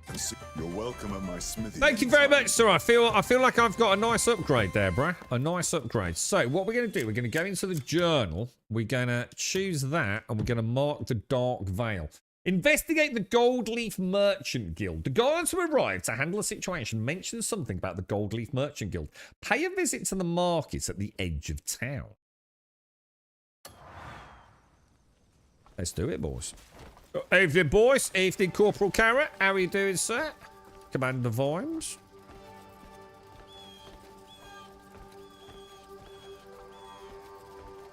and see. You're welcome at my smithy. Thank you very much, sir. I feel like I've got a nice upgrade there, bruh. A nice upgrade. So what we're going to do, we're going to go into the journal. We're going to choose that, and we're going to mark the Dark Veil. Investigate the Goldleaf Merchant Guild. The guards who arrived to handle the situation mentioned something about the Goldleaf Merchant Guild. Pay a visit to the market at the edge of town. Let's do it, boys. Evening, boys. Evening, Corporal Carrot. How are you doing, sir? Commander Vimes.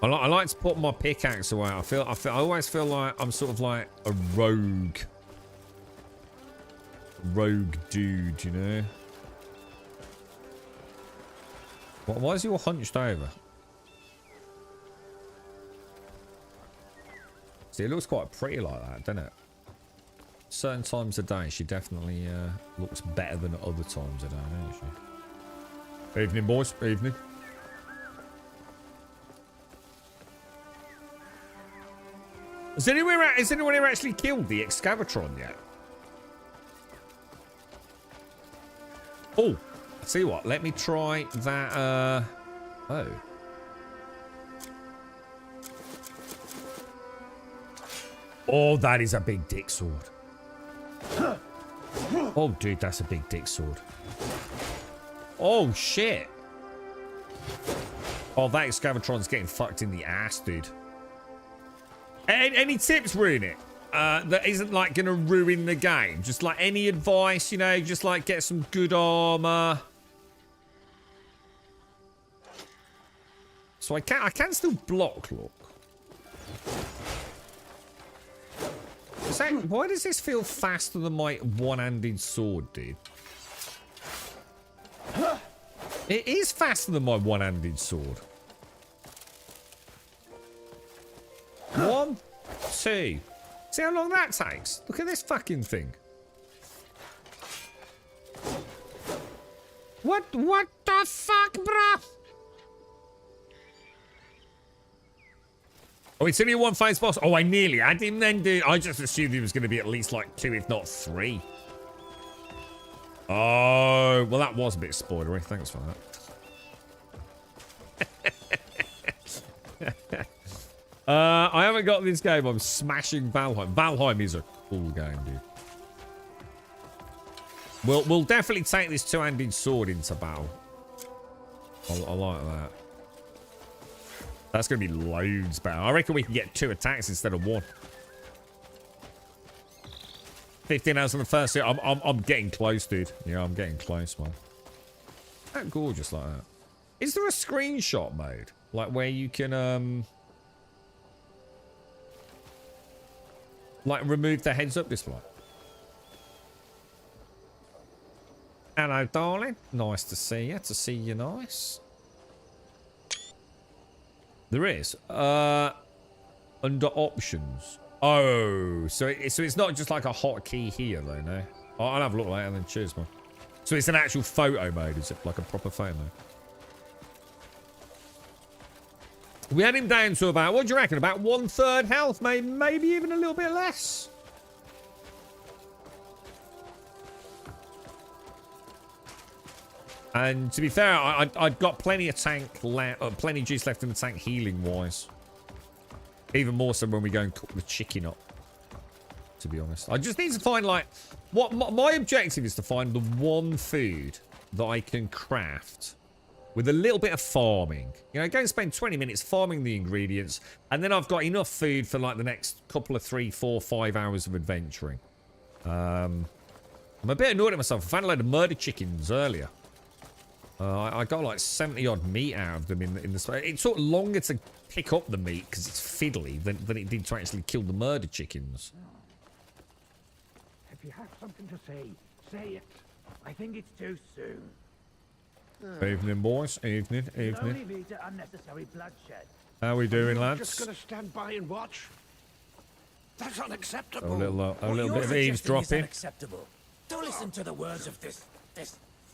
I like to put my pickaxe away. I always feel like I'm sort of like a rogue dude, you know. Why is he all hunched over? See, it looks quite pretty like that, doesn't it? Certain times of day, she definitely looks better than at other times of day, doesn't she? Evening, boys. Evening. Has anyone here actually killed the Excavatron yet? Oh, I see what. Let me try that. Oh. Oh, that is a big dick sword. Oh, dude, that's a big dick sword. Oh, shit. Oh, that Excavatron's getting fucked in the ass, dude. Any tips, Rune? That isn't like gonna ruin the game. Just like any advice, you know, just like get some good armor. So I can still block, look. Why does this feel faster than my one-handed sword, dude? It is faster than my one-handed sword. 1, 2. See how long that takes? Look at this fucking thing. What the fuck, bruh? Oh, it's only a one-phase boss. Oh, I nearly had him then, dude. I just assumed he was going to be at least like 2, if not 3. Oh, well, that was a bit spoilery. Thanks for that. I haven't got this game. I'm smashing Valheim. Valheim is a cool game, dude. We'll definitely take this two-handed sword into battle. I like that. That's going to be loads better. I reckon we can get 2 attacks instead of 1. 15 hours on the first hit. I'm getting close, dude. Yeah, I'm getting close, man. That gorgeous like that. Is there a screenshot mode? Like where you can like remove the heads up display? Hello, darling. Nice to see you. To see you nice. There is. Under options. Oh, so it's not just like a hotkey here, though, no? Oh, I'll have a look later and then cheers, man. So it's an actual photo mode, is it? Like a proper photo mode? We had him down to about, what do you reckon? About 1/3 health, maybe even a little bit less. And to be fair, I've got plenty of plenty of juice left in the tank healing wise. Even more so when we go and cook the chicken up. To be honest, I just need to find like what my objective is to find the one food that I can craft with a little bit of farming. You know, go and spend 20 minutes farming the ingredients, and then I've got enough food for like the next couple of 3, 4, 5 hours of adventuring. I'm a bit annoyed at myself. I found a load of murder chickens earlier. I got like 70 odd meat out of them in the space. It took longer to pick up the meat because it's fiddly than it did to actually kill the murder chickens. If you have something to say it. I think it's too soon. Evening, boys. Evening. It'll only lead to unnecessary bloodshed. How we doing, lads? Just gonna stand by and watch? That's unacceptable. A little bit of eavesdropping. Unacceptable. Don't listen to the words of this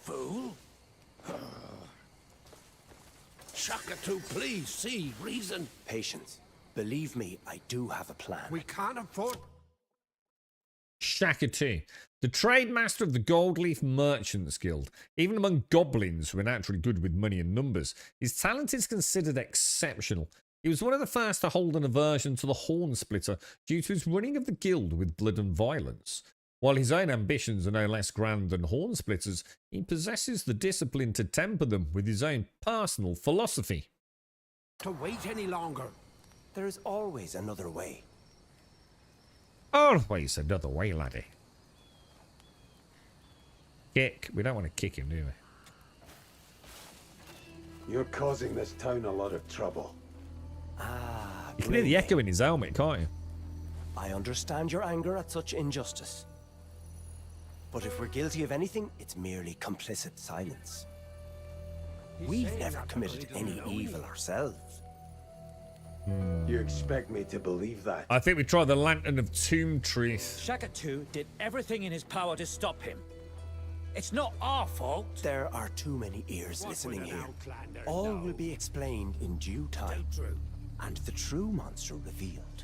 fool. Shaka-2, please see reason. Patience. Believe me, I do have a plan. We can't afford... Shaka-2, the trade master of the Goldleaf Merchants Guild. Even among goblins who are naturally good with money and numbers, his talent is considered exceptional. He was one of the first to hold an aversion to the Horn Splitter due to his running of the guild with blood and violence. While his own ambitions are no less grand than Horn Splitter's, he possesses the discipline to temper them with his own personal philosophy. To wait any longer. There is always another way. Always another way, laddie. Kick. We don't want to kick him, do we? You're causing this town a lot of trouble. Ah, you can hear the echo in his helmet, can't you? I understand your anger at such injustice. But if we're guilty of anything, it's merely complicit silence. We've never committed any evil ourselves. You expect me to believe that? I think we tried the Lantern of Tomb Truth. Shaka 2 did everything in his power to stop him. It's not our fault. There are too many ears listening here. All will be explained in due time. And the true monster revealed.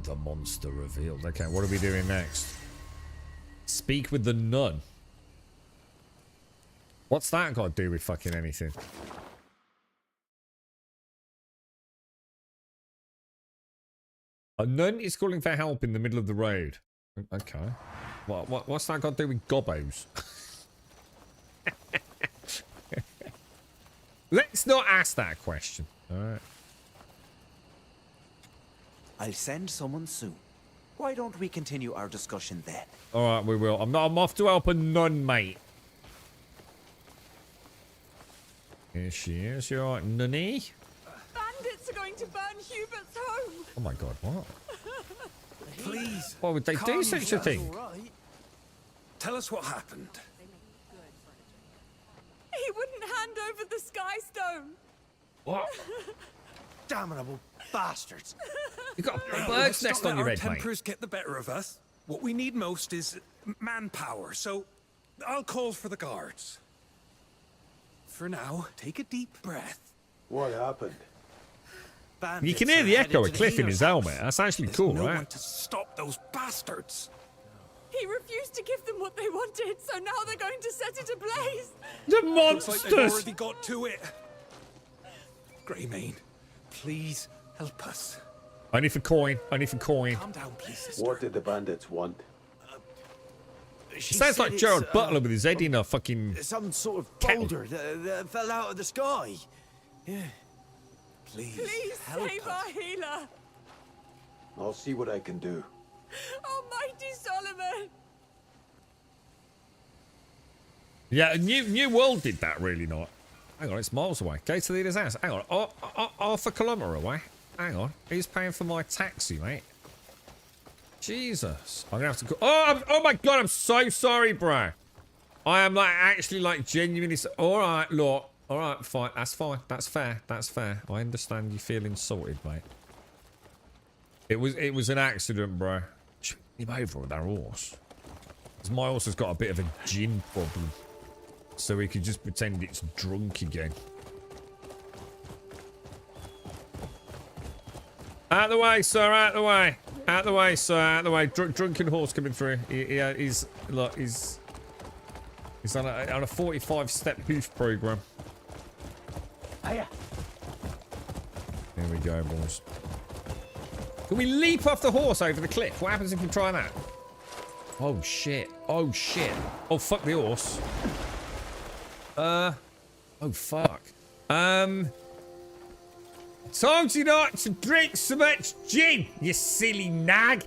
The monster revealed. Okay, what are we doing next? Speak with the nun. What's that got to do with fucking anything? A nun is calling for help in the middle of the road. Okay. What's that got to do with gobos? Let's not ask that question. All right. I'll send someone soon. Why don't we continue our discussion then? All right, we will. I'm off to help a nun, mate. Here she is. You all right, nunny? Bandits are going to burn Hubert's home. Oh my god, what? Please. Why would they do such a thing? Right. Tell us what happened. He wouldn't hand over the Sky Stone. What? Damnable bastards. You got a bird's Let's nest not on let your our head, mate. tempers get the better of us. What we need most is manpower, so I'll call for the guards. For now, take a deep breath. What happened? You can hear the echo of Cliff in his helmet. That's actually cool, no right? one to stop those bastards. He refused to give them what they wanted, so now they're going to set it ablaze. The Looks like they've monsters! already got to it. Greymane, please help us. Only for coin. Only for coin. Calm down, please, sister. What did the bandits want? Sounds like Gerald Butler with his head in a fucking... Some sort of kettle. boulder that fell out of the sky. Yeah. Please, Please save our healer. I'll see what I can do. Almighty Solomon. Yeah, New World did that really not. Hang on, it's miles away. Go to the leader's house. Hang on, half a kilometre away. Hang on, who's paying for my taxi, mate? Jesus, I'm gonna have to go. Oh my god, I'm so sorry, bro. I am like actually like genuinely. All right, look. All right, fine. That's fine. That's fair. That's fair. I understand you feel insulted, mate. It was an accident, bro. Should we leave over with our horse? Because my horse has got a bit of a gin problem. So we could just pretend it's drunk again. Out the way, sir, out the way. Out the way, sir, out the way. Drunken horse coming through. He's on a 45-step hoof program. Here we go, boys. Can we leap off the horse over the cliff? What happens if we try that? Oh, shit. Oh, shit. Oh, fuck the horse. Oh, fuck. Told you not to drink so much gin, you silly nag.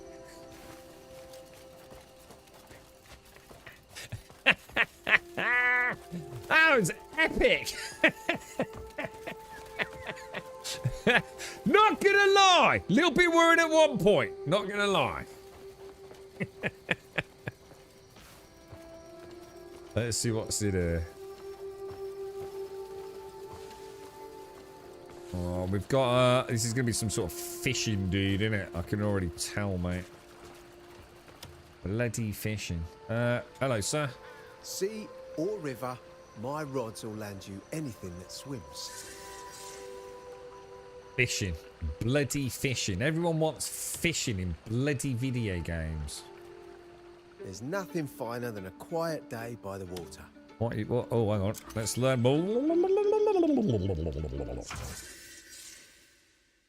That was epic. Not gonna lie. Little bit worried at one point. Not gonna lie. Let's see what's in here. Oh, we've got, this is going to be some sort of fishing dude, isn't it? I can already tell, mate. Bloody fishing. Hello, sir. Sea or river, my rods will land you anything that swims. Fishing. Bloody fishing. Everyone wants fishing in bloody video games. There's nothing finer than a quiet day by the water. What? Oh, hang on. Let's learn.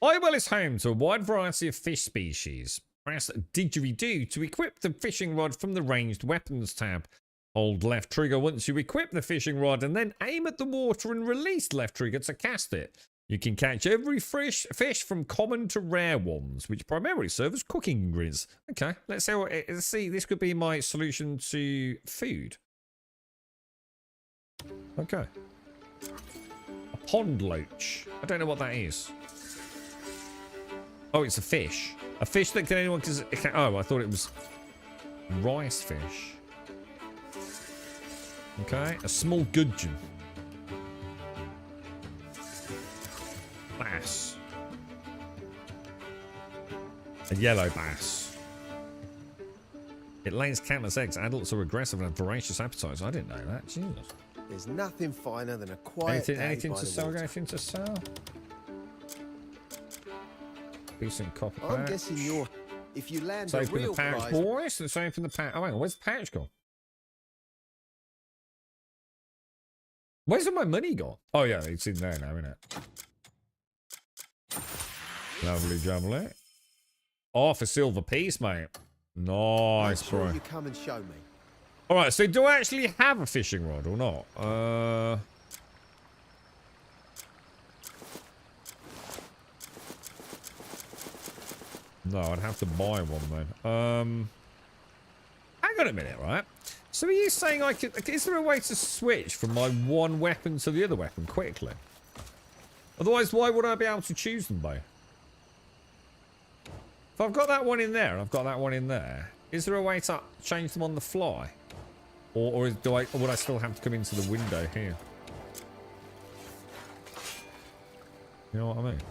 Iwell is home to a wide variety of fish species. Press didgeridoo to equip the fishing rod from the ranged weapons tab. Hold left trigger once you equip the fishing rod and then aim at the water and release left trigger to cast it. You can catch every fish from common to rare ones, which primarily serve as cooking ingredients. Okay, let's see. This could be my solution to food. Okay. A pond loach. I don't know what that is. Oh, it's a fish. A fish that can anyone... Oh, I thought it was rice fish. Okay. A small gudgeon. Bass. A yellow bass. It lays countless eggs. Adults are aggressive and have voracious appetites. I didn't know that. Jesus. There's nothing finer than a quiet Anything day to by the sell? water. Anything to sell? Decent copper I'm patch. guessing you're... If you land Same a for the real pouch, prize... boys. The same for the pouch. Oh, hang on. Where's the pouch gone? Where's all my money gone? Oh, yeah. It's in there now, isn't it? Lovely jubbly. Oh, for silver piece, mate. Nice, Make sure bro. you come and show me. All right, so do I actually have a fishing rod or not? No, I'd have to buy one then. Hang on a minute, right? So are you saying I could... Is there a way to switch from my one weapon to the other weapon quickly? Otherwise, why would I be able to choose them both? If I've got that one in there and I've got that one in there, is there a way to change them on the fly? Or would I still have to come into the window here? You know what I mean?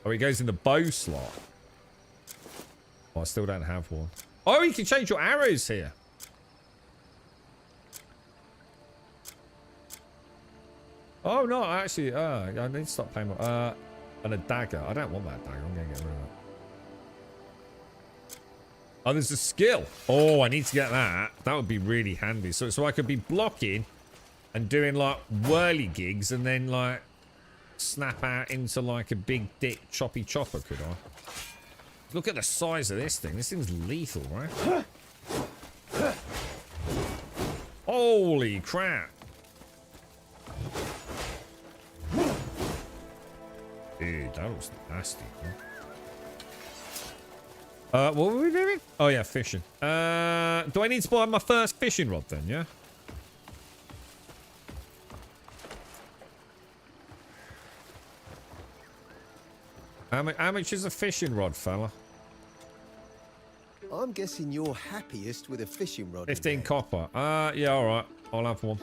Oh, it goes in the bow slot. Oh, I still don't have one. Oh, you can change your arrows here. Oh, no, actually, I need to stop playing with, and a dagger. I don't want that dagger. I'm going to get rid of it. Oh, there's a skill. Oh, I need to get that. That would be really handy. So I could be blocking and doing, like, whirly gigs and then, like, snap out into, like, a big dick choppy chopper, could I? Look at the size of this thing. This thing's lethal, right? Holy crap. Dude, that looks nasty, man. What were we doing? Oh, yeah, fishing. Do I need to buy my first fishing rod then, yeah? How much is a fishing rod, fella? I'm guessing you're happiest with a fishing rod. 15 copper. Yeah, all right. I'll have one.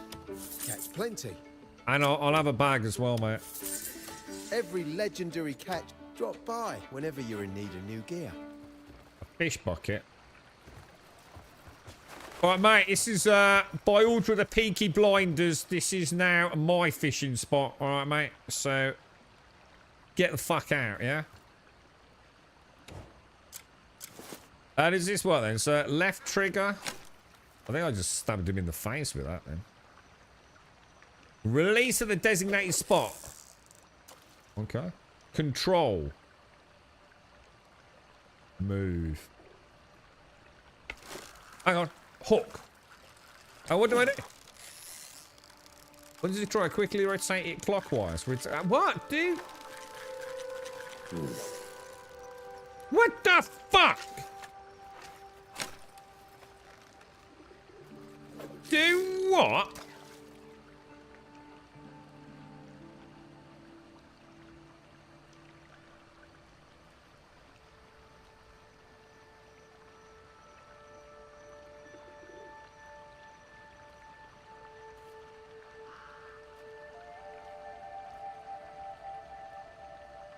Catch plenty. And I'll have a bag as well, mate. Every legendary catch drop by whenever you're in need of new gear. A fish bucket. All right, mate. This is, by order of the Peaky Blinders, this is now my fishing spot. All right, mate. So, get the fuck out, yeah? Does this work then? So, left trigger. I think I just stabbed him in the face with that then. Release at the designated spot. Okay. Control. Move. Hang on. Hook. Oh, what do I do? What does it try? Quickly rotate it clockwise. What, dude? What the fuck? Do what?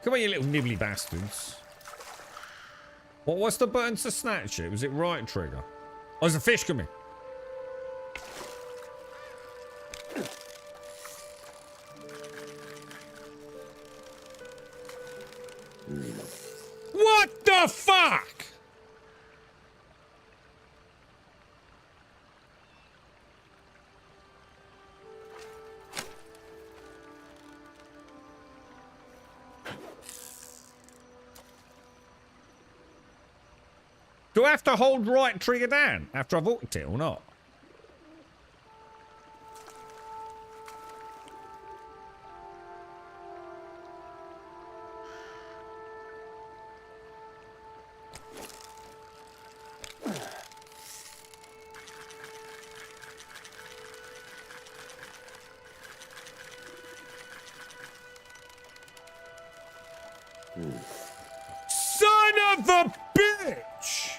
Come on, you little nibbly bastards. What's the button to snatch it? Was it right trigger? Oh, there's a fish coming. What the fuck? Do I have to hold right trigger down after I've hooked it or not? Son of a bitch!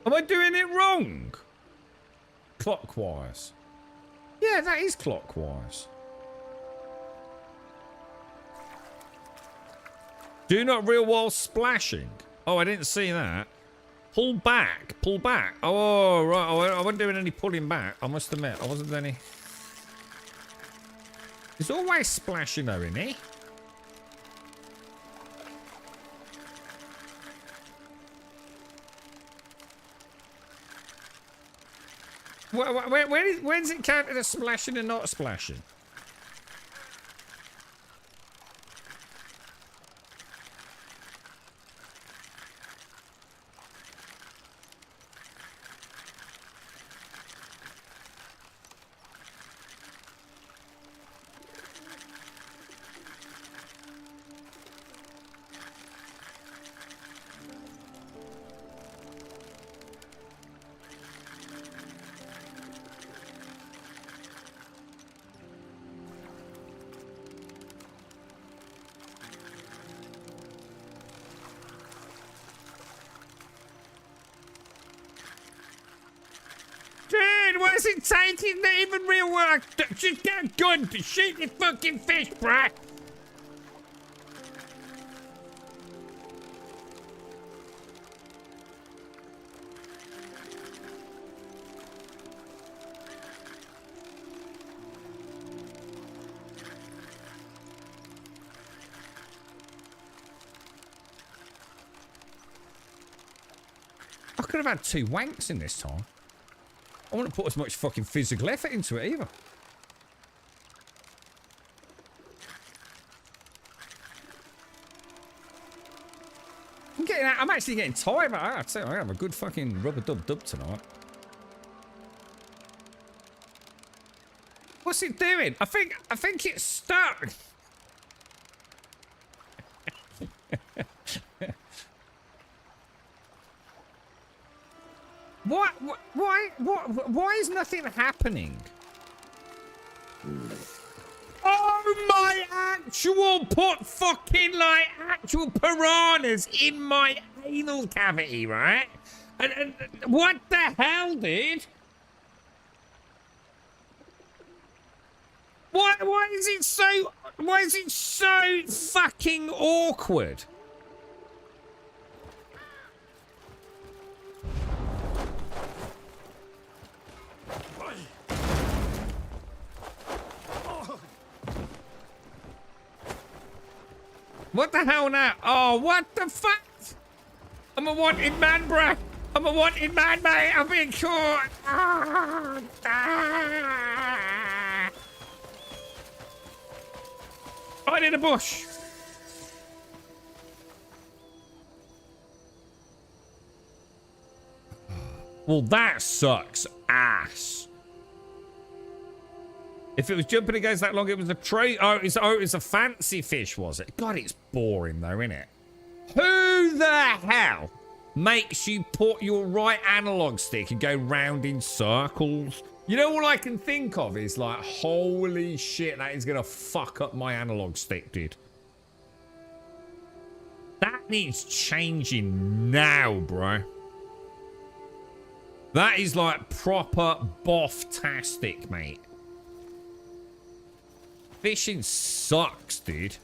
Am I doing it wrong? clockwise. Yeah, that is clockwise. Do not reel while splashing. Oh, I didn't see that. Pull back. Pull back. Oh, right. Oh, I wasn't doing any pulling back. I must admit, I wasn't doing any... There's always splashing though, isn't he? When's it counted as splashing and not splashing? Why is it taking not even real work? Just get a gun to shoot the fucking fish, bruh. I could have had 2 wanks in this time. I wouldn't put as much fucking physical effort into it either. I'm actually getting tired, but I tell you, I have a good fucking rubber dub tonight. What's it doing? I think it's stuck. Why is nothing happening? Oh my actual actual piranhas in my anal cavity, right? And what the hell, dude? Why is it so fucking awkward? What the hell now? Oh, what the fuck? I'm a wanted man, bruh. I'm a wanted man, mate. I'm being caught. Right in a bush. Well, that sucks ass. If it was jumping against that long, it was a tree. Oh, it's a fancy fish, was it? God, it's boring though, isn't it? Who the hell makes you put your right analog stick and go round in circles? You know, all I can think of is like, holy shit, that is gonna fuck up my analog stick, dude. That needs changing now, bro. That is like proper boff-tastic, mate. Fishing sucks, dude.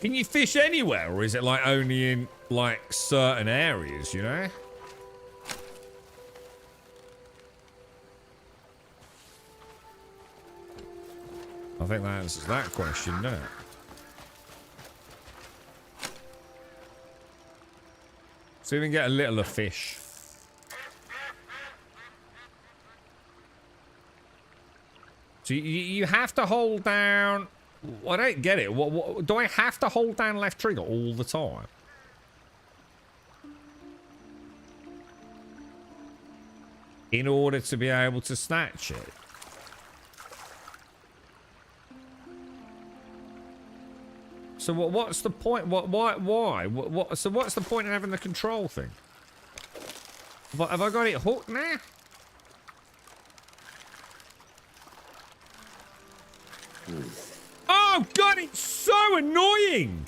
Can you fish anywhere, or is it like only in like certain areas, you know? I think that answers that question, doesn't it? So we can get a littler fish. So you have to hold down... I don't get it. What, do I have to hold down left trigger all the time? In order to be able to snatch it? So what's the point? Why? So what's the point in having the control thing? Have I got it hooked now? Oh god, it's so annoying!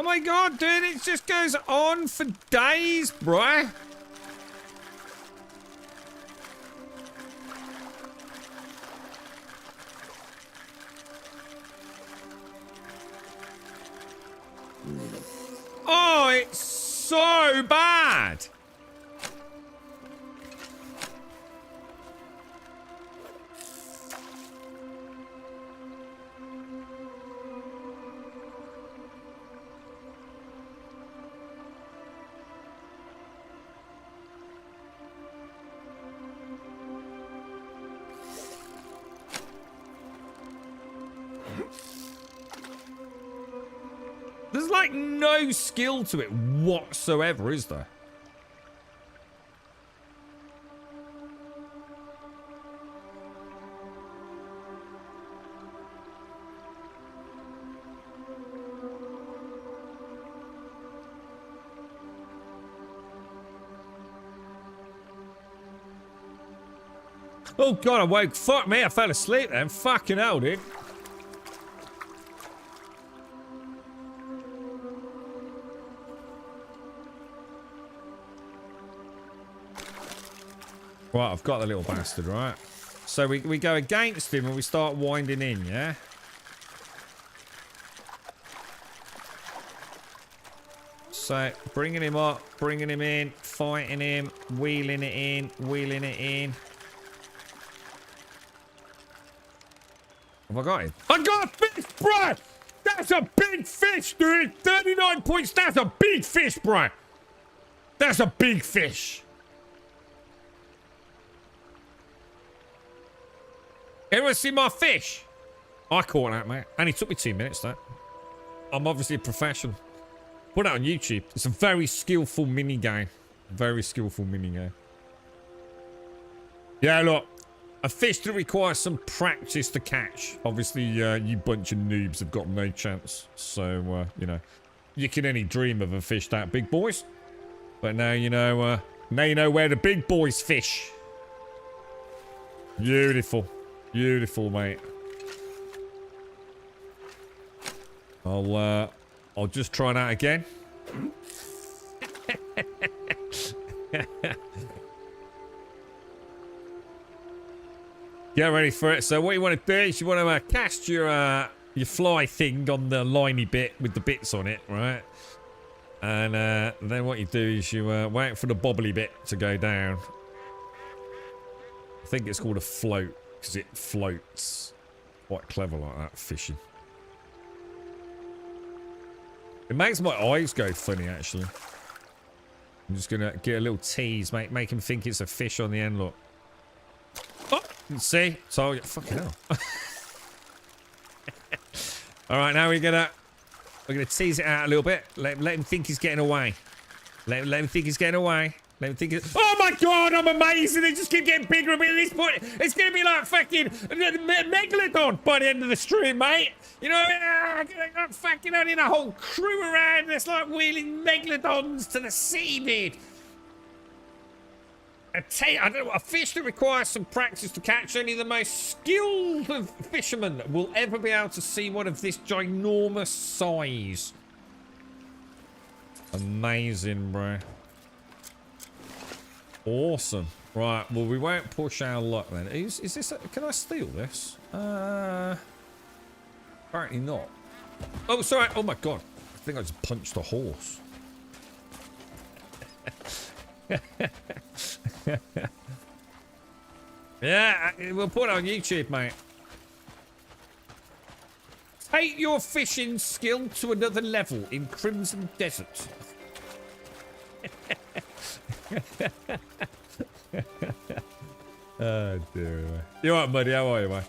Oh my god, dude, it just goes on for days, bruh. Oh, it's so bad. There's like no skill to it whatsoever, is there? Oh god, I woke. Fuck me, I fell asleep then. Fucking hell, dude. Right, I've got the little bastard, right? So we go against him and we start winding in, yeah? So, bringing him up, bringing him in, fighting him, wheeling it in, wheeling it in. Have I got him? I got a fish, bro! That's a big fish, dude! 39 points, that's a big fish, bro! That's a big fish! Anyone see my fish? I caught that, mate. And it took me 2 minutes, that. I'm obviously a professional. Put it on YouTube. It's a very skillful mini game. Very skillful mini game. Yeah, look. A fish that requires some practice to catch. Obviously, you bunch of noobs have got no chance. So, you know. You can only dream of a fish that big, boys. But now you know where the big boys fish. Beautiful. Beautiful, mate. I'll just try that again. Get ready for it. So what you want to do is you want to cast your fly thing on the liney bit with the bits on it, right? And then what you do is you wait for the bobbly bit to go down. I think it's called a float. Because it floats. Quite clever like that, fishing. It makes my eyes go funny, actually. I'm just going to get a little tease, make him think it's a fish on the end, look. Oh, see? So, fucking hell. Alright, now we're gonna tease it out a little bit. Let him think he's getting away. Let him think he's getting away. Let him think oh my god, I'm amazing. They just keep getting bigger. At this point, it's going to be like fucking Megalodon by the end of the stream, mate. You know, I'm fucking only a whole crew around that's like wheeling Megalodons to the sea, dude. I don't know, a fish that requires some practice to catch. Only the most skilled of fishermen will ever be able to see one of this ginormous size. Amazing, bro. Awesome. Right, well, we won't push our luck then. Is this can I steal this? Apparently not. Oh, sorry. Oh my god. I think I just punched a horse. Yeah, we'll put it on YouTube, mate. Take your fishing skill to another level in Crimson Desert. Oh dear. You alright, buddy? How are you, mate?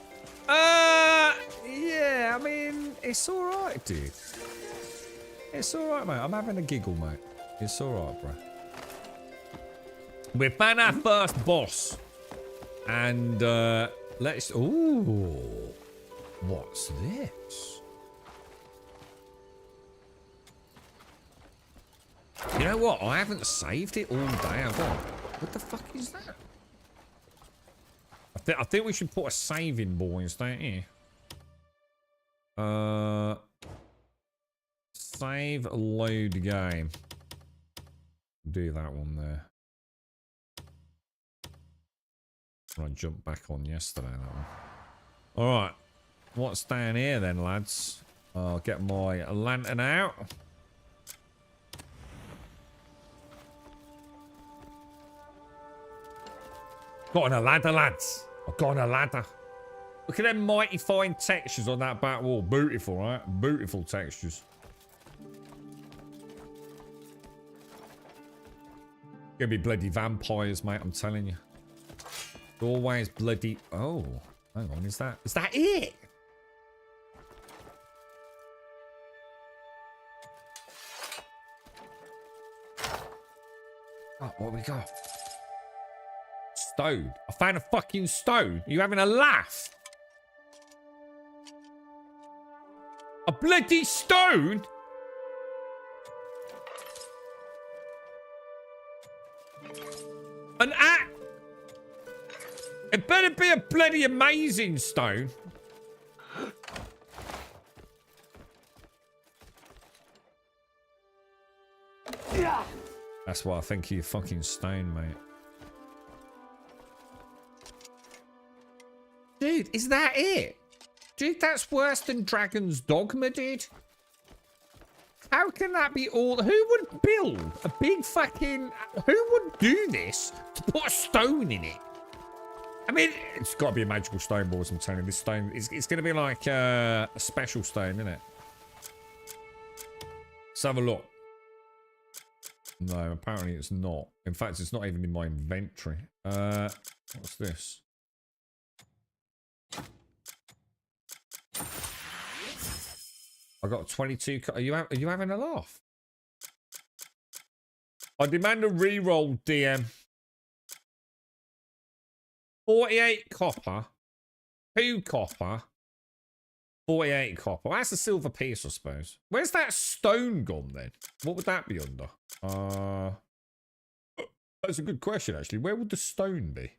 Yeah, I mean, it's alright, dude. It's alright, mate. I'm having a giggle, mate. It's alright, bro. We found our first boss. And, let's... Ooh. What's this? You know what? I haven't saved it all day, have I? What the fuck is that? I think we should put a save in, boys, don't you? Save, load game. Do that one there. I jumped back on yesterday, that one. Alright. What's down here then, lads? I'll get my lantern out. Got on a ladder, lads. I've got on a ladder. Look at them mighty fine textures on that back wall. Beautiful, right? Beautiful textures. Gonna be bloody vampires, mate, I'm telling you. Always bloody... Oh, hang on, is that it? Oh, what we got? Stone. I found a fucking stone. Are you having a laugh? A bloody stone? An axe? It better be a bloody amazing stone. That's what I think of your fucking stone, mate. Dude, is that it? Dude, that's worse than Dragon's Dogma, dude. How can that be all? Who would build a big fucking... Who would do this to put a stone in it? I mean, it's got to be a magical stone, boys. I'm telling you, this stone... It's going to be like a special stone, isn't it? Let's have a look. No, apparently it's not. In fact, it's not even in my inventory. What's this? I got 22. Are you having a laugh? I demand a reroll, DM. 48 copper, 2 copper, 48 copper. Well, that's a silver piece, I suppose. Where's that stone gone then? What would that be under? That's a good question, actually. Where would the stone be?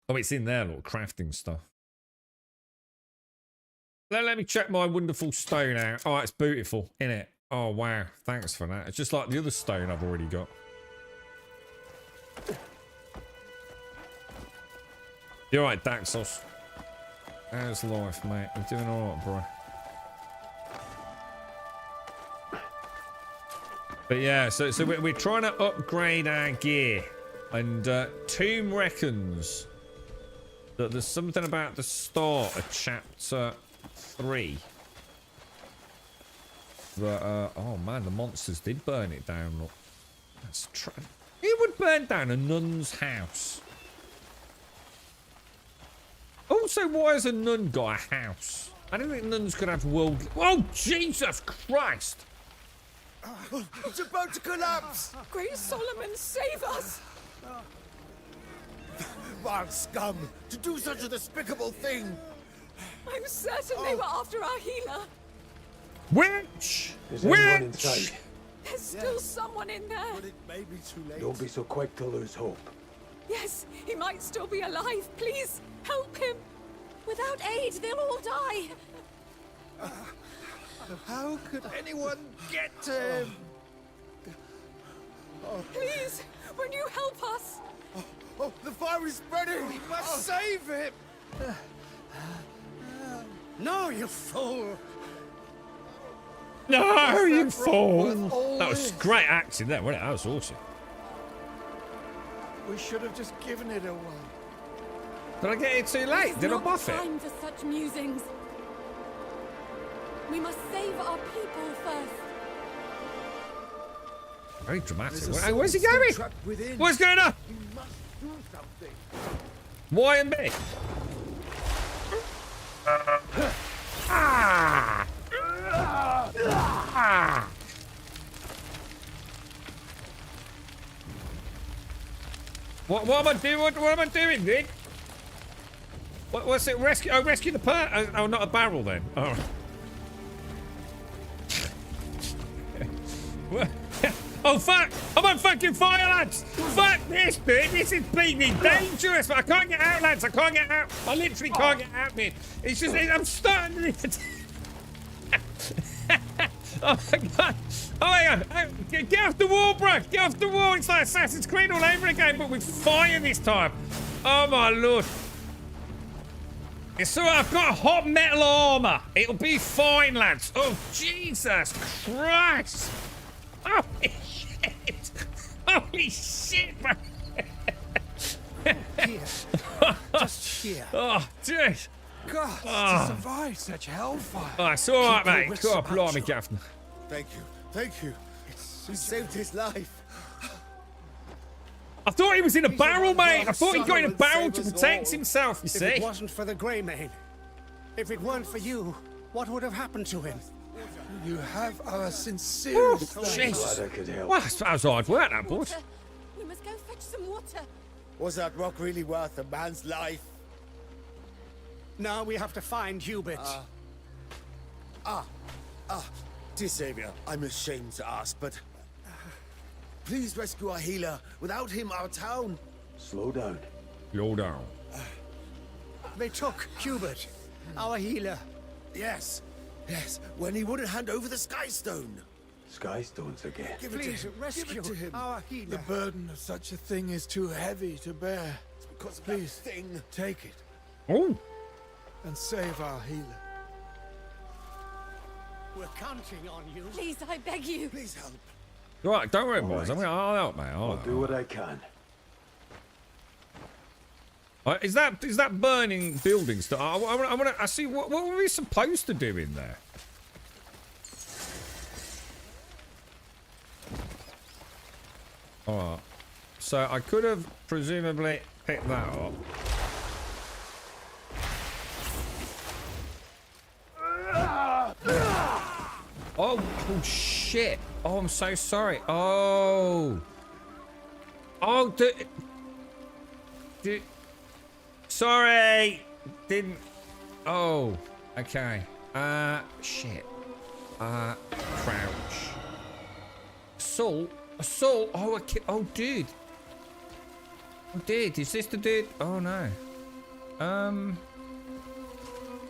Oh, it's in there, little crafting stuff. Let me check my wonderful stone out. Oh, it's beautiful, isn't it? Oh, wow. Thanks for that. It's just like the other stone I've already got. You're right, Daxos. How's life, mate? I'm doing alright, bro. But yeah, so we're trying to upgrade our gear. And Tomb reckons that there's something about the start of chapter 3. But, oh man, the monsters did burn it down. Look. That's Who would burn down a nun's house? Also, why has a nun got a house? I don't think nuns could have world... Oh, Jesus Christ! It's about to collapse! Great Solomon, save us! Vile scum! To do such a despicable thing! I'm certain they were after our healer. Witch! Is anyone inside? There's still someone in there. But it may be too late. Don't be so quick to lose hope. Yes, he might still be alive. Please, help him. Without aid, they'll all die. How could anyone get to him? Please, will you help us? Oh, the fire is spreading! We must save him! No, you fool! No, you fool! That was great acting there, wasn't it? That was awesome. We should have just given it away. Did I get it too late? Did I buff it? Time for such musings. We must save our people first. Very dramatic. Where's he going? What's going on? We must do something. Why and me? Ah! Ah! What am I doing? What am I doing, Nick? What's it? Rescue? Oh, rescue the per. Oh, not a barrel then. Oh. Oh fuck! I'm on fucking fire, lads! Fuck this bit! This is bleeding dangerous! I can't get out, lads! I can't get out! I literally can't get out, man! It's just... I'm starting to... Oh my god! Oh my god! Get off the wall, bro! Get off the wall! It's like Assassin's Creed all over again, but with fire this time. Oh my lord! It's alright. I've got hot metal armor. It'll be fine, lads. Oh Jesus Christ! Holy shit! Holy shit, bro! Here. Just here. Oh, dude! God, Oh. to survive such hellfire. Oh, it's all right, Keep your mate. wits God, about blimey, you. Gaffney. Thank you. Thank you. You saved his life. I thought he was in a barrel, mate. I thought he got in a Solomon barrel saved to us protect all. himself, you If see. it wasn't for the Greymane, if it weren't for you, what would have happened to him? You have our sincerest Oh, thanks. jeez. Glad I could help. Well, that was hard work, that, boy. Water. We must go fetch some water. Was that rock really worth a man's life? Now we have to find Hubert. Dear Savior, I'm ashamed to ask, but please rescue our healer. Without him, our town. Slow down. Slow down. They took Hubert, our healer. Yes, when he wouldn't hand over the Skystone. Skystones again. Give it to Please him. rescue Give it to him. our healer. The burden of such a thing is too heavy to bear. It's because of Please. that thing. Take it Oh. and save our healer. We're counting on you. Please, I beg you. Please help. All right, don't worry, All boys. right. I'll help, mate. I'll do what I can. Is that burning building stuff? I see. What were we supposed to do in there? Alright. So I could have presumably picked that up. Oh shit. Oh, I'm so sorry. Oh. Oh, sorry. Didn't. Oh. Okay. Shit. Crouch. Assault. Assault. Oh, oh, dude. Oh, dude. Is this the dude? Oh no.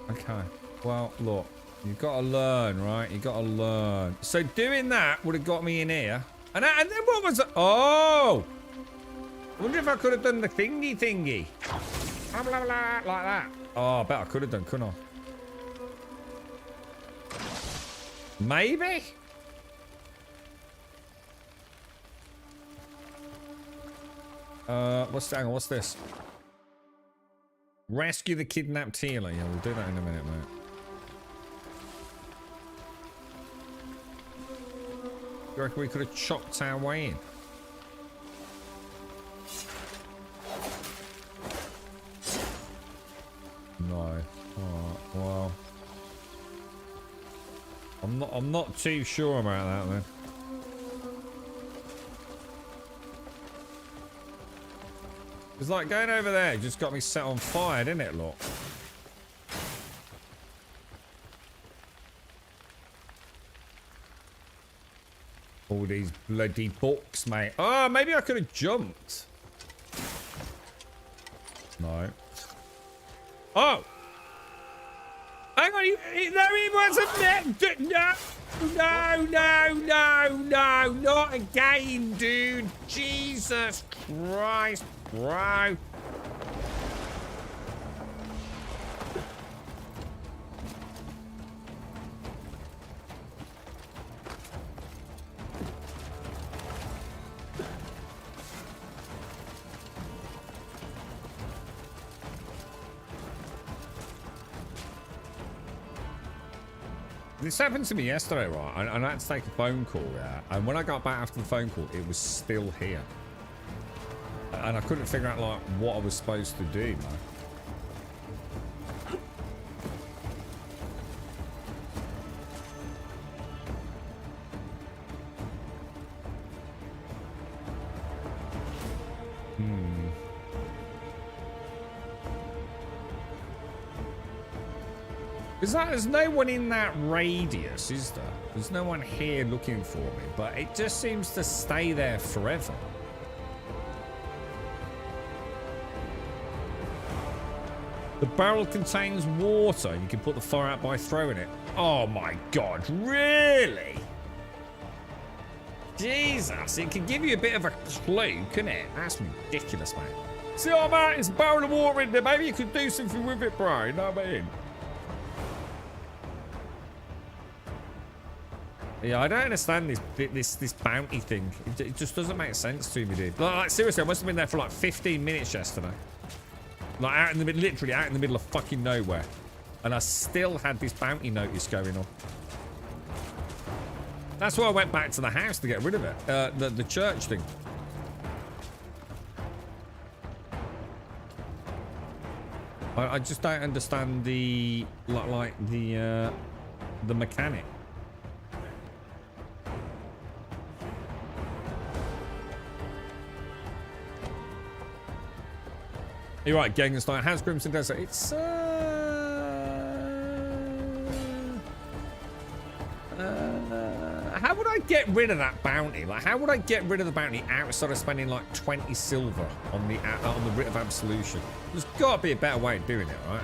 Okay. Well, look. You've got to learn, right? You've got to learn. So doing that would have got me in here. And then what was it? Oh! I wonder if I could have done the thingy. Blah, blah, blah, like that. Oh, I bet I could have done, couldn't I? Maybe? Hang on, what's this? Rescue the kidnapped healer. Yeah, we'll do that in a minute, mate. You reckon we could have chopped our way in? No. Oh, well. I'm not too sure about that then. It's like going over there just got me set on fire, didn't it, look? All these bloody books, mate. Oh, maybe I could have jumped. No. Oh! Hang on, he wasn't there. No, not again, dude. Jesus Christ, bro. This happened to me yesterday, right? And I had to take a phone call, yeah? And when I got back after the phone call, it was still here. And I couldn't figure out, like, what I was supposed to do, man. There's no one in that radius, is there? There's no one here looking for me, but it just seems to stay there forever. The barrel contains water. You can put the fire out by throwing it. Oh my god, really? Jesus, it can give you a bit of a clue, couldn't it? That's ridiculous, mate. See what I mean? It's a barrel of water in there. Maybe you could do something with it, bro. You know what I mean? Yeah, I don't understand this bounty thing. It just doesn't make sense to me, dude. Like seriously, I must have been there for like 15 minutes yesterday. Like out in the middle, literally out in the middle of fucking nowhere, and I still had this bounty notice going on. That's why I went back to the house to get rid of it. The church thing. I just don't understand the mechanic. You're right, Gengenstein. Hans Grimson Desert. It's how would I get rid of that bounty? Like, how would I get rid of the bounty outside of spending like 20 silver on the writ of absolution? There's got to be a better way of doing it, right?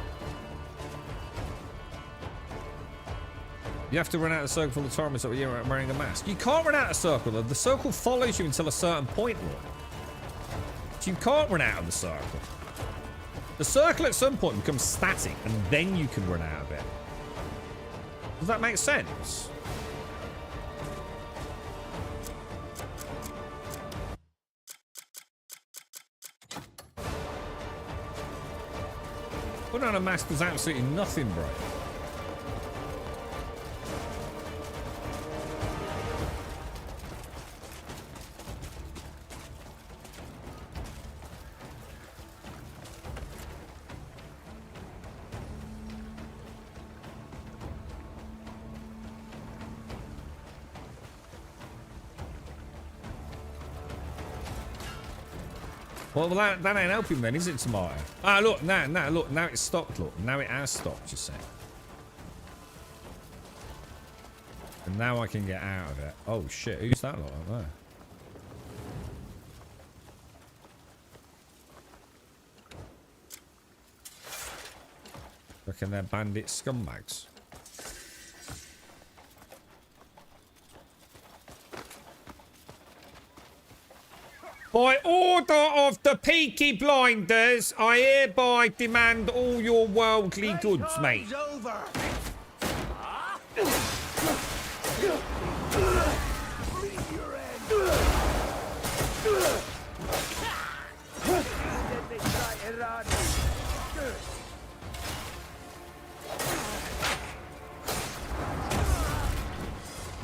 You have to run out of the circle for the time so you're wearing a mask. You can't run out of the circle. The circle follows you until a certain point, Lord. So you can't run out of the circle. The circle at some point becomes static, and then you can run out of it. Does that make sense? Putting on a mask does absolutely nothing, bro. Well, that ain't helping then, is it, Tomato? Ah, look, look, now it's stopped, look. Now it has stopped, you see. And now I can get out of it. Oh, shit, who's that lot up there? Reckon they're bandit scumbags. By order of the Peaky Blinders, I hereby demand all your worldly goods, mate. I'm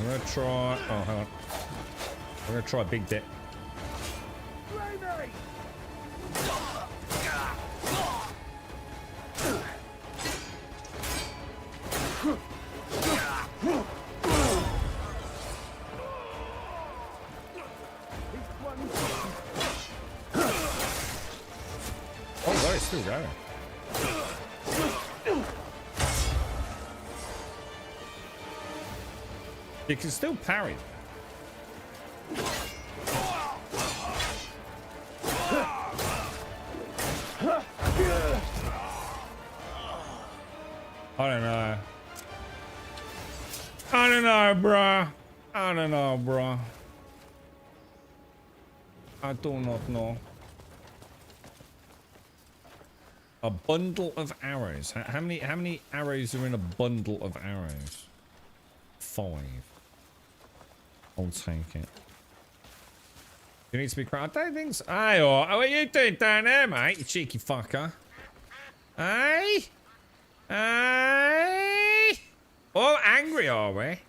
gonna try. Oh, hang on. I'm gonna try Big Dick. Oh, that is still going. You can still parry. I don't know. I don't know, bruh. I don't know, bruh. I do not know. A bundle of arrows. How many arrows are in a bundle of arrows? 5. I'll take it. You need to be quiet. I don't think so. Hey, what are you doing down there, mate? You cheeky fucker. Hey? Hey? Oh, angry are we?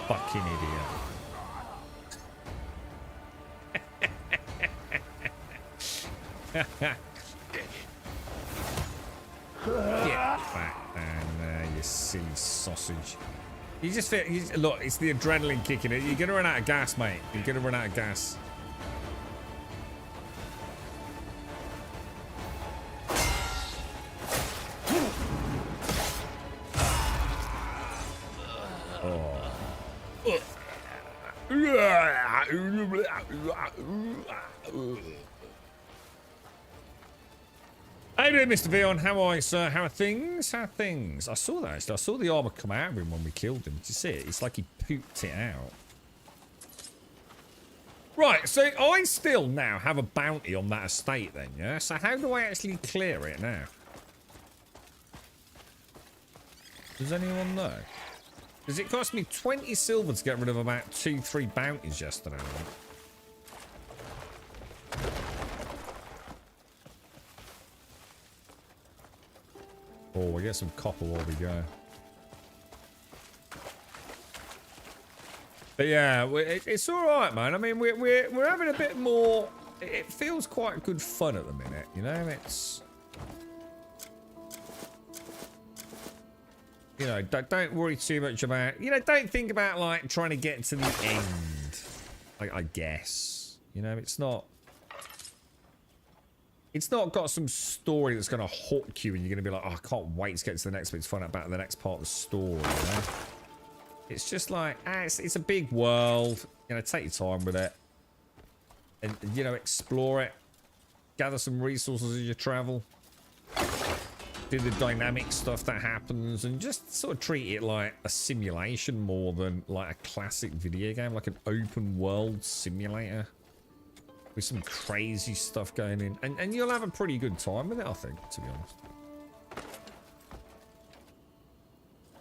Fucking idiot. Get back down there, you silly sausage. You just feel, look, it's the adrenaline kicking it. You're gonna run out of gas, mate. You're gonna run out of gas. How you doing, Mr. Vion? How are you, sir? How are things? How are things? I saw that, actually. I saw the armor come out of him when we killed him. Did you see it? It's like he pooped it out. Right, so I still now have a bounty on that estate then, yeah? So how do I actually clear it now? Does anyone know? Does it cost me 20 silver to get rid of about 2-3 bounties yesterday? Oh, we get some copper while we go. But yeah, it's all right, man. I mean, we're having a bit more. It feels quite good fun at the minute, you know. It's, you know, don't worry too much about. You know, don't think about like trying to get to the end. I guess, you know, it's not. It's not got some story that's going to hook you and you're going to be like, oh, I can't wait to get to the next bit to find out about the next part of the story, you know? It's just like, it's a big world. You know, take your time with it. And, you know, explore it. Gather some resources as you travel. Do the dynamic stuff that happens. And just sort of treat it like a simulation more than like a classic video game. Like an open world simulator. With some crazy stuff going in. And you'll have a pretty good time with it, I think, to be honest.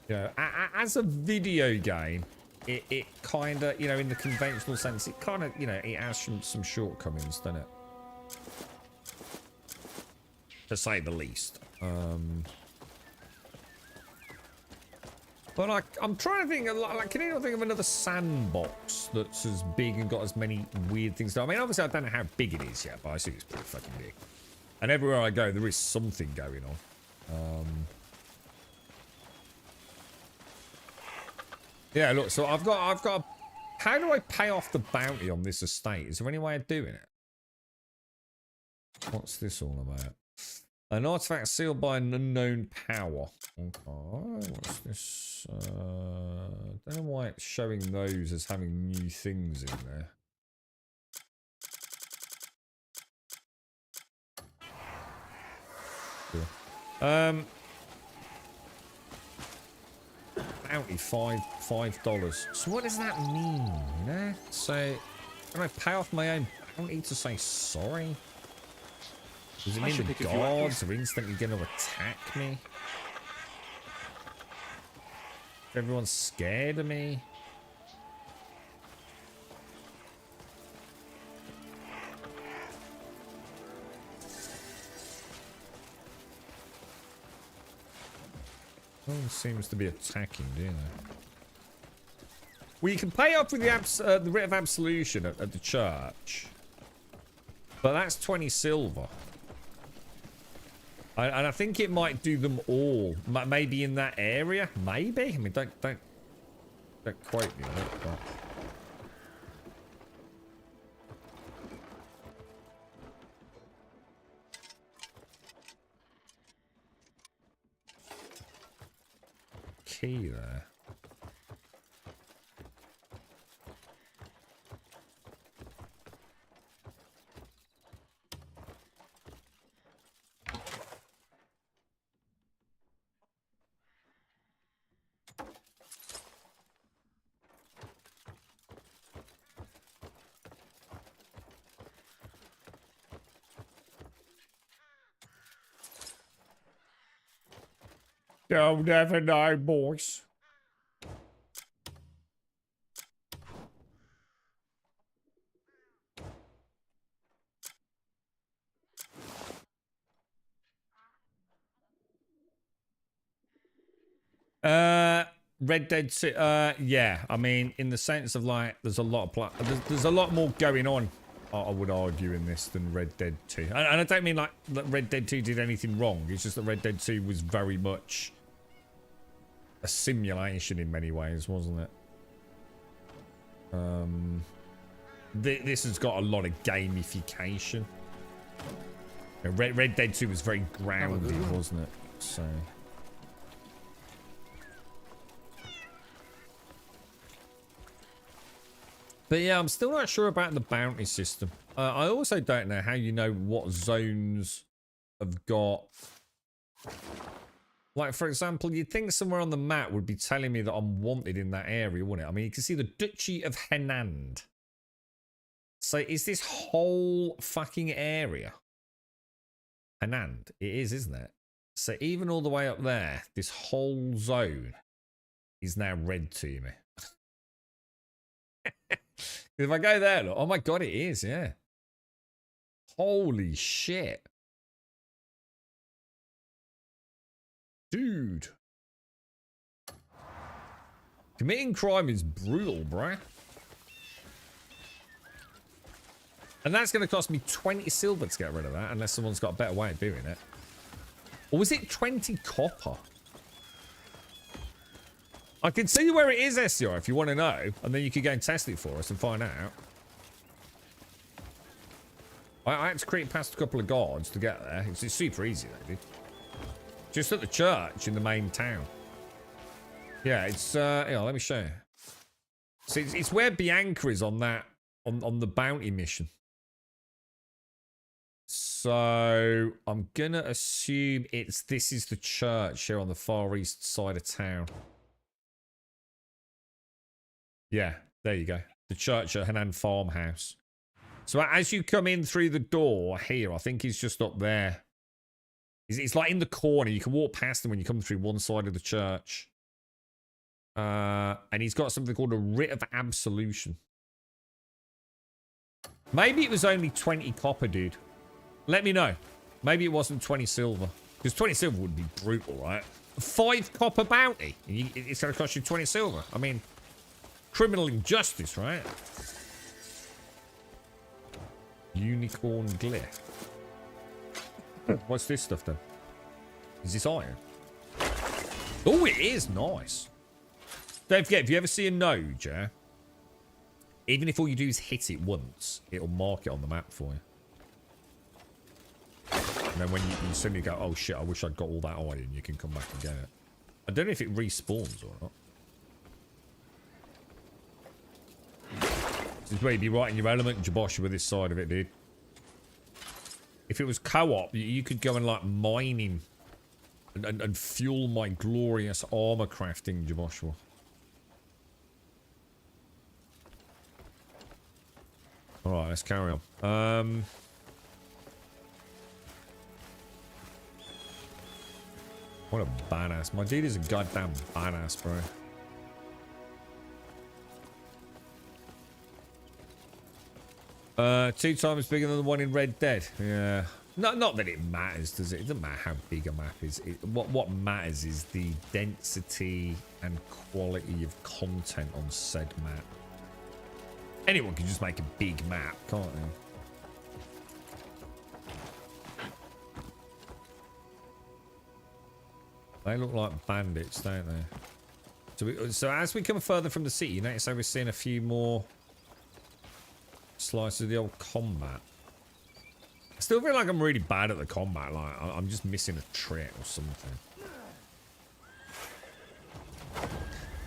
You know, as a video game, it kind of, you know, in the conventional sense, it kind of, you know, it has some shortcomings, doesn't it? To say the least. But I'm trying to think, like, can anyone think of another sandbox that's as big and got as many weird things? I mean, obviously, I don't know how big it is yet, but I assume it's pretty fucking big. And everywhere I go, there is something going on. Yeah, look, so I've got. How do I pay off the bounty on this estate? Is there any way of doing it? What's this all about? An artifact sealed by an unknown power. Okay, what's this? Don't know why it's showing those as having new things in there. Cool. Bounty $5. So what does that mean? You know? So can I pay off my own bounty to say sorry? Does it mean the guards are instantly going to attack me? Everyone's scared of me? No one seems to be attacking, do they? Well, you can pay off with the writ of absolution at the church. But that's 20 silver. And I think it might do them all. Maybe in that area. Maybe. I mean, don't quote me on it. But. Key there. You'll never know, boys. Red Dead 2, yeah, I mean, in the sense of like, there's a lot of there's a lot more going on, I would argue, in this than Red Dead 2. And I don't mean like that Red Dead 2 did anything wrong. It's just that Red Dead 2 was very much a simulation in many ways, wasn't it? This has got a lot of gamification. Red Dead 2 was very grounded, wasn't it? So. But yeah, I'm still not sure about the bounty system. I also don't know how you know what zones have got... Like, for example, you'd think somewhere on the map would be telling me that I'm wanted in that area, wouldn't it? I mean, you can see the Duchy of Henand. So is this whole fucking area? Henand? It is, isn't it? So even all the way up there, this whole zone is now red to me. If I go there, look, oh my god, it is, yeah. Holy shit. Dude. Committing crime is brutal, bruh. And that's going to cost me 20 silver to get rid of that, unless someone's got a better way of doing it. Or was it 20 copper? I can see where it is, SCR, if you want to know. And then you could go and test it for us and find out. I had to creep past a couple of guards to get there. It's super easy, though, dude. Just at the church in the main town. Yeah, it's... here, let me show you. So it's where Bianca is on that... On the bounty mission. So I'm gonna assume this is the church here on the far east side of town. Yeah, there you go. The church at Henan Farmhouse. So as you come in through the door here, I think he's just up there. It's like in the corner. You can walk past him when you come through one side of the church. And he's got something called a writ of absolution. Maybe it was only 20 copper, dude. Let me know. Maybe it wasn't 20 silver. Because 20 silver would be brutal, right? 5 copper bounty. It's going to cost you 20 silver. I mean, criminal injustice, right? Unicorn glyph. What's this stuff, then? Is this iron? Oh, it is. Nice. Don't forget, if you ever see a node, yeah? Even if all you do is hit it once, it'll mark it on the map for you. And then when you suddenly go, oh shit, I wish I'd got all that iron, you can come back and get it. I don't know if it respawns or not. This is where you'd be right in your element, Jabosh, with this side of it, dude. If it was co-op, you could go and like mining and fuel my glorious armor crafting, Jaboshua. Alright, let's carry on. What a badass. My dude is a goddamn badass, bro. 2 times bigger than the one in Red Dead. Yeah. Not that it matters, does it? It doesn't matter how big a map is. What matters is the density and quality of content on said map. Anyone can just make a big map, can't they? They look like bandits, don't they? So as we come further from the city, you notice how we're seeing a few more slices of the old combat. I still feel like I'm really bad at the combat. Like I'm just missing a trick or something.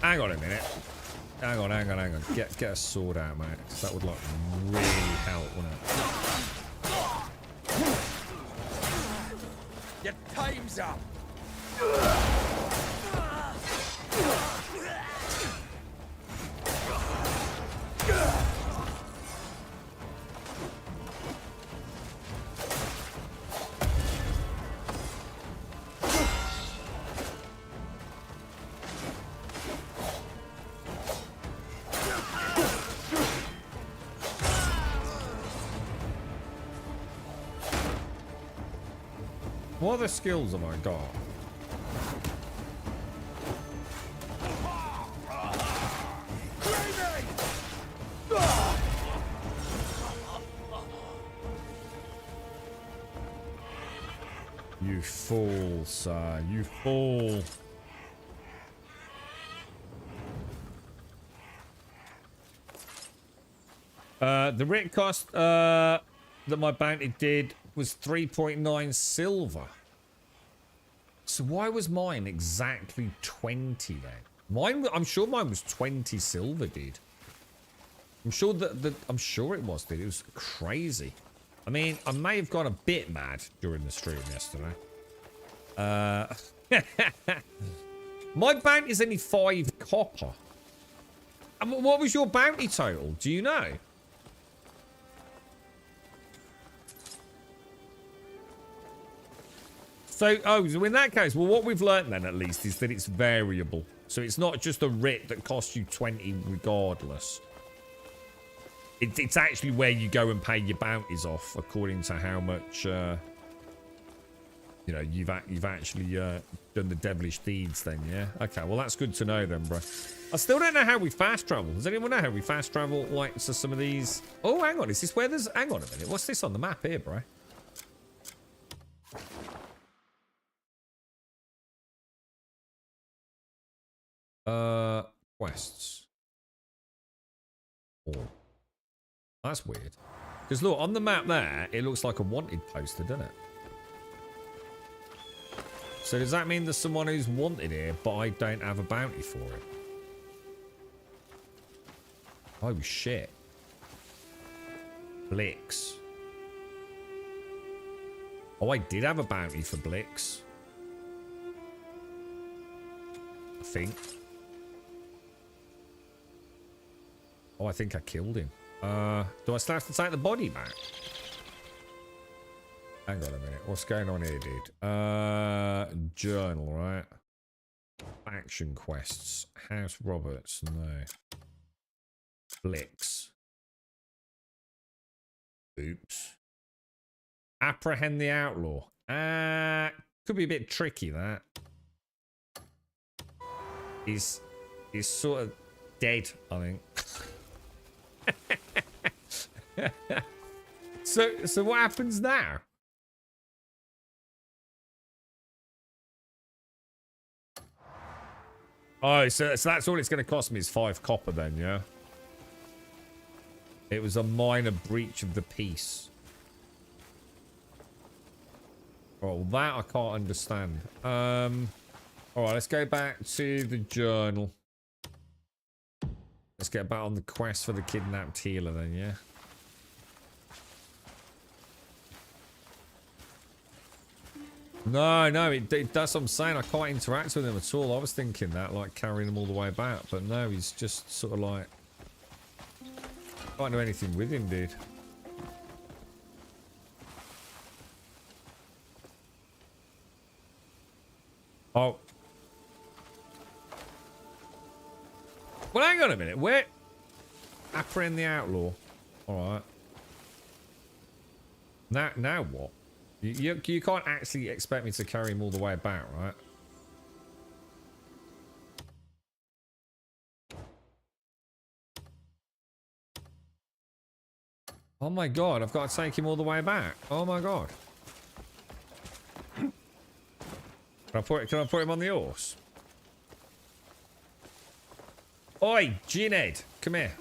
Hang on a minute. Hang on. Get a sword out, mate. That would like really help, wouldn't it? Your time's up. What other skills have I got? You fool, sir. You fool. The writ cost that my bounty did was 3.9 silver. So why was mine exactly 20 then? I'm sure mine was 20 silver, dude. I'm sure I'm sure it was, dude. It was crazy. I mean, I may have gone a bit mad during the stream yesterday. My bounty's only 5 copper. And what was your bounty total? Do you know? So, oh, so in that case, well, what we've learned then, at least, is that it's variable. So it's not just a writ that costs you 20 regardless. It's actually where you go and pay your bounties off, according to how much, you know, you've actually done the devilish deeds then, yeah? Okay, well, that's good to know then, bro. I still don't know how we fast travel. Does anyone know how we fast travel, like, to some of these? Oh, hang on, is this where there's... Hang on a minute, what's this on the map here, bro? Quests. Oh. That's weird. Because look, on the map there, it looks like a wanted poster, doesn't it? So does that mean there's someone who's wanted here, but I don't have a bounty for it? Oh, shit. Blix. Oh, I did have a bounty for Blix. I think. Oh, I think I killed him. Do I still have to take the body back? Hang on a minute. What's going on here, dude? Journal, right? Action quests. House Roberts. No. Blix. Oops. Apprehend the outlaw. Could be a bit tricky, that. He's sort of dead, I think. So what happens now? Oh, so that's all it's going to cost me is 5 copper then, yeah? It was a minor breach of the peace. Oh, that I can't understand. Alright, let's go back to the journal. Let's get back on the quest for the kidnapped healer then, yeah? No, that's what I'm saying. I can't interact with him at all. I was thinking that, like, carrying him all the way back. But no, he's just sort of like... Can't do anything with him, dude. Oh. Well, hang on a minute. Where... Apprehend the outlaw. Alright. Now what? You can't actually expect me to carry him all the way back, right? Oh my god, I've got to take him all the way back. Oh my god. Can I put him on the horse? Oi, Ginhead, come here.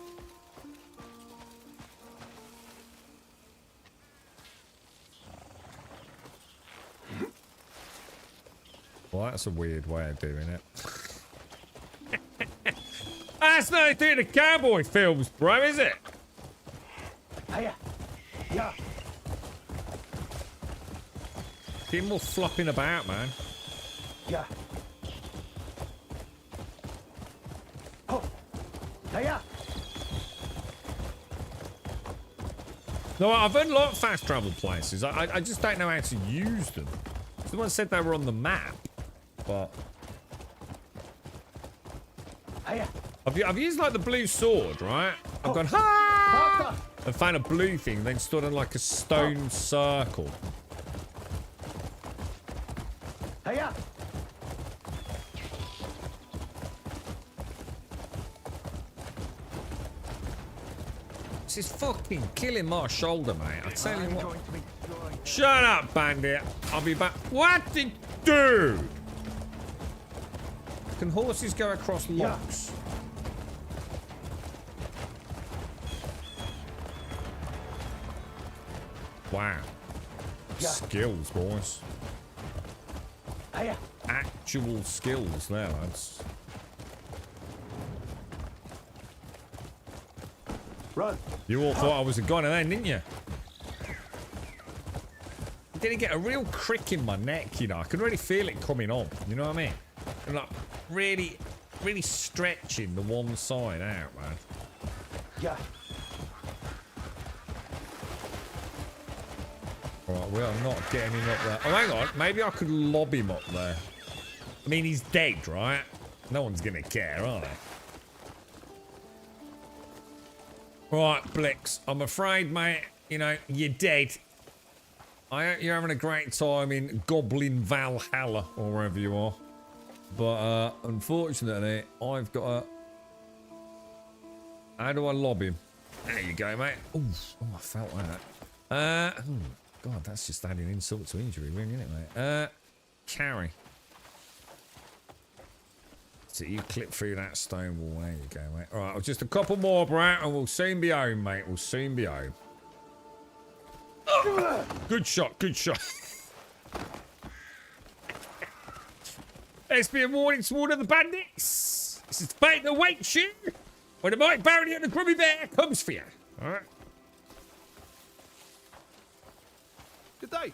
Well, that's a weird way of doing it. That's not doing the cowboy films, bro, is it? Hiya. Yeah. Keep more flopping about, man. Yeah. Oh. Hiya. No, I've unlocked fast travel places. I just don't know how to use them. Someone said they were on the map, but I've used like the blue sword, right? I've gone ha and found a blue thing, then stood on like a stone circle. Hiya. This is fucking killing my shoulder, mate. I tell you what. Shut up, bandit. I'll be back. What did do? Can horses go across locks? Wow. Skills, boys. Actual skills there, lads. Run. You all thought I was a goner then, didn't you? I didn't get a real crick in my neck, you know. I could really feel it coming on. You know what I mean? And like really stretching the one side out, man. Yeah. Alright, we are not getting him up there. Oh, hang on. Maybe I could lob him up there. I mean, he's dead, right? No one's gonna care, are they? Right, Blix. I'm afraid, mate, you know, you're dead. I hope you're having a great time in Goblin Valhalla, or wherever you are. But, unfortunately, I've got a... How do I lob him? There you go, mate. Ooh, oh, I felt that. God, that's just adding insult to injury, really, isn't it, mate? Carry. So you clip through that stone wall. There you go, mate. All right, just a couple more, Brat, and we'll soon be home, mate. We'll soon be home. Oh, good shot, good shot. Let's be a warning to all of the bandits. This is the fate that awaits you when the mighty Barony and the Grubby Bear comes for you. All right. Good day.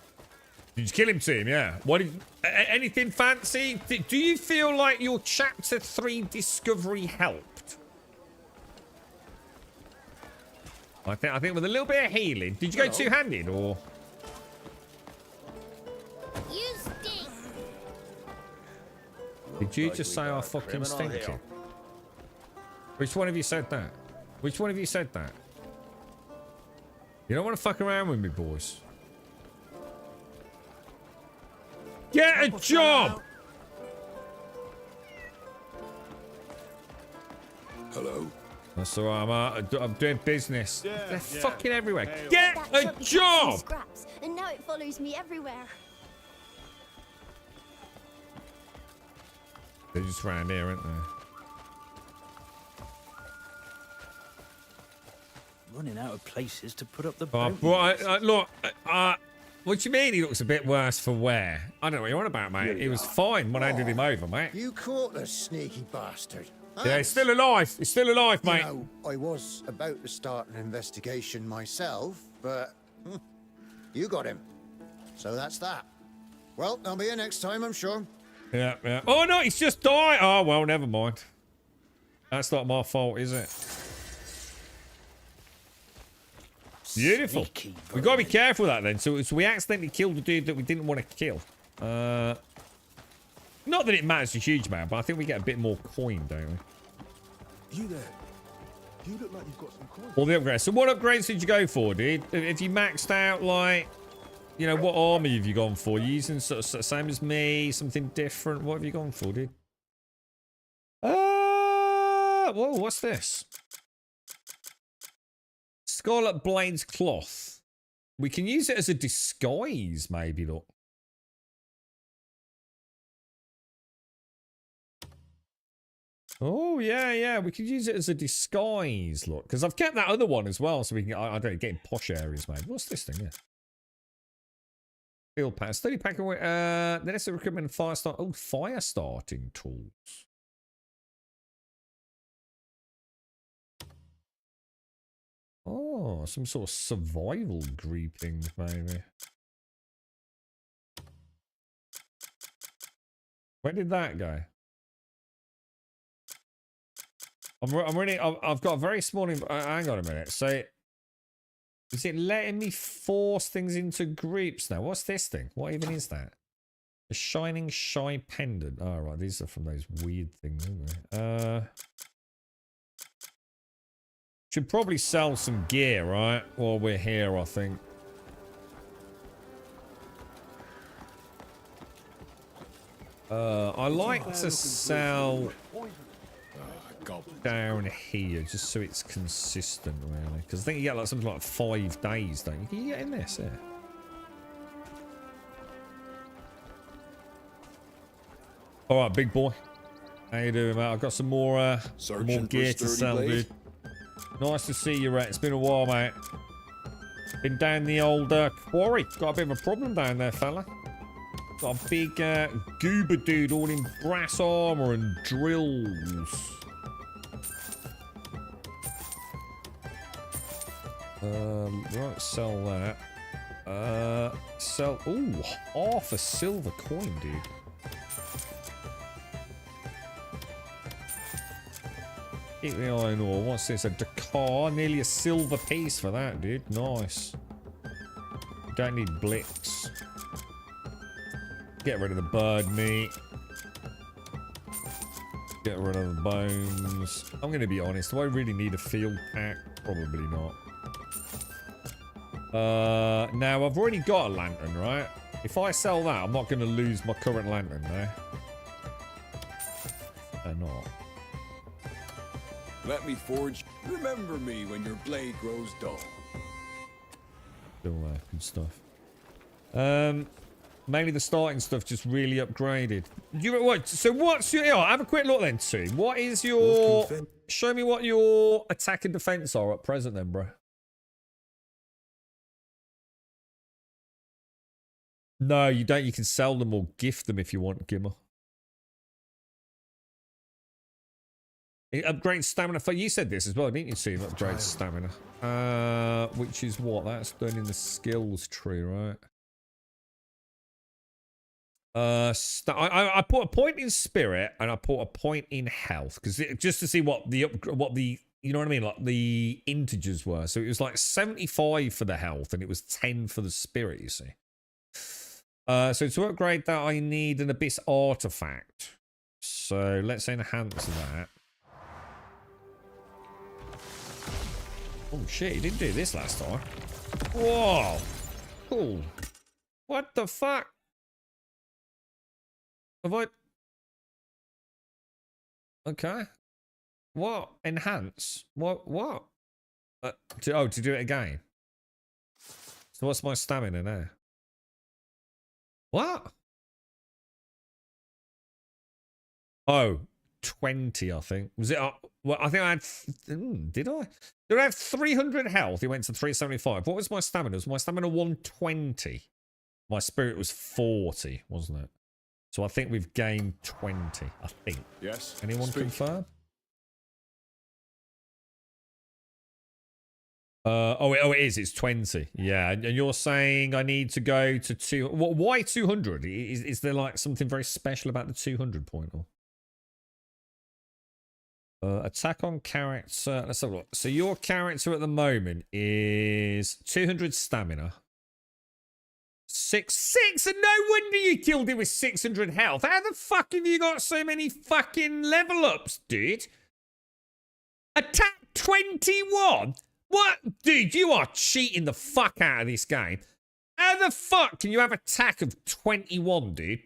Did you kill him, team? Yeah. What did... anything fancy? Do you feel like your Chapter 3 discovery helped? I think with a little bit of healing. Did you go two-handed, or...? You stink. Did you just say I fucking stink? Which one of you said that? Which one of you said that? You don't want to fuck around with me, boys. Get a job! Hello? That's alright, I'm doing business. Yeah, They're fucking everywhere. Get That a chunk job! of scraps, and now it follows me everywhere. They're just around here, aren't they? Running out of places to put up the Oh, boat. look, what do you mean he looks a bit worse for wear? I don't know what you're on about, mate. He was fine when I handed him over, mate. You caught the sneaky bastard. Yeah, he's still alive. He's still alive, mate. You know, I was about to start an investigation myself, but you got him. So that's that. Well, I'll be here next time, I'm sure. Yeah, yeah. Oh, no, he's just died. Oh, well, never mind. That's not my fault, is it? Beautiful. We got to be careful with that then. So we accidentally killed the dude that we didn't want to kill. Not that it matters a huge amount, but I think we get a bit more coin, don't we? You there? You look like you've got some coin. All the upgrades. So what upgrades did you go for, dude? If you maxed out, like, you know, what army have you gone for? You using sort of same as me, something different? What have you gone for, dude? Whoa, what's this? Scarlet Blades Cloth. We can use it as a disguise, maybe, look. Oh, yeah, we could use it as a disguise, look. Because I've kept that other one as well, so we can, I don't know, get in posh areas, maybe. What's this thing, yeah? Field pass. 30 pack away. Then it's a recruitment fire start. Oh, fire starting tools. Oh, some sort of survival grouping, maybe. Where did that go? I've got a very small... hang on a minute. So, is it letting me force things into groups now? What's this thing? What even is that? A shining shy pendant. Oh, right. These are from those weird things, aren't they? Should probably sell some gear, right? While we're here, I think. I like to sell down here just so it's consistent, really. Because I think you get like something like 5 days, don't you? Can you get in this? Yeah. All right, big boy. How you doing, mate? I've got some more gear to sell, dude. Nice to see you, Rat. It's been a while, mate. Been down the old quarry. Got a bit of a problem down there, fella. Got a big goober dude all in brass armor and drills. Right, sell that. Sell. Ooh, half a silver coin, dude. Keep the iron ore. What's this? A Dakar? Nearly a silver piece for that, dude. Nice. Don't need blicks. Get rid of the bird meat. Get rid of the bones. I'm going to be honest. Do I really need a field pack? Probably not. Now, I've already got a lantern, right? If I sell that, I'm not going to lose my current lantern, no? They're not. Let me forge. Remember me when your blade grows dull. Still there. Good stuff. Mainly the starting stuff just really upgraded. What? So what's your... Yeah, have a quick look then, too. What is your... Show me what your attack and defense are at present then, bro. No, you don't. You can sell them or gift them if you want, Gimmer. It upgrades stamina for... You said this as well, didn't you, see? Upgrades stamina. Which is what? That's done in the skills tree, right? I put a point in spirit and I put a point in health because just to see what the you know what I mean, like the integers were. So it was like 75 for the health and it was 10 for the spirit. You see. So to upgrade that, I need an abyss artifact. So let's enhance that. Oh shit! He didn't do this last time. Whoa! Cool. What the fuck? Have I... Okay. What? Enhance? What? To do it again. So what's my stamina now? What? Oh, 20, I think. Was it... well, I think I had... did I? Did I have 300 health? It went to 375. What was my stamina? Was my stamina 120? My spirit was 40, wasn't it? So I think we've gained 20, I think. Yes. Anyone confirm? Oh, it is. It's 20. Yeah, and you're saying I need to go to 2... Why 200? Is there like something very special about the 200 point? Or? Attack on character. Let's have a look. So your character at the moment is 200 stamina. 6, and no wonder you killed it with 600 health. How the fuck have you got so many fucking level ups, dude? Attack 21? What? Dude, you are cheating the fuck out of this game. How the fuck can you have attack of 21, dude?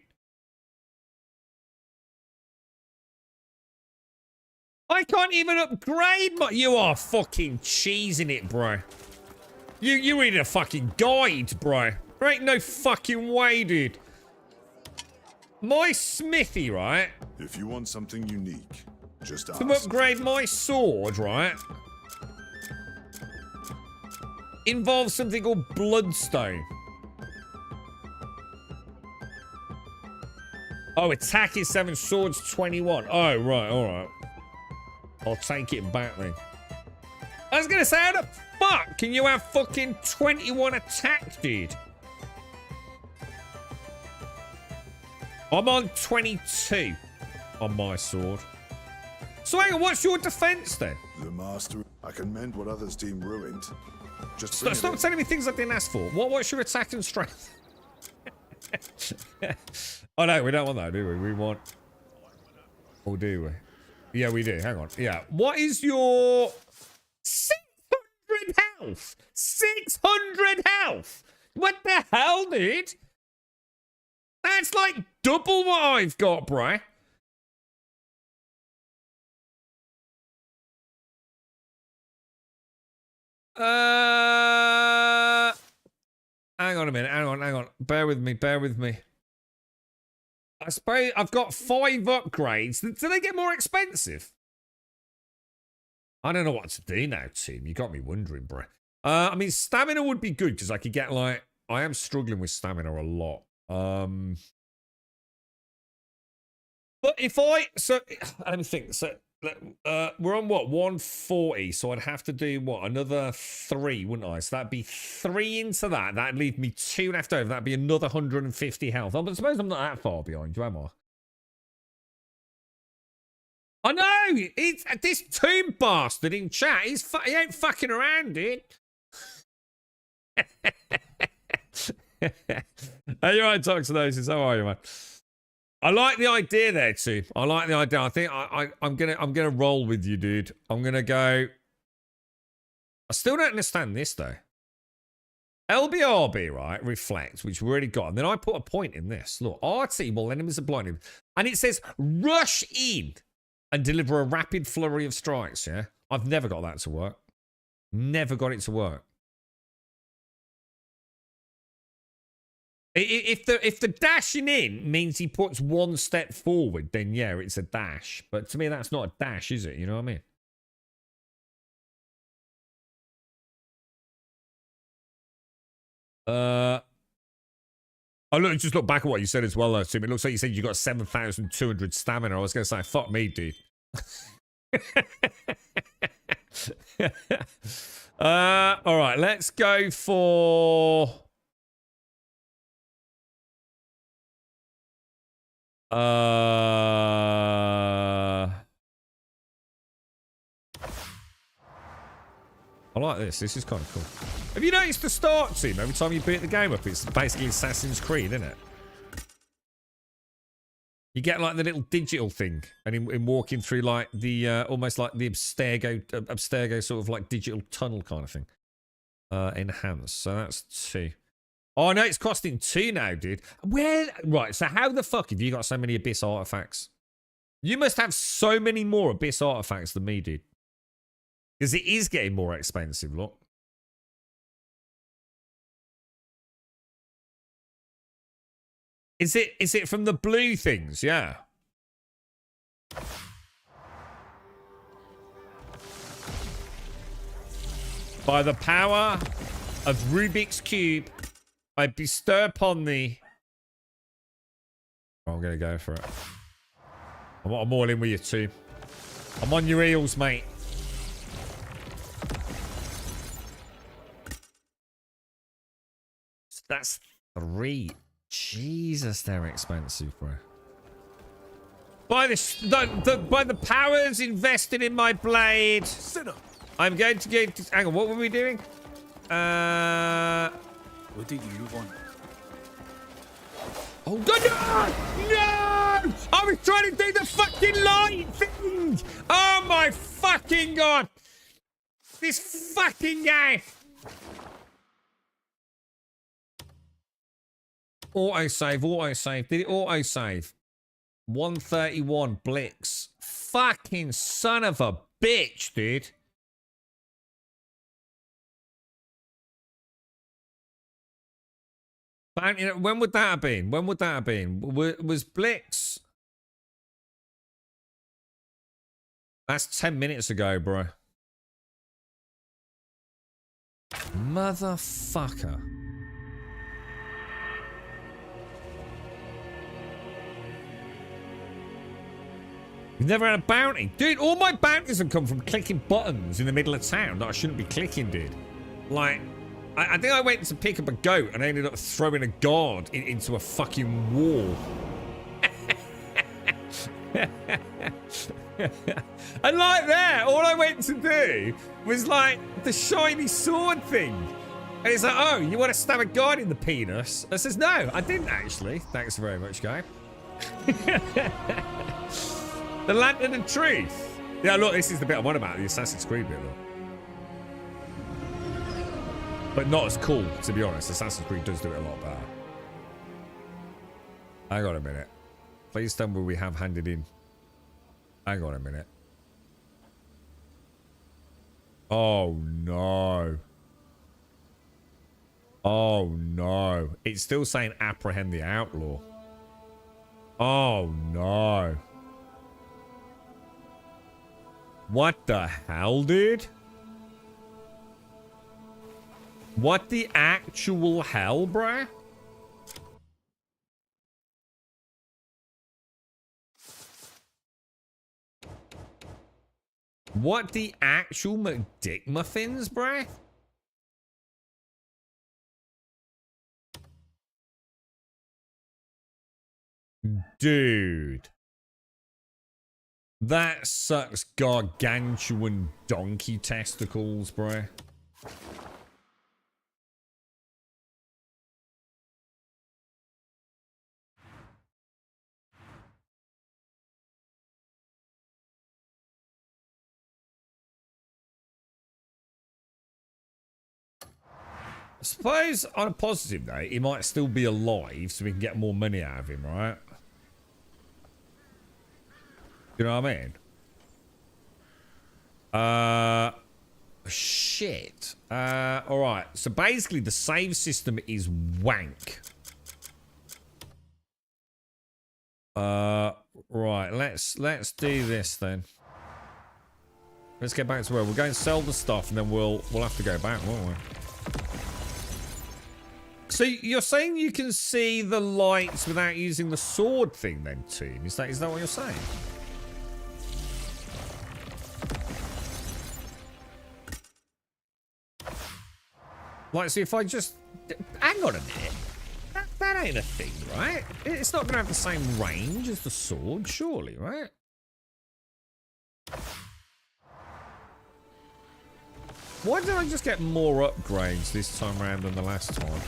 I can't even upgrade my... You are fucking cheesing it, bro. You read a fucking guide, bro. There ain't no fucking way, dude. My smithy, right? If you want something unique, just ask. To upgrade my sword, right? Involves something called bloodstone. Oh, attack is 7, swords 21. Oh, right, alright. I'll take it back then. I was gonna say, how the fuck can you have fucking 21 attack, dude? I'm on 22 on my sword. So hang on, what's your defense then? The master. I can mend what others deem ruined. Just stop telling me things I didn't ask for. What's your attack and strength? Oh no, we don't want that, do we? We want... Or do we? Yeah, we do. Hang on. Yeah. What is your... 600 health? 600 health? What the hell, dude? That's like double what I've got, bro. Hang on a minute. Hang on. Bear with me. I suppose I've got 5 upgrades. Do they get more expensive? I don't know what to do now, team. You got me wondering, bro. I mean, stamina would be good because I could get like... I am struggling with stamina a lot. But if I... So, let me think. So, We're on what, 140, so I'd have to do what, another 3, wouldn't I? So that'd be 3 into that. That'd leave me 2 left over. That'd be another 150 health. I suppose I'm not that far behind you, am I? I know! It's this tomb bastard in chat. He ain't fucking around, dude. Hey, you right, Toxinosis? How are you, man? I like the idea there too. I like the idea. I think I'm gonna roll with you, dude. I'm gonna go. I still don't understand this though. LBRB, right? Reflect, which we already got. And then I put a point in this. Look, RT while enemies are blinded. And it says rush in and deliver a rapid flurry of strikes, yeah? I've never got that to work. Never got it to work. If the dashing in means he puts 1 step forward, then yeah, it's a dash. But to me, that's not a dash, is it? You know what I mean? Oh, look, just look back at what you said as well, though, Tim. It looks like you said you got 7,200 stamina. I was going to say, fuck me, dude. All right, let's go for... I like this. This is kind of cool. Have you noticed the start team? Every time you boot the game up, it's basically Assassin's Creed, isn't it? You get like the little digital thing, and in walking through like the almost like the Abstergo sort of like digital tunnel kind of thing. Enhanced. So that's 2. Oh no, it's costing 2 now, dude. Where? Right. So how the fuck have you got so many Abyss artifacts? You must have so many more Abyss artifacts than me, dude. Because it is getting more expensive, look. Is it from the blue things? Yeah. By the power of Rubik's Cube, I bestow upon thee. Oh, I'm going to go for it. I'm all in with you too. I'm on your heels, mate. That's 3. Jesus, they're expensive, bro. By the powers invested in my blade, I'm going to go to... Hang on, what were we doing? What did you want? Oh, God, no! No! I was trying to do the fucking light thing! Oh, my fucking God! This fucking guy! Autosave. Did it autosave? 131 Blix. Fucking son of a bitch, dude. When would that have been? When would that have been? Was Blix? That's 10 minutes ago, bro. Motherfucker. You've never had a bounty? Dude, all my bounties have come from clicking buttons in the middle of town that I shouldn't be clicking, dude. Like, I think I went to pick up a goat and I ended up throwing a guard into a fucking wall. And like that, all I went to do was like the shiny sword thing. And it's like, oh, you want to stab a guard in the penis? I says, no, I didn't actually. Thanks very much, guy. The Lantern of Truth. Yeah, look, this is the bit I'm on about, the Assassin's Creed bit, look. But not as cool, to be honest. Assassin's Creed does do it a lot better. Hang on a minute. Please tell me we have handed in. Hang on a minute. Oh, no. Oh, no. It's still saying apprehend the outlaw. Oh, no. What the hell, dude? What the actual hell, bruh? What the actual McDick muffins, bruh? Dude. That sucks gargantuan donkey testicles, bruh. I suppose on a positive note, he might still be alive so we can get more money out of him, right? You know what I mean? Shit. Alright. So basically the save system is wank. Right. Let's do this then. Let's get back to where we'll go and sell the stuff and then we'll have to go back, won't we? So you're saying you can see the lights without using the sword thing then, Toon? Is that what you're saying? Like, so if I just... Hang on a minute. That ain't a thing, right? It's not going to have the same range as the sword, surely, right? Why did I just get more upgrades this time around than the last time?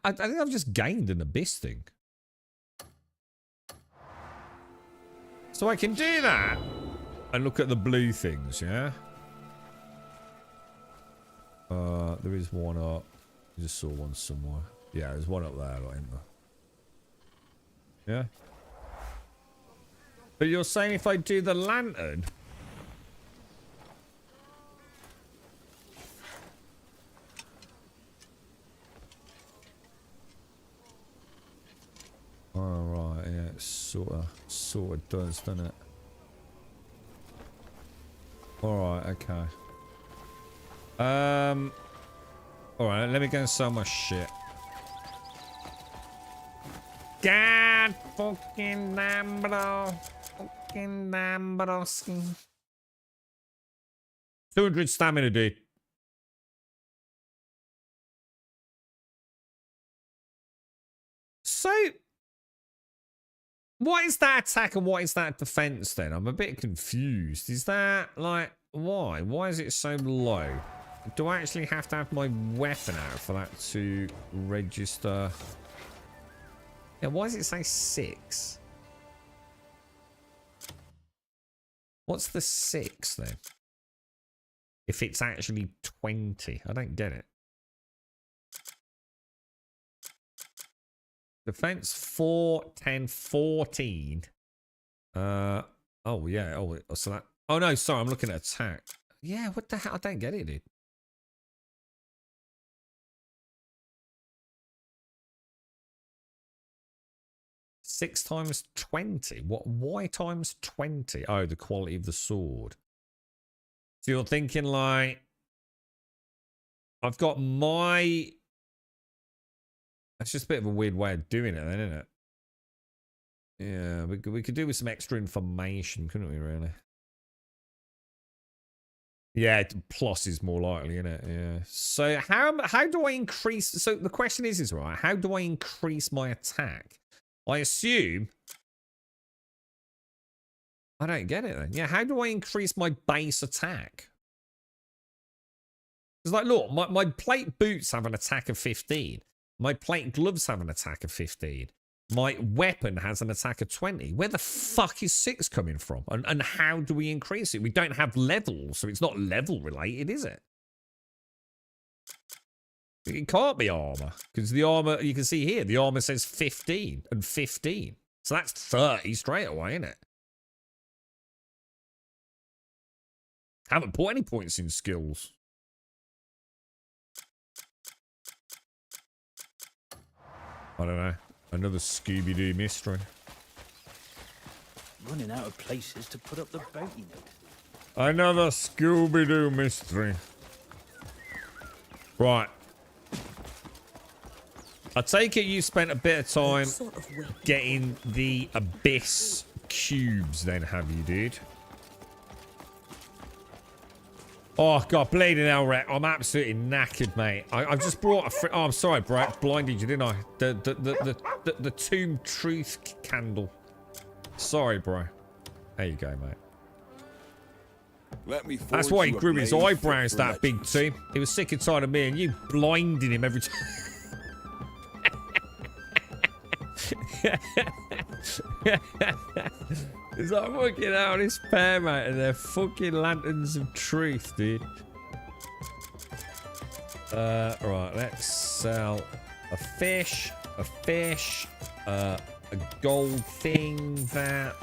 I think I've just gained an abyss thing. So I can do that and look at the blue things, yeah? There is one up. I just saw one somewhere. Yeah, there's one up there, like, isn't there? Yeah? But you're saying if I do the lantern... Oh, right, yeah, it sort of does, doesn't it? Alright, okay. Alright, let me go and sell my shit. God fucking damn, bro. Fucking damn, broski. 200 stamina, dude. So... what is that attack and what is that defense then? I'm a bit confused. Is that, like, why? Why is it so low? Do I actually have to have my weapon out for that to register? Yeah, why does it say 6? What's the 6 then? If it's actually 20. I don't get it. Defense 4, 10, 14. Oh, yeah. Oh, so that... oh, no, sorry. I'm looking at attack. Yeah, what the hell? I don't get it, dude. Six times 20. What? Why times 20? Oh, the quality of the sword. So you're thinking like... I've got my... That's just a bit of a weird way of doing it then, isn't it? Yeah, we could do with some extra information, couldn't we, really? Yeah, plus is more likely, isn't it? Yeah. So how do I increase... so the question is right, how do I increase my attack? I assume... I don't get it then. Yeah, how do I increase my base attack? It's like, look, my plate boots have an attack of 15. My plate gloves have an attack of 15. My weapon has an attack of 20. Where the fuck is 6 coming from? And how do we increase it? We don't have levels, so it's not level related, is it? It can't be armor. Because the armor, you can see here, the armor says 15 and 15. So that's 30 straight away, isn't it? Haven't put any points in skills. I don't know. Another Scooby-Doo mystery. Running out of places to put up the bounty note. Another Scooby-Doo mystery. Right. I take it you spent a bit of time getting the abyss cubes then, have you, dude? Oh, God, bleeding hell, Rhett. I'm absolutely knackered, mate. I've just brought a... Oh, I'm sorry, bro. Blinded you, didn't I? The Tomb Truth candle. Sorry, bro. There you go, mate. Let me That's why he grew his eyebrows that big, too. He was sick and tired of me and you blinding him every time. It's like fucking out this pair, mate, and they're fucking lanterns of truth, dude. Right, let's sell a fish, a gold thing, that.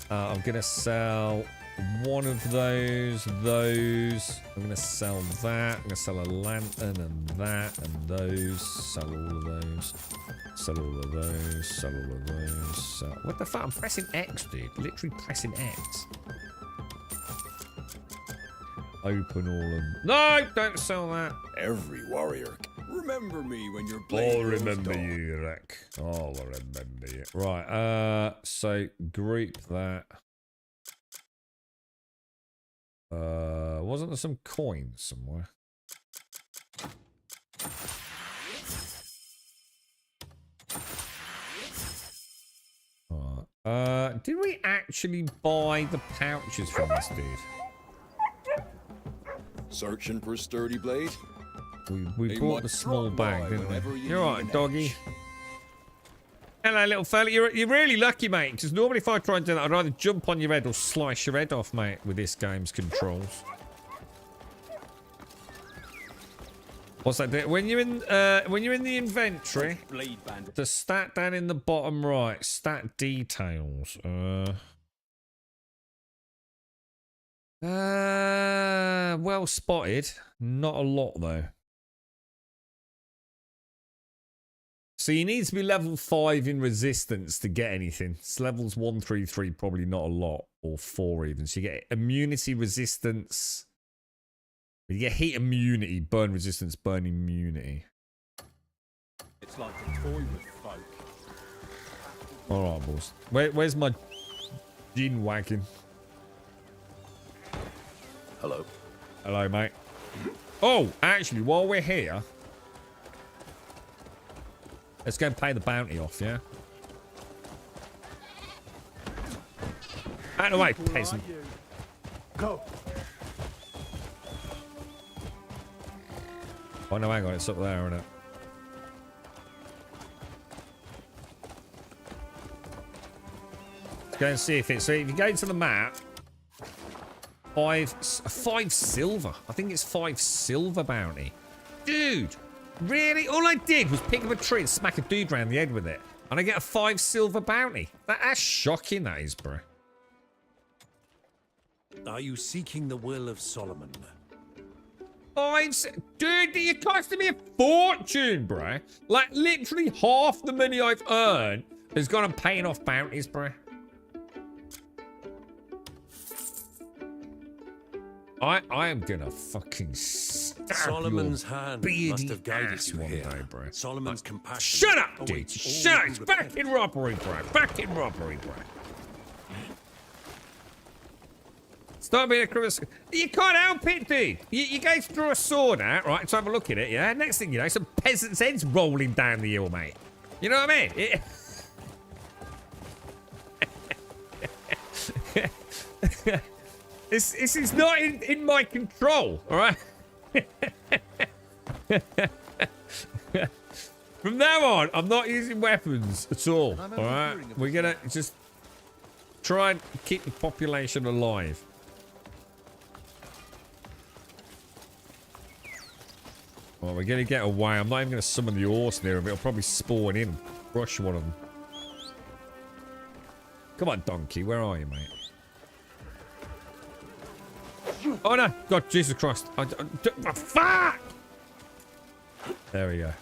I'm gonna sell one of those. I'm gonna sell that. I'm gonna sell a lantern and that and those. Sell all of those. Sell all of those. Sell all of those. What the fuck? I'm pressing X, dude. Literally pressing X. Open all of them. No, don't sell that. Every warrior. Remember me when you're blade. I'll remember you, Rick. I'll remember you. Right. So group that. Wasn't there some coins somewhere? Did we actually buy the pouches from this dude? Searching for a sturdy blade? We bought the small bag, didn't we? You're right, doggy. Hello, little fella. You're really lucky, mate. Because normally if I try and do that, I'd either jump on your head or slice your head off, mate, with this game's controls. What's that? When you're in the inventory, the stat down in the bottom right, stat details. Well spotted. Not a lot though. So you need to be level 5 in resistance to get anything. It's levels 1, 3, 3, probably not a lot, or 4 even. So you get immunity, resistance. You get heat immunity, burn resistance, burn immunity. It's like a toy with folk. All right, boss. Where's my gin wagon? Hello. Hello, mate. Oh, actually, while we're here, let's go and pay the bounty off, yeah? Out of the way, peasant. Go. Oh, no, hang on. It's up there, isn't it? Let's go and see if it's... So if you go to the map, 5 silver. I think it's 5 silver bounty. Dude, really? All I did was pick up a tree and smack a dude round the head with it. And I get a 5 silver bounty. That's shocking, that is, bro. Are you seeking the will of Solomon? Dude, you're costing me a fortune, bro. Like, literally half the money I've earned has gone on paying off bounties, bro. I am gonna fucking stab Solomon's your hand beardy must have guided ass you one here. day, bro. Solomon's compassion. Shut up, dude. Shut up. It's back in robbery, bro. Back in robbery, bro. Stop being a criminal. You can't help it, dude. You go to draw a sword out, right, to have a look at it, yeah? Next thing you know, some peasant's head's rolling down the hill, mate. You know what I mean? This is not in my control, all right? From now on, I'm not using weapons at all, all right? We're going to just try and keep the population alive. Well, we're going to get away. I'm not even going to summon the horse near him. It'll probably spawn in and crush one of them. Come on, donkey. Where are you, mate? Oh, no. God, Jesus Christ. Fuck! There we go.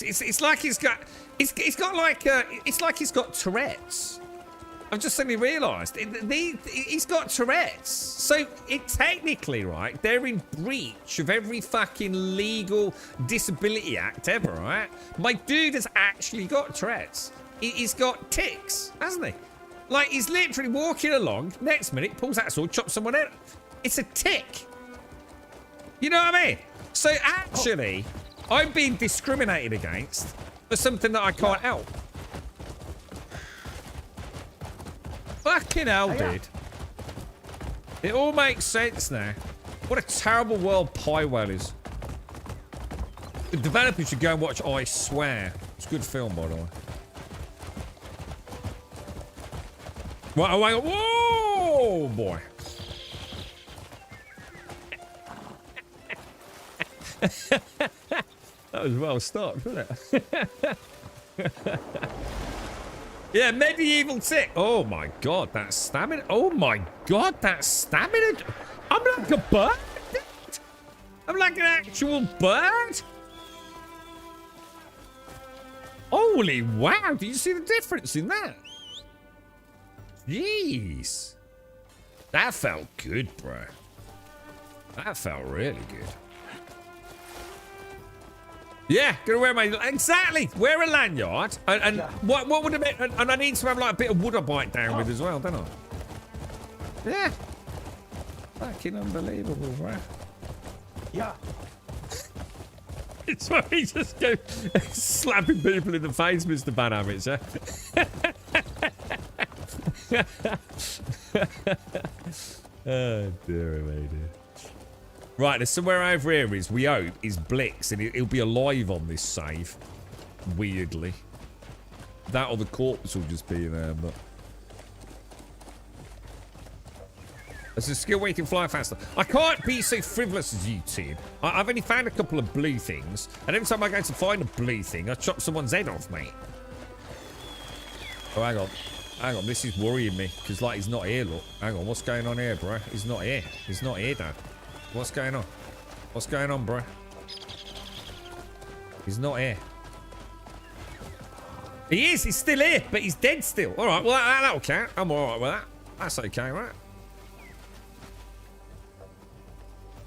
It's like he's got... It's got like... it's like he's got Tourette's. I've just suddenly realised he's got Tourette's. So it technically, right, they're in breach of every fucking legal disability act ever, right? My dude has actually got Tourette's. He's got tics, hasn't he? Like, he's literally walking along, next minute, pulls out a sword, chops someone out. It's a tick. You know what I mean? So actually, I'm being discriminated against for something that I can't help. Fucking hell, dude. It all makes sense now. What a terrible world Pywell is. The developers should go and watch I Swear. It's a good film, by the way. Right, oh, hang on. Whoa, boy. That was well stopped, wasn't it? Yeah, medieval tick. Oh my god, that's stamina. Oh my god, that's stamina. I'm like a bird. I'm like an actual bird. Holy wow, do you see the difference in that? Jeez. That felt good, bro. That felt really good. Yeah, gonna wear my... Exactly! Wear a lanyard. And what would have been... And I need to have like a bit of wood I bite down with as well, don't I? Yeah. Fucking unbelievable, bro. Yeah. It's why he just go slapping people in the face, Mr. Banhamits, yeah? Oh, dear me, dear. Right, there's somewhere over here we hope, is Blix, and he'll be alive on this save. Weirdly. That or the corpse will just be there, but... There's a skill where you can fly faster. I can't be so frivolous as you, Tim. I've only found a couple of blue things, and every time I go to find a blue thing, I chop someone's head off, mate. Oh, hang on. Hang on, this is worrying me, because, like, he's not here, look. Hang on, what's going on here, bro? He's not here. He's not here, Dad. What's going on? What's going on, bro? He's not here. He is. He's still here, but he's dead still. All right. Well, that'll count. I'm all right with that. That's okay, right?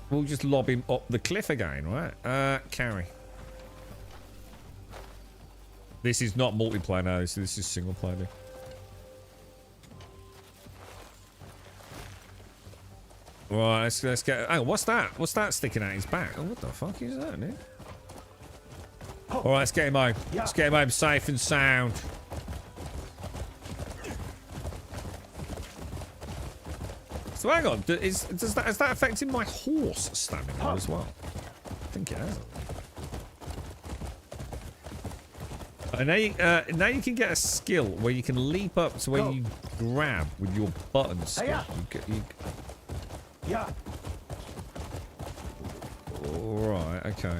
We'll just lob him up the cliff again, right? Carry. This is not multiplayer now. This is single player. Right, let's get... Oh, what's that? What's that sticking out his back? Oh, what the fuck is that, dude? All right, let's get him home. Let's get him home safe and sound. So hang on, is that affecting my horse stamina as well? I think it has. Now you can get a skill where you can leap up to where you grab with your button skill. Yeah. Alright, okay.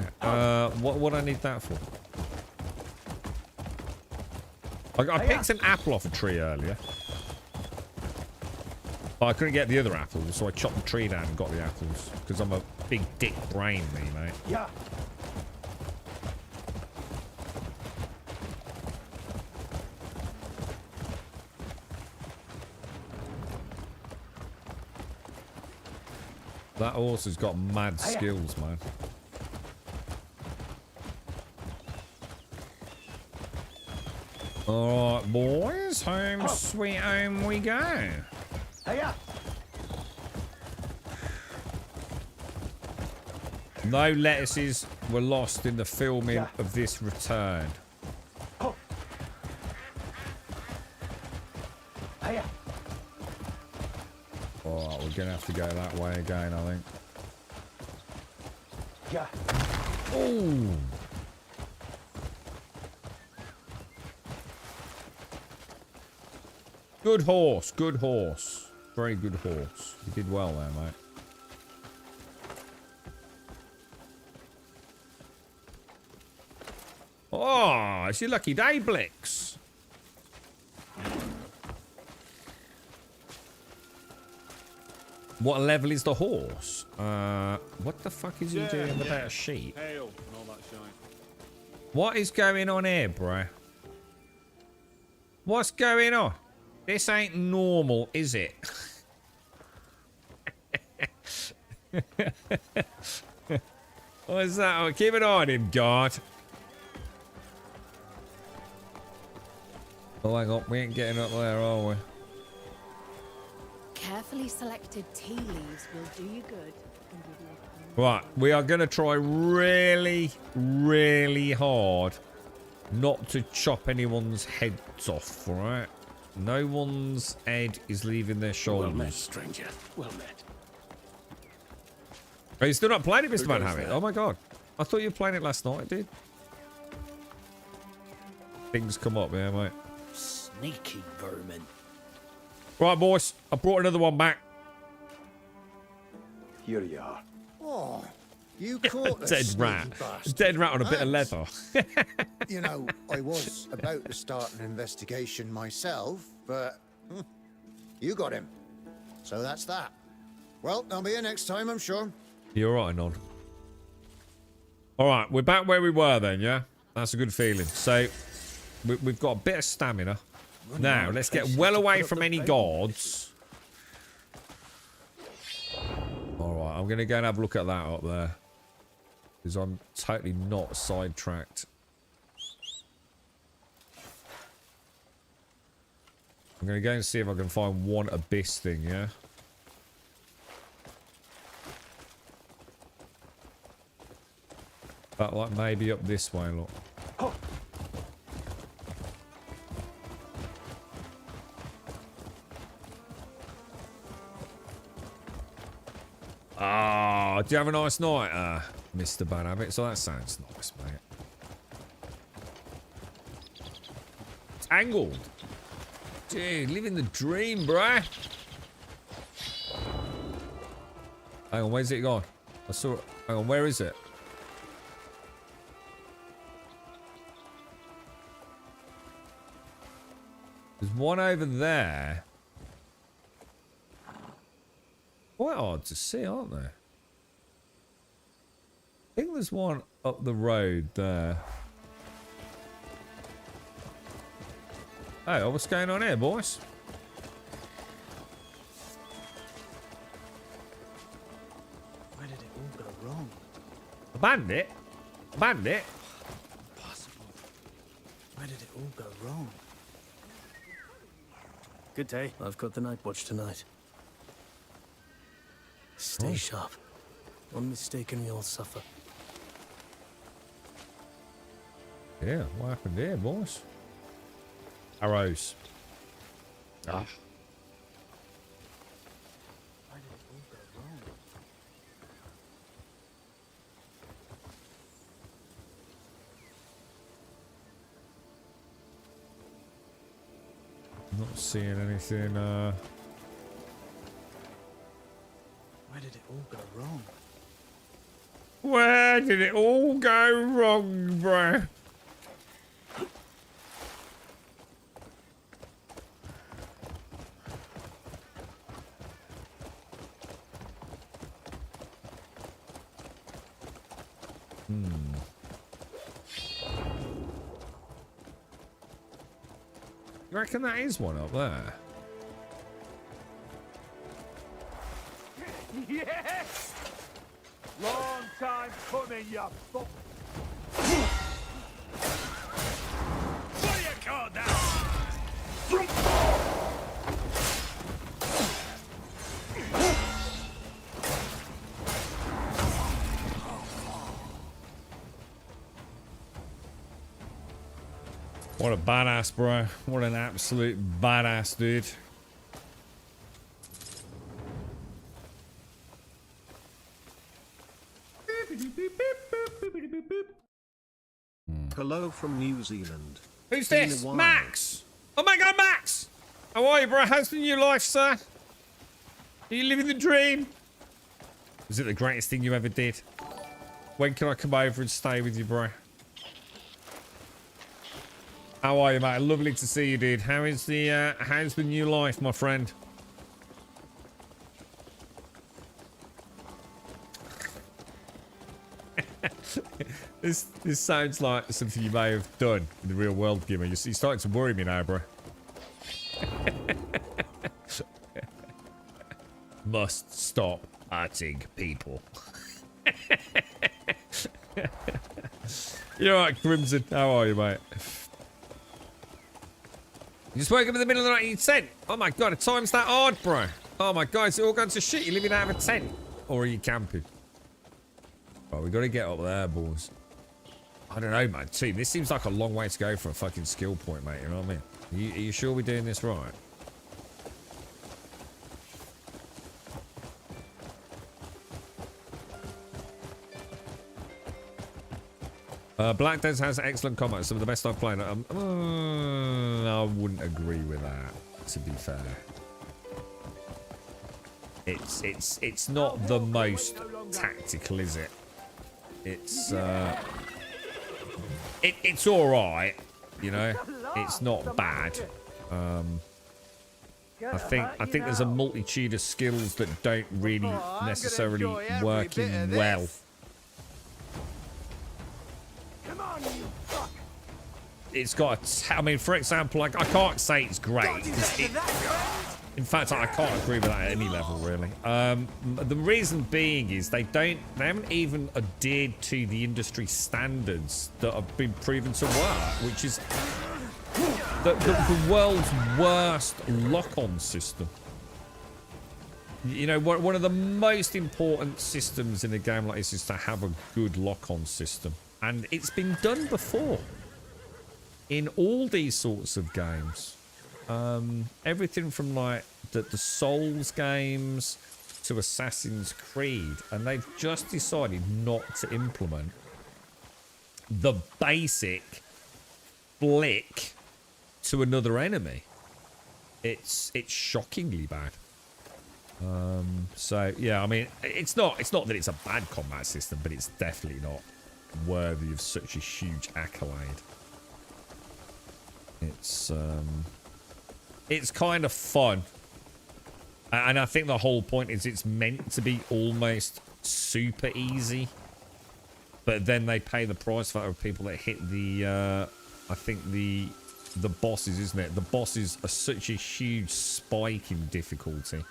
What do I need that for? I picked an apple off a tree earlier. But I couldn't get the other apples, so I chopped the tree down and got the apples. Because I'm a big dick brain, me, mate. Yeah. That horse has got mad skills, man. Alright, boys. Home sweet home we go. No lettuces were lost in the filming of this return. Alright, we're gonna have to go that way again, I think. Yeah. Oh. Good horse, good horse. Very good horse. You did well there, mate. Oh, it's your lucky day, Blix. What level is the horse? What the fuck is he doing without a sheep? Hail and all that shine. What is going on here, bro? What's going on? This ain't normal, is it? What's that? Oh, keep an eye on him, guard. Oh, hang on. We ain't getting up there, are we? Carefully selected tea leaves will do you good. Right, we are going to try really, really hard not to chop anyone's heads off, right? No one's head is leaving their shoulders. Well met, stranger. Well met. Are you still not playing it, Mr. Van Hamlet? Oh my god. I thought you were playing it last night, dude. Things come up, yeah, mate. Sneaky vermin. Right, boys. I brought another one back. Here you are. Oh, you caught Dead rat. Dead rat on a bit of leather. You know, I was about to start an investigation myself, but you got him. So that's that. Well, I'll be here next time, I'm sure. You're right, Nod. Alright, we're back where we were then, yeah? That's a good feeling. So, we've got a bit of stamina. Now, let's get well away from any guards. Alright, I'm going to go and have a look at that up there. Because I'm totally not sidetracked. I'm going to go and see if I can find one abyss thing, yeah? But like maybe up this way, look. Ah, do you have a nice night, Mr. Bad Habit? So that sounds nice, mate. It's angled. Dude, living the dream, bruh. Hang on, where's it gone? I saw it. Hang on, where is it? There's one over there. Quite hard to see, aren't they? I think there's one up the road there. Hey, what's going on here, boys? Where did it all go wrong? A bandit? A bandit? Impossible. Where did it all go wrong? Good day. I've got the night watch tonight. Stay sharp. One mistake and we all suffer. Yeah, what happened here, boys? Arrows. Ah. Why did it all go wrong? Not seeing anything, Where did it all go wrong? Where did it all go wrong, bruh? You reckon that is one up there? Yes! Long time coming, you fuck. What do you call that? What a badass, bro. What an absolute badass, dude. Hello from New Zealand. Who's Been a this? while. Max! Oh my god, Max! How are you, bro? How's the new life, sir? Are you living the dream? Was it the greatest thing you ever did? When can I come over and stay with you, bro? How are you, mate? Lovely to see you, dude. How's the new life, my friend? This sounds like something you may have done in the real world, Gimmer. You're starting to worry me now, bro. Must stop hurting people. You're right, Crimson. How are you, mate? You just woke up in the middle of the night and you tent. Oh my god, at times that hard, bro. Oh my god, it's all gone to shit. You're living out of a tent. Or are you camping? Oh, we got to get up there, boys. I don't know, man. Team, this seems like a long way to go for a fucking skill point, mate. You know what I mean? Are you sure we're doing this right? Black Desert has excellent combat. Some of the best I've played. I wouldn't agree with that, to be fair. It's not the most tactical, is it? It's it's all right, you know. It's not bad. I think there's a multitude of skills that don't really necessarily work in well. It's got I mean, for example, like, I can't say it's great. In fact, I can't agree with that at any level, really. The reason being is they haven't even adhered to the industry standards that have been proven to work, which is the world's worst lock-on system. You know, one of the most important systems in a game like this is to have a good lock-on system. And it's been done before in all these sorts of games. Everything from like the Souls games to Assassin's Creed, and they've just decided not to implement the basic flick to another enemy. It's shockingly bad. So yeah, I mean, it's not that it's a bad combat system, but it's definitely not worthy of such a huge accolade. It's kind of fun, and I think the whole point is it's meant to be almost super easy, but then they pay the price for people that hit the I think the bosses, isn't it? The bosses are such a huge spike in difficulty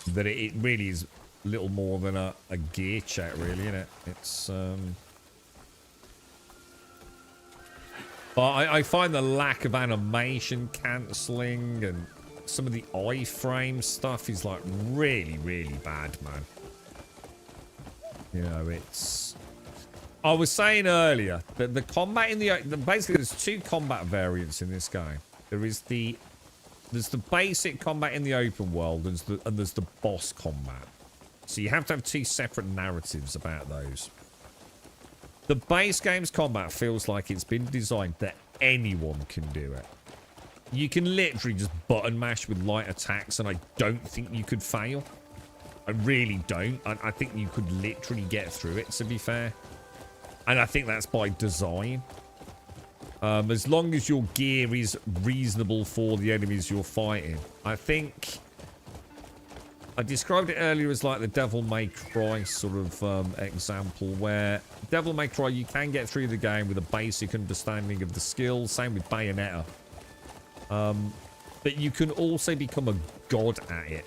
that it really is little more than a gear check, really, isn't it? It's but I find the lack of animation cancelling and some of the iframe stuff is like really, really bad, man. You know, it's... I was saying earlier that the combat in basically there's two combat variants in this game. There's the basic combat in the open world, and there's the boss combat. So you have to have two separate narratives about those. The base game's combat feels like it's been designed that anyone can do it. You can literally just button mash with light attacks, and I don't think you could fail. I really don't. I think you could literally get through it, to be fair. And I think that's by design. As long as your gear is reasonable for the enemies you're fighting. I think... I described it earlier as like the Devil May Cry sort of example, where Devil May Cry, you can get through the game with a basic understanding of the skills. Same with Bayonetta. But you can also become a god at it.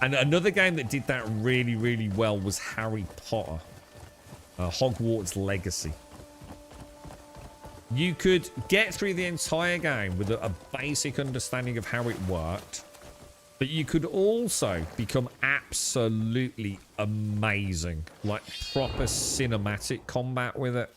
And another game that did that really, really well was Harry Potter. Hogwarts Legacy. You could get through the entire game with a basic understanding of how it worked. But you could also become absolutely amazing. Like proper cinematic combat with it.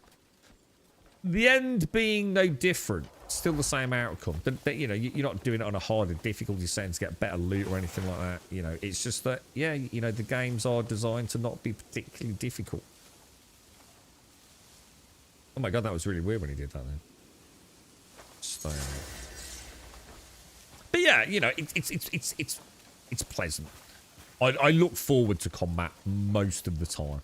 The end being no different. Still the same outcome. You know, you're not doing it on a harder difficulty setting to get better loot or anything like that. You know, it's just that, yeah, you know, the games are designed to not be particularly difficult. Oh my god, that was really weird when he did that then. Stay on. But yeah, you know, it's pleasant. I look forward to combat most of the time.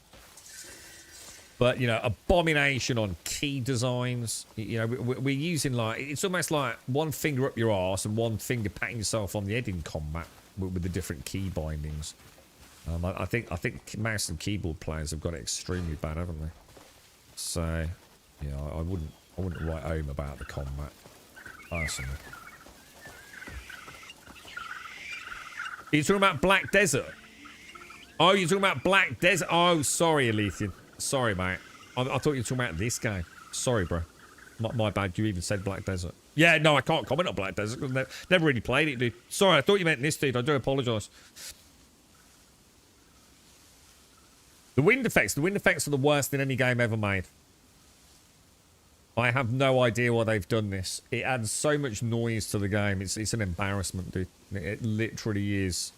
But, you know, abomination on key designs. You know, we're using like... It's almost like one finger up your arse and one finger patting yourself on the head in combat with the different key bindings. I think mouse and keyboard players have got it extremely bad, haven't they? So, yeah, I wouldn't write home about the combat. personally. Are you talking about Black Desert? Oh, you're talking about Black Desert. Oh, sorry, Alethian. Sorry, mate. I thought you were talking about this game. Sorry, bro. My bad. You even said Black Desert. Yeah, no, I can't comment on Black Desert because I've never really played it, dude. Sorry, I thought you meant this, dude. I do apologise. The wind effects. The wind effects are the worst in any game ever made. I have no idea why they've done this. It adds so much noise to the game. It's an embarrassment, dude. It literally is.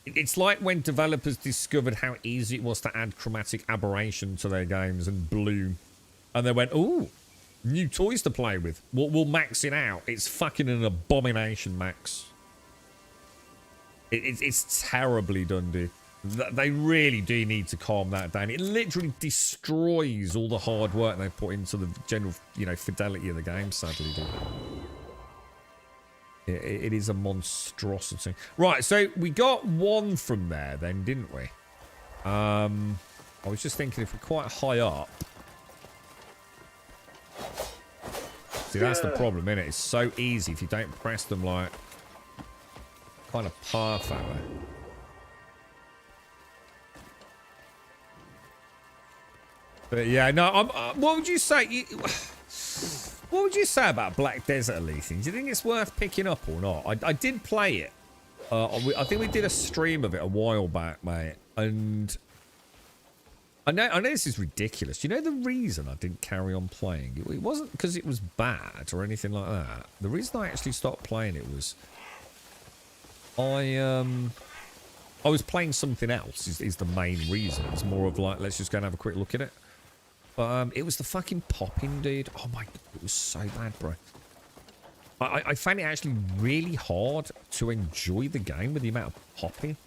It's like when developers discovered how easy it was to add chromatic aberration to their games and bloom. And they went, ooh, new toys to play with. We'll max it out. It's fucking an abomination, Max. It's terribly done, dude. They really do need to calm that down. It literally destroys all the hard work they put into the general, you know, fidelity of the game, sadly, dude. It is a monstrosity. Right, so we got one from there then, didn't we? I was just thinking if we're quite high up. See, that's the problem, isn't it? It's so easy if you don't press them like kind of perfectly. But yeah, no, what would you say? What would you say about Black Desert, Alethian? Do you think it's worth picking up or not? I did play it. I think we did a stream of it a while back, mate. And I know this is ridiculous. Do you know the reason I didn't carry on playing? It wasn't because it was bad or anything like that. The reason I actually stopped playing it was I was playing something else is the main reason. It's more of like, let's just go and have a quick look at it. But it was the fucking popping, dude. Oh my, it was so bad, bro. I found it actually really hard to enjoy the game with the amount of popping.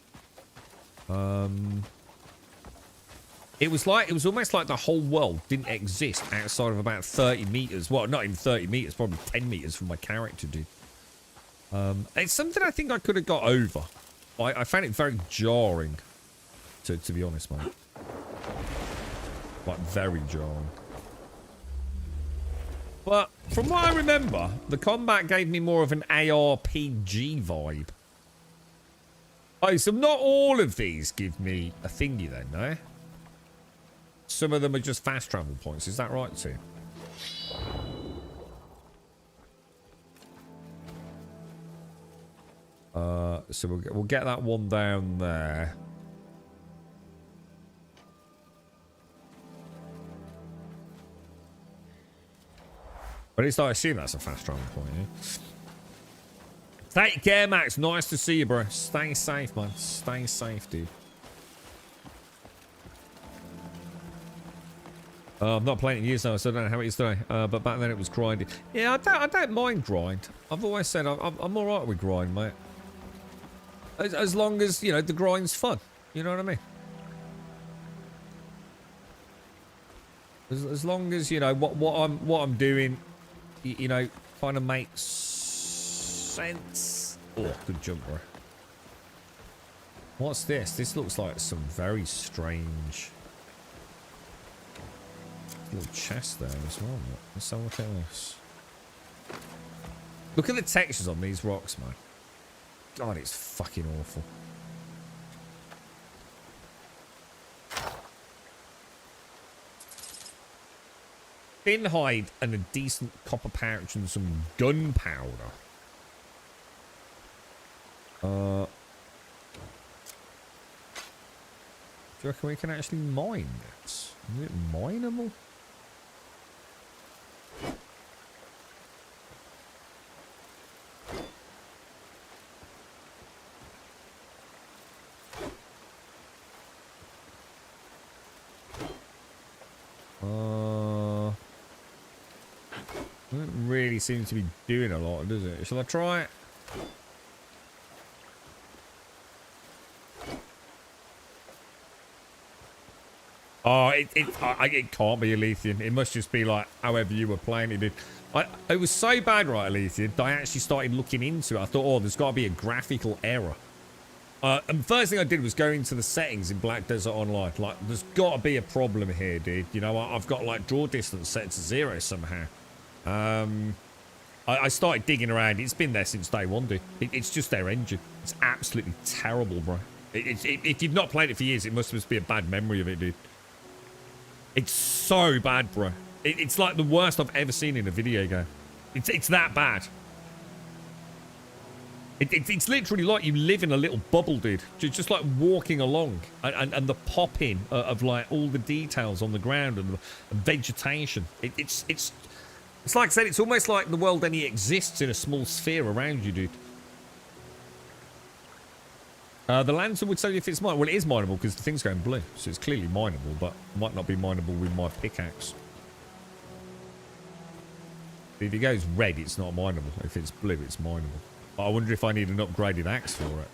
It was almost like the whole world didn't exist outside of about 30 meters. Well, not even 30 meters, probably 10 meters from my character, dude. It's something I think I could have got over. I found it very jarring, to be honest, mate. Like, very jarring. But from what I remember, the combat gave me more of an ARPG vibe. Oh, so not all of these give me a thingy then, no? Some of them are just fast travel points. Is that right, too? So we'll get that one down there. But at least I assume that's a fast travel point, yeah? Take care, Max. Nice to see you, bro. Stay safe, man. Stay safe, dude. I'm not playing it in years now, so I don't know how it is today. But back then it was grinding. Yeah, I don't mind grind. I've always said I'm all right with grind, mate. As long as, you know, the grind's fun. You know what I mean? As long as, you know, what I'm doing, you know, kind of makes sense. Oh, good jump, bro. What's this? This looks like some very strange little chest there as well. Let's have a look at this. Look at the textures on these rocks, man. God, it's fucking awful. Thin hide and a decent copper pouch and some gunpowder. Do you reckon we can actually mine this? Is it mineable? Doesn't really seem to be doing a lot, does it? Shall I try it? Oh, it can't be Alethian. It must just be like however you were playing it. It was so bad, right, Alethian, that I actually started looking into it. I thought, oh, there's got to be a graphical error. And the first thing I did was go into the settings in Black Desert Online. Like, there's got to be a problem here, dude. You know, I've got, like, draw distance set to 0 somehow. I I started digging around. It's been there since day one, dude. It's just their engine. It's absolutely terrible, bro. If you've not played it for years, it must just be a bad memory of it, dude. It's so bad, bro. It's like the worst I've ever seen in a video game. It's that bad. It's literally like you live in a little bubble, dude. Just like walking along, and the popping of like all the details on the ground and the vegetation. It's like I said. It's almost like the world only exists in a small sphere around you, dude. The lantern would tell you if it's mineable. Well, it is mineable because the thing's going blue, so it's clearly mineable, but might not be mineable with my pickaxe. If it goes red, it's not mineable. If it's blue, it's mineable. But I wonder if I need an upgraded axe for it.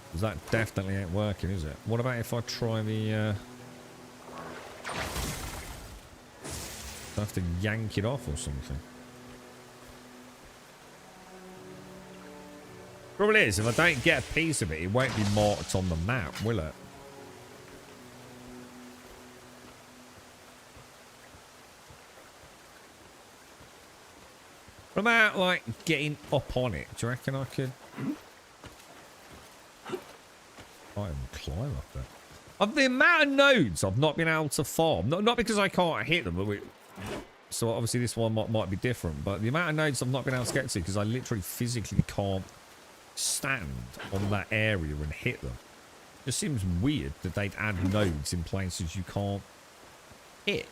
Because that definitely ain't working, is it? What about if I try the... I have to yank it off or something. Problem is, if I don't get a piece of it, it won't be marked on the map, will it? What about, like, getting up on it? Do you reckon I could... I can climb up there. Of the amount of nodes I've not been able to farm, not because I can't hit them, but so obviously this one might be different, but the amount of nodes I've not been able to get to because I literally physically can't stand on that area and hit them. It just seems weird that they'd add nodes in places you can't hit.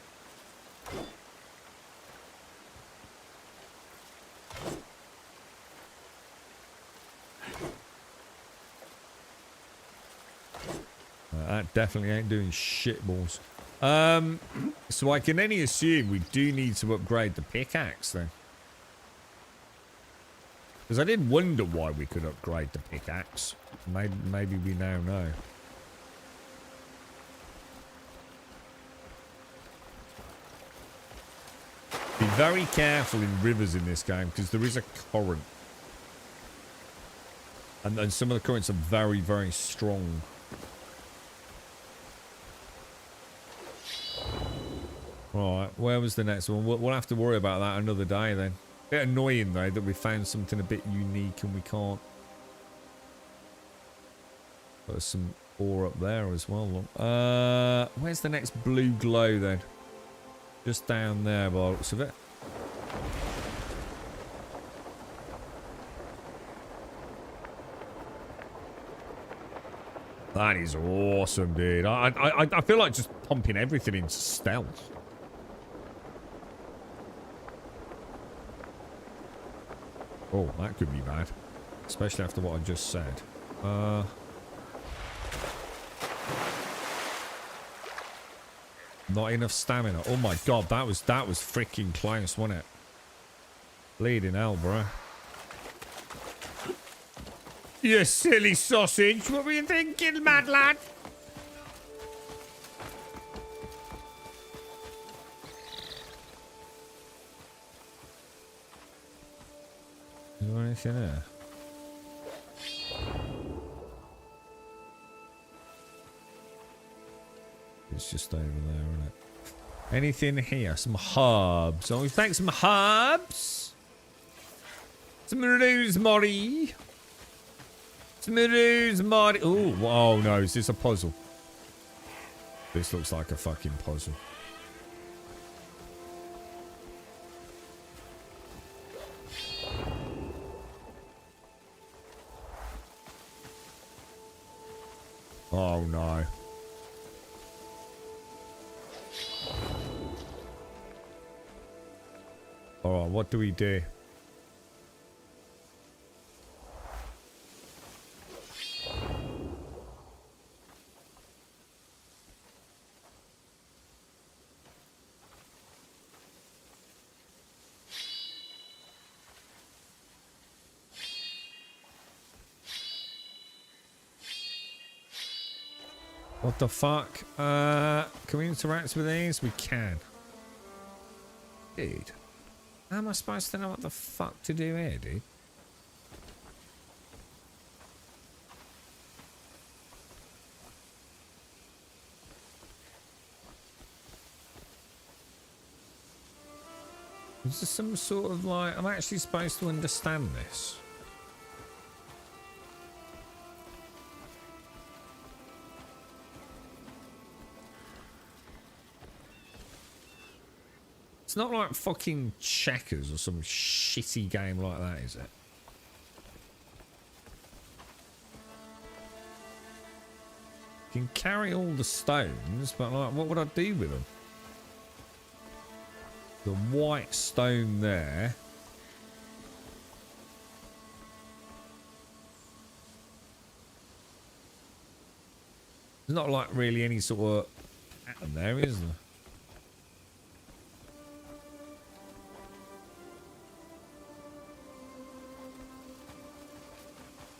That definitely ain't doing shit balls. So I can only assume we do need to upgrade the pickaxe then. Because I did wonder why we could upgrade the pickaxe. Maybe we now know. Be very careful in rivers in this game because there is a current. And some of the currents are very, very strong. Right, where was the next one? We'll have to worry about that another day then. Bit annoying though that we found something a bit unique and we can't. There's some ore up there as well. Look. Where's the next blue glow then? Just down there by the looks of it. That is awesome, dude. I feel like just pumping everything into stealth. Oh, that could be bad. Especially after what I just said. Not enough stamina. Oh my god, that was freaking close, wasn't it? Bleeding hell, bro. You silly sausage. What were you thinking, mad lad? Is there anything there? It's just over there, isn't it? Anything here? Some herbs. Oh, thanks, some herbs. Some rosemary. Some rosemary. Ooh, oh no, is this a puzzle? This looks like a fucking puzzle. Oh no. Alright, what do we do? What the fuck? Can we interact with these? We can. Dude. How am I supposed to know what the fuck to do here, dude? Is there some sort of like... I'm actually supposed to understand this. It's not like fucking Checkers or some shitty game like that, is it? You can carry all the stones, but like, what would I do with them? The white stone there. There's not like really any sort of pattern there, is there?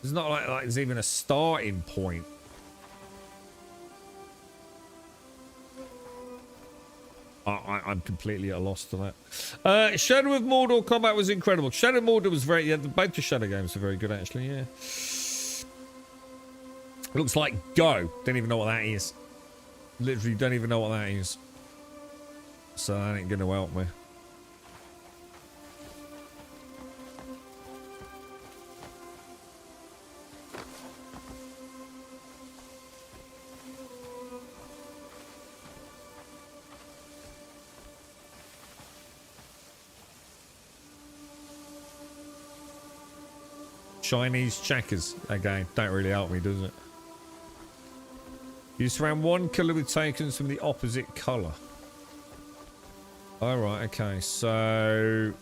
It's not like there's even a starting point. I'm completely at a loss to that. Shadow of Mordor combat was incredible. Shadow of Mordor was very... Yeah, both the Shadow games are very good, actually, yeah. Looks like Go. Don't even know what that is. Literally don't even know what that is. So that ain't going to help me. Chinese checkers, again, don't really help me, does it? You surround one colour with tokens from the opposite colour. Alright, okay, so...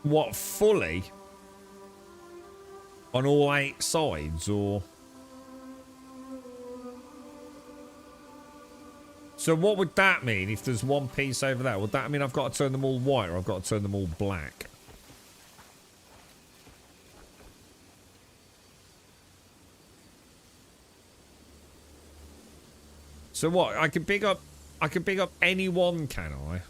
What, fully? On all 8 sides, or...? So what would that mean if there's one piece over there? Would that mean I've got to turn them all white, or I've got to turn them all black? So what? I can pick up any one, can I?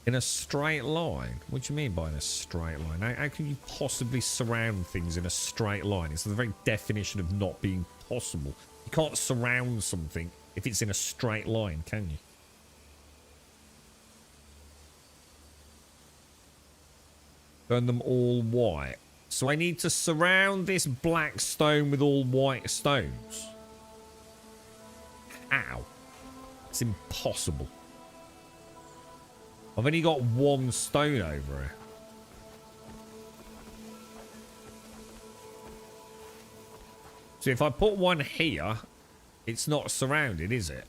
In a straight line? What do you mean by in a straight line? How can you possibly surround things in a straight line? It's the very definition of not being possible. You can't surround something if it's in a straight line, can you? Turn them all white. So I need to surround this black stone with all white stones. How? It's impossible. I've only got one stone over here. So if I put one here, it's not surrounded, is it?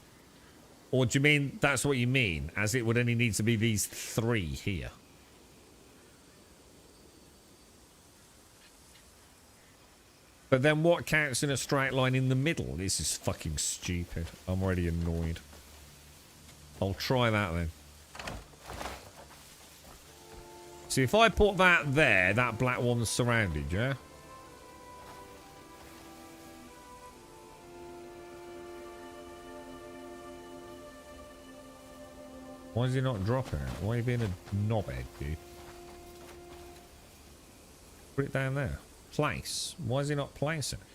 Or do you mean that's what you mean? As it would only need to be these 3 here. But then what counts in a straight line in the middle? This is fucking stupid. I'm already annoyed. I'll try that then. So if I put that there, that black one's surrounded, yeah? Why is he not dropping it? Why are you being a knobhead, dude? Put it down there. Place. Why is he not placing it?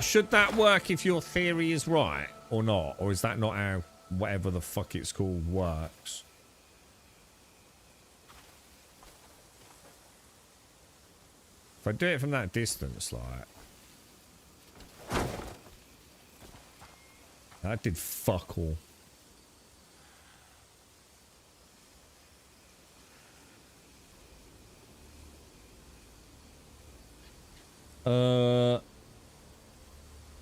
Should that work if your theory is right or not? Or is that not how whatever the fuck it's called works? If I do it from that distance, like... That did fuck all.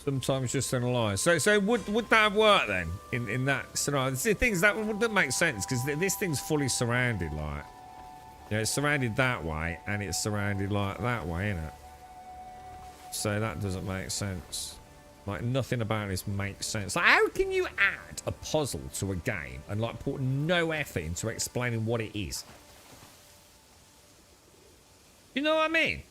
Sometimes just in a line. So would that have worked then in that scenario? The things that wouldn't make sense because this thing's fully surrounded, like, you know, it's surrounded that way and it's surrounded like that way, isn't it? So that doesn't make sense. Like, nothing about this makes sense. Like, how can you add a puzzle to a game and like put no effort into explaining what it is? You know what I mean?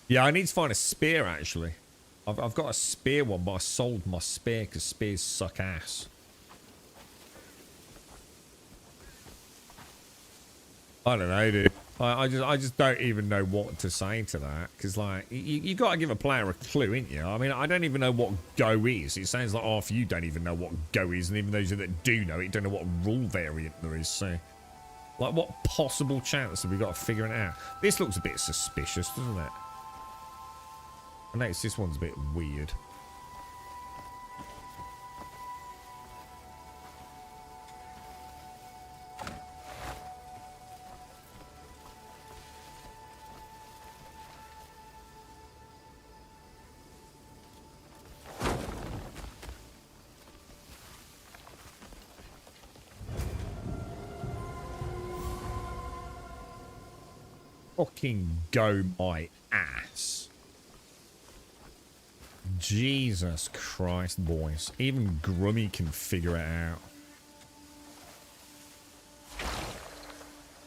Yeah, I need to find a spear, actually. I've got a spear one, but I sold my spear because spears suck ass. I don't know, dude. I just don't even know what to say to that, because like you got to give a player a clue, ain't you? I mean, I don't even know what go is. It sounds like half you don't even know what go is, and even those that do know it don't know what rule variant there is. So, like, what possible chance have we got of figuring it out? This looks a bit suspicious, doesn't it? I notice this one's a bit weird. Fucking go my ass. Jesus Christ, boys. Even Grummy can figure it out.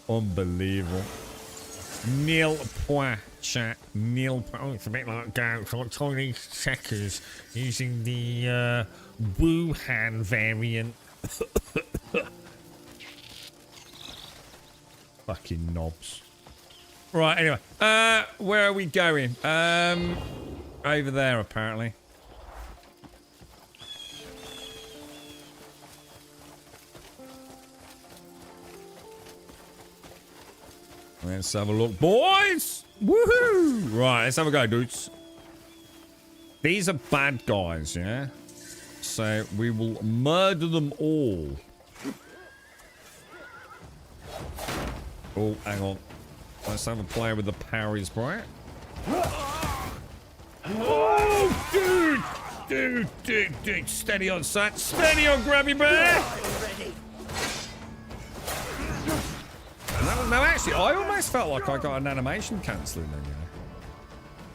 Unbelievable. Nil point, chat. Nil point. Oh, it's a bit like Gauss, like tiny checkers using the Wuhan variant. Fucking knobs. Right, anyway. Where are we going? Over there, apparently. Let's have a look, boys! Woohoo! Right, let's have a go, dudes. These are bad guys, yeah? So, we will murder them all. Oh, hang on. Let's have a play with the parries, right? Oh, dude! Steady on, son. Steady on, Grabby Bear! No, actually, I almost felt like I got an animation cancelling then, you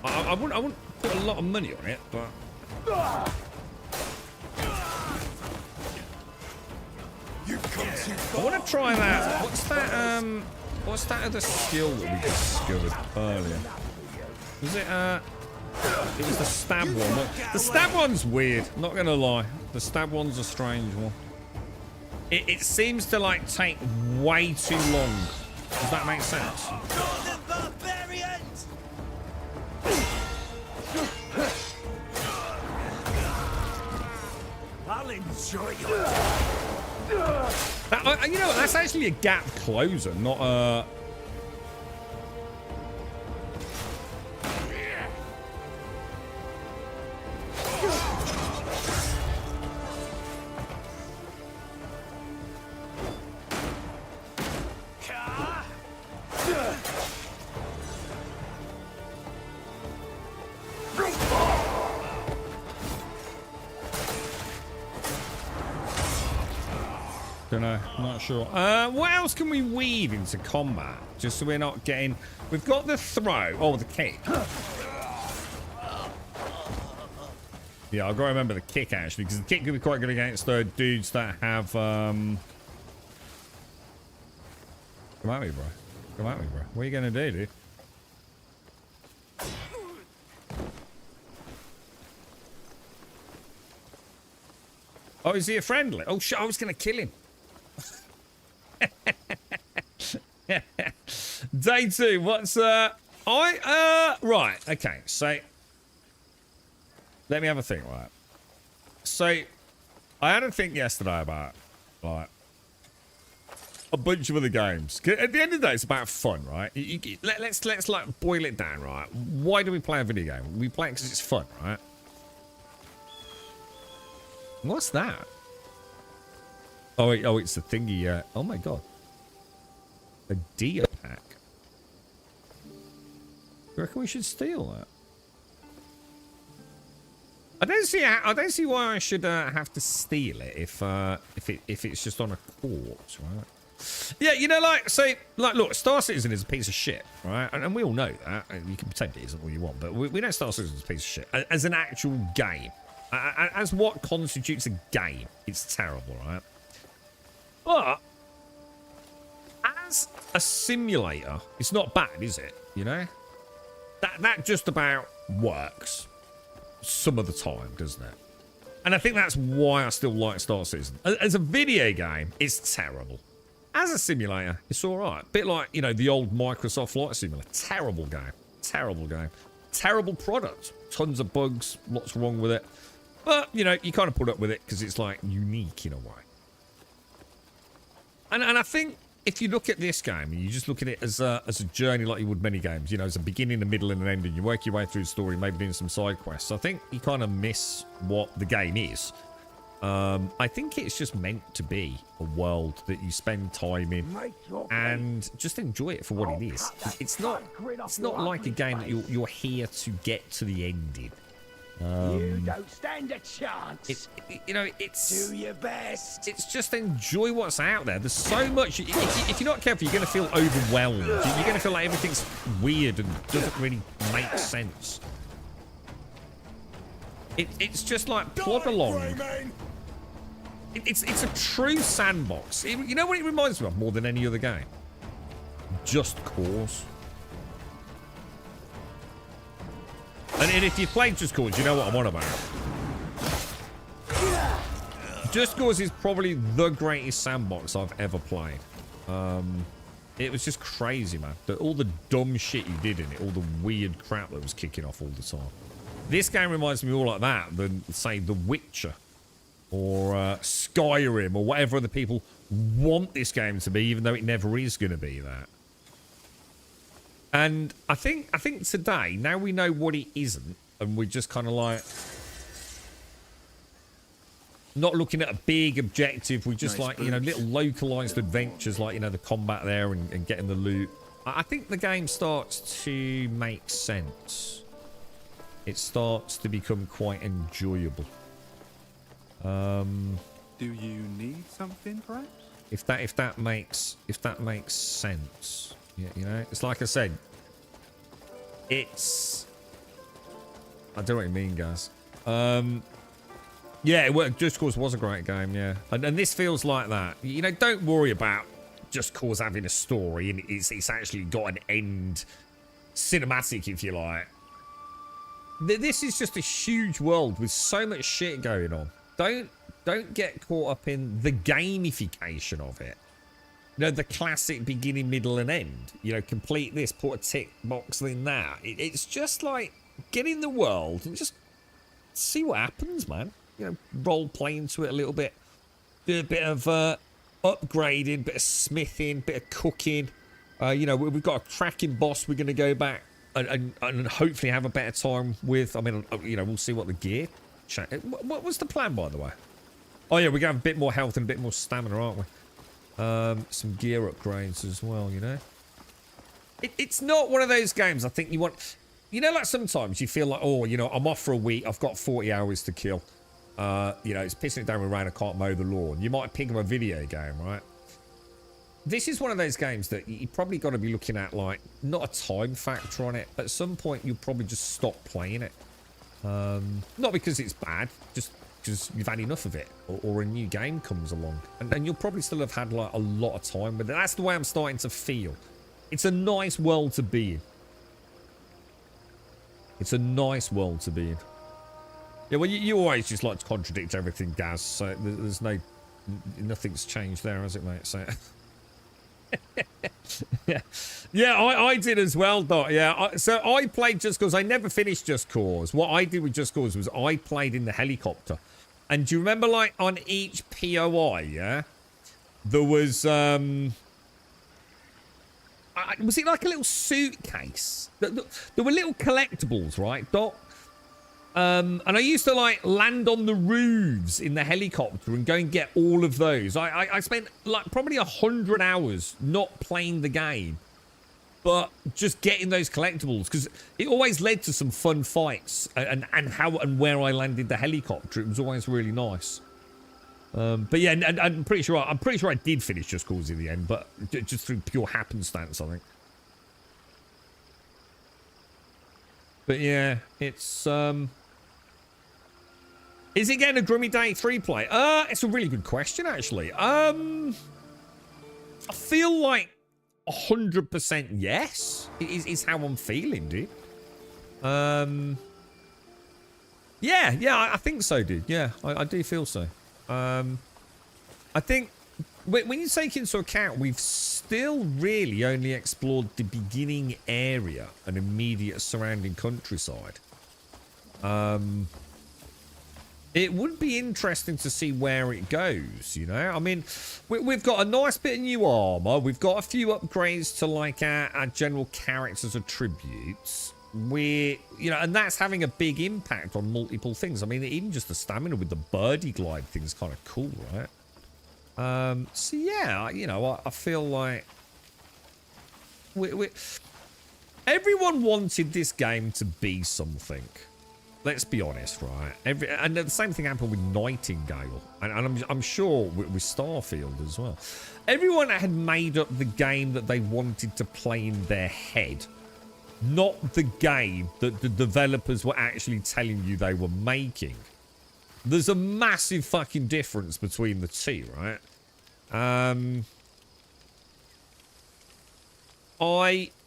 know. I wouldn't put a lot of money on it, but... I want to try that. What's that other skill that we discovered earlier? Was it, it was the stab one. The stab one's weird, not gonna lie. The stab one's a strange one. It seems to, like, take way too long. Does that make sense? I'll enjoy you know, that's actually a gap closer, not a... Don't know, not sure. What else can we weave into combat? Just so we're not getting... We've got the throw. Oh, the kick. Yeah, I've got to remember the kick, actually, because the kick could be quite good against the dudes that have... Come at me, bro. Come at me, bro. What are you going to do, dude? Oh, is he a friendly? Oh, shit, I was going to kill him. Day 2, what's right, okay, so let me have a think, right? So I had a think yesterday about like a bunch of other games. At the end of the day, it's about fun, right? Let's like boil it down, right? Why do we play a video game? We play it because it's fun, right? What's that? Oh, it's the thingy. Oh my god, a Dia pack. You reckon we should steal that? I don't see why I should have to steal it if it's just on a corpse, right? Yeah, you know, like, say, like, look, Star Citizen is a piece of shit, right? And we all know that. You can pretend it isn't all you want, but we know Star Citizen is a piece of shit as an actual game. As what constitutes a game, it's terrible, right? But as a simulator, it's not bad, is it? You know, that just about works. some of the time, doesn't it? And I think that's why I still like Star Citizen. As a video game, it's terrible. As a simulator, it's all right. Bit like, you know, the old Microsoft Flight Simulator. Terrible game. Terrible game. Terrible product. Tons of bugs. Lots wrong with it. But, you know, you kind of put up with it because it's, like, unique in a way. And I think if you look at this game, you just look at it as a journey like you would many games. You know, as a beginning, a middle, and an end, and you work your way through the story, maybe doing some side quests. I think you kind of miss what the game is. I think it's just meant to be a world that you spend time in and just enjoy it for what it is. It's not like a game that you're here to get to the ending. You don't stand a chance. It's do your best. It's just enjoy what's out there. There's so much. If you're not careful, you're going to feel overwhelmed. You're going to feel like everything's weird and doesn't really make sense. It's just like plod along. It's a true sandbox. You know what it reminds me of more than any other game? Just Cause. And if you've played Just Cause, you know what I'm on about. Just Cause is probably the greatest sandbox I've ever played. It was just crazy, man. All the dumb shit you did in it, all the weird crap that was kicking off all the time. This game reminds me more like that than, say, The Witcher or Skyrim or whatever other people want this game to be, even though it never is going to be that. And I think today, now we know what it isn't, and we're just kind of like not looking at a big objective. We just like, you know, little localized adventures, like, you know, the combat there and getting the loot. I think the game starts to make sense. It starts to become quite enjoyable. Do you need something, perhaps? If that makes sense. Yeah, you know, it's like I said. It's. I don't know what you mean, guys. Yeah, Just Cause was a great game, yeah, and this feels like that. You know, don't worry about Just Cause having a story, and it's actually got an end, cinematic, if you like. This is just a huge world with so much shit going on. Don't get caught up in the gamification of it. You know, the classic beginning, middle, and end. You know, complete this, put a tick box in that. It's just like, get in the world and just see what happens, man. You know, role play into it a little bit. Do a bit of upgrading, bit of smithing, bit of cooking. You know, we've got a cracking boss we're going to go back and hopefully have a better time with. I mean, you know, we'll see what the gear... What was the plan, by the way? Oh, yeah, we're going to have a bit more health and a bit more stamina, aren't we? Some gear upgrades as well, you know. It's not one of those games I think you want. You know, like sometimes you feel like, oh, you know, I'm off for a week, I've got 40 hours to kill. You know, it's pissing it down with rain, I can't mow the lawn. You might pick up a video game, right? This is one of those games that you probably got to be looking at, like, not a time factor on it, but at some point you'll probably just stop playing it. Not because it's bad, just because you've had enough of it, or a new game comes along, and you'll probably still have had like a lot of time with it. That's the way I'm starting to feel. It's a nice world to be in. It's a nice world to be in. Yeah, well, you always just like to contradict everything, Gaz. So there's nothing's changed there, has it, mate? So. yeah, I did as well, Dot. Yeah, so I played Just Cause. I never finished Just Cause. What I did with Just Cause was I played in the helicopter. And do you remember, like, on each POI, yeah, there was was it like a little suitcase? There were little collectibles, right, Dot? And I used to, like, land on the roofs in the helicopter and go and get all of those. I spent, like, probably 100 hours not playing the game, but just getting those collectibles, because it always led to some fun fights, and how and where I landed the helicopter. It was always really nice. But yeah, and I'm pretty sure I did finish Just Cause in the end, but just through pure happenstance, I think. But yeah, it's is it getting a Grummy Day 3 play? It's a really good question, actually. I feel like 100% yes is how I'm feeling, dude. Yeah, I think so, dude. Yeah, I do feel so. I think when you take into account, we've still really only explored the beginning area and immediate surrounding countryside. It would be interesting to see where it goes, you know? I mean, we've got a nice bit of new armor. We've got a few upgrades to, like, our general characters' attributes. And that's having a big impact on multiple things. I mean, even just the stamina with the birdie glide thing is kind of cool, right? So, yeah, I feel like... Everyone wanted this game to be something. Let's be honest, right? And the same thing happened with Nightingale, and I'm sure with Starfield as well. Everyone had made up the game that they wanted to play in their head, not the game that the developers were actually telling you they were making. There's a massive fucking difference between the two, right?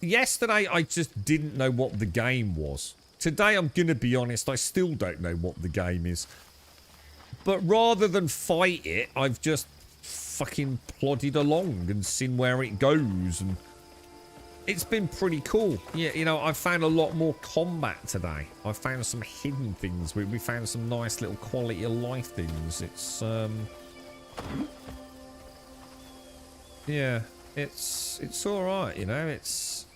Yesterday I just didn't know what the game was. Today, I'm going to be honest, I still don't know what the game is. But rather than fight it, I've just fucking plodded along and seen where it goes. And it's been pretty cool. Yeah, I've found a lot more combat today. I've found some hidden things. We found some nice little quality of life things. It's, yeah, it's alright, It's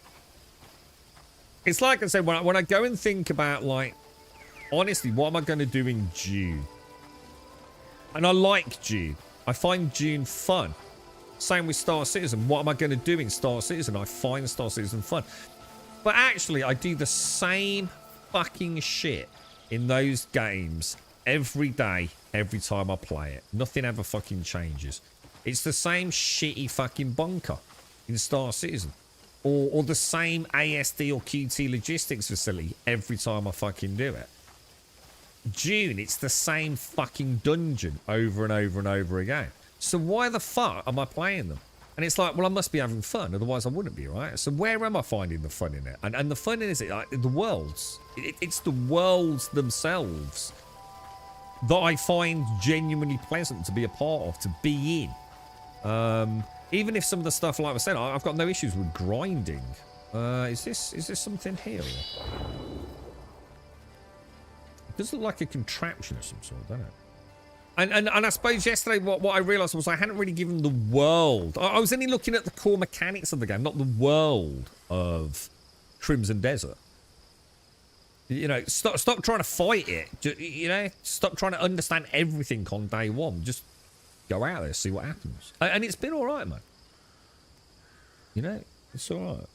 like I said, when I go and think about, like, honestly, what am I going to do in June? And I like June. I find June fun. Same with Star Citizen. What am I going to do in Star Citizen? I find Star Citizen fun. But actually, I do the same fucking shit in those games every day, every time I play it. Nothing ever fucking changes. It's the same shitty fucking bunker in Star Citizen. Or the same ASD or QT logistics facility every time I fucking do it. June, it's the same fucking dungeon over and over and over again. So why the fuck am I playing them? And it's like, well, I must be having fun, otherwise I wouldn't be, right? So where am I finding the fun in it? And the fun in it, like, the worlds. It's the worlds themselves that I find genuinely pleasant to be a part of, to be in. Even if some of the stuff, like I said, I've got no issues with grinding. Is this something here? It does look like a contraption of some sort, doesn't it? And I suppose yesterday what I realised was I hadn't really given the world. I was only looking at the core mechanics of the game, not the world of Crimson Desert. Stop trying to fight it. Stop trying to understand everything on day one. Just go out there, see what happens. And it's been alright, man. It's alright.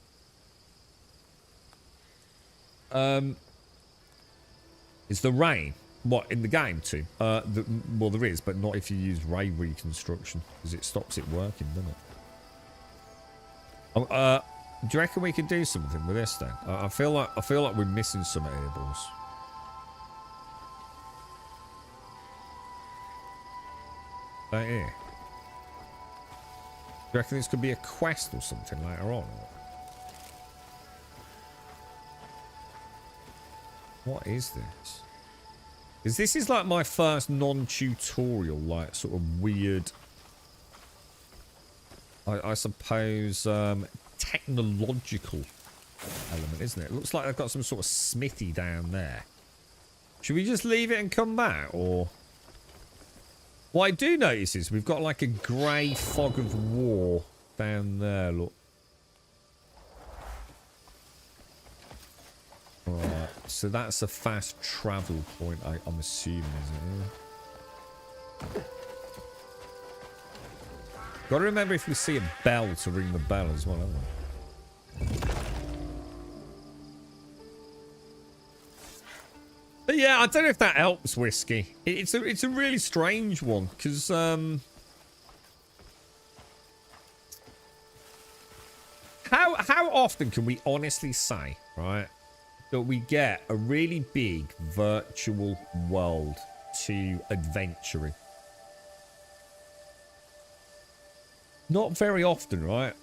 Is the rain? What, in the game too? Well, there is, but not if you use ray reconstruction, because it stops it working, doesn't it? Do you reckon we could do something with this then? I feel like we're missing some air balls. Right here. Do you reckon this could be a quest or something later on? What is this? Because this is like my first non-tutorial, like, sort of weird, I suppose, technological element, isn't it? It looks like I've got some sort of smithy down there. Should we just leave it and come back, or... What I do notice is we've got like a grey fog of war down there, look. Alright, so that's a fast travel point, I'm assuming, isn't it? Gotta remember if we see a bell to ring the bell as well, haven't we? But yeah, I don't know if that helps, Whiskey. It's a really strange one, because how often can we honestly say, right, that we get a really big virtual world to adventure in? Not very often, right?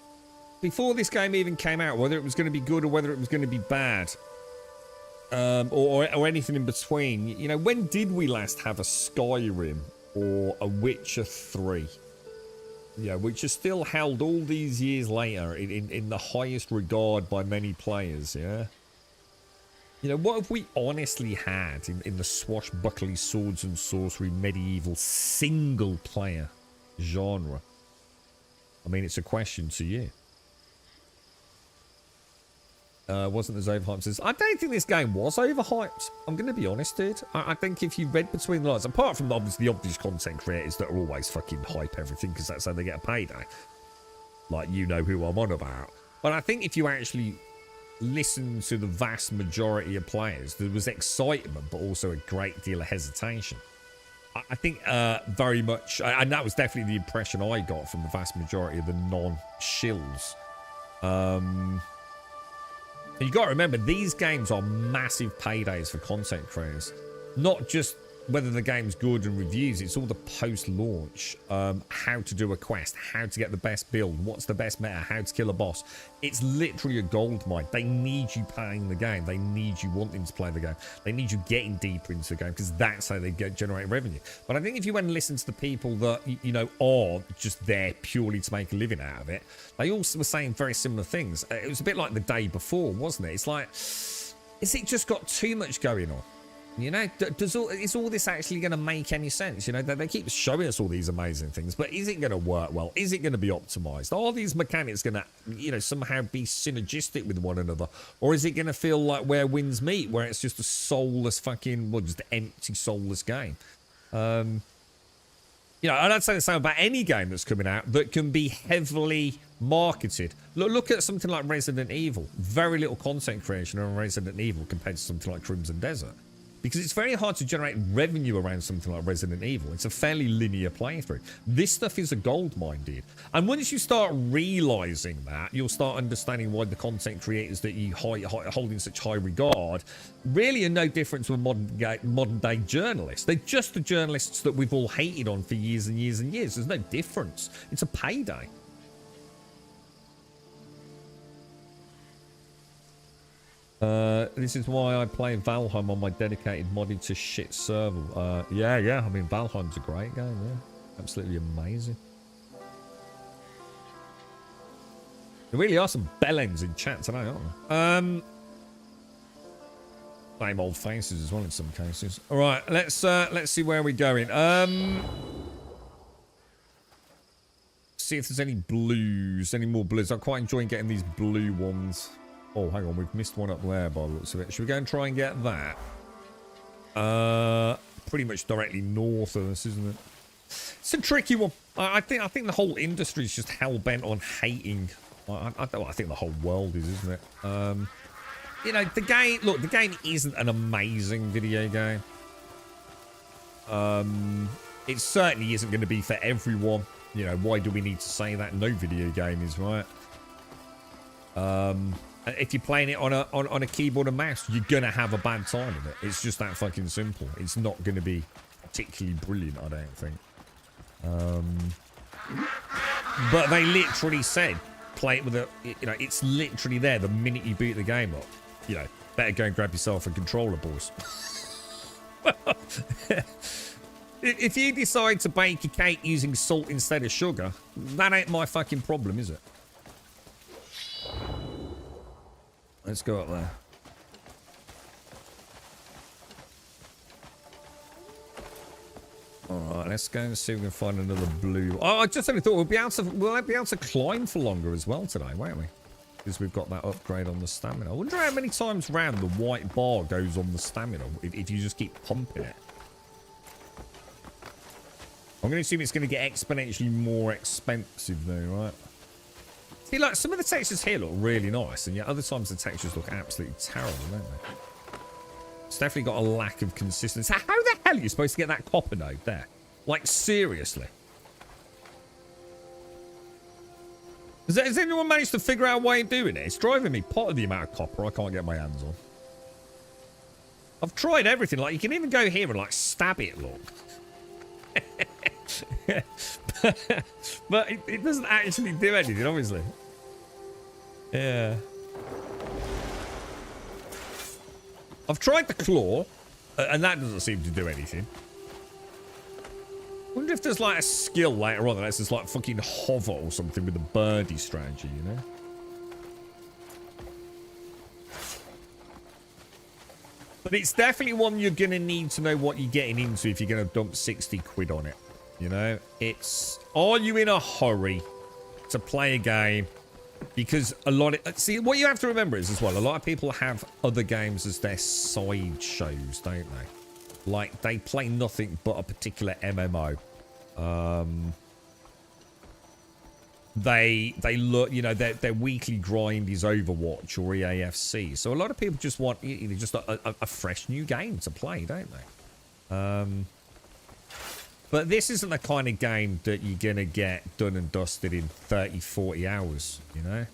Before this game even came out, whether it was going to be good or whether it was going to be bad, or anything in between. You know, when did we last have a Skyrim or a Witcher 3? Yeah, which is still held all these years later in the highest regard by many players, yeah? You know, what have we honestly had in the swashbuckly swords and sorcery medieval single-player genre? I mean, it's a question to you. Wasn't as overhyped as... I don't think this game was overhyped. I'm going to be honest, dude. I think if you read between the lines, apart from obviously the obvious content creators that are always fucking hype everything because that's how they get a payday. Like, you know who I'm on about. But I think if you actually listen to the vast majority of players, there was excitement, but also a great deal of hesitation. I think very much... And that was definitely the impression I got from the vast majority of the non-shills. You got to remember, these games are massive paydays for content creators. Not just whether the game's good and reviews, it's all the post-launch. How to do a quest, how to get the best build, what's the best meta, how to kill a boss. It's literally a gold mine. They need you playing the game. They need you wanting to play the game. They need you getting deeper into the game because that's how they generate revenue. But I think if you went and listened to the people that, you know, are just there purely to make a living out of it, they also were saying very similar things. It was a bit like the day before, wasn't it? It's like, is it just got too much going on? You know, is all this actually going to make any sense? You know, they keep showing us all these amazing things, but is it going to work well? Is it going to be optimized? Are these mechanics going to, you know, somehow be synergistic with one another? Or is it going to feel like where winds meet, where it's just a soulless fucking, well, just empty, soulless game? You know, and I'd say the same about any game that's coming out that can be heavily marketed. Look at something like Resident Evil. Very little content creation on Resident Evil compared to something like Crimson Desert. Because it's very hard to generate revenue around something like Resident Evil. It's a fairly linear playthrough. This stuff is a gold mine, dude. And once you start realizing that, you'll start understanding why the content creators that you hold in such high regard really are no different to a modern day journalist. They're just the journalists that we've all hated on for years and years and years. There's no difference. It's a payday. This is why I play Valheim on my dedicated modded to shit server. Yeah, I mean, Valheim's a great game, yeah. Absolutely amazing. There really are some bellends in chat tonight, aren't there? Same old faces as well in some cases. Alright, let's see where we're going. See if there's any blues, any more blues. I'm quite enjoying getting these blue ones. Oh, hang on, we've missed one up there by the looks of it. Should we go and try and get that? Pretty much directly north of us, isn't it? It's a tricky one. I think the whole industry is just hell-bent on hating. I think the whole world is, isn't it? You know, the game... Look, the game isn't an amazing video game. It certainly isn't going to be for everyone. You know, why do we need to say that? No video game is, right? If you're playing it on a keyboard and mouse, you're gonna have a bad time with it. It's just that fucking simple. It's not gonna be particularly brilliant, I don't think. But they literally said, play it with a, you know, it's literally there the minute you boot the game up. You know, better go and grab yourself a controller, boys. If you decide to bake a cake using salt instead of sugar, that ain't my fucking problem, is it? Let's go up there. Alright, let's go and see if we can find another blue. Oh, I just only thought we'll be able to climb for longer as well today, won't we? Because we've got that upgrade on the stamina. I wonder how many times round the white bar goes on the stamina if you just keep pumping it. I'm going to assume it's going to get exponentially more expensive though, right? See, like, some of the textures here look really nice, and yet other times the textures look absolutely terrible, don't they? It's definitely got a lack of consistency. How the hell are you supposed to get that copper node there? Like, seriously? Has anyone managed to figure out a way of doing it? It's driving me pot of the amount of copper I can't get my hands on. I've tried everything. Like, you can even go here and, like, stab it, look. But it doesn't actually do anything, obviously. Yeah. I've tried the claw, and that doesn't seem to do anything. I wonder if there's like a skill later on that lets us like fucking hover or something with the birdie strategy, you know? But it's definitely one you're going to need to know what you're getting into if you're going to dump 60 quid on it. You know? It's, are you in a hurry to play a game? Because a lot of... See, what you have to remember is as well, a lot of people have other games as their side shows, don't they? Like, they play nothing but a particular MMO. They look, you know, their weekly grind is Overwatch or EAFC. So a lot of people just want just a fresh new game to play, don't they? But this isn't the kind of game that you're going to get done and dusted in 30, 40 hours, you know?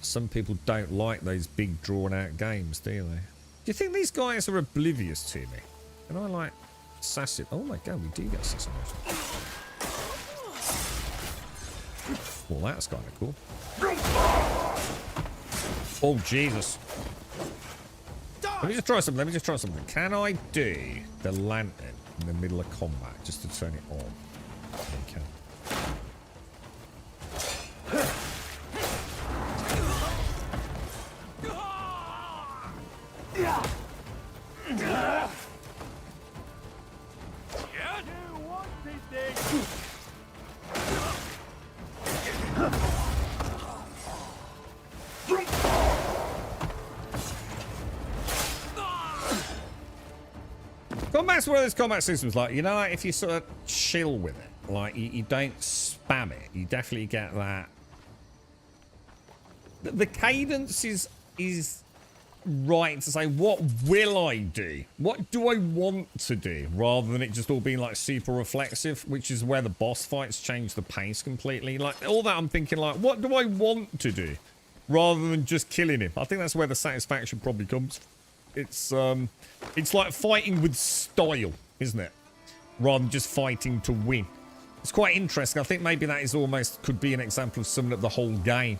Some people don't like those big drawn-out games, do they? Do you think these guys are oblivious to me? Can I, like, assassin? Oh, my God, we do get assassination. Well, that's kind of cool. Oh, Jesus. Let me just try something. Can I do the lantern in the middle of combat just to turn it on? Okay. Combat's one of those combat systems, like, you know, like if you sort of chill with it, like you don't spam it, you definitely get that. The cadence is right to say, what will I do? What do I want to do? Rather than it just all being like super reflexive, which is where the boss fights change the pace completely. Like all that I'm thinking like, what do I want to do? Rather than just killing him. I think that's where the satisfaction probably comes. It's like fighting with style, isn't it? Rather than just fighting to win. It's quite interesting. I think maybe that is almost could be an example of summing up the whole game.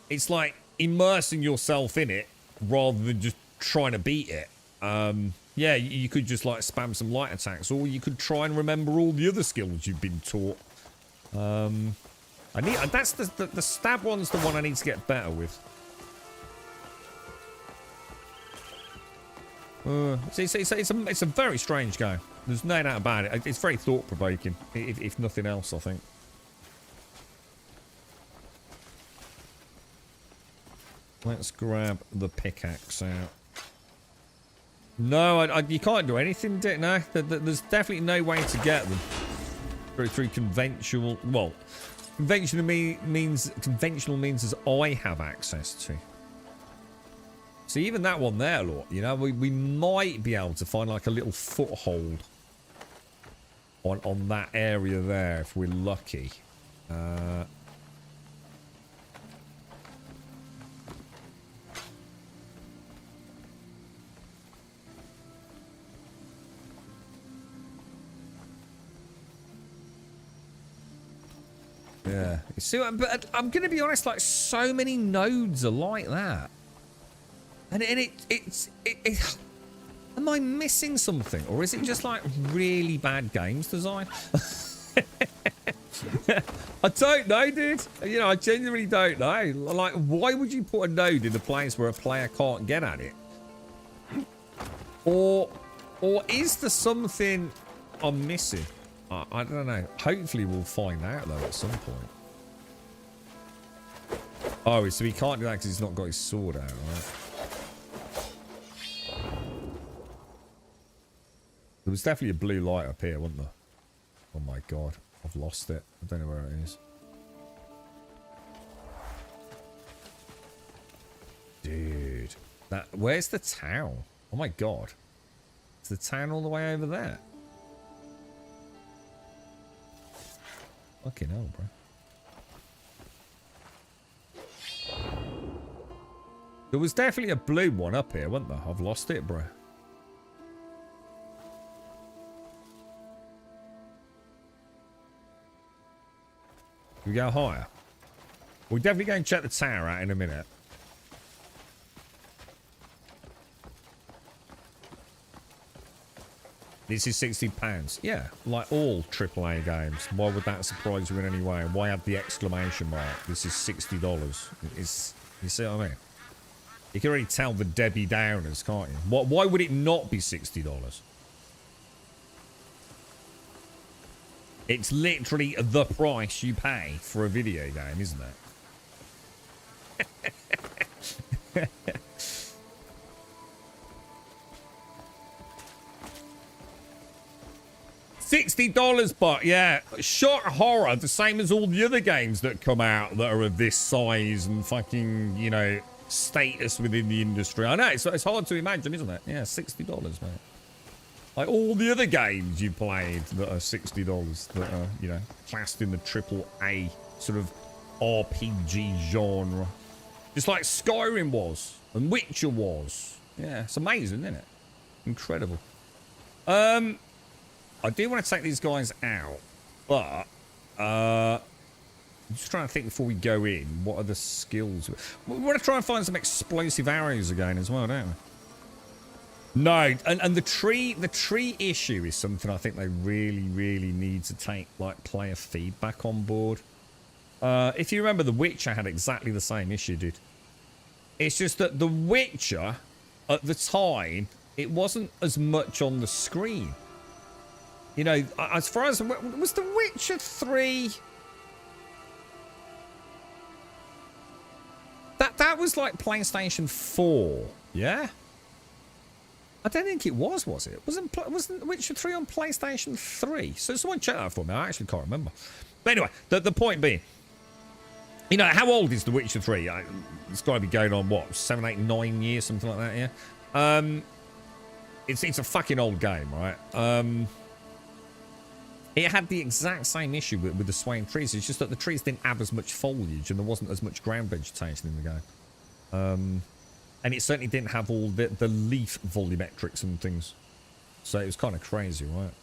It's like immersing yourself in it rather than just trying to beat it. Yeah, you could just like spam some light attacks, or you could try and remember all the other skills you've been taught. That's the stab one's the one I need to get better with. It's a very strange game. There's no doubt about it. It's very thought-provoking, if nothing else, I think. Let's grab the pickaxe out. No, you can't do anything, no. There's definitely no way to get them through conventional. Well, conventional means as I have access to. So even that one there, look, you know, we might be able to find like a little foothold on that area there if we're lucky. Yeah. See, but I'm going to be honest, like so many nodes are like that. And it's am I missing something, or is it just like really bad games design? I don't know, dude. You know, I genuinely don't know. Like, why would you put a node in a place where a player can't get at it? Or is there something I'm missing? I don't know. Hopefully we'll find out though at some point. Oh, so he can't do that because he's not got his sword out, right? There was definitely a blue light up here, wasn't there? Oh my god, I've lost it. I don't know where it is. Dude, where's the town? Oh my god. Is the town all the way over there? Fucking hell, bro. There was definitely a blue one up here, wasn't there? I've lost it, bro. We go higher. We're definitely going to check the tower out in a minute. This is £60. Yeah, like all AAA games. Why would that surprise you in any way? Why have the exclamation mark? This is $60. It's, you see what I mean? You can already tell the Debbie Downers, can't you? Why would it not be $60? It's literally the price you pay for a video game, isn't it? $60, but yeah, shot horror, the same as all the other games that come out that are of this size and fucking, you know, status within the industry. I know, it's hard to imagine, isn't it? Yeah, $60, mate. Like all the other games you played that are $60 that are, you know, classed in the AAA sort of RPG genre. Just like Skyrim was and Witcher was. Yeah, it's amazing, isn't it? Incredible. I do want to take these guys out, but I'm just trying to think before we go in, what are the skills? We want to try and find some explosive arrows again as well, don't we? No, and the tree issue is something I think they really need to take like player feedback on board. If you remember, The Witcher had exactly the same issue, dude. It's just that The Witcher, at the time, it wasn't as much on the screen. You know, as far as... Was The Witcher 3... That was like PlayStation 4, yeah? I don't think it was it? Wasn't Witcher 3 on PlayStation 3? So someone check that for me. I actually can't remember. But anyway, the point being, you know, how old is The Witcher 3? It's got to be going on, what, 7, 8, 9 years, something like that, yeah? It's a fucking old game, right? It had the exact same issue with the swaying trees. It's just that the trees didn't have as much foliage and there wasn't as much ground vegetation in the game. And it certainly didn't have all the leaf volumetrics and things. So it was kind of crazy, right?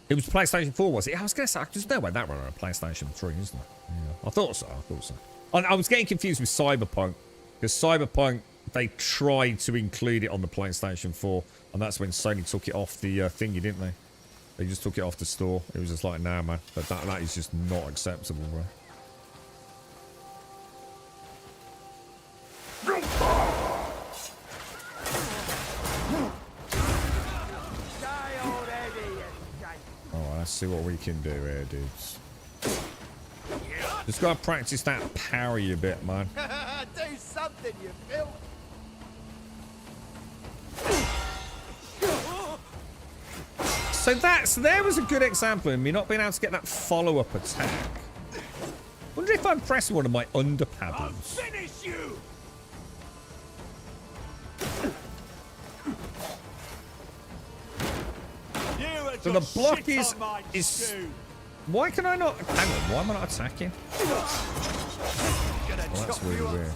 It was PlayStation 4, was it? I was going to say, there's no way that ran on a PlayStation 3, isn't it? Yeah, I thought so. I was getting confused with Cyberpunk. Because Cyberpunk, they tried to include it on the PlayStation 4. And that's when Sony took it off the thingy, didn't they? They just took it off the store. It was just like, nah, man. That is just not acceptable, bro. Alright, let's see what we can do here, dudes. Just gotta practice that parry a bit, man. Do something, you filth! So there was a good example of me not being able to get that follow-up attack. Wonder if I'm pressing one of my under paddles. Finish you! So the block is why can I not hang on, why am I not attacking? Well, that's really weird.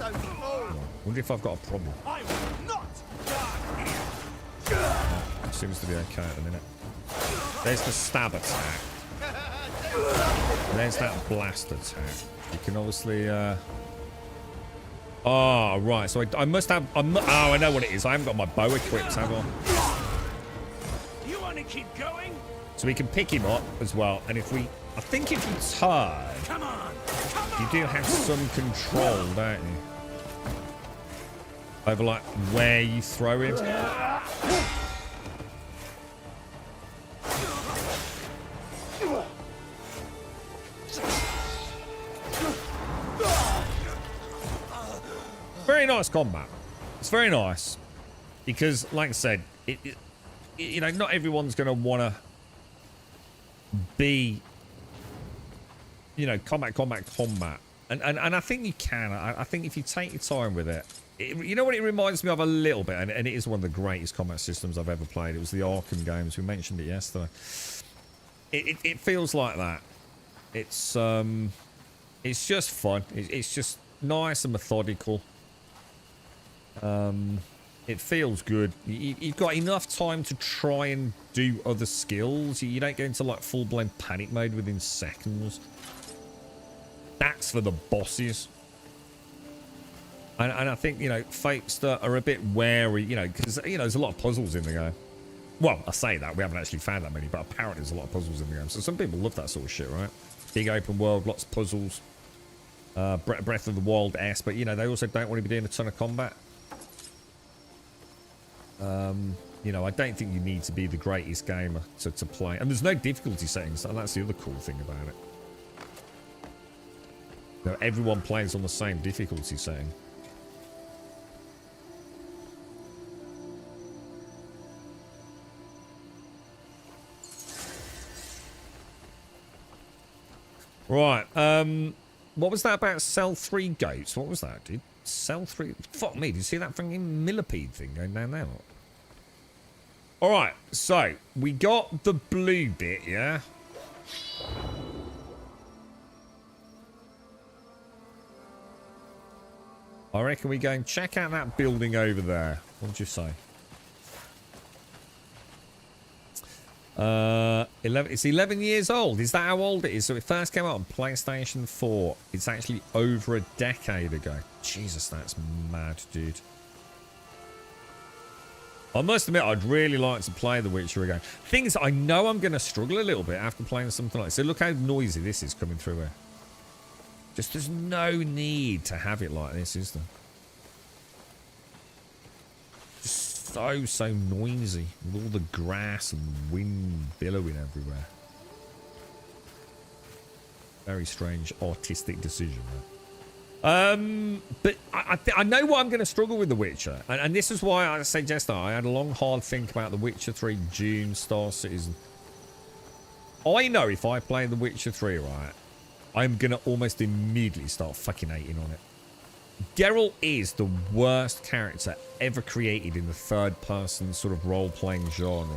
Wonder if I've got a problem. It seems to be okay at the minute. There's the stab attack. There's that blast attack. You can obviously oh right, so I must have oh, I know what it is. I haven't got my bow equipped, have I? You want to keep going? So we can pick him up as well, and if we I think if you turn, you do have some control, don't you? Over like where you throw him. Very nice combat. It's very nice because, like I said, you know, not everyone's going to want to be, you know, combat, and I think you can. I think if you take your time with it, you know what it reminds me of a little bit, and it is one of the greatest combat systems I've ever played. It was the Arkham games. We mentioned it yesterday. It feels like that. It's just fun. It's just nice and methodical. It feels good. You've got enough time to try and do other skills. You don't go into like full-blown panic mode within seconds. That's for the bosses. And I think, you know, folks that are a bit wary, you know, because, you know, there's a lot of puzzles in the game. Well, I say that, we haven't actually found that many, but apparently there's a lot of puzzles in the game. So some people love that sort of shit, right? Big open world, lots of puzzles. Breath of the Wild-esque, but, you know, they also don't want to be doing a ton of combat. You know, I don't think you need to be the greatest gamer to play. And there's no difficulty settings, and that's the other cool thing about it. You know, everyone plays on the same difficulty setting. Right, what was that about sell 3 goats? What was that, dude? Sell 3... Fuck me, did you see that fucking millipede thing going down there? Alright, so, we got the blue bit, yeah? I reckon we go and check out that building over there. What did you say? It's 11 years old. Is that how old it is? So it first came out on PlayStation 4. It's actually over a decade ago. Jesus, that's mad, dude. I must admit, I'd really like to play The Witcher again. Thing is, I know I'm going to struggle a little bit after playing something like this. So look how noisy this is coming through here. Just there's no need to have it like this, is there? Just so noisy with all the grass and wind billowing everywhere. Very strange artistic decision, right? But I know what I'm going to struggle with The Witcher, and this is why I suggest that I had a long hard think about The Witcher 3 June Star Citizen. I know if I play The Witcher 3 right, I'm going to almost immediately start fucking hating on it. Geralt is the worst character ever created in the third-person sort of role-playing genre.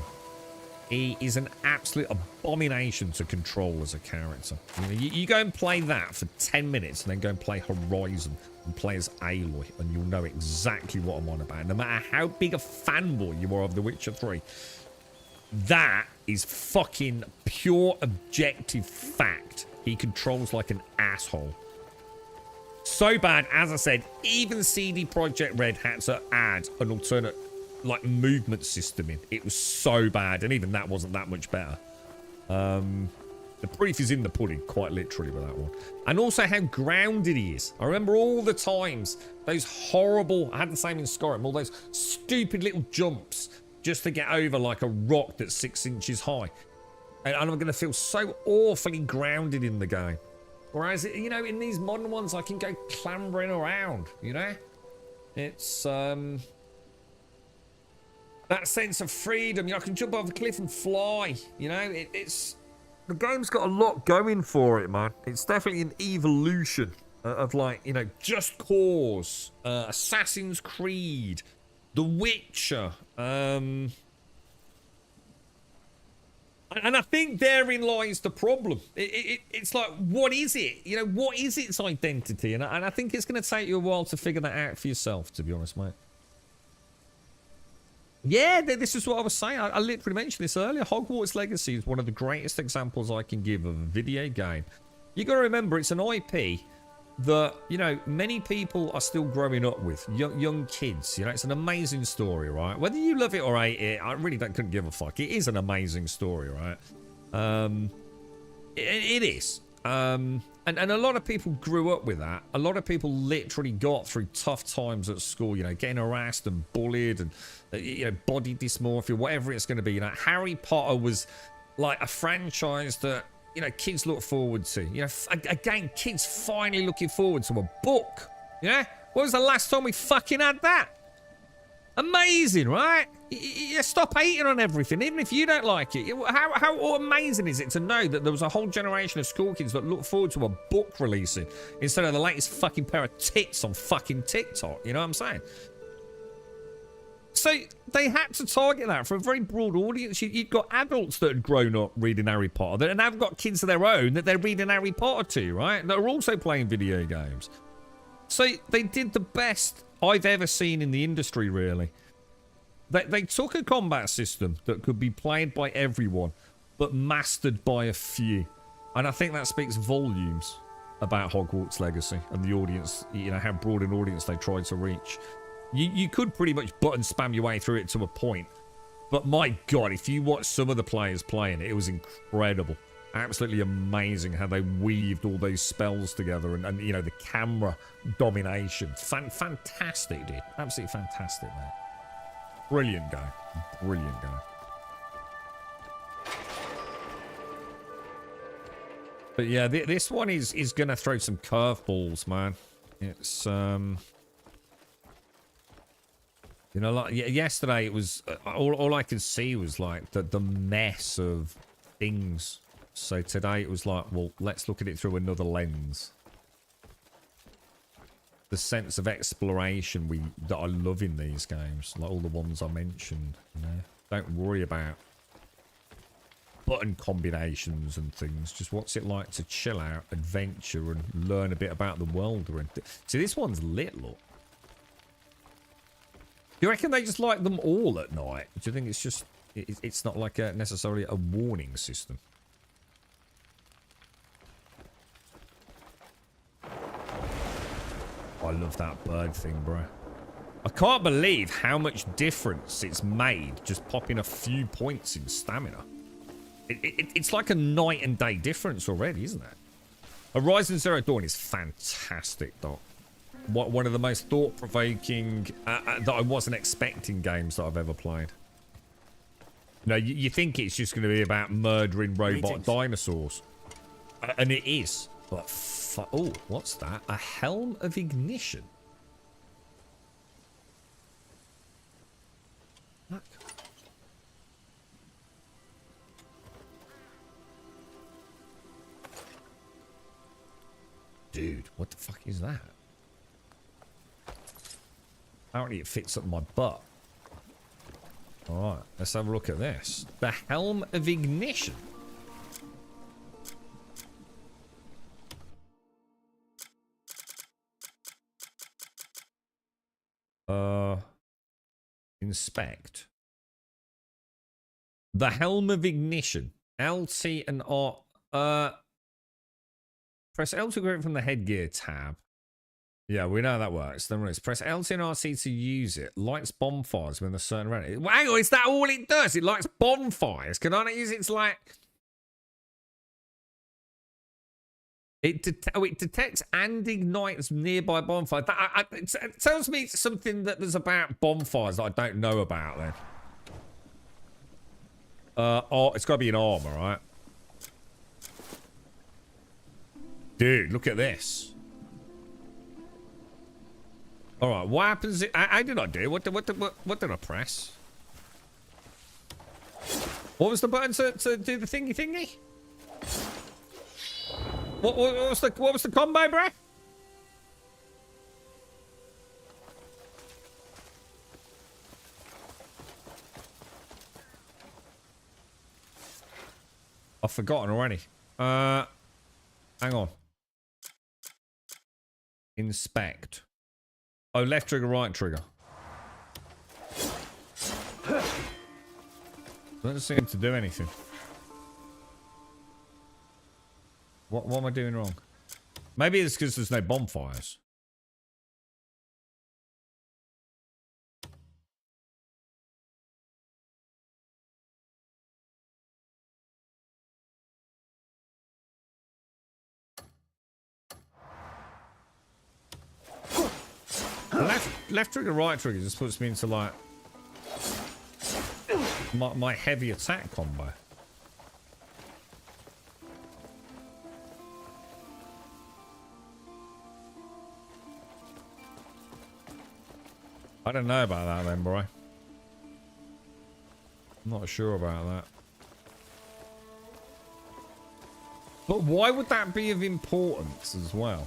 He is an absolute abomination to control as a character. You know, you go and play that for 10 minutes and then go and play Horizon and play as Aloy, and you'll know exactly what I'm on about. No matter how big a fanboy you are of The Witcher 3, that is fucking pure objective fact. He controls like an asshole. So bad, as I said, even CD Projekt Red had to add an alternate, like, movement system in. It was so bad, and even that wasn't that much better. The proof is in the pudding, quite literally, with that one. And also how grounded he is. I remember all the times, those horrible, I had the same in Skyrim, all those stupid little jumps just to get over like a rock that's 6 inches high. And I'm going to feel so awfully grounded in the game. Whereas, you know, in these modern ones, I can go clambering around, you know? It's, that sense of freedom. You know, I can jump off a cliff and fly, you know? It's... The game's got a lot going for it, man. It's definitely an evolution of, like, you know, Just Cause, Assassin's Creed, The Witcher, and I think therein lies the problem. It's like, what is it? You know, what is its identity? And I think it's going to take you a while to figure that out for yourself, to be honest, mate. Yeah, this is what I was saying. I literally mentioned this earlier. Hogwarts Legacy is one of the greatest examples I can give of a video game. You got to remember, it's an IP that, you know, many people are still growing up with. Young kids, you know, it's an amazing story, right? Whether you love it or hate it, I really couldn't give a fuck. It is an amazing story, right? It is. And a lot of people grew up with that. A lot of people literally got through tough times at school, you know, getting harassed and bullied and, you know, body dysmorphia, whatever it's going to be. You know, Harry Potter was like a franchise that, you know, kids look forward to. You know, again, kids finally looking forward to a book. You know? When was the last time we fucking had that? Amazing, right? You stop hating on everything, even if you don't like it. How amazing is it to know that there was a whole generation of school kids that look forward to a book releasing instead of the latest fucking pair of tits on fucking TikTok? You know what I'm saying? So they had to target that for a very broad audience. You've got adults that had grown up reading Harry Potter that have got kids of their own that they're reading Harry Potter to, right? That are also playing video games. So they did the best I've ever seen in the industry, really. They took a combat system that could be played by everyone, but mastered by a few. And I think that speaks volumes about Hogwarts Legacy and the audience, you know, how broad an audience they tried to reach. You could pretty much button spam your way through it to a point. But my God, if you watch some of the players playing it, it was incredible. Absolutely amazing how they weaved all those spells together and you know, the camera domination. Fantastic, dude. Absolutely fantastic, mate. Brilliant guy. Brilliant guy. But yeah, this one is going to throw some curveballs, man. It's, you know, like yesterday it was, all I could see was like the mess of things. So today it was like, well, let's look at it through another lens. The sense of exploration that I love in these games, like all the ones I mentioned, you know. Don't worry about button combinations and things. Just what's it like to chill out, adventure, and learn a bit about the world we're in. See, this one's lit, look. Do you reckon they just like them all at night? Do you think it's just, it's not like necessarily a warning system? I love that bird thing, bro. I can't believe how much difference it's made just popping a few points in stamina. It's like a night and day difference already, isn't it? Horizon Zero Dawn is fantastic, Doc. One of the most thought-provoking that I wasn't expecting games that I've ever played. You know, you think it's just going to be about murdering robot dinosaurs. And it is. But, oh, what's that? A helm of ignition. Look. Dude, what the fuck is that? Apparently it fits up my butt. Alright, let's have a look at this. The helm of ignition. Inspect. The helm of ignition. LT and R. Press L to grab it from the headgear tab. Yeah, we know that works. Then press LT and RC to use it. Lights bonfires when there's certain around it. Hang on, is that all it does? It lights bonfires. Can I not use it to like... It detects and ignites nearby bonfires. It tells me something that there's about bonfires that I don't know about then. Oh, it's got to be an armor, right? Dude, look at this. All right, what happens? How did I do? What did I press? What was the button to do the thingy? What was the combo, bro? I've forgotten already. Hang on. Inspect. Oh, left trigger, right trigger. Doesn't seem to do anything. What am I doing wrong? Maybe it's because there's no bonfires. Left trigger, right trigger just puts me into like my heavy attack combo. I don't know about that then, bro. I'm not sure about that. But why would that be of importance as well?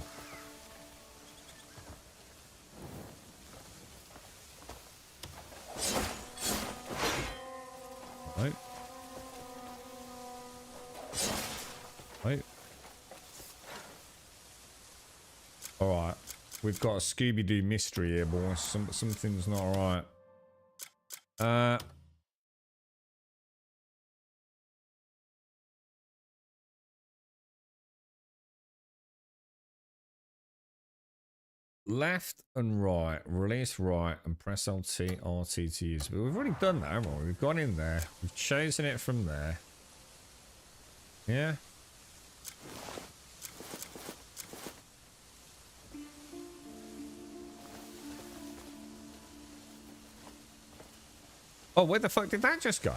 Right. Right. Alright. We've got a Scooby-Doo mystery here, boys. Something's not right. left and right, release right, and press LT, RT to use. But we've already done that, haven't we? We've gone in there. We've chosen it from there. Yeah. Oh, where the fuck did that just go?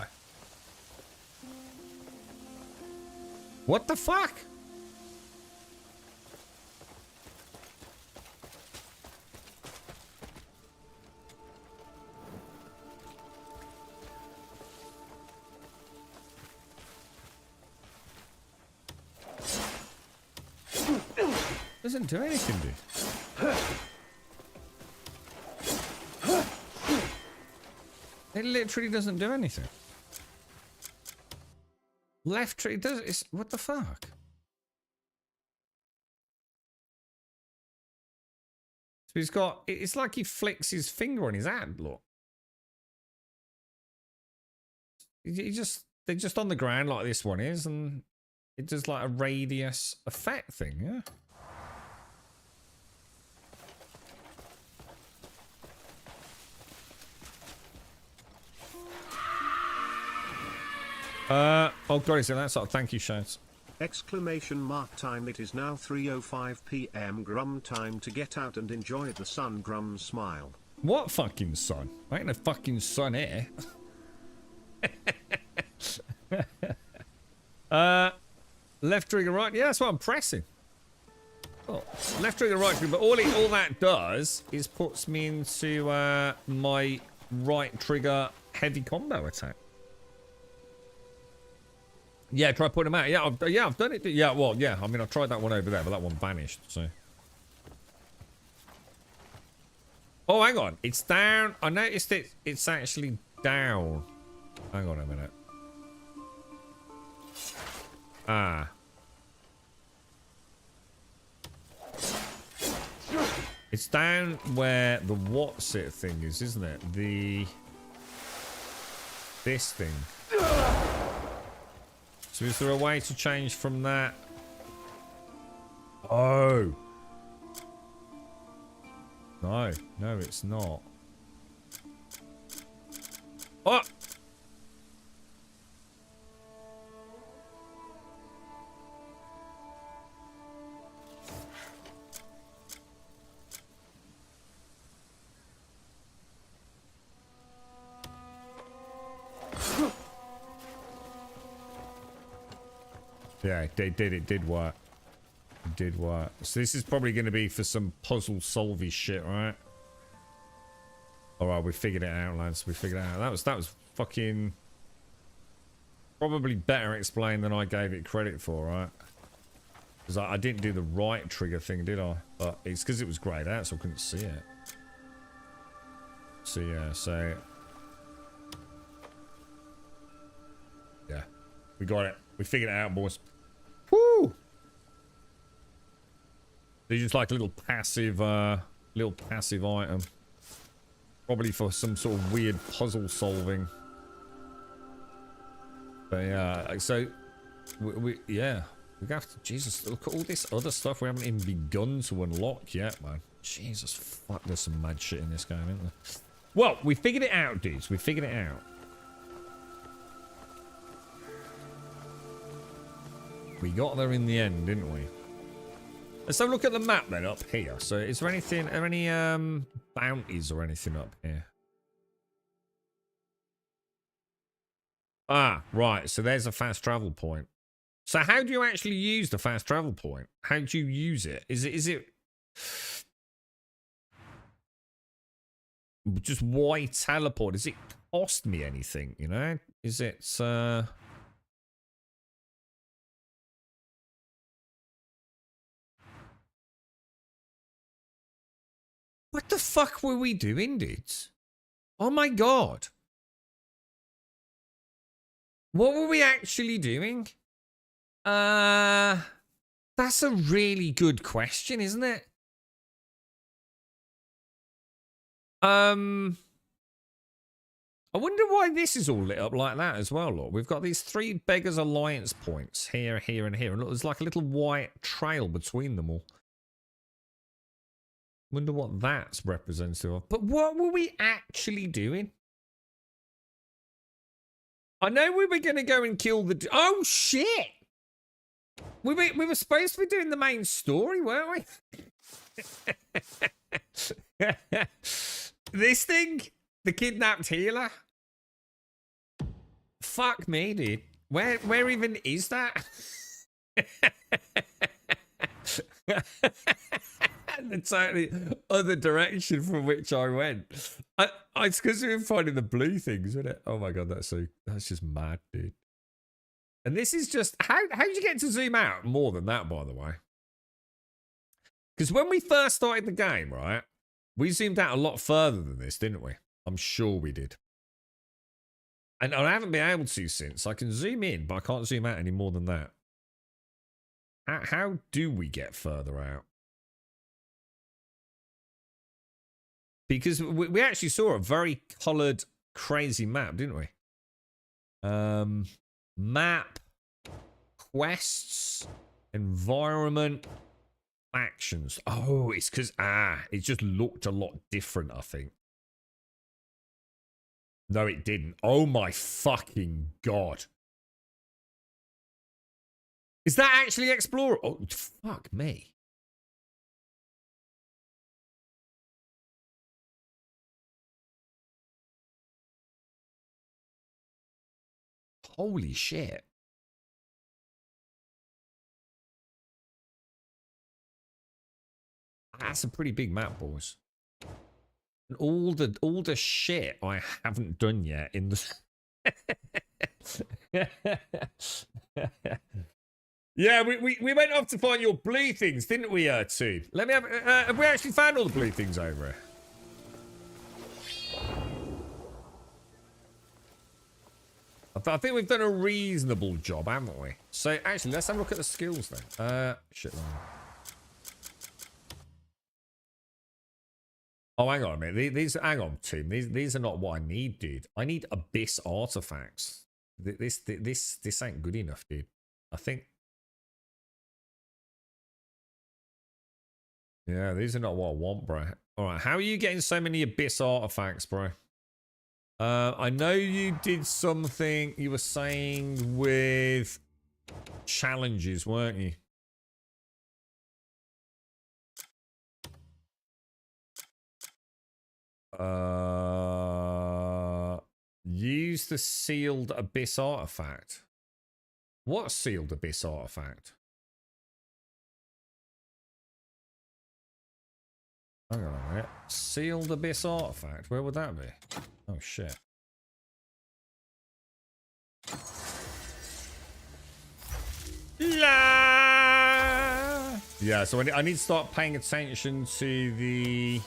What the fuck? Doesn't do anything, dude. It literally doesn't do anything. Left tree does. It's what the fuck? So he's got. It's like he flicks his finger on his hand. Look. They're just on the ground like this one is, and it does like a radius effect thing. Yeah. Oh god, is it that sort of thank you shouts? Exclamation mark time. It is now 3:05 p.m. Grum time to get out and enjoy the sun. Grum smile. What fucking sun? I ain't a fucking sun here. Left trigger right. Yeah, that's what I'm pressing. Oh, left trigger right trigger, but all that does is puts me into my right trigger heavy combo attack. Yeah, try putting them out. Yeah, I've done it. Yeah, well, yeah. I mean, I tried that one over there, but that one vanished. So. Oh, hang on. It's down. I noticed it's actually down. Hang on a minute. Ah. It's down where the what's it thing is, isn't it? This thing. So is there a way to change from that? Oh. No, it's not. Oh! Yeah, it did work. It did work. So this is probably going to be for some puzzle solvy shit, right? Alright, we figured it out, lads. We figured it out. That was fucking probably better explained than I gave it credit for, right? Because I didn't do the right trigger thing, did I? But it's because it was greyed out, so I couldn't see it. So yeah, so yeah, we got it. We figured it out, boys. Woo! They're just like a little passive item. Probably for some sort of weird puzzle solving. But yeah, so we have to, Jesus, look at all this other stuff we haven't even begun to unlock yet, man. Jesus, fuck, there's some mad shit in this game, isn't there? Well, we figured it out, dudes. We figured it out. We got there in the end, didn't we? Let's have a look at the map then up here. So is there anything, are there any bounties or anything up here? Ah, right. So there's a fast travel point. So how do you actually use the fast travel point? How do you use it? Is it just why teleport? Does it cost me anything, you know? Is it what the fuck were we doing, dudes? Oh my god. What were we actually doing? That's a really good question, isn't it? I wonder why this is all lit up like that as well, look. We've got these 3 Beggars Alliance points here, here, and here. And look, there's like a little white trail between them all. Wonder what that's representative of. But what were we actually doing? I know we were going to go and kill the... Oh, shit! We were supposed to be doing the main story, weren't we? This thing? The kidnapped healer? Fuck me, dude. Where even is that? The totally other direction from which I went. It's because we were finding the blue things, isn't it? Oh my god, that's just mad, dude. And this is just how did you get to zoom out more than that, by the way? Because when we first started the game, right, we zoomed out a lot further than this, didn't we? I'm sure we did. And I haven't been able to since. I can zoom in, but I can't zoom out any more than that. How do we get further out? Because we actually saw a very coloured, crazy map, didn't we? Map, quests, environment, actions. Oh, it's because, it just looked a lot different, I think. No, it didn't. Oh my fucking god. Is that actually Explorer? Oh, fuck me. Holy shit. That's a pretty big map, boys. And all the shit I haven't done yet in the... Yeah, we went off to find your blue things, didn't we, too? Let me have we actually found all the blue things over here? I think we've done a reasonable job, haven't we? So, actually, let's have a look at the skills then. Shit. Oh, hang on a minute. Hang on, team. These are not what I need, dude. I need abyss artifacts. This ain't good enough, dude. I think. Yeah, these are not what I want, bro. All right, how are you getting so many abyss artifacts, bro? I know you did something. You were saying with challenges, weren't you? Use the sealed abyss artifact. What sealed abyss artifact? Hang on a minute. Sealed abyss artifact. Where would that be? Oh shit. La! Yeah, so I need to start paying attention to the...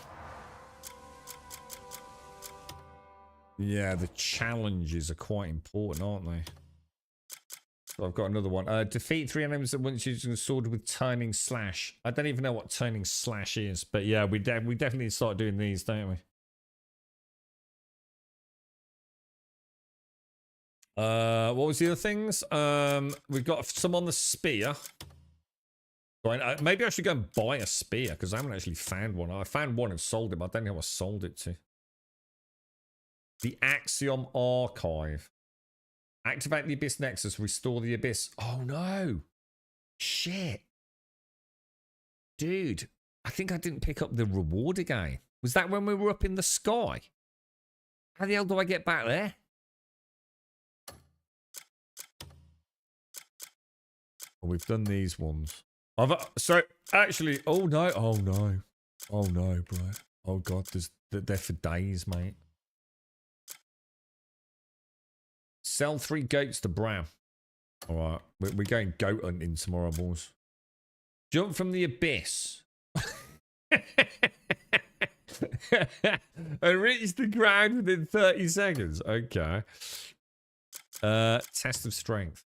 Yeah, the challenges are quite important, aren't they? So I've got another one. Defeat 3 enemies at once using a sword with turning slash. I don't even know what turning slash is, but yeah, we definitely need to start doing these, don't we? What was the other things? We've got some on the spear. Right, maybe I should go and buy a spear because I haven't actually found one. I found one and sold it, but I don't know who I sold it to. The Axiom Archive. Activate the Abyss Nexus. Restore the Abyss. Oh no. Shit. Dude, I think I didn't pick up the reward again. Was that when we were up in the sky? How the hell do I get back there? Oh, we've done these ones. So, actually, oh no, bro. Oh god, they're for days, mate. Sell 3 goats to Brown. Alright, we're going goat hunting tomorrow, boys. Jump from the abyss. And reach the ground within 30 seconds. Okay. Test of strength.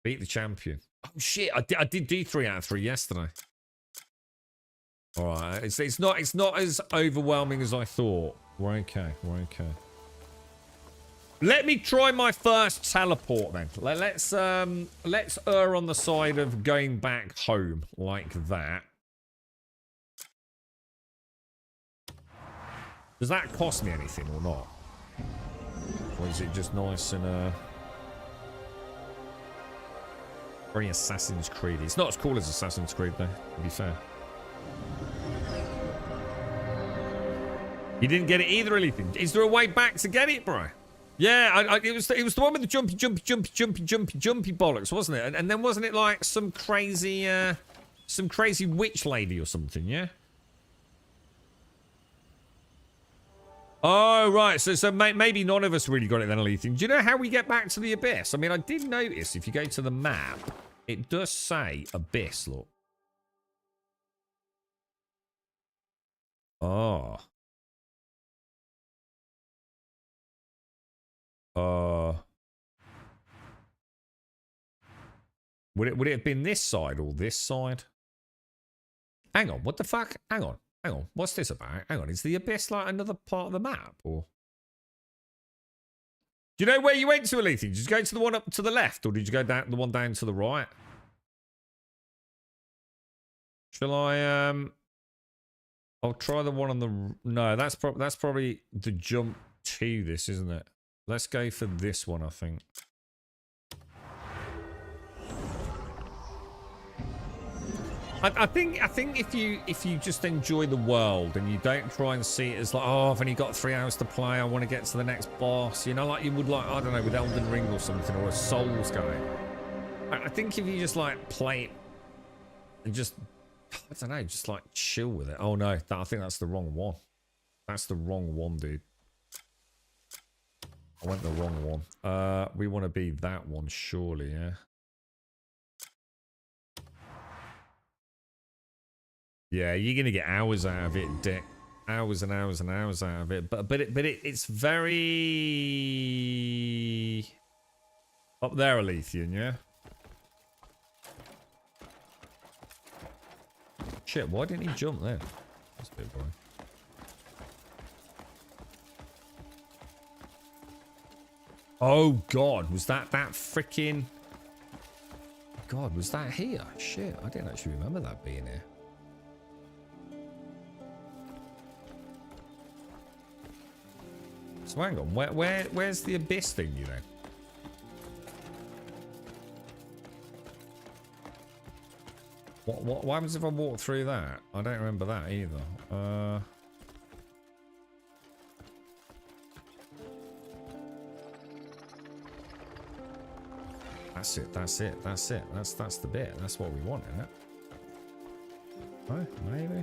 Beat the champion. Oh shit, I did do 3 out of 3 yesterday. Alright, it's not as overwhelming as I thought. We're okay. Let me try my first teleport then. Let's err on the side of going back home like that. Does that cost me anything or not? Or is it just nice and very Assassin's Creed? It's not as cool as Assassin's Creed though, to be fair. You didn't get it either, anything. Is there a way back to get it, bro? Yeah, it was the one with the jumpy bollocks, wasn't it? And then wasn't it like some crazy witch lady or something? Yeah. Oh right, so maybe none of us really got it then, Alethea. Do you know how we get back to the abyss? I mean, I did notice if you go to the map, it does say abyss. Look. Oh. Would it have been this side or this side? Hang on, what the fuck? Hang on. What's this about? Hang on, is the abyss like another part of the map or? Do you know where you went to, Alethea? Did you go to the one up to the left or did you go down the one down to the right? Shall I I'll try the one on the no, that's probably the jump to this, isn't it? Let's go for this one, I think. I think if you just enjoy the world and you don't try and see it as like, oh, I've only got 3 hours to play, I want to get to the next boss, you know, like you would like, I don't know, with Elden Ring or something, or a Souls game. I think if you just like play it and just, I don't know, just like chill with it. Oh no, I think that's the wrong one. That's the wrong one, dude. I went the wrong one. We want to be that one, surely, yeah. Yeah, you're gonna get hours out of it, Dick. Hours and hours and hours out of it. But it's very up there, Alethea, yeah. Shit, why didn't he jump there? That's a bit boring. Oh god, was that freaking? God, was that here? Shit, I didn't actually remember that being here. So hang on, where's the abyss thing, you know? What happens if I walk through that? I don't remember that either. That's it. That's the bit. That's what we want, isn't it? Oh, maybe.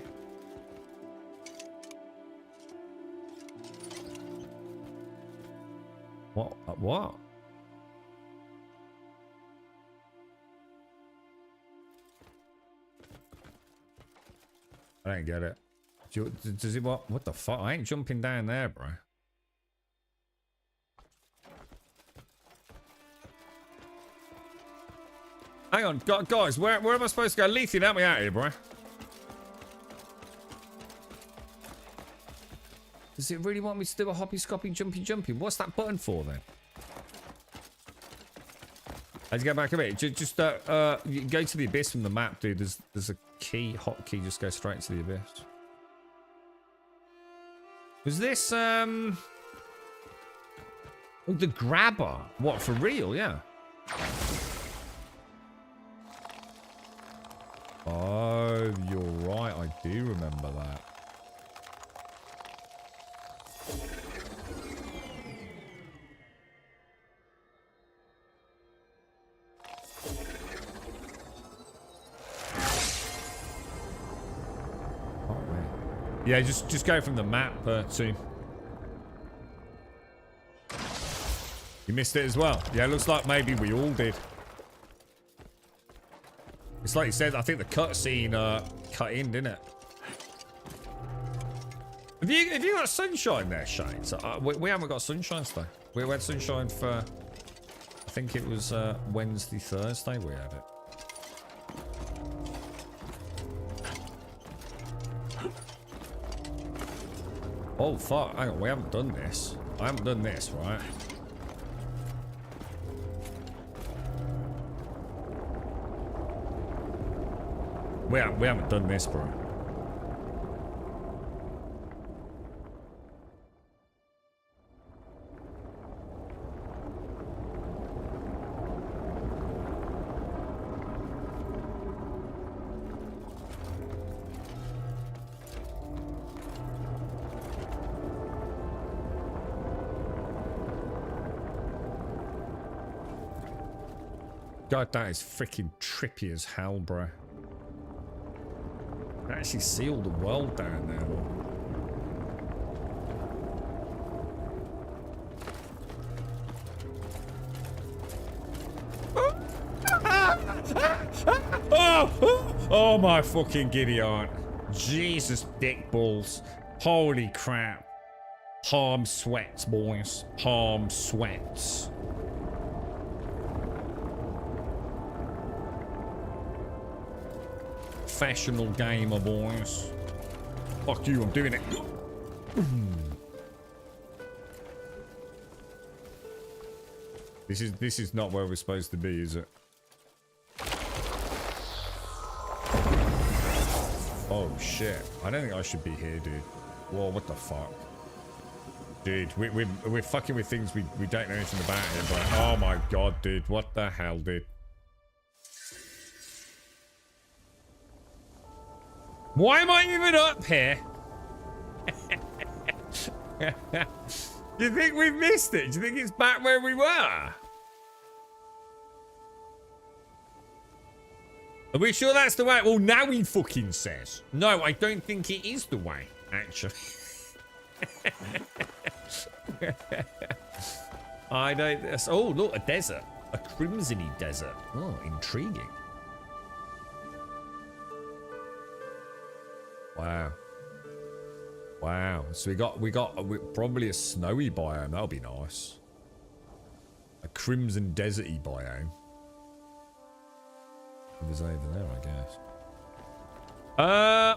What? I don't get it. Does it what? What the fuck? I ain't jumping down there, bro. Hang on, guys, where am I supposed to go? Alethea, help me out here, bro. Does it really want me to do a hoppy, scoppy, jumpy? What's that button for then? Let's get back a bit. Just you go to the abyss from the map, dude. There's a key, hotkey. Just go straight to the abyss. Was this oh, the grabber? What, for real? Yeah. Oh, you're right. I do remember that. Yeah, just go from the map to. You missed it as well. Yeah, it looks like maybe we all did. It's like you said, I think the cutscene cut in, didn't it? Have you got sunshine there, Shane? So, we haven't got sunshine today. We had sunshine for, I think it was Wednesday, Thursday we had it. Oh fuck, hang on, we haven't done this. I haven't done this, right? We haven't done this, bro. God, that is freaking trippy as hell, bro. I can actually see all the world down there. Oh my fucking giddy aunt. Jesus dick balls. Holy crap. Palm sweats, boys. Palm sweats. Professional gamer, boys. Fuck you, I'm doing it. This is not where we're supposed to be, is it? Oh shit. I don't think I should be here, dude. Whoa, what the fuck? Dude, we're fucking with things we don't know anything about here, but oh my god, dude. What the hell, dude? Why am I even up here? Do you think we've missed it? Do you think it's back where we were? Are we sure that's the way? Well, now he fucking says. No, I don't think it is the way, actually. I don't... Oh, look, a desert. A crimson-y desert. Oh, intriguing. Wow. Wow. So we got probably a snowy biome. That'll be nice. A crimson desert-y biome. It was over there, I guess.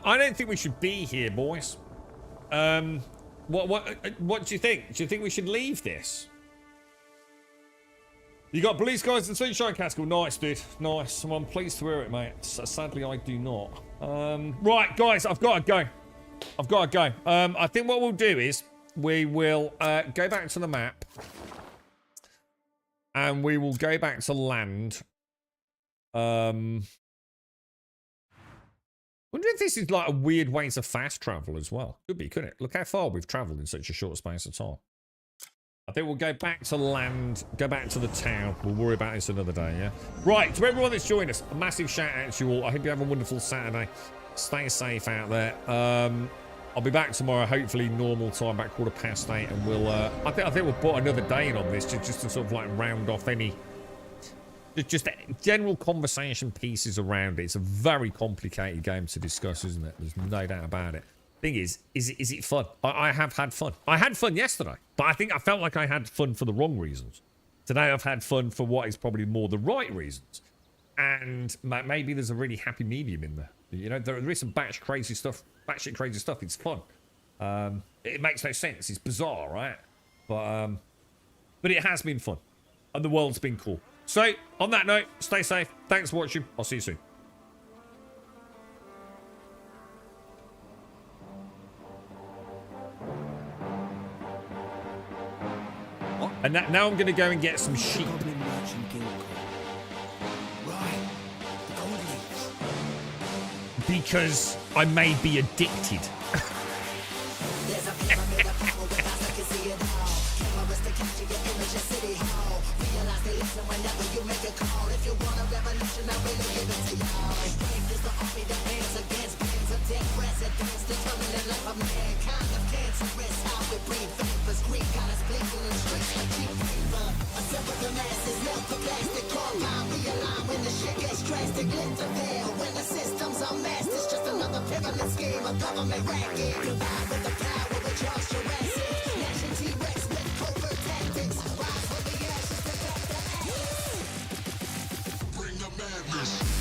I don't think we should be here, boys. What do you think? Do you think we should leave this? You got blue skies and sunshine, Castle. Nice, dude. Nice. Well, I'm pleased to hear it, mate. Sadly, I do not. Right, guys, I've got to go. I've got to go. I think what we'll do is we will go back to the map. And we will go back to land. Wonder if this is like a weird way to fast travel as well. Could be, couldn't it? Look how far we've travelled in such a short space of time. I think we'll go back to land, go back to the town. We'll worry about this another day, yeah? Right, to everyone that's joined us, a massive shout out to you all. I hope you have a wonderful Saturday. Stay safe out there. I'll be back tomorrow, hopefully normal time, back 8:15, and we'll, I think we'll put another day in on this, just to sort of like round off any... Just general conversation pieces around it. It's a very complicated game to discuss, isn't it? There's no doubt about it. Thing is it fun? I have had fun. I had fun yesterday, but I think I felt like I had fun for the wrong reasons. Today I've had fun for what is probably more the right reasons. And maybe there's a really happy medium in there. You know, there is some batshit crazy stuff. It's fun. It makes no sense. It's bizarre, right? But it has been fun. And the world's been cool. So, on that note, stay safe. Thanks for watching. I'll see you soon. What? And now I'm going to go and get some sheep. Because I may be addicted. Whenever you make a call, if you want a revolution, I really give it to y'all. Strength is the army that hands against bands of dead presidents, determined the life of mankind of cancerous. How we breathe vapors, Greek got us blinking in streets like cheap paper. Assemble the masses, melt the plastic, compound, realign when the shit gets drastic. Lift the veil when the systems are masked. It's just another pyramid scheme, a government racket. Combined with the power of Charles Jurassic, Nation T-Rex with covert tactics. Rise from the ashes to back the bring the madness. Bring the madness.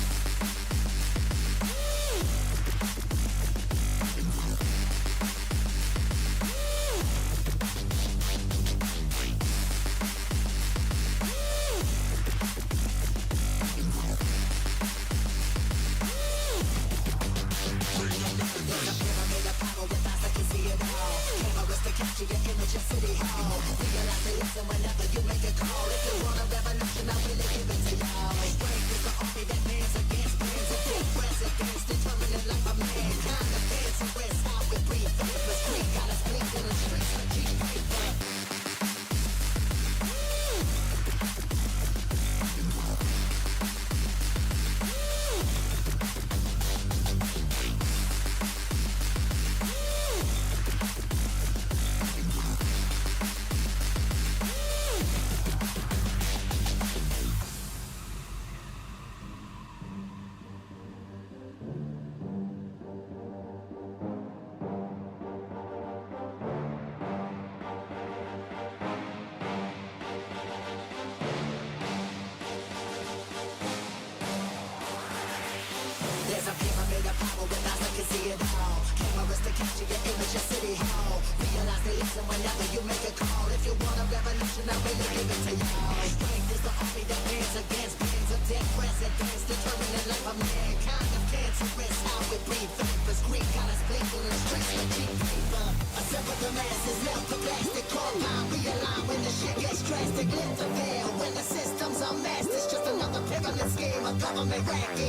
me listen whenever you make a call. If you want a revolution, I really give it to y'all. Strength is the army that bands against bands of dead presidents, determining life of mankind of cancerous. How we breathe vapors, Greek got us blinking in the streets with cheap paper. Assemble the masses, melt the plastic compound, realign when the shit gets drastic. Lift the veil when the system's unmasked. It's just another pyramid scheme, a government racket.